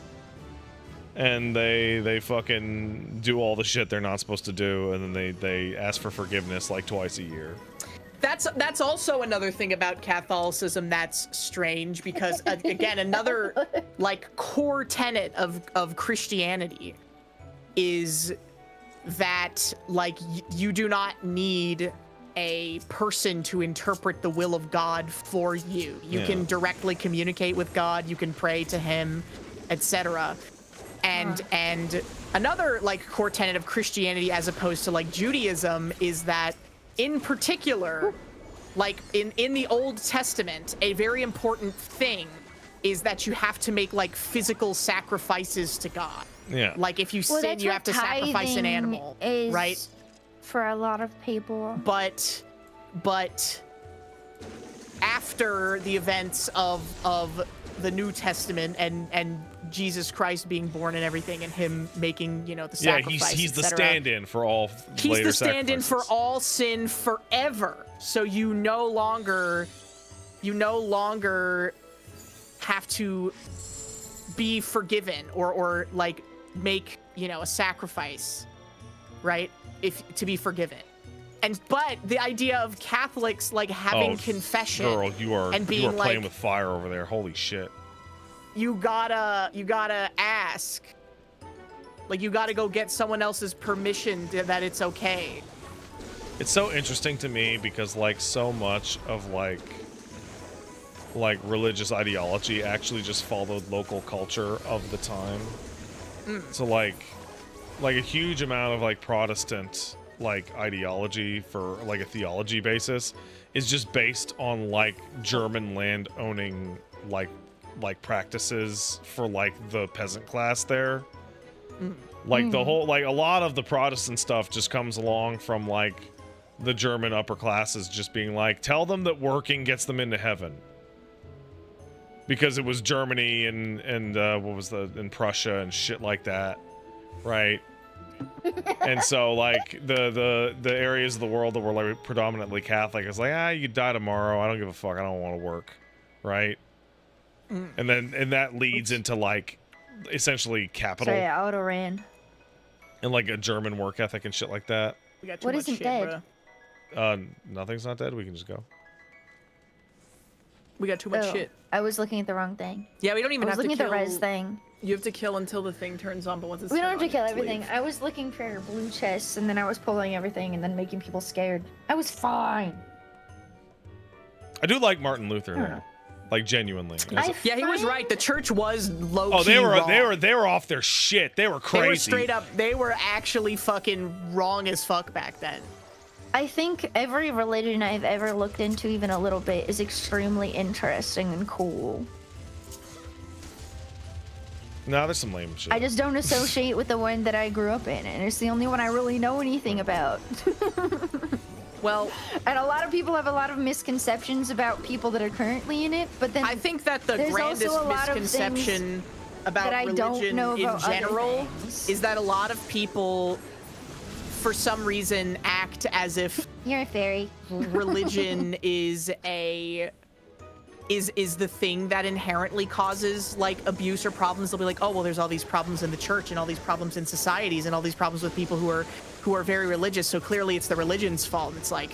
and they fucking do all the shit they're not supposed to do, and then they ask for forgiveness like twice a year. That's also another thing about Catholicism that's strange, because again, another like core tenet of Christianity is that like you do not need a person to interpret the will of God for you. You can directly communicate with God, you can pray to him, etc. And another like core tenet of Christianity as opposed to like Judaism is that in particular, like in the Old Testament, a very important thing is that you have to make like physical sacrifices to God. Yeah. Like if you sin, you have to sacrifice an animal, right? For a lot of people. But after the events of the New Testament and Jesus Christ being born and everything, and him making, you know, the sacrifice. Yeah, he's the stand-in for all later sacrifices. He's the stand-in for all sin forever. So you no longer have to be forgiven or like make, you know, a sacrifice, right? To be forgiven. But the idea of Catholics like having confession, girl, you are playing like, with fire over there. Holy shit. You gotta ask. Like, you gotta go get someone else's permission that it's okay. It's so interesting to me because like so much of like religious ideology actually just followed local culture of the time. So like a huge amount of like Protestant like ideology for like a theology basis is just based on like German land owning like practices for like the peasant class there. Like the whole, like a lot of the Protestant stuff just comes along from like the German upper classes just being like, tell them that working gets them into heaven. Because it was Germany and what was in Prussia and shit like that, right? And so like the areas of the world that were like predominantly Catholic is like, you could die tomorrow, I don't give a fuck, I don't want to work, right? And that leads into like essentially capital. Sorry, I auto-ran. And like a German work ethic and shit like that. We got too What much isn't shit, dead? bruh. Nothing's not dead, we can just go. We got too much shit. I was looking at the wrong thing. Yeah, we don't even I was have to looking kill. at the res thing. You have to kill until the thing turns on, but once it's We don't have to kill on, everything. leave. I was looking for blue chests, and then I was pulling everything, and then making people scared. I was fine. I do like Martin Luther though. Like genuinely. Yeah, he was right. The church was low key. Oh, they wrong. were off their shit. They were crazy. They were straight up. They were actually fucking wrong as fuck back then. I think every religion I've ever looked into even a little bit is extremely interesting and cool. No, there's some lame shit. I just don't associate with the one that I grew up in, and it's the only one I really know anything about. Well, and a lot of people have a lot of misconceptions about people that are currently in it, but then I think that the grandest misconception about religion in general is that a lot of people, for some reason, act as if you're a fairy. Religion is the thing that inherently causes like abuse or problems. They'll be like, oh well, there's all these problems in the church and all these problems in societies and all these problems with people who are very religious, so clearly it's the religion's fault. It's like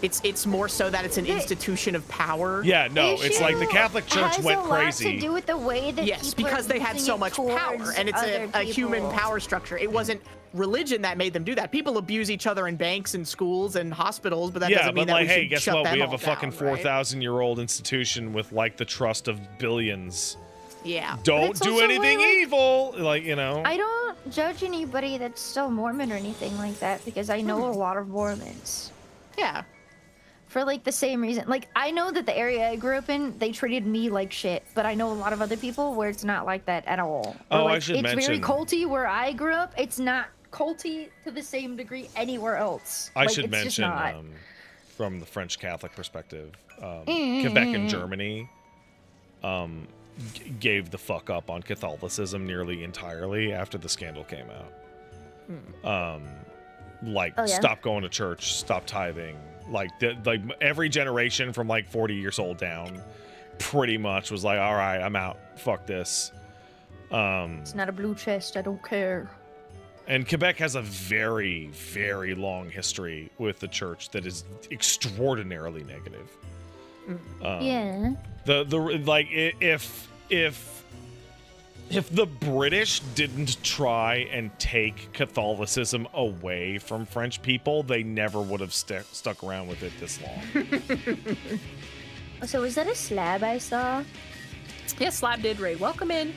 it's more so that it's an institution of power. Yeah, no, it's like the Catholic Church went crazy. Has a lot to do with the way that yes, because they had so much power, and it's a human power structure. It wasn't religion that made them do that. People abuse each other in banks and schools and hospitals, but that doesn't mean that we should guess shut what? them We have all a fucking down, 4,000-year-old institution with like the trust of billions. Yeah. Don't do anything evil, like, you know. I don't judge anybody that's still Mormon or anything like that because I know a lot of Mormons. Yeah. For like the same reason. Like I know that the area I grew up in, they treated me like shit, but I know a lot of other people where it's not like that at all. Oh, like, I should mention. It's very culty where I grew up. It's not culty to the same degree anywhere else. I like, should mention from the French Catholic perspective, Quebec and Germany gave the fuck up on Catholicism nearly entirely after the scandal came out. Stop going to church, stop tithing. Like every generation from like 40 years old down pretty much was like, all right, I'm out. Fuck this. It's not a blue chest. I don't care. And Quebec has a very, very long history with the church that is extraordinarily negative. Yeah. If the British didn't try and take Catholicism away from French people, they never would have stuck around with it this long. So was that a slab I saw? Yeah, Slab did raid. Welcome in.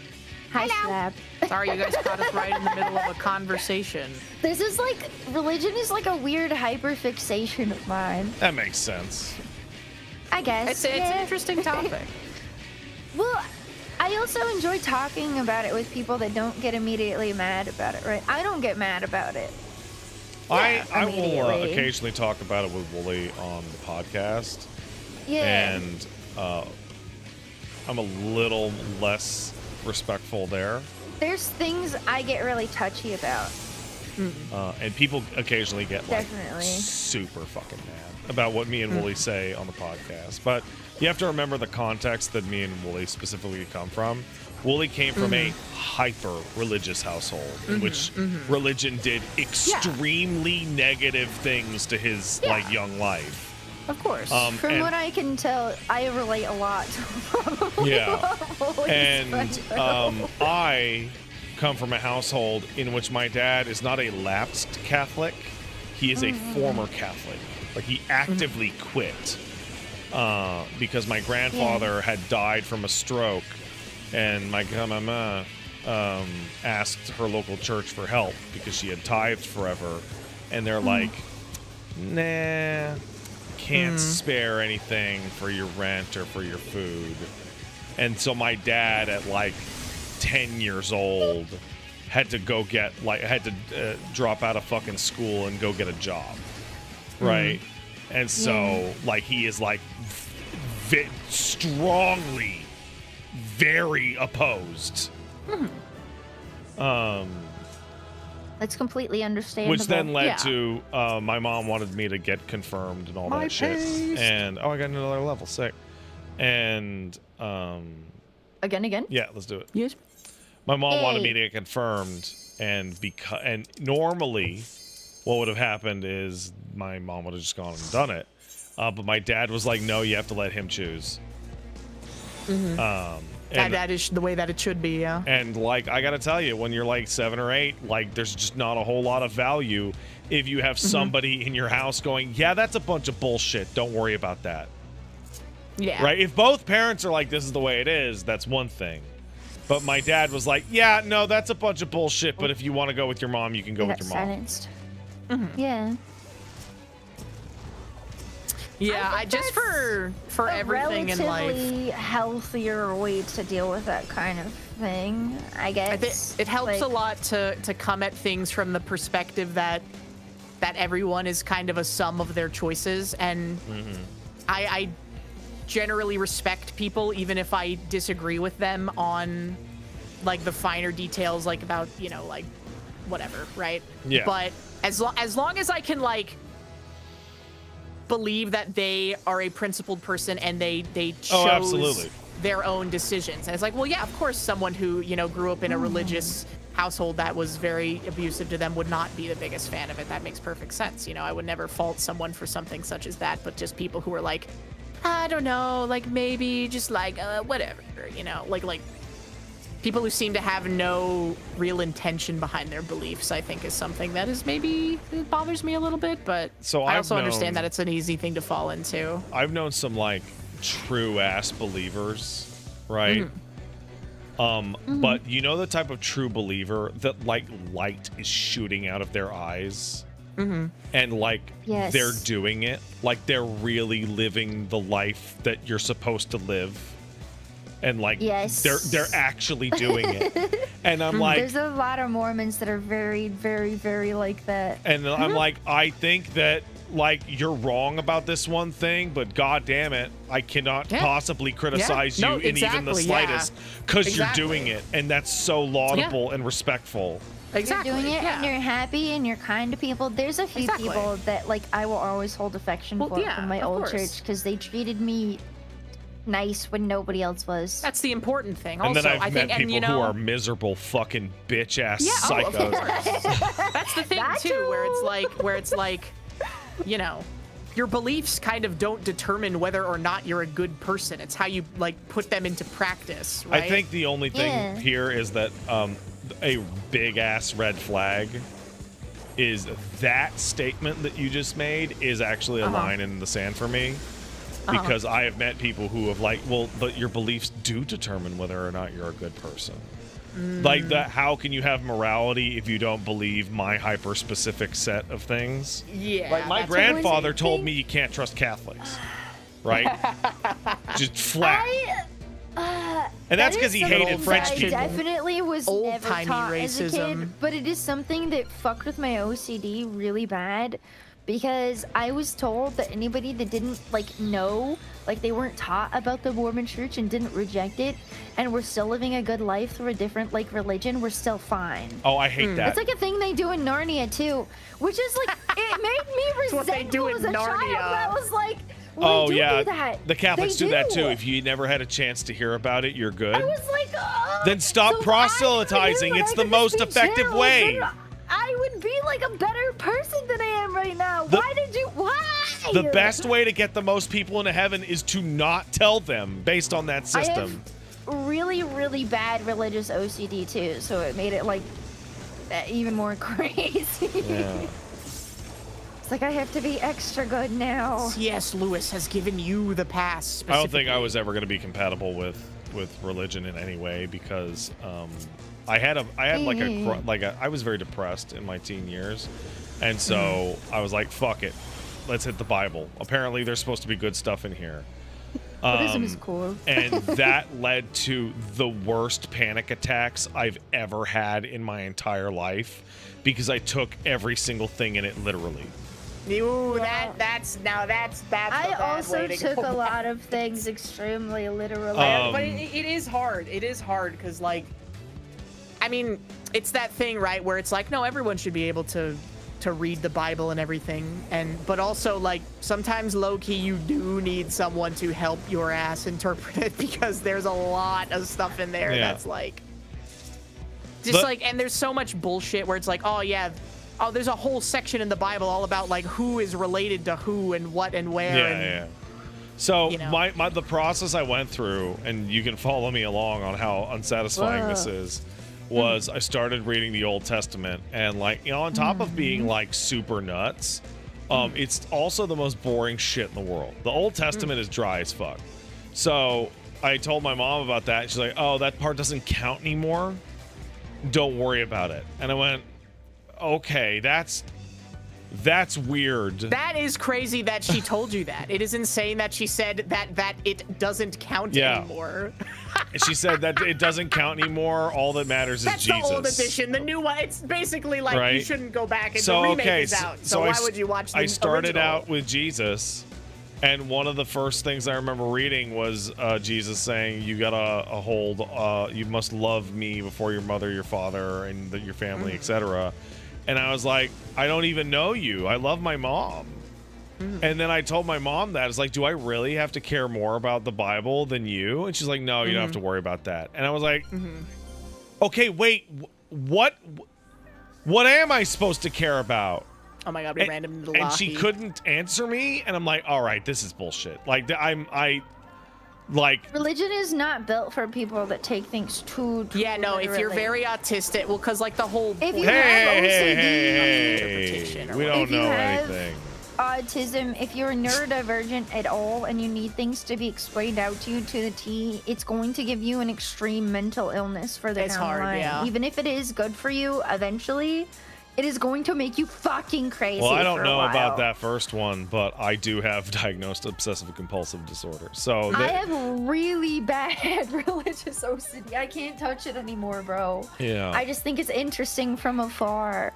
Hi, Slab. Sorry, you guys caught us right in the middle of a conversation. This is like, religion is like a weird hyperfixation of mine. That makes sense. I guess. It's an interesting topic. Well, I also enjoy talking about it with people that don't get immediately mad about it, right? I don't get mad about it. I will occasionally talk about it with Wooly on the podcast. Yeah. And I'm a little less respectful there. There's things I get really touchy about. And people occasionally get like Definitely. super fucking mad about what me and Wooly say on the podcast. But you have to remember the context that me and Wooly specifically come from. Wooly came from a hyper-religious household in which religion did extremely negative things to his like young life. Of course. From what I can tell, I relate a lot to Yeah. And I come from a household in which my dad is not a lapsed Catholic. He is a former Catholic. Like, he actively quit because my grandfather had died from a stroke, and my grandmama asked her local church for help because she had tithed forever. And they're like, nah, can't spare anything for your rent or for your food. And so my dad at like 10 years old had to go get drop out of fucking school and go get a job, right? And so like he is like strongly very opposed. That's completely understandable. Which then led to my mom wanted me to get confirmed and all that shit. And I got another level, sick. And again? Yeah, let's do it. Yes. My mom wanted me to get confirmed, and normally what would have happened is my mom would have just gone and done it. But my dad was like, no, you have to let him choose. That is the way that it should be, yeah. And like, I gotta tell you, when you're like 7 or 8, like there's just not a whole lot of value if you have somebody in your house going, yeah, that's a bunch of bullshit, don't worry about that. Yeah. Right? If both parents are like, this is the way it is, that's one thing. But my dad was like, yeah, no, that's a bunch of bullshit, but if you want to go with your mom, you can go with your mom. Silenced. Yeah. Yeah, I just for everything in life. Relatively healthier way to deal with that kind of thing, I guess. I think it helps a lot to come at things from the perspective that everyone is kind of a sum of their choices, and I generally respect people even if I disagree with them on like the finer details, like about, you know, like whatever, right? Yeah. But as long as I can like believe that they are a principled person and they chose their own decisions, and it's like, well, yeah, of course someone who, you know, grew up in a religious household that was very abusive to them would not be the biggest fan of it. That makes perfect sense. You know, I would never fault someone for something such as that, but just people who are like, I don't know, like maybe just like whatever, you know, like people who seem to have no real intention behind their beliefs, I think is something that is maybe, it bothers me a little bit, but so I also understand that it's an easy thing to fall into. I've known some like true ass believers, right? But you know the type of true believer that like light is shooting out of their eyes? And like they're doing it, like they're really living the life that you're supposed to live, and like they're actually doing it. And I'm like, there's a lot of Mormons that are very, very, very like that. And I'm like, I think that like you're wrong about this one thing, but god damn it, I cannot possibly criticize you in even the slightest because you're doing it, and that's so laudable and respectful. Exactly. You're doing it and you're happy and you're kind to people. There's a few people that like I will always hold affection for from my old church because they treated me nice when nobody else was. That's the important thing. And also, then I've met think, people who are miserable fucking bitch ass psychos. Of course. That's the thing too, where it's like, you know, your beliefs kind of don't determine whether or not you're a good person. It's how you like put them into practice, right? I think the only thing here is that a big ass red flag is that statement that you just made is actually a line in the sand for me, because I have met people who have like, well, but your beliefs do determine whether or not you're a good person. Like that, how can you have morality if you don't believe my hyper specific set of things? Yeah. Like my grandfather told me you can't trust Catholics, right? Just flat. And that's because he hated French people. I definitely was never taught racism. As a kid, but it is something that fucked with my OCD really bad, because I was told that anybody that didn't like know, like they weren't taught about the Mormon Church and didn't reject it, and were still living a good life through a different like religion, were still fine. Oh, I hate that. It's like a thing they do in Narnia too, which is like it made me resentful as a child. I was like. Oh yeah, that. The Catholics do that too. If you never had a chance to hear about it, you're good. I was like, then stop so proselytizing. It's the most effective way. I would be like a better person than I am right now. Why? The best way to get the most people into heaven is to not tell them based on that system. I have really, really bad religious OCD too, so it made it like even more crazy. Yeah. It's like I have to be extra good now. C.S. Lewis has given you the pass. I don't think I was ever going to be compatible with religion in any way, because I was very depressed in my teen years, and so I was like, fuck it, let's hit the Bible. Apparently, there's supposed to be good stuff in here. Buddhism is cool. And that led to the worst panic attacks I've ever had in my entire life because I took every single thing in it literally. Ooh, that's I also took a lot of things extremely literally. But it is hard. It is hard because, like, I mean, it's that thing, right, where it's like, no, everyone should be able to read the Bible and everything, but also, like, sometimes low-key you do need someone to help your ass interpret it because there's a lot of stuff in there that's like and there's so much bullshit where it's like, there's a whole section in the Bible all about, like, who is related to who and what and where. So the process I went through, and you can follow me along on how unsatisfying this is, was I started reading the Old Testament, and, like, you know, on top of being, like, super nuts, it's also the most boring shit in the world. The Old Testament is dry as fuck. So I told my mom about that. She's like, oh, that part doesn't count anymore? Don't worry about it. And I went, okay, that's weird. That is crazy that she told you that. It is insane that she said that it doesn't count anymore. She said that it doesn't count anymore. All that matters is Jesus. That's the old edition. The new one, it's basically like you shouldn't go back and the remake is out. So why would you watch the I started original? out with Jesus, and one of the first things I remember reading was Jesus saying, you gotta hold, you must love me before your mother, your father, and your family, etc. And I was like, I don't even know you. I love my mom. And then I told my mom that. It's like, do I really have to care more about the Bible than you? And she's like, no, you don't have to worry about that. And I was like, okay, wait, what am I supposed to care about? Oh my God, we ran into the And she couldn't answer me. And I'm like, all right, this is bullshit. Like, religion is not built for people that take things too no, if you're very autistic, well, because, like, the whole if you have OCD, we don't know anything. Autism, if you're neurodivergent at all and you need things to be explained out to you to the T, it's going to give you an extreme mental illness further down the line. Even if it is good for you eventually, it is going to make you fucking crazy. Well, I don't know about that first one, but I do have diagnosed obsessive compulsive disorder. So I have really bad religious OCD. I can't touch it anymore, bro. Yeah. I just think it's interesting from afar.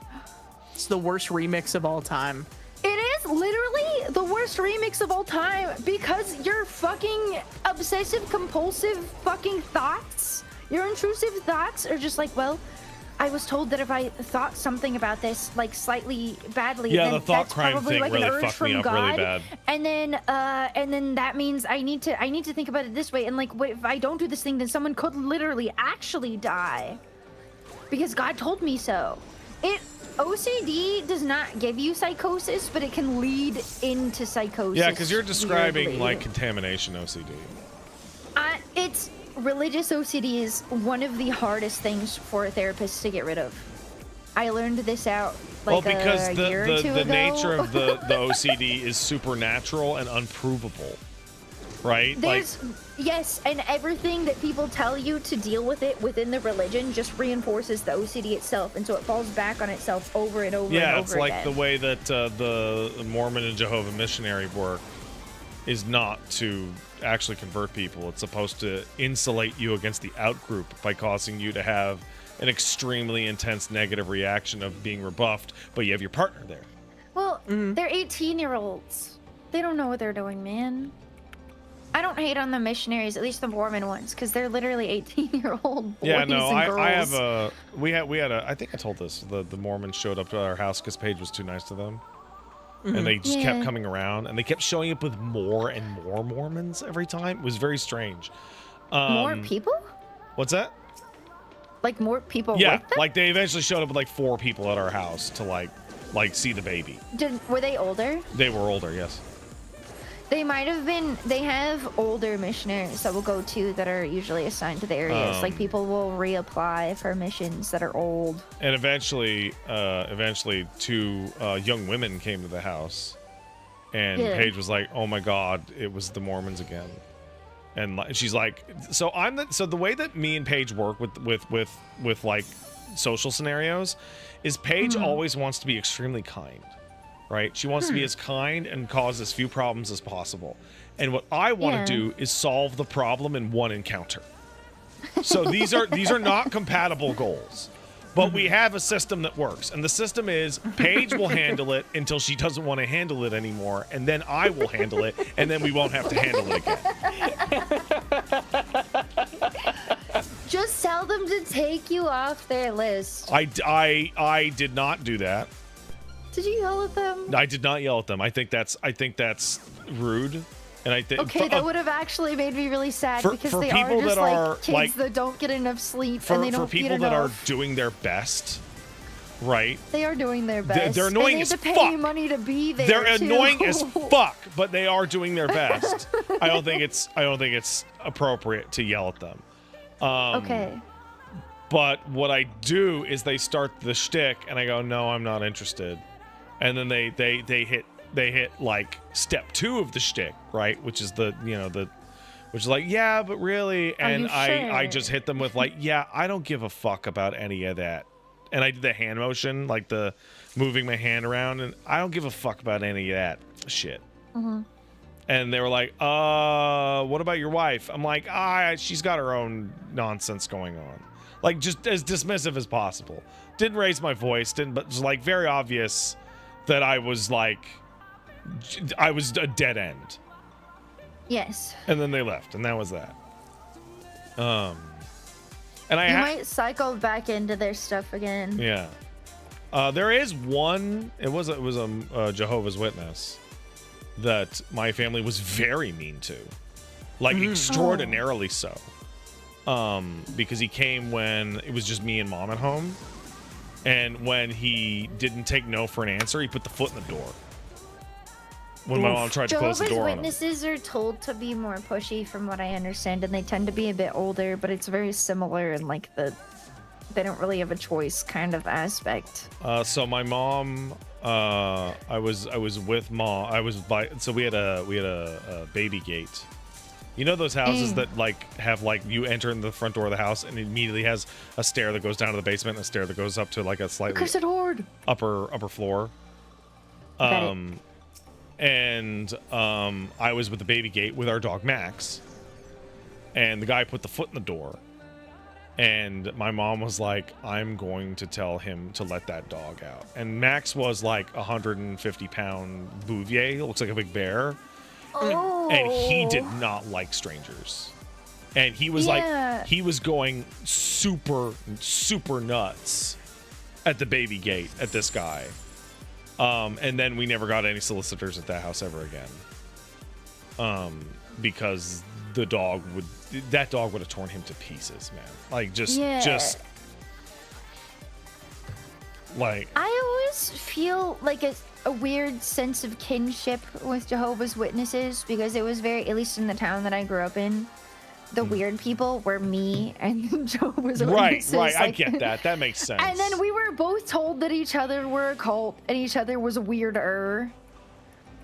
It's the worst remix of all time. It is literally the worst remix of all time because your fucking obsessive compulsive fucking thoughts, your intrusive thoughts are just like, well, I was told that if I thought something about this, like, slightly badly, then the thought that's crime probably thing like really an urge fucked me from up God. really bad. And then that means I need to think about it this way. And, like, if I don't do this thing, then someone could literally actually die because God told me so. OCD does not give you psychosis, but it can lead into psychosis. Yeah, because you're describing like contamination OCD. It's religious OCD is one of the hardest things for a therapist to get rid of. I learned this out like because a year or two ago. The nature of the OCD is supernatural and unprovable, right? Yes, and everything that people tell you to deal with it within the religion just reinforces the OCD itself, and so it falls back on itself over and over and over again. Yeah, it's like the way that the Mormon and Jehovah missionary work is not to actually convert people. It's supposed to insulate you against the outgroup by causing you to have an extremely intense negative reaction of being rebuffed, but you have your partner there. Well, they're 18-year-olds. They don't know what they're doing, man. I don't hate on the missionaries, at least the Mormon ones, because they're literally 18-year-old boys and girls. I have a. We had a. I think I told this. The Mormons showed up to our house because Paige was too nice to them, and they just kept coming around, and they kept showing up with more and more Mormons every time. It was very strange. More people? What's that? Like more people? Yeah, with them? like they eventually showed up with like 4 people at our house to like see the baby. Were they older? They were older, yes. They might have been. They have older missionaries that will go to that are usually assigned to the areas. Like people will reapply for missions that are old. And eventually 2 young women came to the house, and Paige was like, "Oh my God, it was the Mormons again." And she's like, "So the way that me and Paige work with like social scenarios, is Paige always wants to be extremely kind." right? She wants to be as kind and cause as few problems as possible. And what I want to do is solve the problem in one encounter. So these are not compatible goals. But we have a system that works. And the system is Paige will handle it until she doesn't want to handle it anymore. And then I will handle it. And then we won't have to handle it again. Just tell them to take you off their list. I did not do that. Did you yell at them? I did not yell at them. I think that's rude. And I think okay, that would have actually made me really sad because they are just kids that don't get enough sleep and they don't for people that are doing their best, right? They are doing their best. They're annoying and as they have to fuck. pay you money to be there. They're annoying as fuck, but they are doing their best. I don't think it's appropriate to yell at them. Okay. But what I do is they start the shtick, and I go, no, I'm not interested, and then they hit like step 2 of the shtick, right? Which is which is like, yeah, but really, and I just hit them with like, yeah, I don't give a fuck about any of that, and I did the hand motion, like the moving my hand around, and I don't give a fuck about any of that shit. Mm-hmm. And they were like, what about your wife? I'm like, she's got her own nonsense going on, like just as dismissive as possible. Didn't raise my voice, but it was like very obvious that I was a dead end. Yes. And then they left, and that was that. And you might cycle back into their stuff again. Yeah. There is one. It was a Jehovah's Witness that my family was very mean to, like extraordinarily so. Because he came when it was just me and mom at home, and when he didn't take no for an answer, he put the foot in the door. When my mom tried to close the door on him. Witnesses are told to be more pushy, from what I understand, and they tend to be a bit older, but it's very similar in like they don't really have a choice kind of aspect. So my mom, I was with mom. We had a baby gate. You know those houses that have you enter in the front door of the house and it immediately has a stair that goes down to the basement and a stair that goes up to like a slightly upper floor. And I was with the baby gate with our dog Max, and the guy put the foot in the door, and my mom was like, I'm going to tell him to let that dog out. And Max was like 150-pound Bouvier, looks like a big bear. Oh. And he did not like strangers. And he was he was going super nuts at the baby gate at this guy. And then we never got any solicitors at that house ever again. Because that dog would have torn him to pieces, man. Like just like I always feel like a weird sense of kinship with Jehovah's Witnesses, because it was very, at least in the town that I grew up in, the weird people were me and Jehovah's Witnesses. Right. I get that. That makes sense. And then we were both told that each other were a cult and each other was weirder.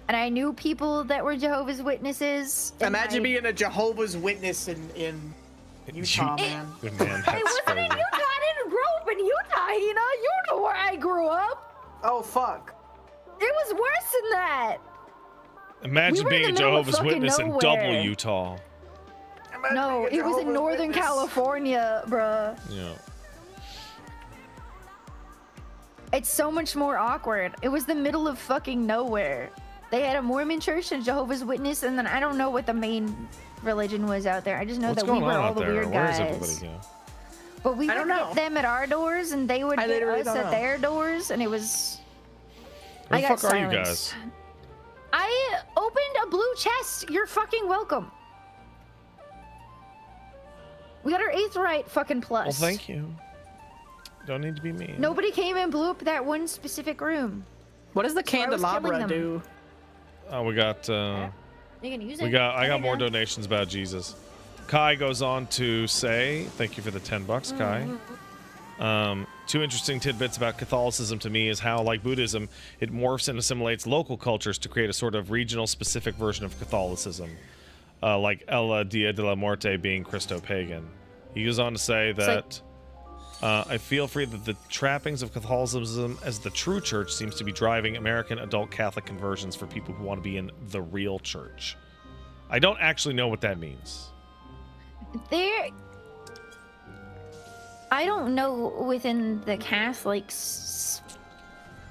And I knew people that were Jehovah's Witnesses. Imagine being a Jehovah's Witness in Utah, man. Man, I wasn't in Utah. I didn't grow up in Utah, Hina. You know where I grew up. Oh, fuck. It was worse than that. Imagine being a Jehovah's Witness in double Utah. No, it was in Northern California, bruh. Yeah. It's so much more awkward. It was the middle of fucking nowhere. They had a Mormon church and Jehovah's Witness, and then I don't know what the main religion was out there. I just know that we were all the weird guys. Where is everybody go? But we would hit them at our doors, and they would hit us at their doors, and it was... Where the fuck are you guys? I opened a blue chest. You're fucking welcome. We got our 8th right fucking plus. Well, thank you. Don't need to be mean. Nobody came and blew up that one specific room. What does the candelabra do? Oh, we got. You can use it. I got more donations about Jesus. Kai goes on to say, thank you for the $10, Kai. 2 interesting tidbits about Catholicism to me is how, like Buddhism, it morphs and assimilates local cultures to create a sort of regional specific version of Catholicism. Like El Dia de la Muerte being Christo-pagan. He goes on to say that I feel free that the trappings of Catholicism as the true church seems to be driving American adult Catholic conversions for people who want to be in the real church. I don't actually know what that means. I don't know within the Catholics,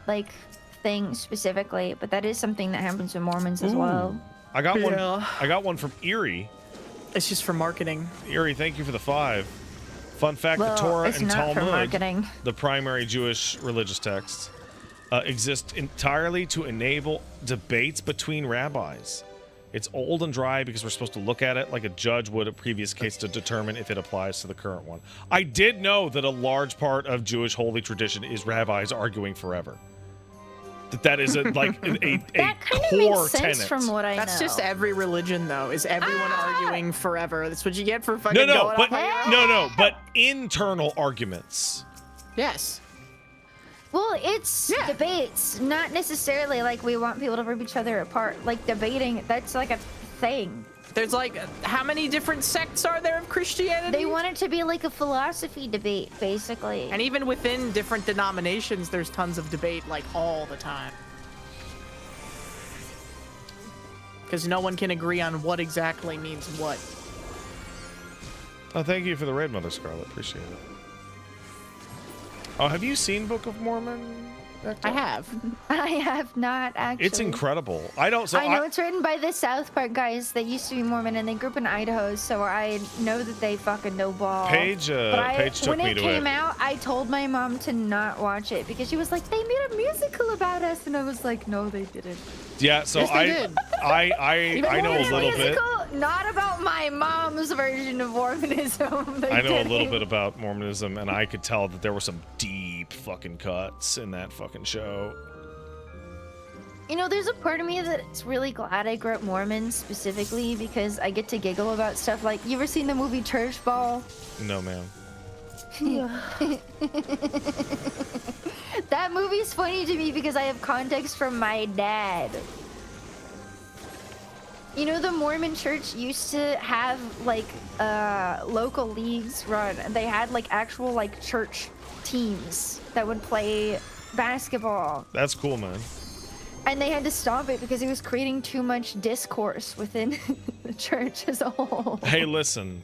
like, thing specifically, but that is something that happens with Mormons as well. I got one. I got one from Erie. It's just for marketing. Erie, thank you for the 5. Fun fact: Well, the Torah it's and not for Talmud, marketing. the primary Jewish religious texts, exist entirely to enable debates between rabbis. It's old and dry because we're supposed to look at it like a judge would a previous case to determine if it applies to the current one. I did know that a large part of Jewish holy tradition is rabbis arguing forever. That is that core makes sense tenet. from what I know. That's just every religion, though. Is everyone arguing forever? That's what you get for fucking No, going but off on your own. but internal arguments. Yes. Well, it's debates, not necessarily like we want people to rip each other apart. Like debating, that's like a thing. There's like, how many different sects are there of Christianity? They want it to be like a philosophy debate, basically. And even within different denominations, there's tons of debate, like, all the time. Because no one can agree on what exactly means what. Oh, thank you for the raid, Mother Scarlet. Appreciate it. Oh, have you seen Book of Mormon? I have. I have not, actually. It's incredible. I know it's written by the South Park guys that used to be Mormon, and they grew up in Idaho, so I know that they fucking know ball. Paige took me to it. When it came out, I told my mom to not watch it because she was like, they made a musical about us, and I was like, no, they didn't. Yeah, so yes, I know a little bit. Not about my mom's version of Mormonism. I know a little bit about Mormonism, and I could tell that there were some deep fucking cuts in that fucking show. You know, there's a part of me that's really glad I grew up Mormon specifically because I get to giggle about stuff like, you ever seen the movie Church Ball? No, ma'am. That movie's funny to me because I have context from my dad. You know, the Mormon church used to have like local leagues run. They had like actual like church teams that would play basketball. That's cool, man. And they had to stop it because it was creating too much discourse within the church as a whole. Hey, listen.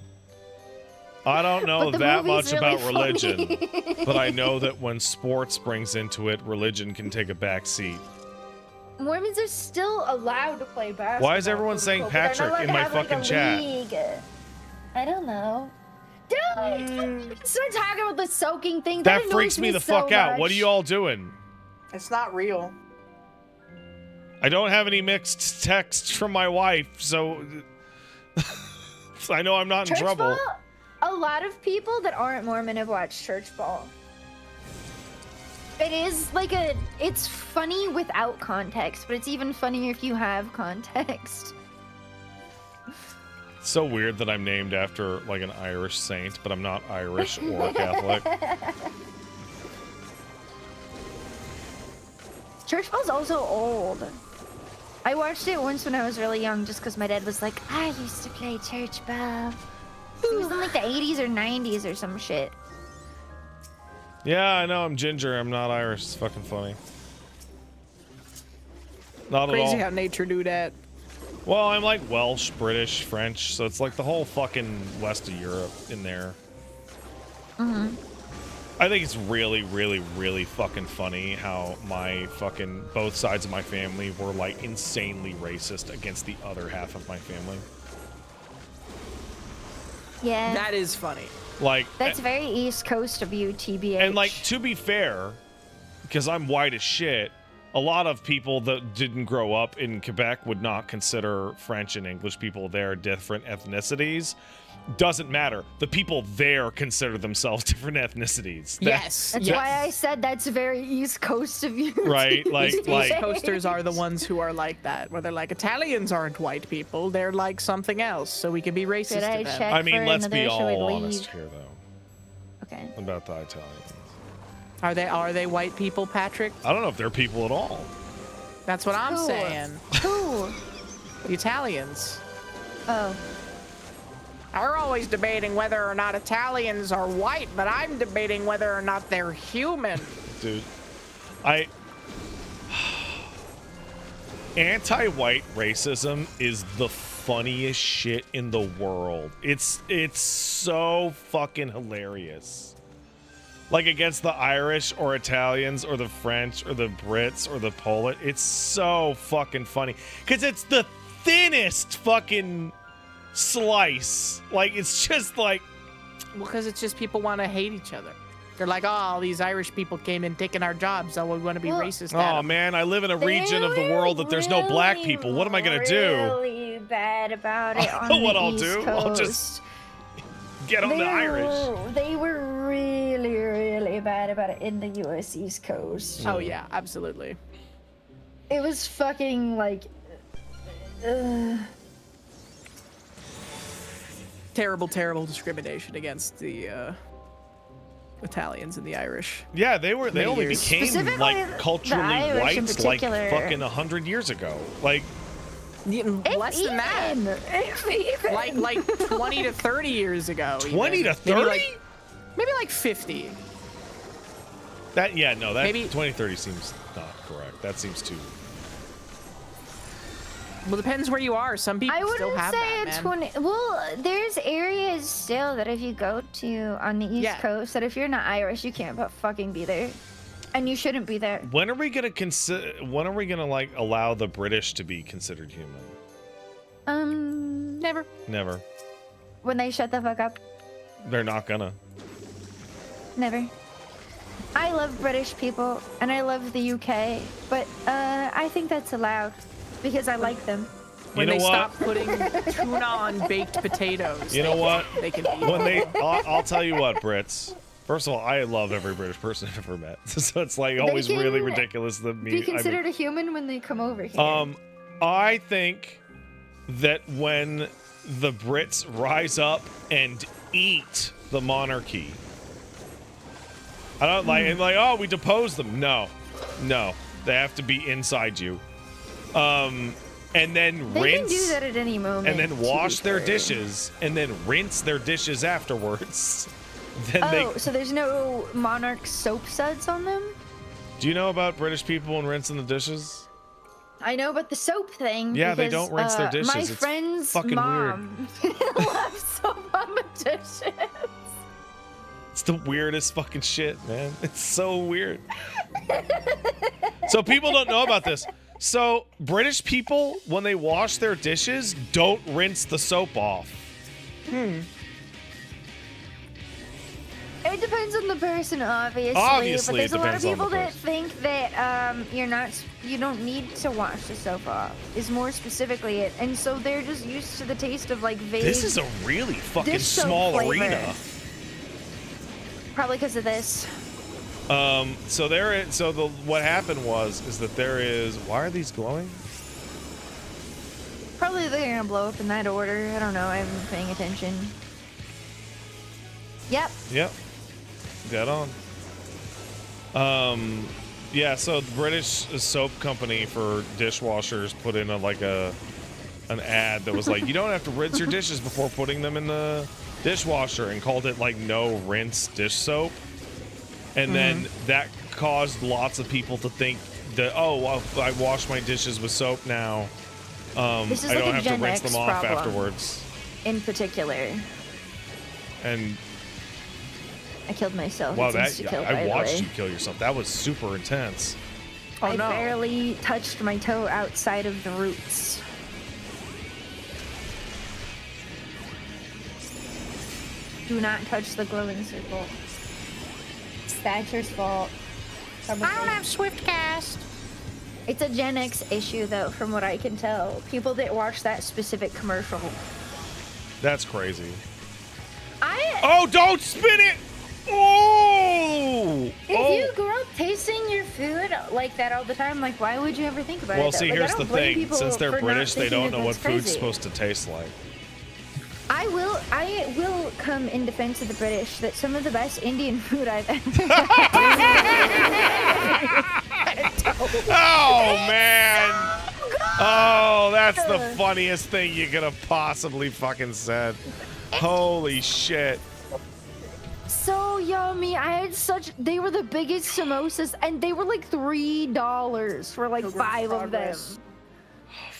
I don't know that much really about religion, but I know that when sports brings into it, religion can take a back seat. Mormons are still allowed to play basketball. Why is everyone saying Patrick in my fucking chat? League. I don't know. Dude, start talking about the soaking thing. That freaks me the fuck out. What are you all doing? It's not real. I don't have any mixed texts from my wife, so I know I'm not in trouble. Ball? A lot of people that aren't Mormon have watched Church Ball. It is like it's funny without context, but it's even funnier if you have context. It's so weird that I'm named after like an Irish saint, but I'm not Irish or Catholic. Church Ball's also old. I watched it once when I was really young just because my dad was like, I used to play Church Ball. It was in like the 80s or 90s or some shit. Yeah, I know. I'm ginger. I'm not Irish. It's fucking funny. Not at all. Crazy how nature do that. Well, I'm like Welsh, British, French, so it's like the whole fucking west of Europe in there. Mm-hmm. I think it's really, really, really fucking funny how my fucking both sides of my family were like insanely racist against the other half of my family. Yeah. That is funny. Like that's very East Coast of you, TBH. And like, to be fair, because I'm white as shit, a lot of people that didn't grow up in Quebec would not consider French and English people there different ethnicities. Doesn't matter. The people there consider themselves different ethnicities. Yes. That's why I said that's very East Coast of you. Right, like East Coasters are the ones who are like that, where they're like, Italians aren't white people, they're like something else, so we can be racist to them. I mean, let's be all honest here, though. Okay. About the Italians. Are they white people, Patrick? I don't know if they're people at all. That's what I'm saying. Who? The Italians. Oh. They're always debating whether or not Italians are white, but I'm debating whether or not they're human. Dude, anti-white racism is the funniest shit in the world. It's so fucking hilarious. Like against the Irish or Italians or the French or the Brits or the Polish. It's so fucking funny. Because it's the thinnest fucking slice. Like, it's just like... Well, because it's just people want to hate each other. They're like, oh, all these Irish people came in taking our jobs, so we want to be racist. Oh, man, I live in a region of the world that there's no black people. What am I going to do? Really bad about it on what the I'll East do? Coast. I'll just get on the Irish. They were really, really bad about it in the U.S. East Coast. Oh, yeah, absolutely. It was fucking, like... Terrible, terrible discrimination against the Italians and the Irish. Yeah, they only years. became like culturally Irish in white like particular. fucking 100 years ago. Like Less than that. Like 20 to 30 years ago. 20 to 30? Maybe like 50. That Maybe 2030 seems not correct. That seems too. Well, depends where you are. Some people still have that, man. 20. Well, there's areas still that if you go to on the East Coast, that if you're not Irish, you can't but fucking be there, and you shouldn't be there. When are we gonna When are we gonna like allow the British to be considered human? Never. Never. When they shut the fuck up. They're not gonna. Never. I love British people and I love the UK, but I think that's allowed. Because I like them. When they stop putting tuna on baked potatoes. You know what? They can eat. When I'll tell you what, Brits. First of all, I love every British person I've ever met. So it's like always really ridiculous that me. Be considered a human when they come over here. I think that when the Brits rise up and eat the monarchy, I don't oh, we depose them. No, they have to be inside you. And then they rinse. Can do that at any moment. And then wash their dishes, and then rinse their dishes afterwards. Then so there's no Monarch soap suds on them? Do you know about British people and rinsing the dishes? I know about the soap thing. Yeah, because, they don't rinse their dishes. My it's friend's fucking mom loves soap on the dishes. It's the weirdest fucking shit, man. It's so weird. So people don't know about this. So British people, when they wash their dishes, don't rinse the soap off. It depends on the person, obviously. Obviously, but there's it a lot of depends on people the that person. think that you don't need to wash the soap off. Is more specifically it, and so they're just used to the taste of like vague. This is a really fucking dish soap small flavor. arena. Probably because of this. What happened is that there is. Why are these glowing? Probably they're gonna blow up in that order. I don't know. I haven't been paying attention. Yep. Dead on. Yeah, so the British soap company for dishwashers put in an ad that was like, you don't have to rinse your dishes before putting them in the dishwasher, and called it like no rinse dish soap. And then that caused lots of people to think that, oh, well, I wash my dishes with soap now. This is I like don't a have Gen to rinse X them off problem. afterwards. In particular. And I killed myself. wow, It's insta-kill, by I the watched way. you kill yourself. That was super intense. Oh, I no. barely touched my toe outside of the roots. Do not touch the glowing circle. It's Thatcher's fault. Probably. I don't have Swift Cast. It's a Gen X issue, though, from what I can tell. People that watch that specific commercial. That's crazy. Oh, don't spin it! Oh! If you grew up tasting your food like that all the time, like, why would you ever think about it? Well, though? see, Like, I here's don't the blame thing. people Since they're for not British, they thinking don't that know what that's food's crazy. supposed to taste like. I will come in defense of the British that some of the best Indian food I've ever Oh, man! Oh, that's the funniest thing you could have possibly fucking said. Holy shit. So yummy. I had they were the biggest samosas and they were like $3 for like 5 of them.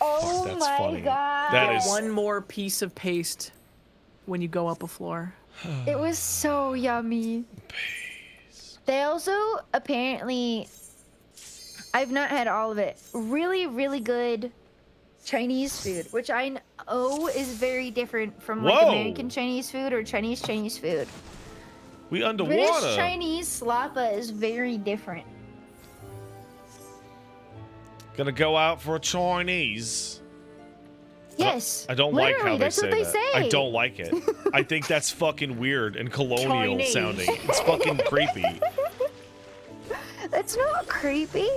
Oh that's my funny. god. That is One more piece of paste when you go up a floor. It was so yummy. They also apparently, I've not had all of it, really, really good Chinese food, which I know is very different from like Whoa. American Chinese food or Chinese food. We underwater. British Chinese slappa is very different. Gonna go out for a Chinese. Yes. I don't like how they that's say what they that. say. I don't like it. I think that's fucking weird and colonial Chinese. sounding. It's fucking creepy. That's not creepy.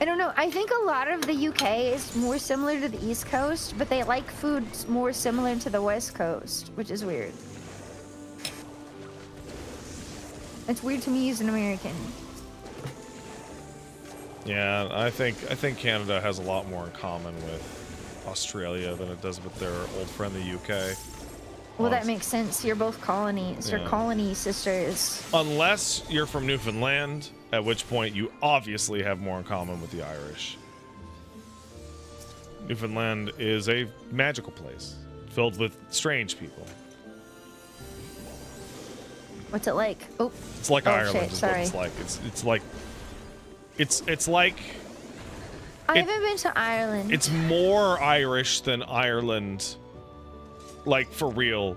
I don't know. I think a lot of the UK is more similar to the East Coast, but they like food more similar to the West Coast, which is weird. It's weird to me as an American. Yeah, I think Canada has a lot more in common with Australia than it does with their old friend the UK. Well, that makes sense. You're both colonies. You're colony sisters. Unless you're from Newfoundland, at which point you obviously have more in common with the Irish. Newfoundland is a magical place filled with strange people. What's it like? Oh, It's like Ireland shit, is sorry. what it's like. It's like I haven't been to Ireland. it's more Irish than Ireland, like for real.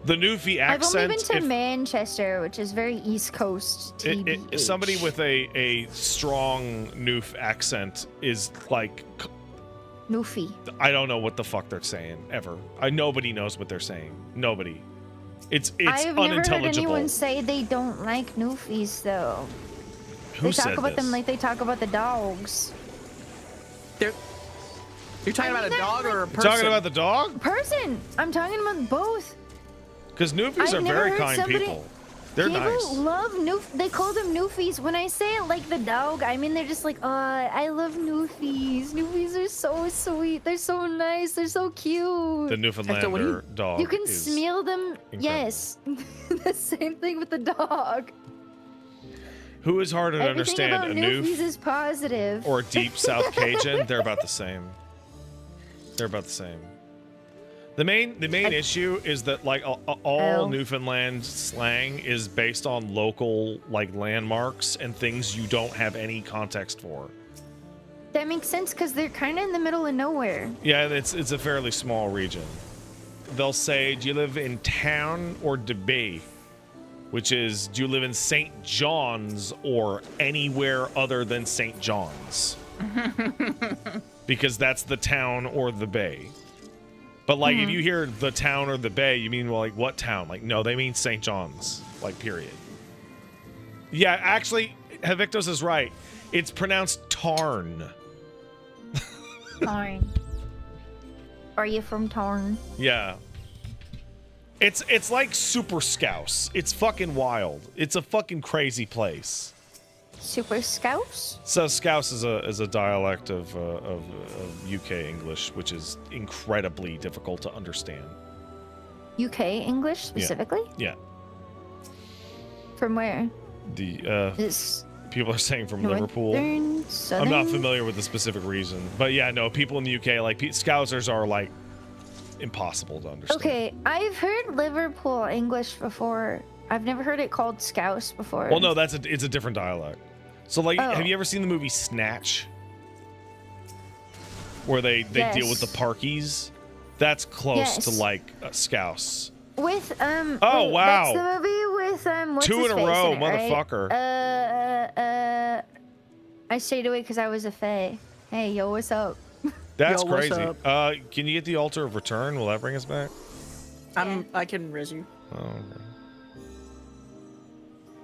The Newfie I've accent. only been to Manchester, which is very East Coast. TBH. Somebody with a strong Noof accent is like, Newfie. I don't know what the fuck they're saying ever. Nobody knows what they're saying. Nobody. It's I've never heard unintelligible. anyone say they don't like Newfies, though. Who They talk said about this? them like they talk about the dogs. You're talking I about a mean, dog or a You're person? talking about the dog? Person! I'm talking about both. Because Newfies I've are never very heard kind somebody- people. They're People nice. love they call them Newfies. When I say it like the dog, I mean they're just like, oh, I love Newfies. Newfies are so sweet. They're so nice. They're so cute. The Newfoundlander dog. You can is smell them. incredible. Yes. The same thing with the dog. Who is harder to Everything understand, about a Newfies Noof is positive. or a deep South Cajun? They're about the same. They're about the same. The main issue is that like all Newfoundland slang is based on local like landmarks and things you don't have any context for. That makes sense because they're kind of in the middle of nowhere. Yeah, it's a fairly small region. They'll say, "Do you live in town or the bay?" Which is, do you live in St. John's or anywhere other than St. John's? Because that's the town or the bay. But like, if you hear the town or the bay, you mean, well, like, what town? Like, no, they mean St. John's, like, period. Yeah, actually, Havictos is right. It's pronounced Tarn. Tarn. Are you from Tarn? Yeah. It's like Super Scouse. It's fucking wild. It's a fucking crazy place. Super Scouts? So Scouse is a dialect of UK English, which is incredibly difficult to understand. UK English specifically? Yeah. From where? The Is people are saying from Liverpool. Northern, Southern? I'm not familiar with the specific reason, but yeah, no, people in the UK like Scousers are like impossible to understand. Okay, I've heard Liverpool English before. I've never heard it called Scouse before. Well, no, it's a different dialect. So like, Oh. have you ever seen the movie Snatch? Where they deal with the Parkies? That's close to like Scouse. With Oh, wait, wow. That's the movie with what's Two his in a face row, in it, right? motherfucker. I stayed away because I was a fae. Hey, yo, what's up? That's Yo, what's crazy. up? Can you get the Altar of Return? Will that bring us back? I can res you. Oh, okay.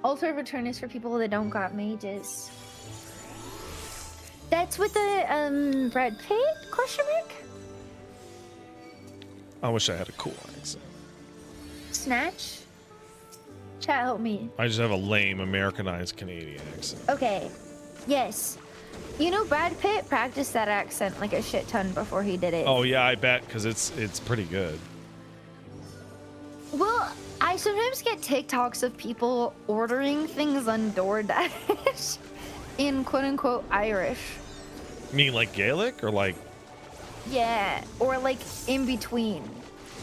Altar of Return is for people that don't got mages. That's with the Brad Pitt question mark? I wish I had a cool accent. Snatch? Chat, help me. I just have a lame Americanized Canadian accent. Okay. Yes. You know, Brad Pitt practiced that accent like a shit ton before he did it. Oh yeah, I bet, because it's pretty good. Well, I sometimes get TikToks of people ordering things on DoorDash in quote-unquote Irish. You mean like Gaelic or like? Yeah, or like in between,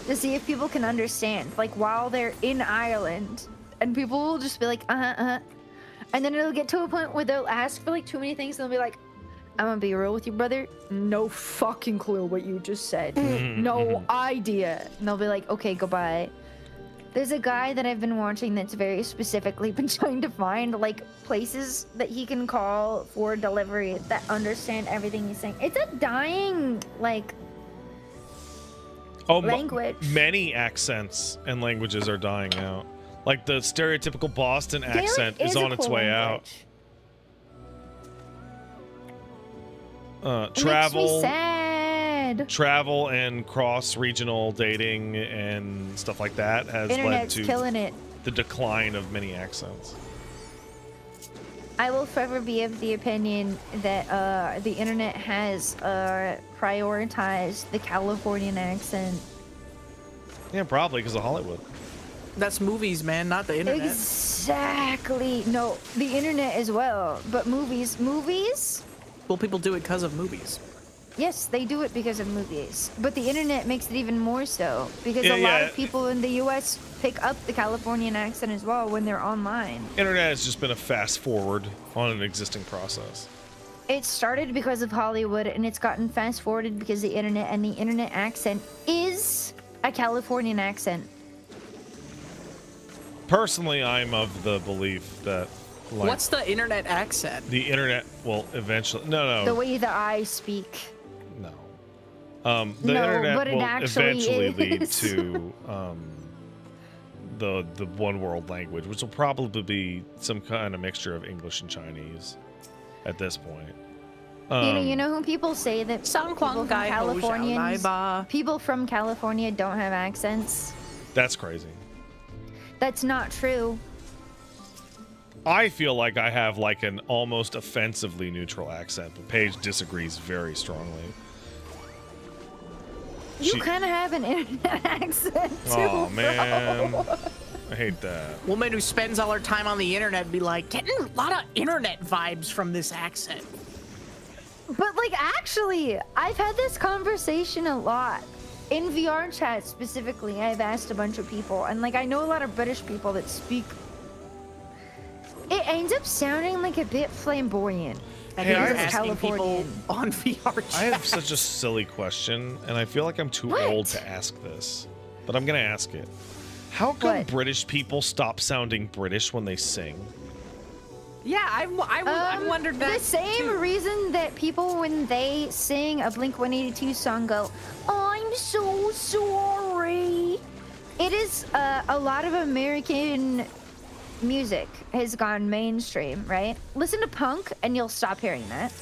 to see if people can understand. Like while they're in Ireland, and people will just be like, and then it'll get to a point where they'll ask for like too many things, and they'll be like, I'm gonna be real with you, brother. No fucking clue what you just said. No idea. And they'll be like, okay, goodbye. There's a guy that I've been watching that's very specifically been trying to find like places that he can call for delivery that understand everything he's saying. It's a dying like language. Many accents and languages are dying out. Like the stereotypical Boston accent is on its way out. Travel, makes me sad. Travel and cross-regional dating and stuff like that has led to killing it. The decline of many accents. I will forever be of the opinion that the internet has prioritized the Californian accent. Yeah, probably because of Hollywood. That's movies, man, not the internet. Exactly. No, the internet as well, but movies. Well, people do it because of movies. Yes, they do it because of movies. But the internet makes it even more so. Because a lot of people in the US pick up the Californian accent as well when they're online. Internet has just been a fast forward on an existing process. It started because of Hollywood, and it's gotten fast forwarded because of the internet, and the internet accent is a Californian accent. Personally, I'm of the belief that like, what's the internet accent? The internet will eventually... No. The way that I speak. No. The internet will eventually lead to the one world language, which will probably be some kind of mixture of English and Chinese at this point. You know who people say that people from California don't have accents? That's crazy. That's not true. I feel like I have like an almost offensively neutral accent, but Paige disagrees very strongly. You kind of have an internet accent too. Oh man, I hate that. Woman who spends all her time on the internet be like, getting a lot of internet vibes from this accent. But like, actually, I've had this conversation a lot. In VR chat specifically, I've asked a bunch of people, and like I know a lot of British people that speak. It ends up sounding like a bit flamboyant. Hey, I'm asking people on VR chat. I have such a silly question, and I feel like I'm too old to ask this, but I'm gonna ask it. How come British people stop sounding British when they sing? Yeah, I wondered that. The same reason that people, when they sing a Blink-182 song, go, "I'm so sorry." It is a lot of American music has gone mainstream, right? Listen to punk, and you'll stop hearing that.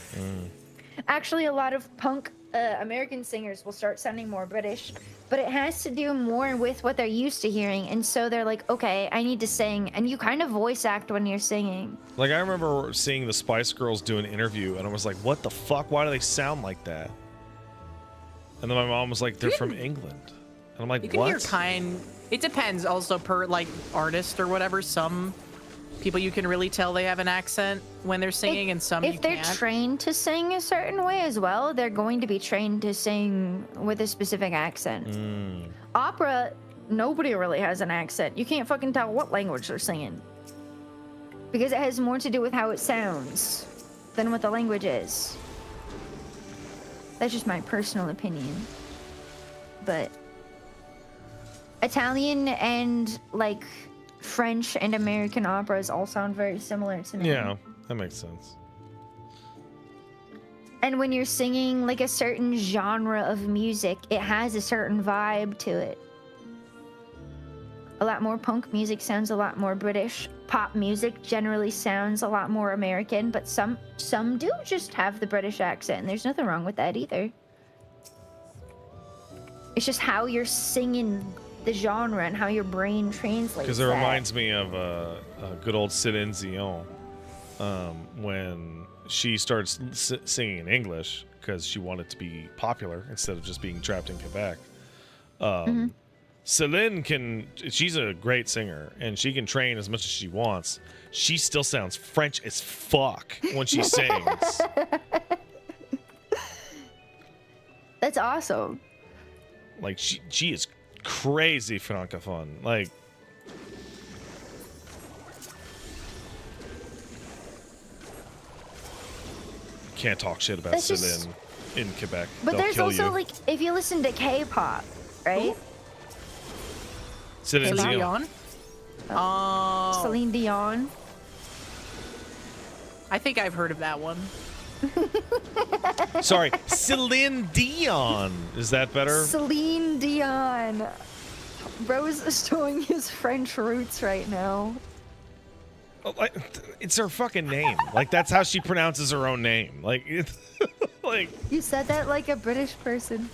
Actually, a lot of punk American singers will start sounding more British, but it has to do more with what they're used to hearing, and so they're like, okay, I need to sing, and you kind of voice act when you're singing. Like, I remember seeing the Spice Girls do an interview, and I was like, what the fuck? Why do they sound like that? And then my mom was like, they're from England. And I'm like, you can what? Hear it depends also per, like, artist or whatever. Some people you can really tell they have an accent when they're singing, and some if they're trained to sing a certain way as well, they're going to be trained to sing with a specific accent. Opera, nobody really has an accent. You can't fucking tell what language they're singing, because it has more to do with how it sounds than what the language is. That's just my personal opinion. But Italian and like French and American operas all sound very similar to me. Yeah, that makes sense. And when you're singing like a certain genre of music, it has a certain vibe to it. A lot more punk music sounds a lot more British. Pop music generally sounds a lot more American, but some do just have the British accent, and there's nothing wrong with that either. It's just how you're singing the genre and how your brain translates. Because it reminds me of a good old Céline Dion when she starts singing in English because she wanted to be popular instead of just being trapped in Quebec. Celine she's a great singer, and she can train as much as she wants. She still sounds French as fuck when she sings. That's awesome. Like, she is crazy francophone. Like, can't talk shit about Celine in Quebec. But They'll there's kill also you. like, if you listen to K-pop, right? Celine Dion. Oh. Celine Dion. I think I've heard of that one. Sorry, Celine Dion. Is that better? Celine Dion. Bro's showing his French roots right now. It's her fucking name. Like, that's how she pronounces her own name. Like, it's like. You said that like a British person.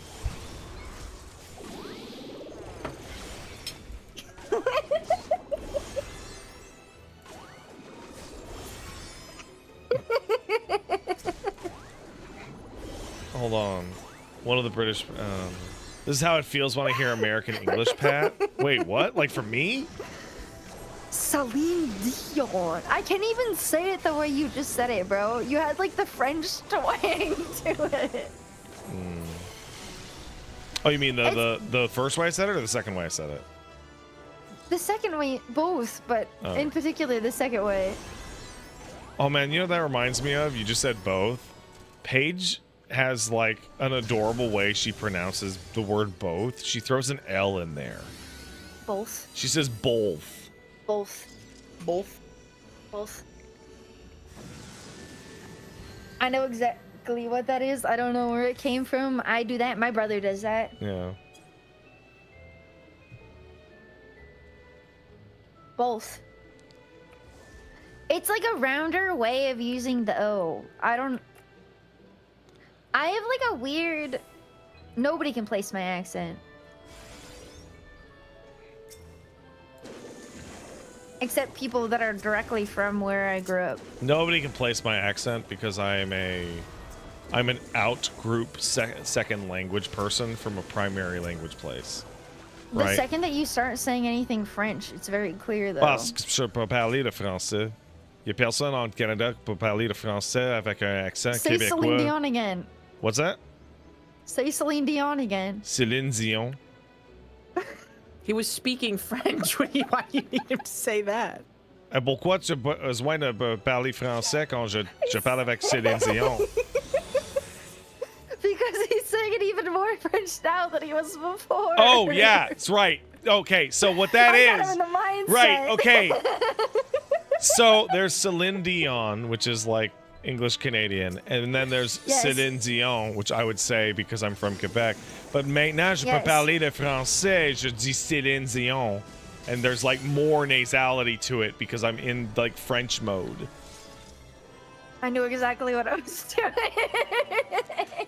Hold on. One of the British. This is how it feels when I hear American English, Pat. Wait, what? Like, for me? Celine Dion. I can't even say it the way you just said it, bro. You had like the French twang to it. Oh, you mean the first way I said it or the second way I said it? The second way, both, but in particular the second way. Oh man, you know what that reminds me of? You just said both. Paige has like an adorable way she pronounces the word both. She throws an L in there. Both. She says both. Both. Both. Both. I know exactly what that is. I don't know where it came from. I do that. My brother does that. Yeah. Both. It's like a rounder way of using the O. I have like a weird... Nobody can place my accent. Except people that are directly from where I grew up. Nobody can place my accent because I'm an out-group second language person from a primary language place. The Right? second that you start saying anything French, it's very clear though. Parce que je peux parler le français. Il y a personne en Canada qui peut parler le français avec un accent Say québécois. Celine Dion again. What's that? Say Celine Dion again. Céline Dion. He was speaking French. Why do you need him to say that? Pourquoi tu as besoin de parler français quand je parle avec Céline Dion? Because he's saying it even more French now than he was before. Oh, yeah, that's right. Okay, so what that I got is... him in the mindset. Right, okay. So there's Celine Dion, which is like English Canadian, and then there's Céline Dion, which I would say because I'm from Quebec. But maintenant je peux parler le français, je dis Céline Dion. And there's like more nasality to it because I'm in like French mode. I knew exactly what I was doing.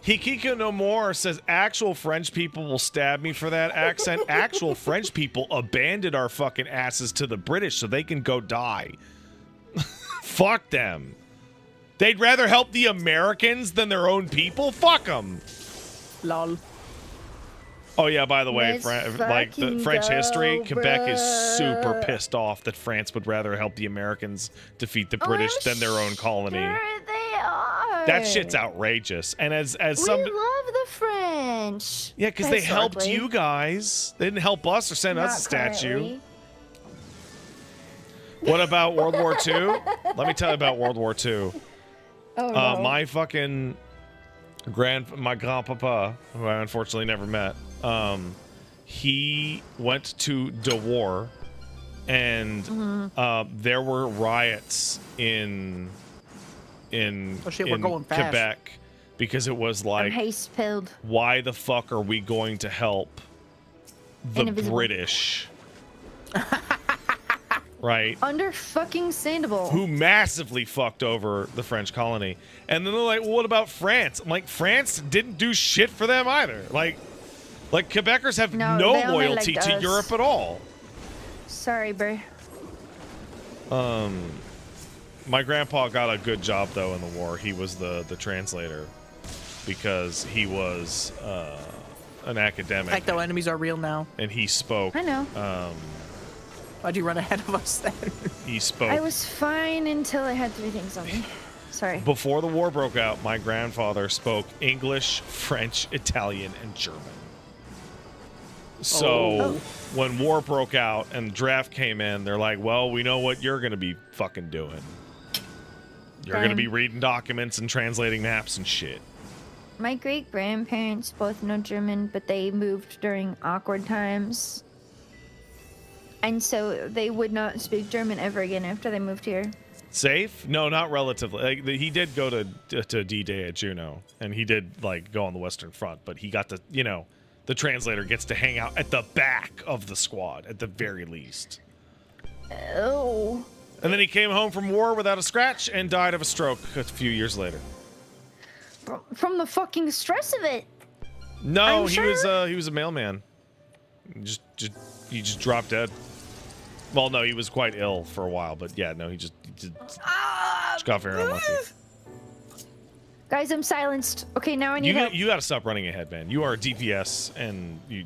Hikiko no more says actual French people will stab me for that accent. Actual French people abandoned our fucking asses to the British so they can go die. Fuck them. They'd rather help the Americans than their own people? Fuck them. Lol. Oh yeah, by the way, Let's like the fucking French history, go, Quebec is super bruh. pissed off that France would rather help the Americans defeat the British than their own colony. Sure they are. That shit's outrageous. And as We some love the French. yeah, because they helped Historically. you guys. They didn't help us or send us a Not statue. currently. What about World War II? Let me tell you about World War II. Oh, no. My fucking my grandpapa, who I unfortunately never met, he went to the war, and there were riots in Oh shit, we're going fast. Quebec because it was I'm like, haste pilled. why the fuck are we going to help the Indivisible. British? Right? Under fucking sandable. Who massively fucked over the French colony. And then they're like, well, what about France? I'm like, France didn't do shit for them either. Like Quebecers have No, no they only loyalty liked to us. Europe at all. Sorry, bro. My grandpa got a good job though in the war. He was the translator because he was an academic. Ecto enemies are real now. And he spoke. I know. Why'd you run ahead of us then? He spoke. I was fine until I had 3 things on me. Sorry. Before the war broke out, my grandfather spoke English, French, Italian, and German. So when war broke out and the draft came in, they're like, well, we know what you're going to be fucking doing. You're going to be reading documents and translating maps and shit. My great-grandparents both know German, but they moved during awkward times. And so they would not speak German ever again after they moved here. Safe? No, not relatively. Like, he did go to D-Day at Juneau, and he did like go on the Western Front, but he got to, you know, the translator gets to hang out at the back of the squad at the very least. Oh. And then he came home from war without a scratch and died of a stroke a few years later. From the fucking stress of it. No, he was a mailman. He just dropped dead. Well, no, he was quite ill for a while, but yeah, no, he just got very unlucky. Guys, I'm silenced. Okay, now I need help. You gotta stop running ahead, man. You are a DPS, and you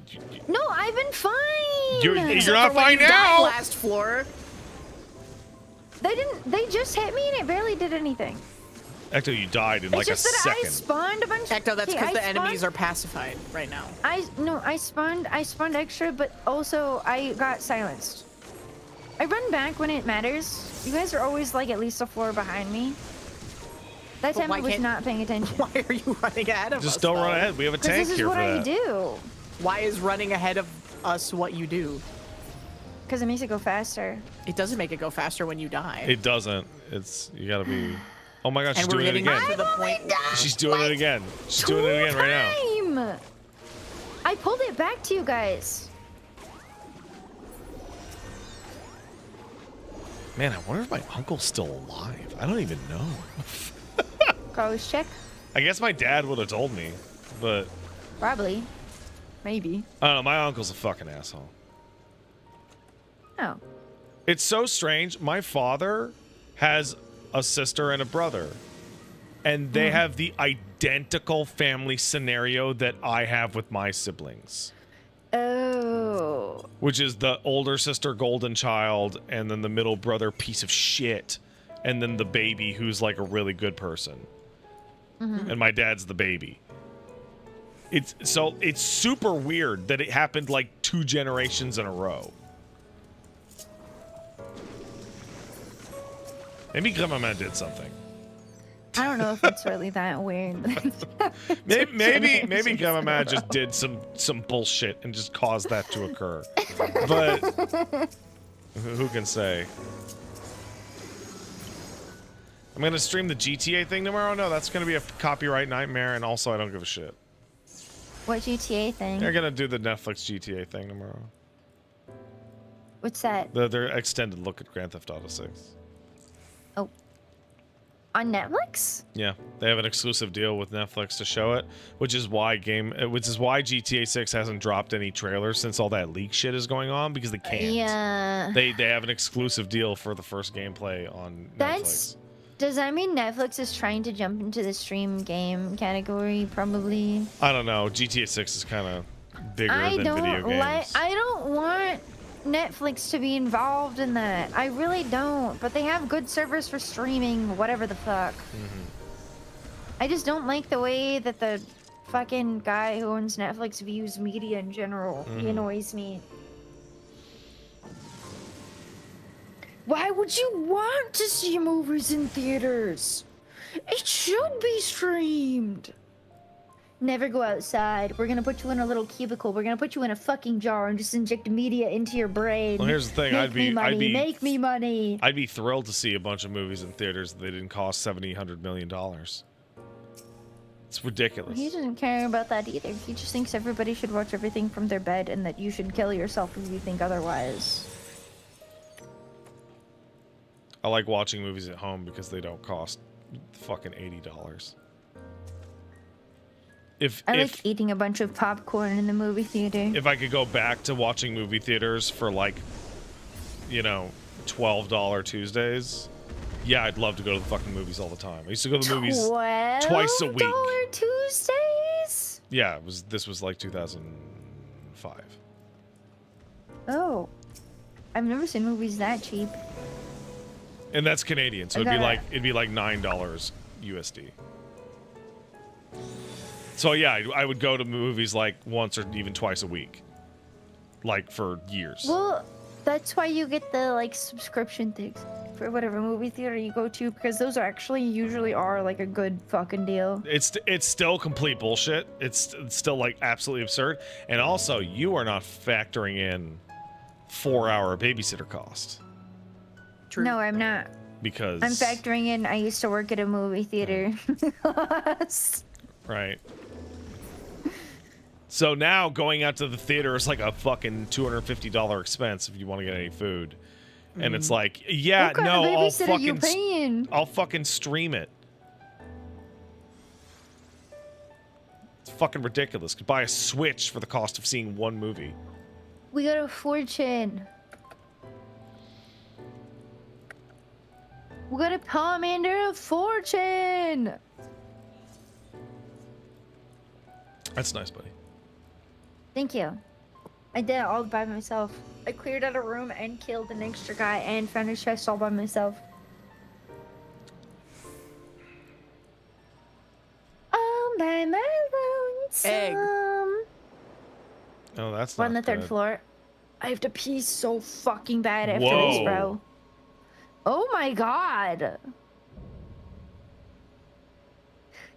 No, I've been fine. you're not fine now. Last floor. They just hit me and it barely did anything. Ecto, you died in like a It's just that second. I spawned a bunch. Ecto, that's because the enemies spawned- are pacified right now. I spawned extra, but also I got silenced. I run back when it matters. You guys are always like at least a floor behind me. That time I was not paying attention. Why are you running ahead of us? Just don't run ahead. We have a tank this is here what for I that. do. Why is running ahead of us what you do? Because it makes it go faster. It doesn't make it go faster when you die. It doesn't. It's you gotta be. Oh my gosh, she's And we're doing it getting again. to the point. She's doing it again. She's doing it again right now. I pulled it back to you guys. Man, I wonder if my uncle's still alive. I don't even know. Ghost check. I guess my dad would have told me, but Probably. Maybe. I don't know. My uncle's a fucking asshole. Oh. It's so strange. My father has a sister and a brother, and they have the identical family scenario that I have with my siblings. Oh. Which is the older sister golden child, and then the middle brother piece of shit, and then the baby who's like a really good person. And my dad's the baby. It's super weird that it happened like 2 generations in a row. Maybe Grandma did something. I don't know if it's really that weird. Maybe Grandma just did some bullshit and just caused that to occur. But who can say? I'm gonna stream the GTA thing tomorrow. No, that's gonna be a copyright nightmare, and also I don't give a shit. What GTA thing? They're gonna do the Netflix GTA thing tomorrow. What's that? Their extended look at Grand Theft Auto 6. Oh. On Netflix? Yeah, they have an exclusive deal with Netflix to show it, which is why GTA 6 hasn't dropped any trailers since all that leak shit is going on, because they can't. Yeah. They have an exclusive deal for the first gameplay on Netflix. Does that mean Netflix is trying to jump into the stream game category? Probably. I don't know. GTA 6 is kind of bigger than video games. I don't want Netflix to be involved in that. I really don't. But they have good servers for streaming, whatever the fuck. I just don't like the way that the fucking guy who owns Netflix views media in general. He annoys me. Why would you want to see movies in theaters? It should be streamed. Never go outside. We're gonna put you in a little cubicle. We're gonna put you in a fucking jar and just inject media into your brain. Well, here's the thing. Make me money. I'd be thrilled to see a bunch of movies in theaters that they didn't cost $70-100 million. It's ridiculous. He doesn't care about that either. He just thinks everybody should watch everything from their bed and that you should kill yourself if you think otherwise. I like watching movies at home because they don't cost fucking $80. I like eating a bunch of popcorn in the movie theater. If I could go back to watching movie theaters for like, you know, $12 Tuesdays, yeah, I'd love to go to the fucking movies all the time. I used to go to the movies twice a week. $12 Tuesdays? Yeah, this was like 2005. Oh, I've never seen movies that cheap. And that's Canadian, so it'd be like $9 USD. So yeah, I would go to movies like once or even twice a week, like for years. Well, that's why you get the like subscription things for whatever movie theater you go to, because those are actually usually are like a good fucking deal. It's still complete bullshit. It's still like absolutely absurd. And also, you are not factoring in 4-hour babysitter cost. True. No, I'm not. Because I'm factoring in I used to work at a movie theater. Right. So now going out to the theater is like a fucking $250 expense if you want to get any food. And it's like, yeah, what kind no, of babysitter you paying? I'll fucking stream it. It's fucking ridiculous. Could buy a Switch for the cost of seeing one movie. We got a fortune. We got a Commander of Fortune. That's nice, buddy. Thank you. I did it all by myself. I cleared out a room and killed an extra guy and found a chest all by myself. All by my lonesome. Egg. Oh, that's We're on the not third good. floor. I have to pee so fucking bad after this, Whoa. bro. Oh my god.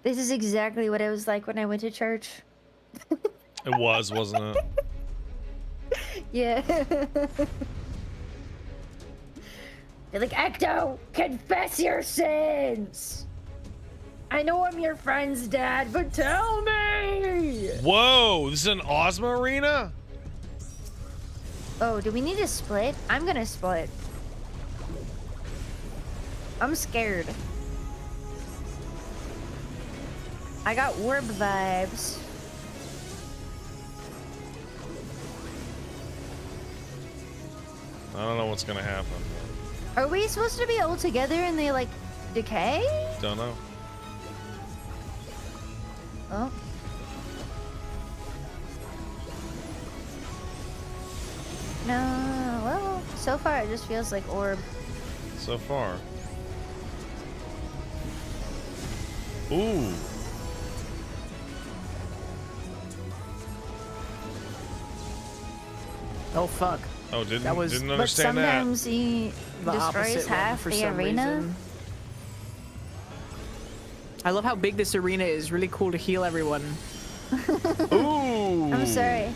This is exactly what it was like when I went to church. It was, wasn't it? Yeah. They're like, Ecto, confess your sins. I know I'm your friend's dad, but tell me. Whoa, this is an Ozma arena? Oh, do we need to split? I'm gonna split. I'm scared. I got orb vibes. I don't know what's gonna happen. Are we supposed to be all together and they like decay? Don't know. Oh. No, well, so far it just feels like orb. So far. Ooh. Oh fuck. Oh, didn't That was- didn't But understand that. sometimes he The destroys opposite one half for the some arena. reason. I love how big this arena is. Really cool to heal everyone. Ooh. I'm sorry.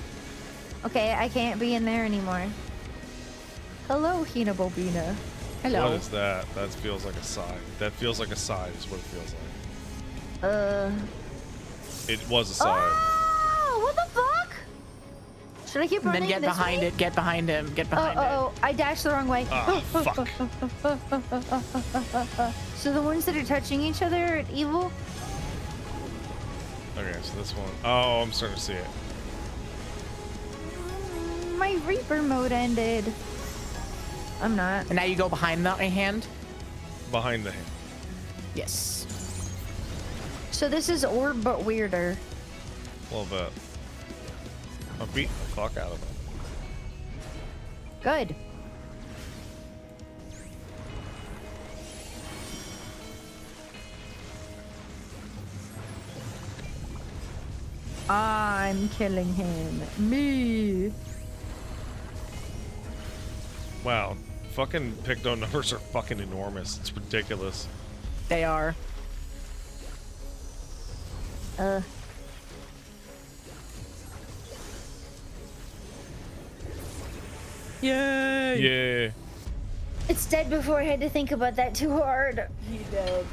Okay, I can't be in there anymore. Hello, Hina Bobina. Hello. What is that? That feels like a side. That feels like a side is what it feels like. It was a side. Oh, what the fuck? Should I keep And running then get this behind way? it. Get behind him. Get behind Oh, I dashed the wrong way. Ah, fuck. So the ones that are touching each other are evil? Okay, so this one. Oh, I'm starting to see it. My Reaper mode ended. I'm not. it. And now you go behind the hand. Behind the hand. Yes. So this is orb, but weirder. A little bit. I'm beating the fuck out of it. Good. I'm killing him. Me. Wow. Fucking Picto numbers are fucking enormous. It's ridiculous. They are. Yay! Yeah. It's dead before I had to think about that too hard. He dead.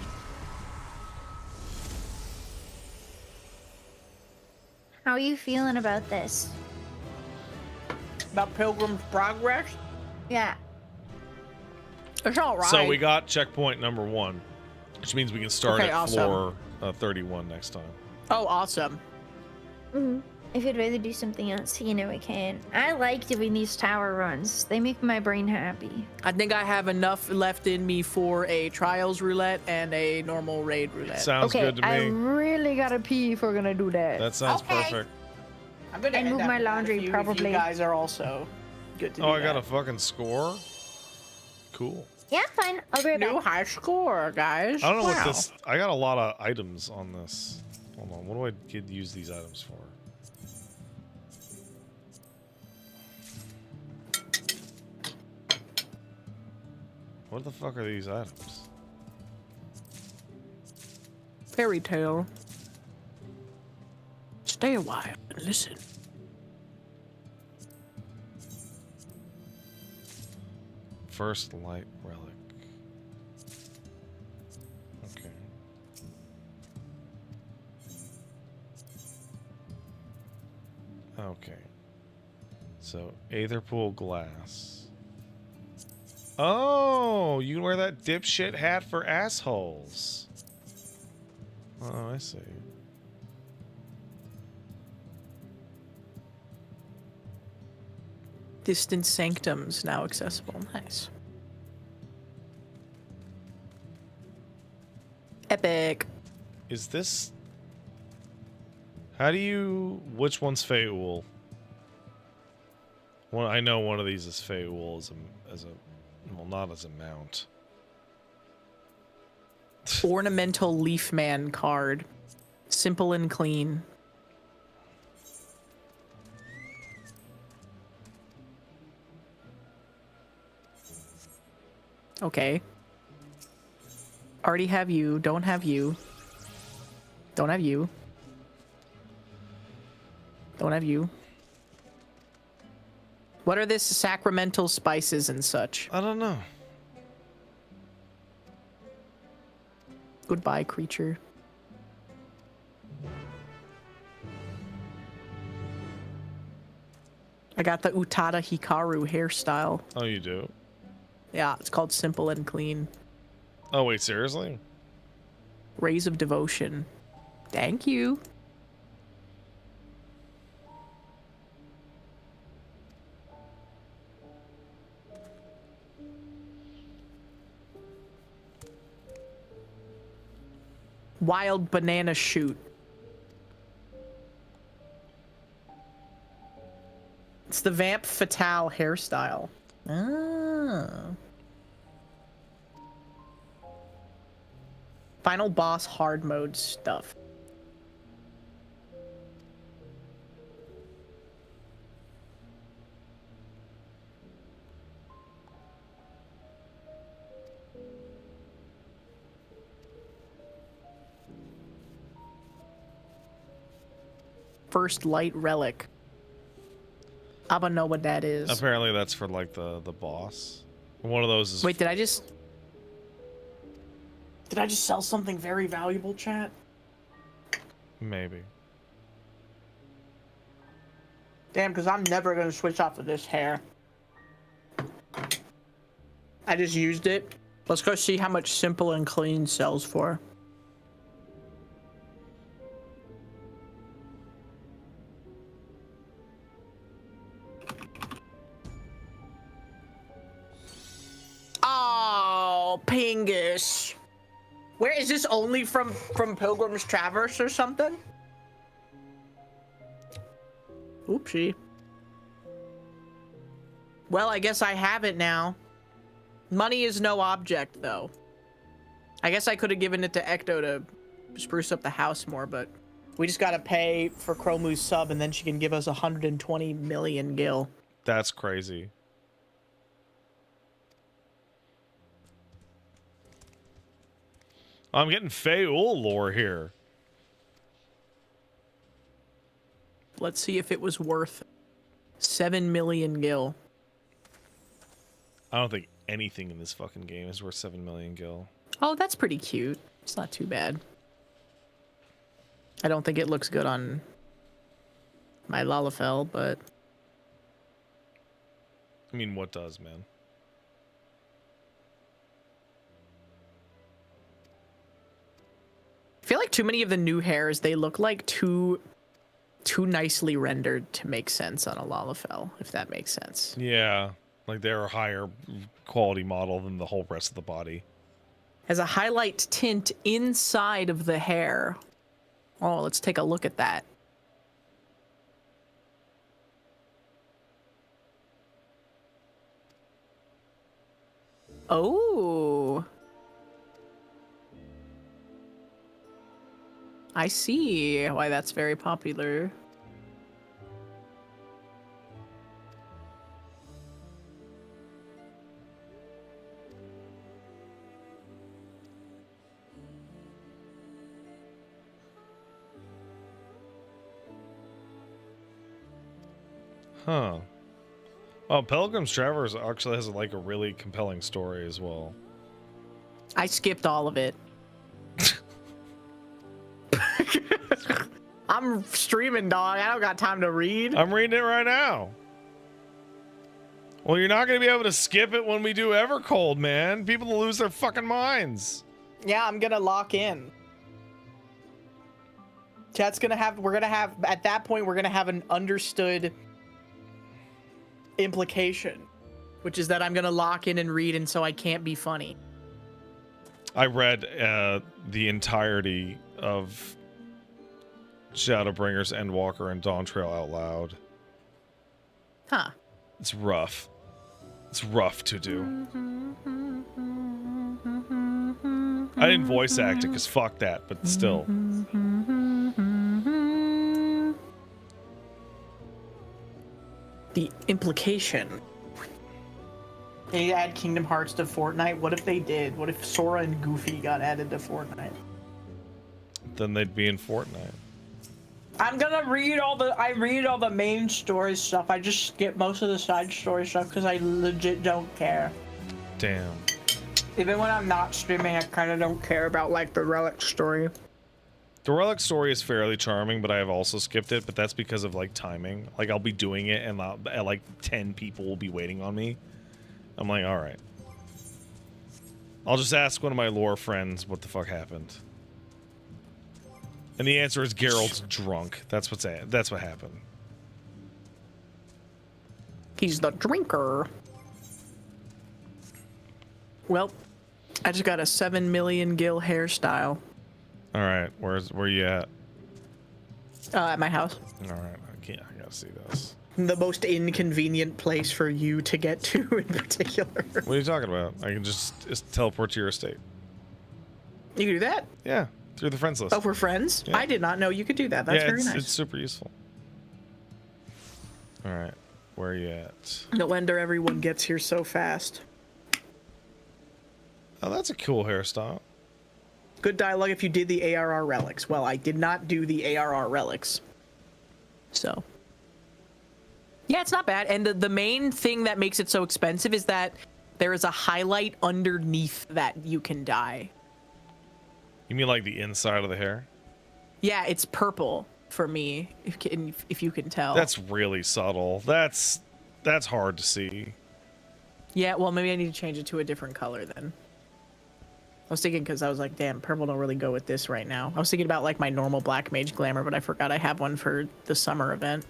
How are you feeling about this? About Pilgrim's Progress? Yeah. It's all right. So we got checkpoint number 1, which means we can start Okay, at awesome. floor 31 next time. Oh, awesome. If you'd rather do something else, you know, we can. I like doing these tower runs. They make my brain happy. I think I have enough left in me for a trials roulette and a normal raid roulette. Sounds good to me. I really gotta pee if we're gonna do that. That sounds perfect. I'm gonna And move my laundry, if probably. you guys are also good to do I got that. a fucking score. Cool. Yeah, fine. I'll be right New back. high score, guys. I don't know what Wow. this. I got a lot of items on this. Hold on. What do I use these items for? What the fuck are these items? Fairy tale. Stay a while and listen. First light relic. Okay. Okay. So, Aetherpool glass. Oh, you can wear that dipshit hat for assholes. Oh, I see. Distant sanctums now accessible. Nice. Epic. Is this... How do you... Which one's Feul? Well, I know one of these is Feul as a... Well, not as a mount. Ornamental leaf man card. Simple and clean. Okay. Already have you. Don't have you. Don't have you. Don't have you. What are this sacramental spices and such? I don't know. Goodbye, creature. I got the Utada Hikaru hairstyle. Oh, you do? Yeah, it's called Simple and Clean. Oh, wait, seriously? Rays of Devotion. Thank you. Wild banana shoot. It's the Vamp Fatale hairstyle. Oh. Final boss hard mode stuff. First light relic. I don't know what that is. Apparently that's for, like, the boss. One of those is... Wait, did I just sell something very valuable, chat? Maybe. Damn, because I'm never going to switch off of this hair. I just used it. Let's go see how much Simple and Clean sells for. Oh, Pingus. Where is this only from Pilgrim's Traverse or something? Oopsie. Well, I guess I have it now. Money is no object, though. I guess I could have given it to Ecto to spruce up the house more, but we just gotta pay for Chromu's sub, and then she can give us 120 million gil. That's crazy. I'm getting Feul lore here. Let's see if it was worth 7 million gil. I don't think anything in this fucking game is worth 7 million gil. Oh, that's pretty cute. It's not too bad. I don't think it looks good on my Lalafell, but... I mean, what does, man? I feel like too many of the new hairs, they look like too too nicely rendered to make sense on a Lalafell, if that makes sense. Yeah, like they're a higher quality model than the whole rest of the body. Has a highlight tint inside of the hair. Oh, let's take a look at that. Oh. I see why that's very popular. Huh. Oh, Pilgrim's Travers actually has like a really compelling story as well. I skipped all of it. I'm streaming, dog. I don't got time to read. I'm reading it right now. Well, you're not going to be able to skip it when we do Evercold, man. People will lose their fucking minds. Yeah, I'm gonna lock in. Chat's gonna have, we're gonna have, at that point, we're gonna have an understood implication, which is that I'm gonna lock in and read, and so I can't be funny. I read the entirety of Shadowbringers, Endwalker, and Dawntrail out loud. Huh. It's rough. It's rough to do. I didn't voice act it because fuck that, but still. The implication. They add Kingdom Hearts to Fortnite. What if they did? What if Sora and Goofy got added to Fortnite? Then they'd be in Fortnite. I'm gonna read all the main story stuff. I just skip most of the side story stuff because I legit don't care. Damn. Even when I'm not streaming, I kind of don't care about like the Relic story. The Relic story is fairly charming, but I have also skipped it, but that's because of like timing. Like I'll be doing it and like 10 people will be waiting on me. I'm like, all right. I'll just ask one of my lore friends what the fuck happened. And the answer is Geralt's drunk. That's what happened. He's the drinker. Well, I just got a 7 million gil hairstyle. All right, where you at? At my house. All right, I gotta see this. The most inconvenient place for you to get to in particular. What are you talking about? I can just teleport to your estate. You can do that? Yeah, through the friends list. Oh, we're friends? Yeah. I did not know you could do that. That's very nice. It's super useful. All right, where are you at? No wonder everyone gets here so fast. Oh, that's a cool hairstyle. Good dialogue if you did the ARR relics. Well, I did not do the ARR relics. So. Yeah, it's not bad. And the main thing that makes it so expensive is that there is a highlight underneath that you can dye. You mean like the inside of the hair? Yeah, it's purple for me, if you can tell. That's really subtle. That's hard to see. Yeah, well, maybe I need to change it to a different color then. I was thinking because I was like, damn, purple don't really go with this right now. I was thinking about like my normal Black Mage Glamour, but I forgot I have one for the summer event.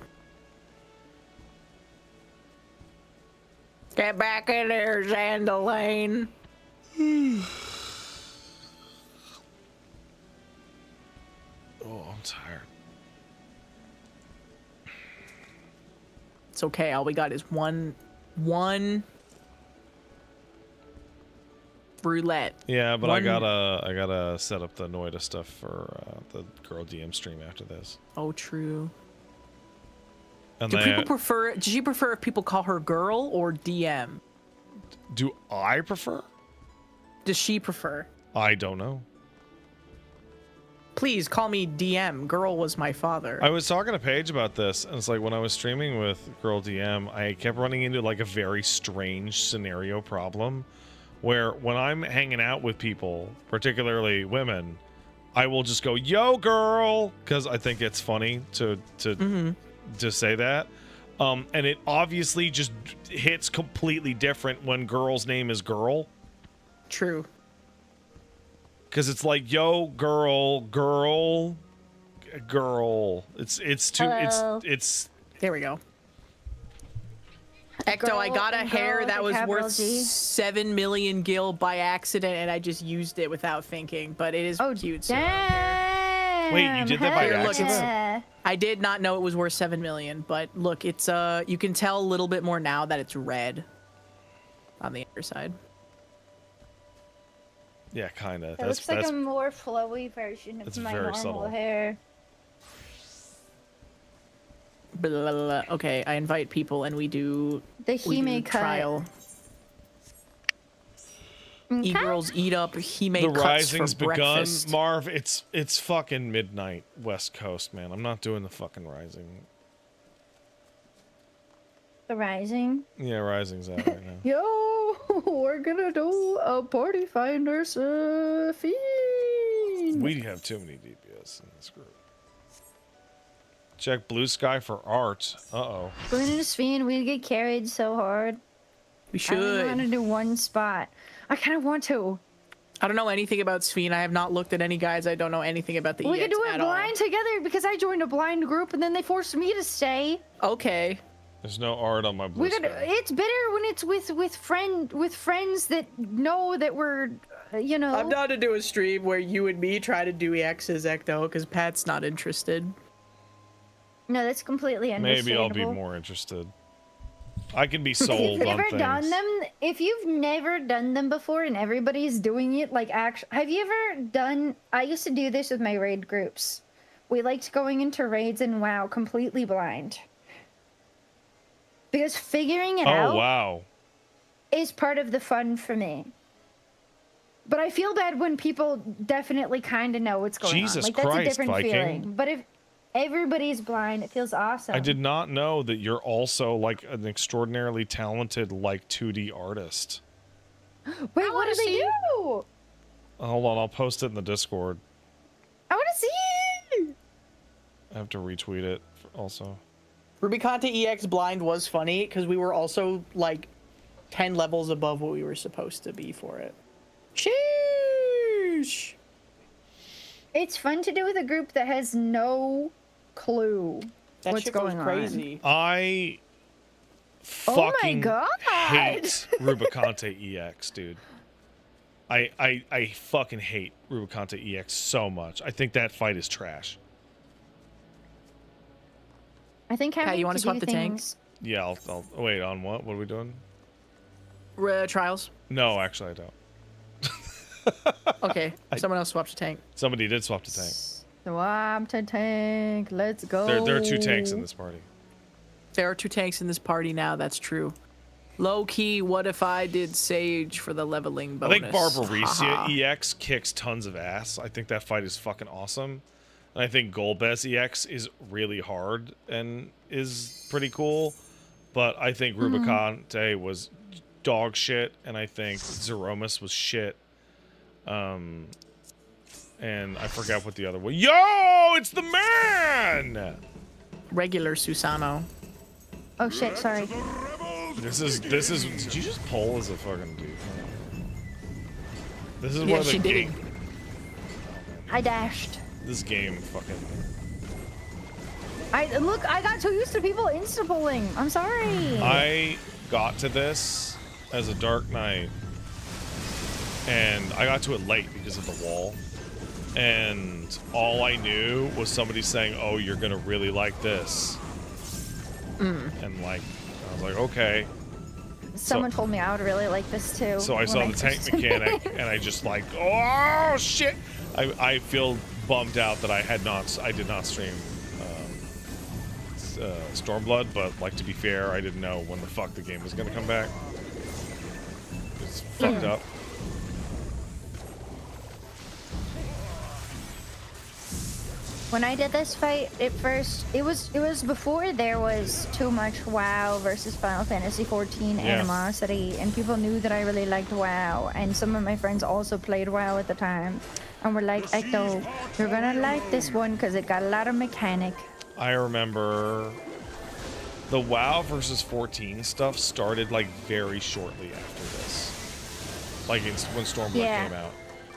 Get back in there, Zandalane. Oh, I'm tired. It's okay. All we got is one roulette. Yeah, but I gotta set up the Noida stuff for the girl DM stream after this. Oh, true. And do people prefer? Does she prefer if people call her girl or DM? Do I prefer? Does she prefer? I don't know. Please call me DM. Girl was my father. I was talking to Paige about this, and it's like when I was streaming with Girl DM, I kept running into like a very strange scenario problem, where when I'm hanging out with people, particularly women, I will just go, "Yo, girl," because I think it's funny to say that, and it obviously just hits completely different when girl's name is girl. True. Because it's like, yo, girl, girl. It's too. Hello. It's. There we go. Ecto, I got a hair that was worth 7 million gil by accident, and I just used it without thinking. But it is cute. So Damn. Wait, you did that by accident? Yeah. I did not know it was worth 7 million, but look, it's you can tell a little bit more now that it's red on the underside. Yeah, kind of. It looks like a more flowy version of my normal subtle. hair. Blah, blah, blah. Okay, I invite people and we do The Hime cut. trial. Okay. E-girls eat up Hime The cuts rising's for begun, breakfast. Marv. It's fucking midnight West Coast, man. I'm not doing the fucking rising. The Rising. Yeah, rising's out right now. Yo, we're gonna do a party finders feed. We have too many DPS in this group. Check Blue Sky for art. Uh-oh. Going into Fiend, we get carried so hard. We I only know how should. to do one spot. I kind of want to. I don't know anything about Sphene. I have not looked at any guides. I don't know anything about the We EX could do it at all. blind together because I joined a blind group and then they forced me to stay. Okay. There's no art on my Blue We could. Sky. It's better when it's with friends that know that we're, you know. I'm down to do a stream where you and me try to do EXs, Ecto, because Pat's not interested. No, that's completely understandable. Maybe I'll be more interested. I can be If sold you've on never things. done them, if you've never done them before and everybody's doing it, like have you ever done? I used to do this with my raid groups. We liked going into raids and WoW completely blind. Because figuring it out Oh, wow. is part of the fun for me. But I feel bad when people definitely kind of know what's going Jesus on. Like, that's Christ, a different Viking. feeling. But if everybody's blind, it feels awesome. I did not know that you're also, like, an extraordinarily talented, like, 2D artist. Wait, what do they do? Hold on, I'll post it in the Discord. I want to see. I have to retweet it also. Rubicante EX blind was funny because we were also like 10 levels above what we were supposed to be for it. Sheesh. It's fun to do with a group that has no clue That what's shit going goes crazy. I Oh my fucking God. hate Rubicante EX, dude. I fucking hate Rubicante EX so much. I think that fight is trash. I think having you wanna to swap do the things. tank? Yeah, I'll wait on what? What are we doing? Trials. No, actually, I don't. Okay, someone else swapped a tank. Somebody did swap the tank. Swap to tank. Let's go. There are 2 tanks in this party. There are 2 tanks in this party now. That's true. Low key, what if I did Sage for the leveling bonus? I think Barbarecia Haha. EX kicks tons of ass. I think that fight is fucking awesome. And I think Golbez EX is really hard and is pretty cool. But I think Rubicante was dog shit, and I think Zeromus was shit. And I forgot what the other one. Yo, it's the man! Regular Susano. Oh shit! Sorry. This is. Did you just poll as a fucking dude? This is Yeah, one of the she did. I dashed. This game fucking. I got too used to people insta-pulling. I'm sorry. I got to this as a Dark Knight, and I got to it late because of the wall. And all I knew was somebody saying, "Oh, you're gonna really like this," and like, I was like, "Okay." Someone told me I would really like this too. So I when saw the tank first- mechanic, and I just like, oh shit! I feel bummed out that I did not stream Stormblood, but like, to be fair, I didn't know when the fuck the game was gonna come back. It's fucked up. When I did this fight, it was before there was too much WoW versus Final Fantasy 14 animosity, and people knew that I really liked WoW, and some of my friends also played WoW at the time, and were like, Ecto, you're gonna like this one because it got a lot of mechanic. I remember the WoW versus 14 stuff started like very shortly after this, like when Stormblood Yeah. came out,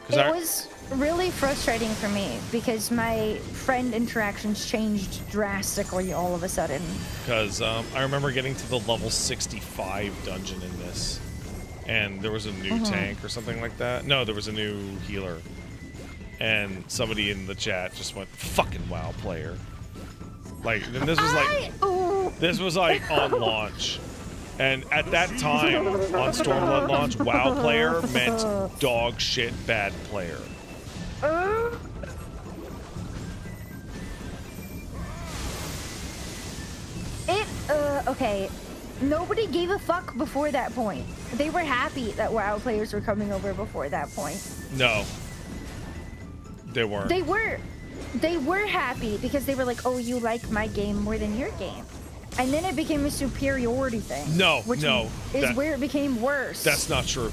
It was really frustrating for me because my friend interactions changed drastically all of a sudden. Because I remember getting to the level 65 dungeon in this, and there was a new tank or something like that. No, there was a new healer. And somebody in the chat just went, fucking WoW player. Like, and this was like on launch. And at that time, on Stormblood launch, WoW player meant dog shit bad player. Okay. Nobody gave a fuck before that point. They were happy that WoW players were coming over before that point. No. They weren't. They were happy because they were like, oh, you like my game more than your game. And then it became a superiority thing. No, which no. is where it became worse. That's not true.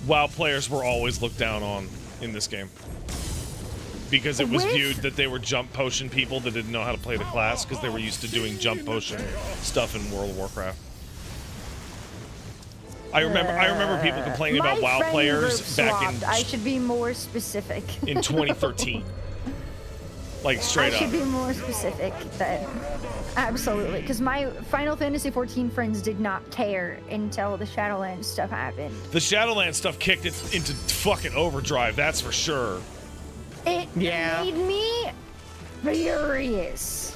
WoW players were always looked down on in this game. Because it was viewed that they were jump potion people that didn't know how to play the class because they were used to doing jump potion stuff in World of Warcraft. I remember people complaining about WoW players back in... I should be more specific. In 2013. Like, straight up. I should be more specific. Absolutely. Because my Final Fantasy XIV friends did not care until the Shadowlands stuff happened. The Shadowlands stuff kicked it into fucking overdrive, that's for sure. It made me furious.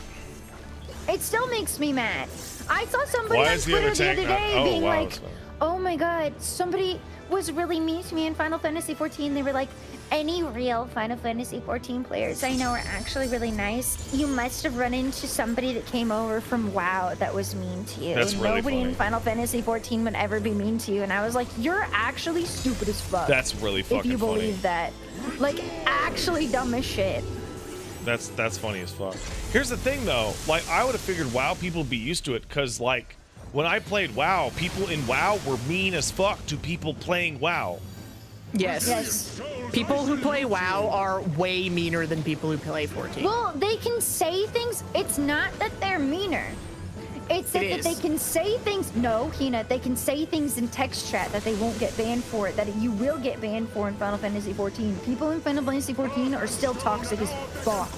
It still makes me mad. I saw somebody on Twitter the other day being like, oh my god, somebody was really mean to me in Final Fantasy XIV. They were like, any real Final Fantasy XIV players I know are actually really nice. You must have run into somebody that came over from WoW that was mean to you. That's really Nobody funny. in Final Fantasy XIV would ever be mean to you. And I was like, you're actually stupid as fuck. That's really fucking funny. If you believe that. Like, actually dumb as shit. That's funny as fuck. Here's the thing, though. Like, I would have figured WoW people would be used to it, because, like, when I played WoW, people in WoW were mean as fuck to people playing WoW. Yes. People who play WoW are way meaner than people who play 14. Well, they can say things. It's not that they're meaner. It's that they can say things. No, Hina, they can say things in text chat that they won't get banned for, that you will get banned for in Final Fantasy XIV. People in Final Fantasy XIV are still toxic as fuck.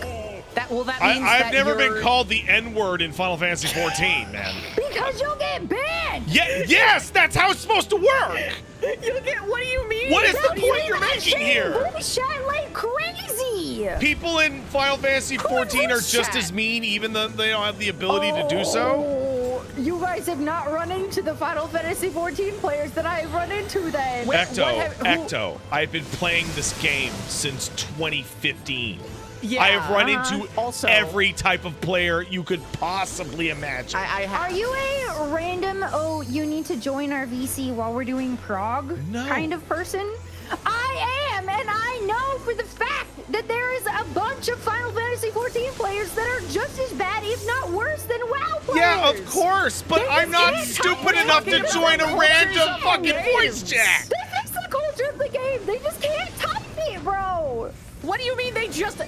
That means I've never been called the N-word in Final Fantasy XIV, man. Because you'll get banned! Yes, that's how it's supposed to work! You'll get, what do you mean? What is the point you're making here? Voice chat like crazy! People in Final Fantasy XIV are just as mean, even though they don't have the ability to do so? You guys have not run into the Final Fantasy XIV players that I've run into then. Ecto, I've been playing this game since 2015. Yeah, I have run into every type of player you could possibly imagine. Are you a random, you need to join our VC while we're doing prog kind of person? I am, and I know for the fact that there is a bunch of Final Fantasy XIV players that are just as bad, if not worse, than WoW players. Yeah, of course, but I'm not stupid enough to join a random fucking voice chat. This is the culture of the game. They just can't type it, bro. What do you mean they just...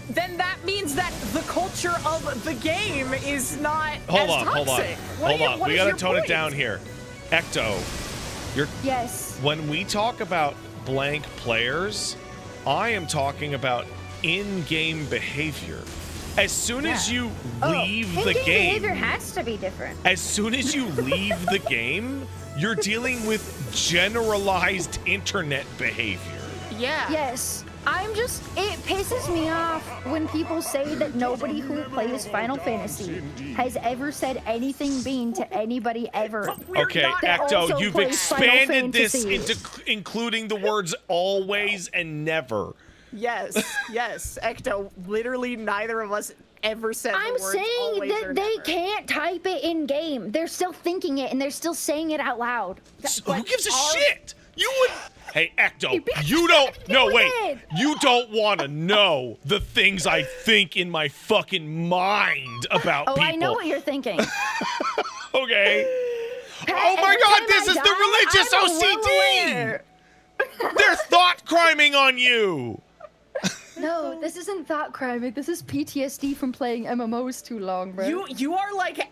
Then that means that the culture of the game is not Hold as toxic. Hold on. We gotta tone it down here. Ecto, Yes. When we talk about blank players, I am talking about in-game behavior. As soon as you leave the game... behavior has to be different. As soon as you leave the game, you're dealing with generalized internet behavior. Yeah. Yes. It pisses me off when people say that nobody who plays Final Fantasy has ever said anything mean to anybody ever. Okay, Ecto, you've expanded this into including the words always and never. Yes, Ecto, literally neither of us ever said the words saying always that or they never. can't type it in game. They're still thinking it and they're still saying it out loud. Who gives a shit? You would... Hey, Ecto, you don't... No, wait. You don't want to know the things I think in my fucking mind about people. I know what you're thinking. Okay. Oh my god, this is the religious OCD! They're thought criming on you! No, this isn't thought criming. This is PTSD from playing MMOs too long, bro. You are like...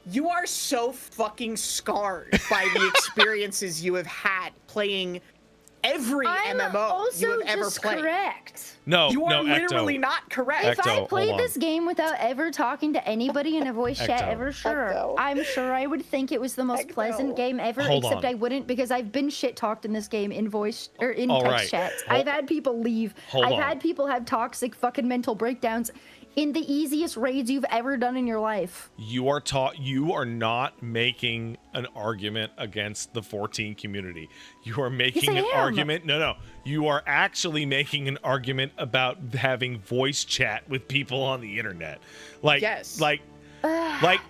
You are so fucking scarred by the experiences you have had playing every MMO you have ever played. Correct. No, You are no, literally Ecto. not correct. If I Ecto, played hold on. this game without ever talking to anybody in a voice chat Ecto. ever, sure, Ecto. I'm sure I would think it was the most pleasant game ever. Hold except on. I wouldn't, because I've been shit talked in this game in voice or in All text right. chats. Hold- I've had people leave. Hold I've on. had people have toxic fucking mental breakdowns in the easiest raids you've ever done in your life. You are not making an argument against the 14 community. You are making Yes, an I am. argument. No. You are actually making an argument about having voice chat with people on the internet. Like, Yes. like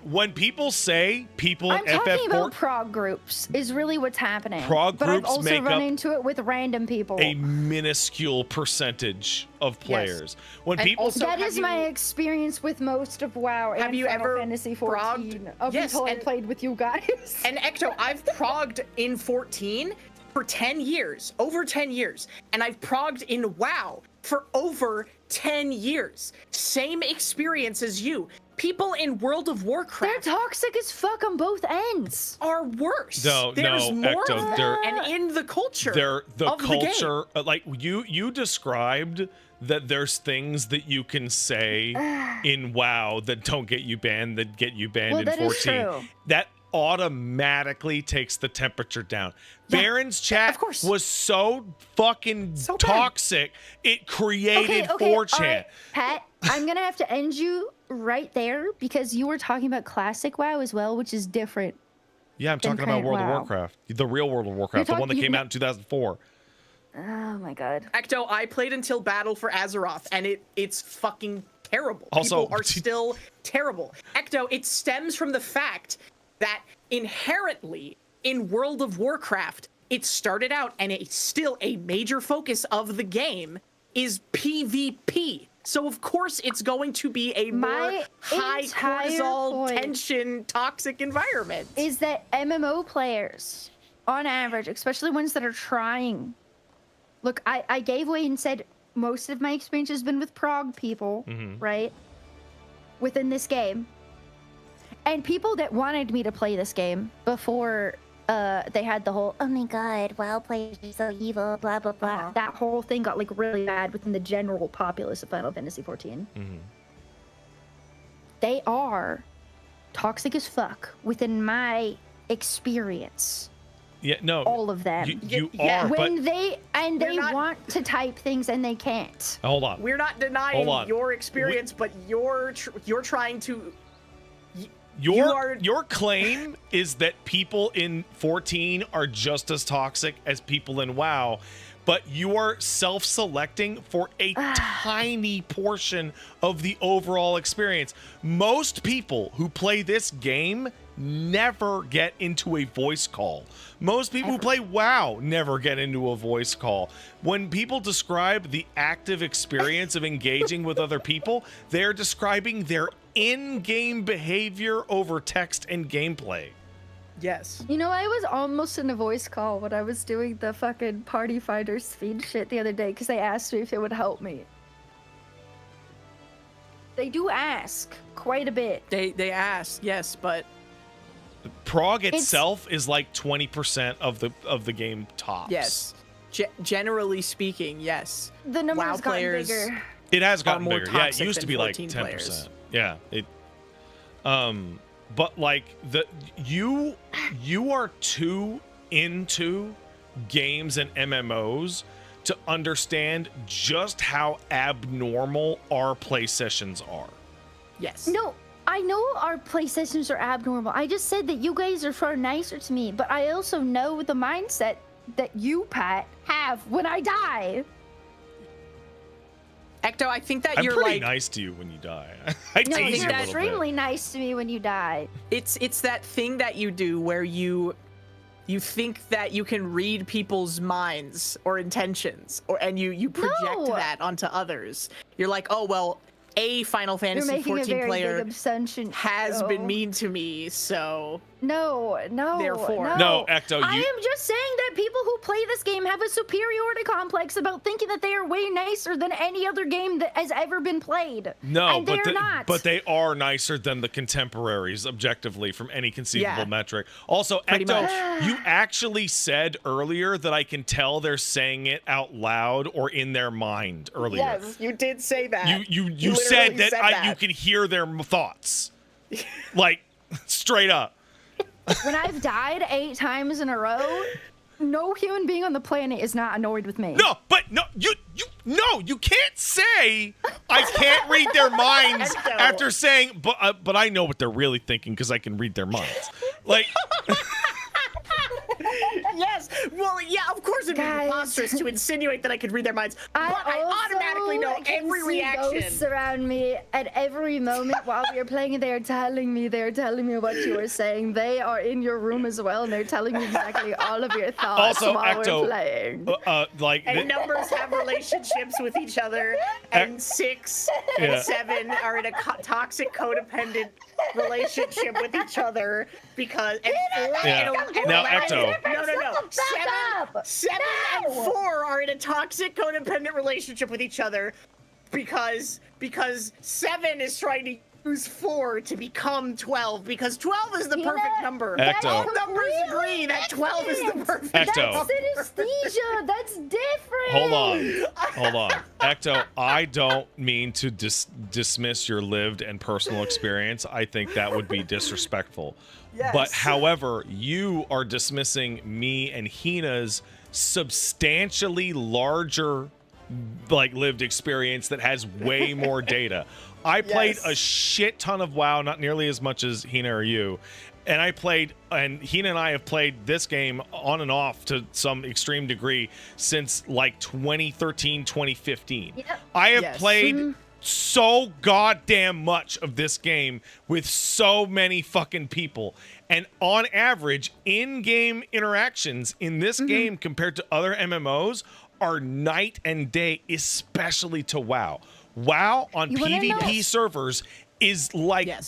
when people say people I'm in talking about FF14 prog groups is really what's happening. Prog but I've groups also make run up into it with random people. a minuscule percentage of players. When And people also- That have is my you- experience with most of WoW Have and you Final ever Fantasy progged- 14 up Yes, until I and- played with you guys. And Ecto, I've progged in 14 for 10 years, over 10 years. And I've progged in WoW for over 10 years. Same experience as you. People in World of They're Warcraft toxic as fuck on both ends. are worse. No, There's no, more Ecto, of they're- them, and in the culture. They're the of the game. culture, like you described that there's things that you can say in WoW that don't get you banned, that get you banned Well, in that 14. is true. That automatically takes the temperature down. Baron's chat of course. was so fucking So bad. toxic, it created Okay, 4chan. all right, Pat, I'm gonna have to end you right there because you were talking about classic WoW as well, which is different. Yeah, I'm Then talking about current World of WoW. Warcraft, the real World of Warcraft, the one that you- came out in 2004. Oh my god. Ecto, I played until Battle for Azeroth, and it's fucking terrible. Also, People are still terrible. Ecto, it stems from the fact that inherently in World of Warcraft, it started out, and it's still a major focus of the game, is PvP. So of course it's going to be a more My high entire cortisol, point tension, toxic environment. Is that MMO players, on average, especially ones that are trying. Look, I gave away and said most of my experience has been with prog people, right? Within this game. And people that wanted me to play this game before they had the whole, oh my god, WoW players are so evil, blah, blah, blah. That whole thing got like really bad within the general populace of Final Fantasy 14. They are toxic as fuck within my experience. Yeah, no. All of them. You Yeah. are, but When they We're not- want to type things and they can't. hold on. We're not denying Hold on. your experience, but you're trying to. Your you are- claim is that people in 14 are just as toxic as people in WoW, but you are self-selecting for a tiny portion of the overall experience. Most people who play this game never get into a voice call. Most people who play WoW never get into a voice call. When people describe the active experience of engaging with other people, they're describing their in-game behavior over text and gameplay. Yes. You know, I was almost in a voice call when I was doing the fucking Party Finder speed shit the other day because they asked me if it would help me. They do ask quite a bit. They ask, yes, but Prog itself is like 20% of the game tops. yes. Generally speaking, yes. The numbers WoW got players bigger. It has gotten more bigger. Yeah, it toxic used to than be like 14 10%. players. Yeah, it but like you are too into games and MMOs to understand just how abnormal our play sessions are. Yes. No, I know our play sessions are abnormal. I just said that you guys are far nicer to me, but I also know the mindset that you, Pat, have when I die. Ecto, I think that I'm you're pretty like nice to you when you die. I No, tease you you're a little extremely bit. nice to me when you die. it's that thing that you do where you think that you can read people's minds or intentions, and you project No. that onto others. You're like, oh well, a Final You're Fantasy making a 14 very player big assumption. has Oh. been mean to me, so No, Therefore. no. No, Ecto, I you- am just saying that people who play this game have a superiority complex about thinking that they are way nicer than any other game that has ever been played. No, and but they're not. But they are nicer than the contemporaries, objectively, from any conceivable metric. Also, Ecto, you actually said earlier that I can tell they're saying it out loud or in their mind earlier. Yes, you did say that. You said that, you can hear their thoughts. Like, straight up. When I've died 8 times in a row, no human being on the planet is not annoyed with me. No, but you can't say I can't read their minds after saying, but I know what they're really thinking because I can read their minds. Like. Yes. Well, yeah, of course it'd be preposterous to insinuate that I could read their minds, but I automatically know every reaction. Ghosts around me at every moment while we are playing, and they're telling me what you are saying. They are in your room as well, and they're telling me exactly all of your thoughts also, while Ecto, we're playing. And numbers have relationships with each other, and 6 and 7 are in a toxic codependent relationship with each other because Now, Ecto. No. 7 and 4 are in a toxic codependent relationship with each other because 7 is trying to use 4 to become 12 because 12 is the perfect number. Ecto. All numbers agree that 12 is the perfect Ecto. number. That's synesthesia. That's different. Hold on. Ecto, I don't mean to dismiss your lived and personal experience. I think that would be disrespectful. Yes. But however, you are dismissing me and Hina's substantially larger lived experience that has way more data. I played a shit ton of WoW, not nearly as much as Hina or you. And Hina and I have played this game on and off to some extreme degree since 2013, 2015. Yep. I have played so goddamn much of this game with so many fucking people. And on average, in-game interactions in this game compared to other MMOs are night and day, especially to WoW. WoW on PvP servers is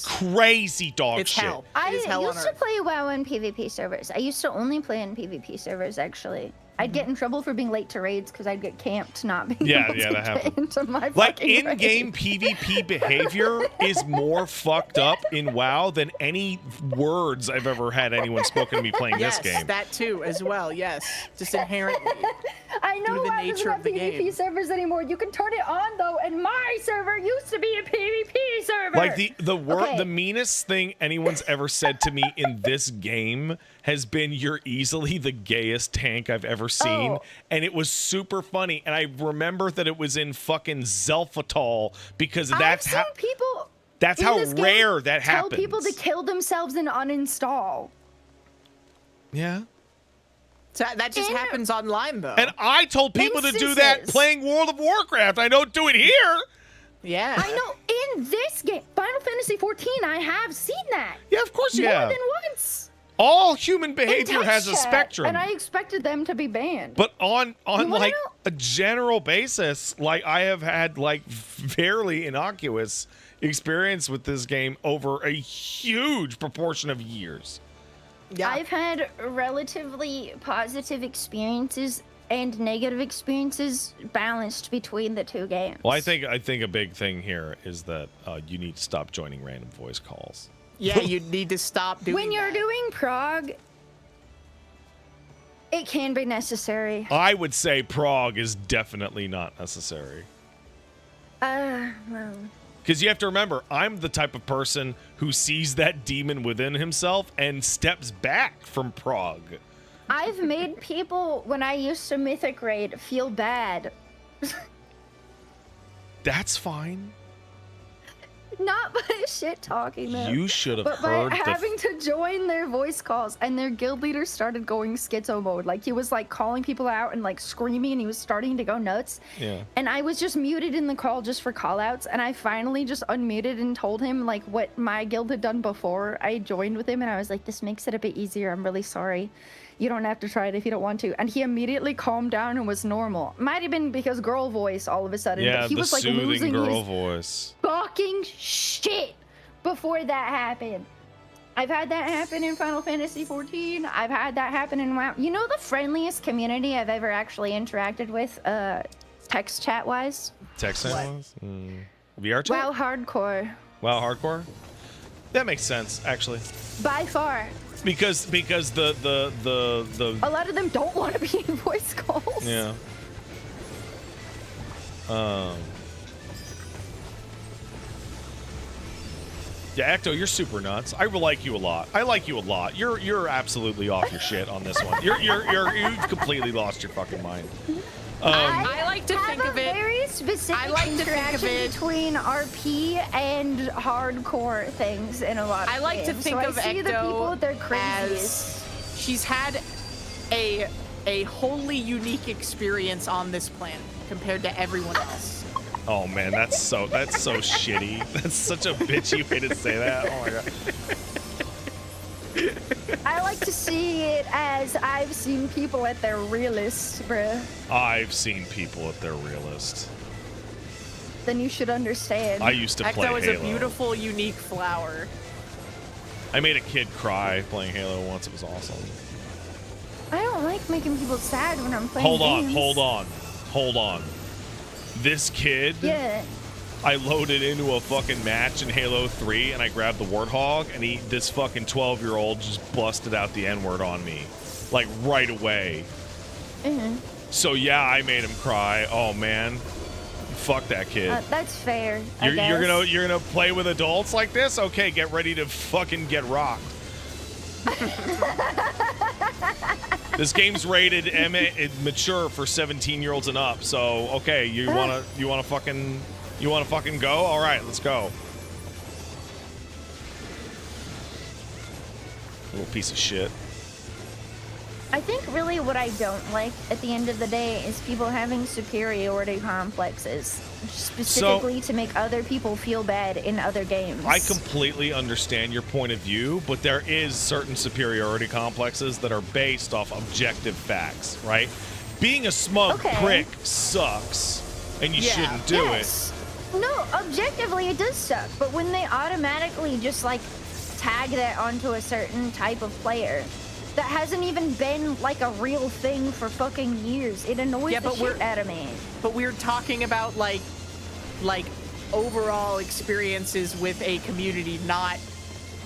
crazy dog it's shit. Hell. I used to play WoW on PvP servers. I used to only play in PvP servers, actually. I'd get in trouble for being late to raids because I'd get camped not being able to get into my fucking in-game raid. PvP behavior is more fucked up in WoW than any words I've ever had anyone spoken to me playing this game. Yes, that too, as well, yes. Just inherently. I know due to the WoW nature doesn't of have the PvP game. servers anymore. You can turn it on, though, and my server used to be a PvP server. Like, the meanest thing anyone's ever said to me in this game has been, "You're easily the gayest tank I've ever seen." And it was super funny. And I remember that it was in fucking Zelfatol because that's how people that's how rare that happens. Tell people to kill themselves and uninstall. Yeah. So that just happens online, though. And I told people to do that playing World of Warcraft. I don't do it here. Yeah. I know. In this game, Final Fantasy 14, I have seen that. Yeah, of course you have. More than once. All human behavior has a spectrum. And I expected them to be banned. But on a general basis, I have had fairly innocuous experience with this game over a huge proportion of years. Yeah. I've had relatively positive experiences and negative experiences balanced between the two games. Well, I think a big thing here is that you need to stop joining random voice calls. Yeah, you need to stop doing When you're doing prog, it can be necessary. I would say prog is definitely not necessary. Well. Because you have to remember, I'm the type of person who sees that demon within himself and steps back from prog. I've made people, when I used to Mythic Raid, feel bad. That's fine. Not by shit talking them. You should have but heard by having to join their voice calls, and their guild leader started going schizo mode. Like, he was calling people out and screaming, and he was starting to go nuts. Yeah. And I was just muted in the call just for call outs, and I finally just unmuted and told him what my guild had done before I joined with him, and I was like, this makes it a bit easier. I'm really sorry. You don't have to try it if you don't want to. And he immediately calmed down and was normal. Might have been because girl voice all of a sudden. Yeah, but he the was soothing losing girl his voice. fucking shit before that happened. I've had that happen in Final Fantasy 14. I've had that happen in WoW. You know the friendliest community I've ever actually interacted with, text chat wise? Text chat wise? VR chat? WoW Hardcore. WoW Hardcore? That makes sense, actually. By far. Because the A lot of them don't want to be in voice calls. Yeah. Yeah, Ecto, you're super nuts. I like you a lot. I like you a lot. You're absolutely off your shit on this one. You've completely lost your fucking mind. I like to think of it. Very specific interaction between RP and hardcore things in a lot of I like games. to think of I see the people Ecto at their as craziest. she's had a wholly unique experience on this planet compared to everyone else. Oh man, that's so shitty. That's such a bitchy way to say that. Oh my god. I like to see it as I've seen people at their realest, bruh. I've seen people at their realest. Then you should understand. I used to play Ecto is Halo. a beautiful, unique flower. I made a kid cry playing Halo once. It was awesome. I don't like making people sad when I'm playing games. Hold on. This kid, Yeah. I loaded into a fucking match in Halo 3 and I grabbed the Warthog and this fucking 12-year-old just busted out the N-word on me. Like right away. Mm-hmm. So yeah, I made him cry. Oh man. Fuck that kid. That's fair. You're gonna play with adults like this? Okay, get ready to fucking get rocked. This game's rated mature for 17-year-olds and up. So okay, you wanna fucking go? All right, let's go. Little piece of shit. I think really what I don't like at the end of the day is people having superiority complexes, specifically to make other people feel bad in other games. I completely understand your point of view, but there is certain superiority complexes that are based off objective facts, right? Being a smug prick sucks, and you shouldn't do it. No, objectively it does suck, but when they automatically just like tag that onto a certain type of player that hasn't even been like a real thing for fucking years, it annoys the shit out of me. But we're talking about like overall experiences with a community, not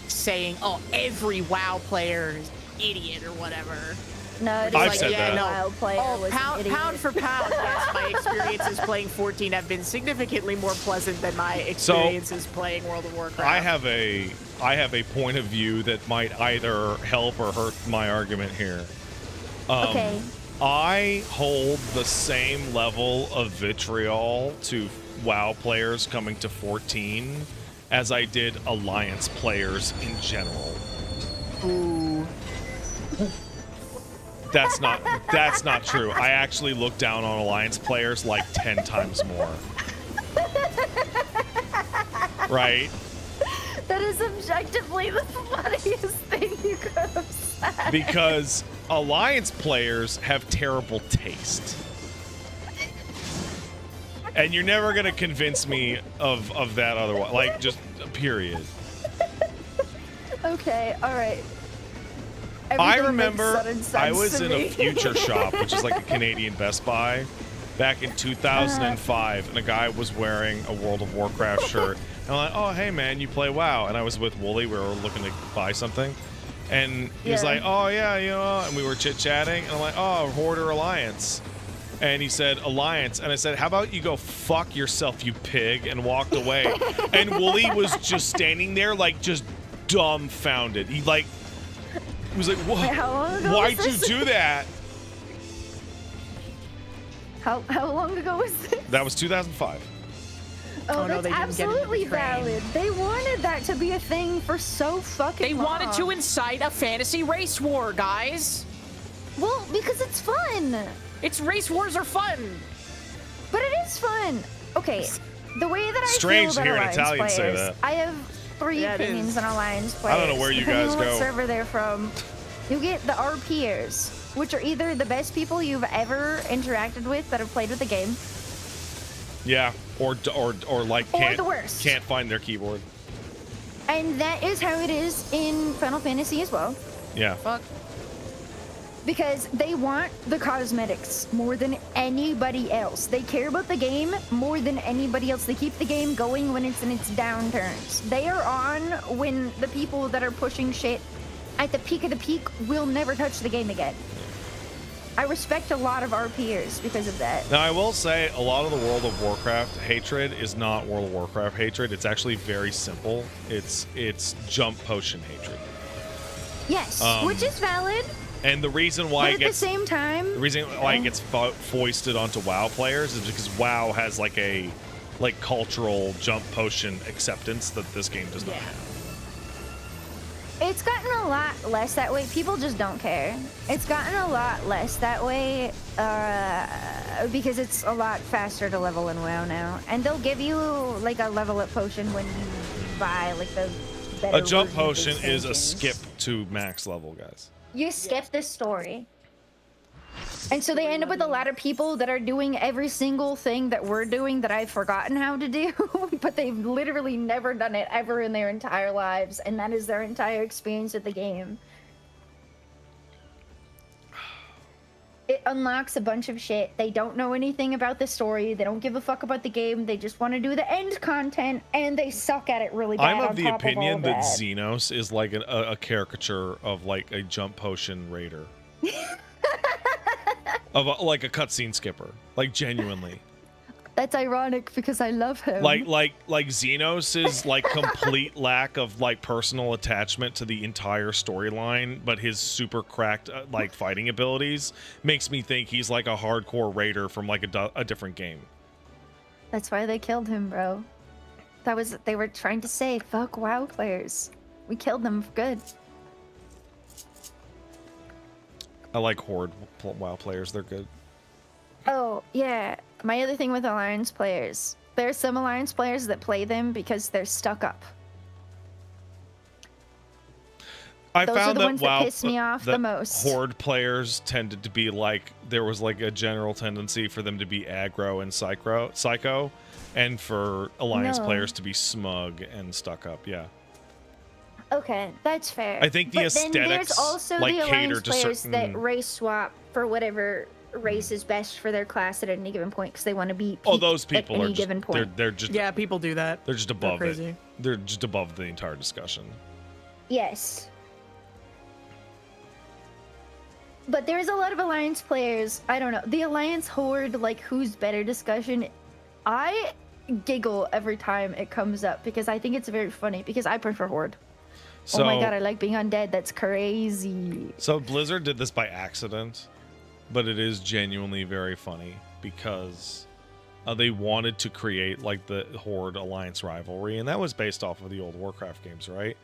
saying, oh, every WoW player is an idiot or whatever. No, it's I've like said that. WoW player was an idiot. Pound for pound, yes, my experiences playing 14 have been significantly more pleasant than my experiences playing World of Warcraft. I have a point of view that might either help or hurt my argument here. Okay. I hold the same level of vitriol to WoW players coming to 14 as I did Alliance players in general. Ooh. That's not true. I actually look down on Alliance players like 10 times more. Right? That is objectively the funniest thing you could have said. Because Alliance players have terrible taste. And you're never going to convince me of that otherwise. Like, just period. Okay, alright. I remember I was in a Future Shop, which is like a Canadian Best Buy, back in 2005, and a guy was wearing a World of Warcraft shirt. And I'm like, oh, hey, man, you play WoW. And I was with Wooly. We were looking to buy something. And he was like, oh, yeah, you know, and we were chit-chatting. And I'm like, oh, Horde or Alliance? And he said, Alliance. And I said, how about you go fuck yourself, you pig, and walked away. And Wooly was just standing there, like, just dumbfounded. He was like, what? Why'd you do that? How long ago was this? That was 2005. Oh, no, that's absolutely valid. They wanted that to be a thing for so fucking long. They wanted to incite a fantasy race war, guys. Well, because it's fun. Race wars are fun. But it is fun. Okay, the way that I Strange feel to hear about an Alliance Italian say players, that. I have three opinions on Alliance players. I don't know where you depending guys on go. what server they're from. You get the RPers, which are either the best people you've ever interacted with that have played with the game. Yeah, or like Or the worst. can't find their keyboard. And that is how it is in Final Fantasy as well. Yeah. Fuck. Because they want the cosmetics more than anybody else. They care about the game more than anybody else. They keep the game going when it's in its downturns. They are on when the people that are pushing shit at the peak of the peak will never touch the game again. I respect a lot of our peers because of that. Now, I will say a lot of the World of Warcraft hatred is not World of Warcraft hatred. It's actually very simple. It's jump potion hatred. Yes, which is valid. And the reason why but at the same time, the reason why it gets foisted onto WoW players is because WoW has like a cultural jump potion acceptance that this game does not have. It's gotten a lot less that way. People just don't care. It's gotten a lot less that way because it's a lot faster to level in WoW now. And they'll give you like a level up potion when you buy like the better A jump version of potion is a expansions. skip to max level, guys. You skip this story. And so they end up with a lot of people that are doing every single thing that we're doing that I've forgotten how to do, but they've literally never done it ever in their entire lives, and that is their entire experience with the game. It unlocks a bunch of shit. They don't know anything about the story. They don't give a fuck about the game. They just want to do the end content, and they suck at it really bad. I'm of the opinion that that Xenos is like a caricature of like a jump potion raider. Of like a cutscene skipper, like genuinely. That's ironic because I love him. Like Xenos' like complete lack of like personal attachment to the entire storyline, but his super cracked like fighting abilities makes me think he's like a hardcore raider from like a different game. That's why they killed him, bro. They were trying to say, fuck WoW players. We killed them for good. I like Horde WoW players; they're good. Oh, yeah. My other thing with Alliance players. There are some Alliance players that play them because they're stuck up. I Those found are the that ones that piss me off the most. Horde players tended to be like, there was like a general tendency for them to be aggro and psycho, and for Alliance players to be smug and stuck up. Yeah. Okay, that's fair. I think the but then there's aesthetics, also like, the cater Alliance to players certain- that race swap for whatever race is best for their class at any given point because they want to be Oh, peak those at people any are just, given point. they're just Yeah, people do that. they're just above it. crazy. They're just above the entire discussion. Yes. But there's a lot of Alliance players, I don't know, the Alliance Horde, like, who's better discussion, I giggle every time it comes up because I think it's very funny because I prefer Horde. So, Oh my god, I like being undead, that's crazy. So Blizzard did this by accident, but it is genuinely very funny because they wanted to create like the Horde Alliance rivalry, and that was based off of the old Warcraft games, right?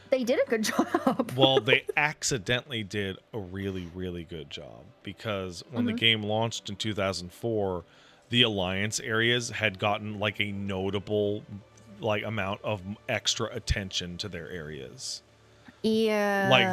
They did a good job. Well, they accidentally did a really, really good job because when the game launched in 2004, the Alliance areas had gotten like a notable like amount of extra attention to their areas. Yeah. Like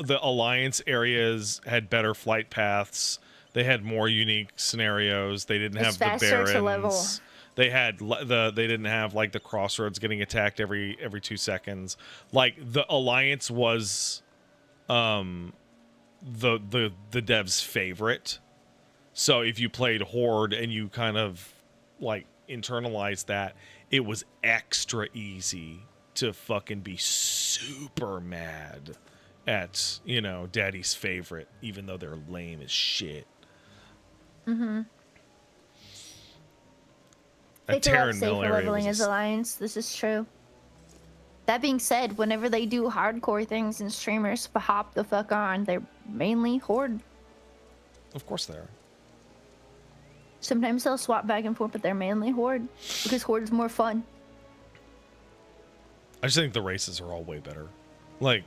the Alliance areas had better flight paths. They had more unique scenarios. They didn't have the faster to level. barons. They had they didn't have like the crossroads getting attacked every 2 seconds. Like the Alliance was the devs' favorite. So if you played Horde and you kind of like internalized that, it was extra easy to fucking be super mad at, you know, daddy's favorite, even though they're lame as shit. Mm-hmm. That It's a lot Terran Mill safer area leveling was as Alliance, this is true. That being said, whenever they do hardcore things and streamers hop the fuck on, they're mainly Horde. Of course they are. Sometimes they'll swap back and forth, but they're mainly Horde because Horde is more fun. I just think the races are all way better. Like,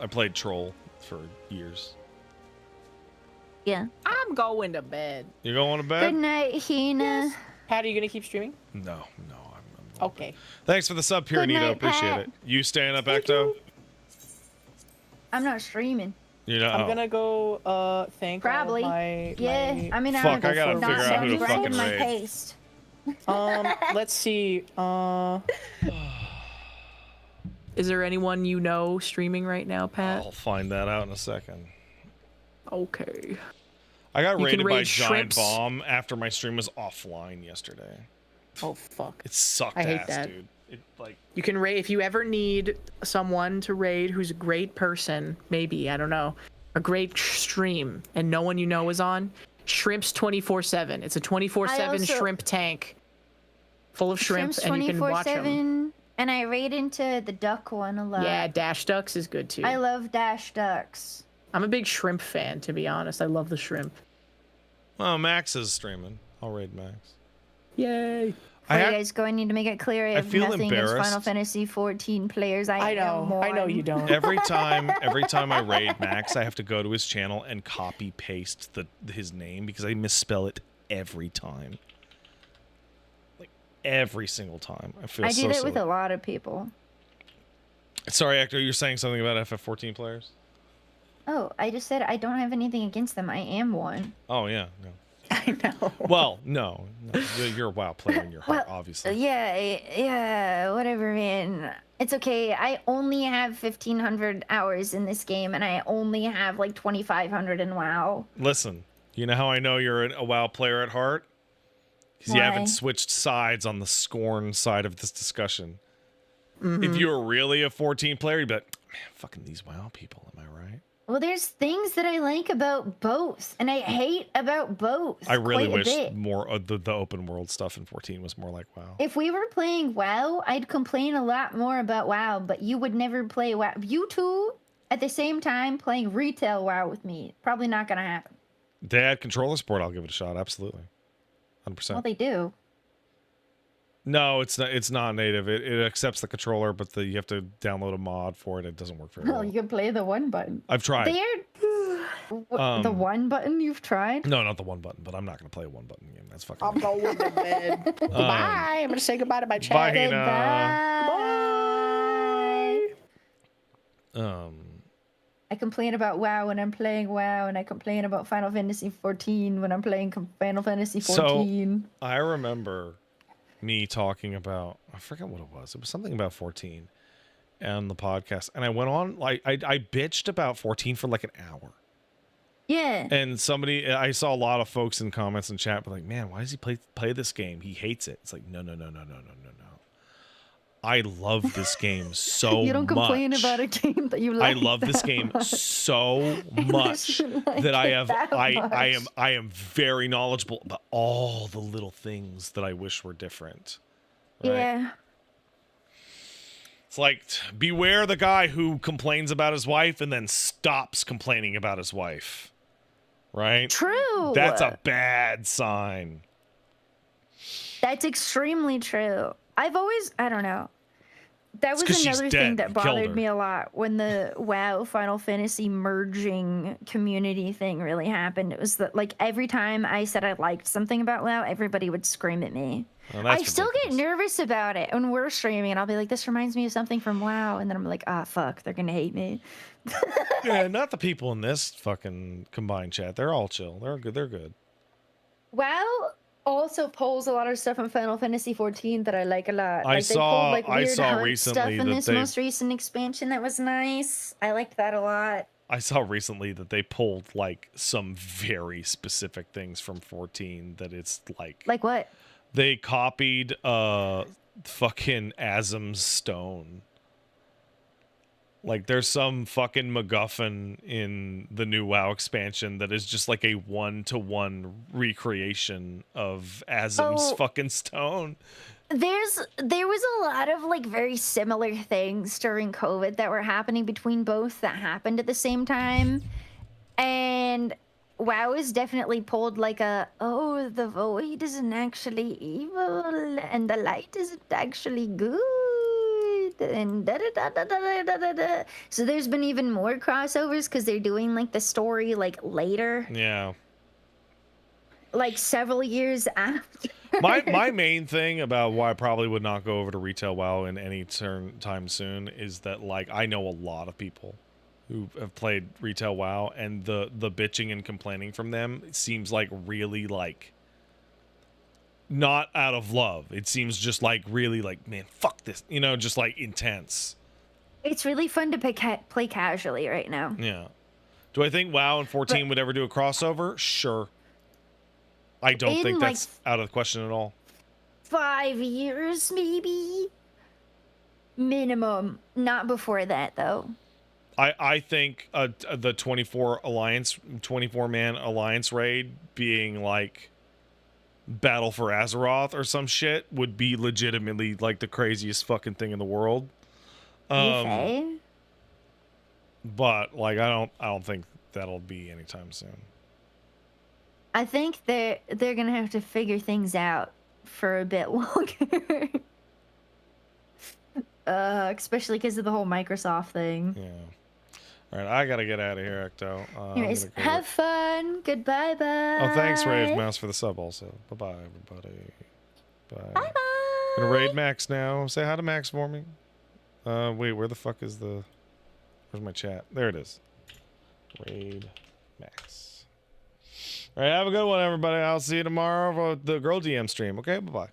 I played Troll for years. Yeah. I'm going to bed. You going to Good bed? night, Hina. Pat, are you gonna keep streaming? No, I'm Okay. Thanks for the sub, Pyranito. night, Appreciate Pat. it. You staying up, Ecto? I'm not streaming. You know, I'm gonna go thank all of Probably. my Yeah, my- I mean, Fuck, I gotta not figure out who to grind fucking my raid. paste. let's see. Is there anyone you know streaming right now, Pat? I'll find that out in a second. Okay. I got raided by raid Giant shrimps. Bomb after my stream was offline yesterday. Oh fuck. It sucked I hate ass, that. dude. It like You can raid if you ever need someone to raid who's a great person, maybe, I don't know, a great stream, and no one you know is on. Shrimps 24/7. It's a 24/7 shrimp tank full of shrimp, and you can watch them. And I raid into the duck one a lot. Yeah, Dash Ducks is good too. I love Dash Ducks. I'm a big shrimp fan, to be honest. I love the shrimp. Oh, Max is streaming. I'll raid Max. Yay. You guys go, I need to make it clear I have feel nothing against embarrassed. Final Fantasy 14 players. I know you don't. Every time I raid Max, I have to go to his channel and copy paste his name because I misspell it every time. Like every single time. I feel I so do that silly. with a lot of people. Sorry, Hector, you're saying something about FF14 players? Oh, I just said I don't have anything against them. I am one. Oh yeah, no. I know. Well, no. You're a WoW player in your heart, obviously. Yeah, whatever, man. It's okay. I only have 1,500 hours in this game, and I only have like 2,500 in WoW. Listen, you know how I know you're a WoW player at heart? Because you haven't switched sides on the Scorn side of this discussion. If you were really a 14 player, you'd be like, man, fucking these WoW people, am I right? Well, there's things that I like about both, and I hate about both. I really quite a wish bit. more of the open world stuff in 14 was more like WoW. If we were playing WoW, I'd complain a lot more about WoW, but you would never play WoW. You two, at the same time, playing retail WoW with me. Probably not going to happen. They add controller support, I'll give it a shot, absolutely. 100%. Well, they do. No, it's not native. It accepts the controller, but you have to download a mod for it. It doesn't work very well. Well, you can play the one button. I've tried. The one button you've tried? No, not the one button, but I'm not going to play a one button game. That's fucking I'm going to bed. Bye. I'm going to say goodbye to my chat. Bye, Hina. Bye. I complain about WoW when I'm playing WoW, and I complain about Final Fantasy 14 when I'm playing Final Fantasy 14. So, I remember me talking about, I forget what it was. It was something about 14 on the podcast. And I went on, like, I bitched about 14 for like an hour. Yeah. And I saw a lot of folks in comments and chat, but like, man, why does he play this game? He hates it. It's like, no. I love this game so much. You don't complain about a game that you like. I love this game so much that I am very knowledgeable about all the little things that I wish were different. Right? Yeah. It's like, beware the guy who complains about his wife and then stops complaining about his wife. Right? True. That's a bad sign. That's extremely true. I don't know. That was another thing that bothered me a lot when the WoW Final Fantasy merging community thing really happened. It was that, like, every time I said I liked something about WoW, everybody would scream at me. Well, I still get nervous about it when we're streaming, and I'll be like, this reminds me of something from WoW, and then I'm like, fuck, they're gonna hate me. Yeah, not the people in this fucking combined chat. They're all chill. They're good. WoW also pulls a lot of stuff from Final Fantasy 14 that I like a lot. I saw weird recently stuff in that this most recent expansion that was nice. I liked that a lot. I saw recently that they pulled like some very specific things from 14 that it's like what? They copied fucking Azim's stone. Like, there's some fucking MacGuffin in the new WoW expansion that is just like a 1-to-1 recreation of Azim's fucking stone. There was a lot of like very similar things during COVID that were happening between both that happened at the same time, and WoW is definitely pulled like the void isn't actually evil and the light isn't actually good. And da-da-da-da-da-da-da-da. So there's been even more crossovers because they're doing like the story like later. Yeah. Like several years after. My main thing about why I probably would not go over to retail WoW in any time soon is that, like, I know a lot of people who have played retail WoW, and the bitching and complaining from them seems like really like not out of love. It seems just like really like, man, fuck this, just like intense. It's really fun to play casually right now. Yeah. Do I think WoW and 14 would ever do a crossover? Sure. I don't think that's out of the question at all. 5 years, maybe? Minimum. Not before that, though. I think the 24-man alliance raid being like Battle for Azeroth or some shit would be legitimately like the craziest fucking thing in the world. Okay. But like I don't think that'll be anytime soon. I think they're gonna have to figure things out for a bit longer. Especially because of the whole Microsoft thing. Yeah. All right, I gotta get out of here, Ecto. Anyways, have fun. Goodbye, bye. Oh, thanks, Rave Mouse, for the sub also. Bye-bye, everybody. Bye. Bye-bye. Gonna raid Max now. Say hi to Max for me. Wait, where the fuck is the... Where's my chat? There it is. Raid Max. All right, have a good one, everybody. I'll see you tomorrow for the Girl DM stream. Okay, bye-bye.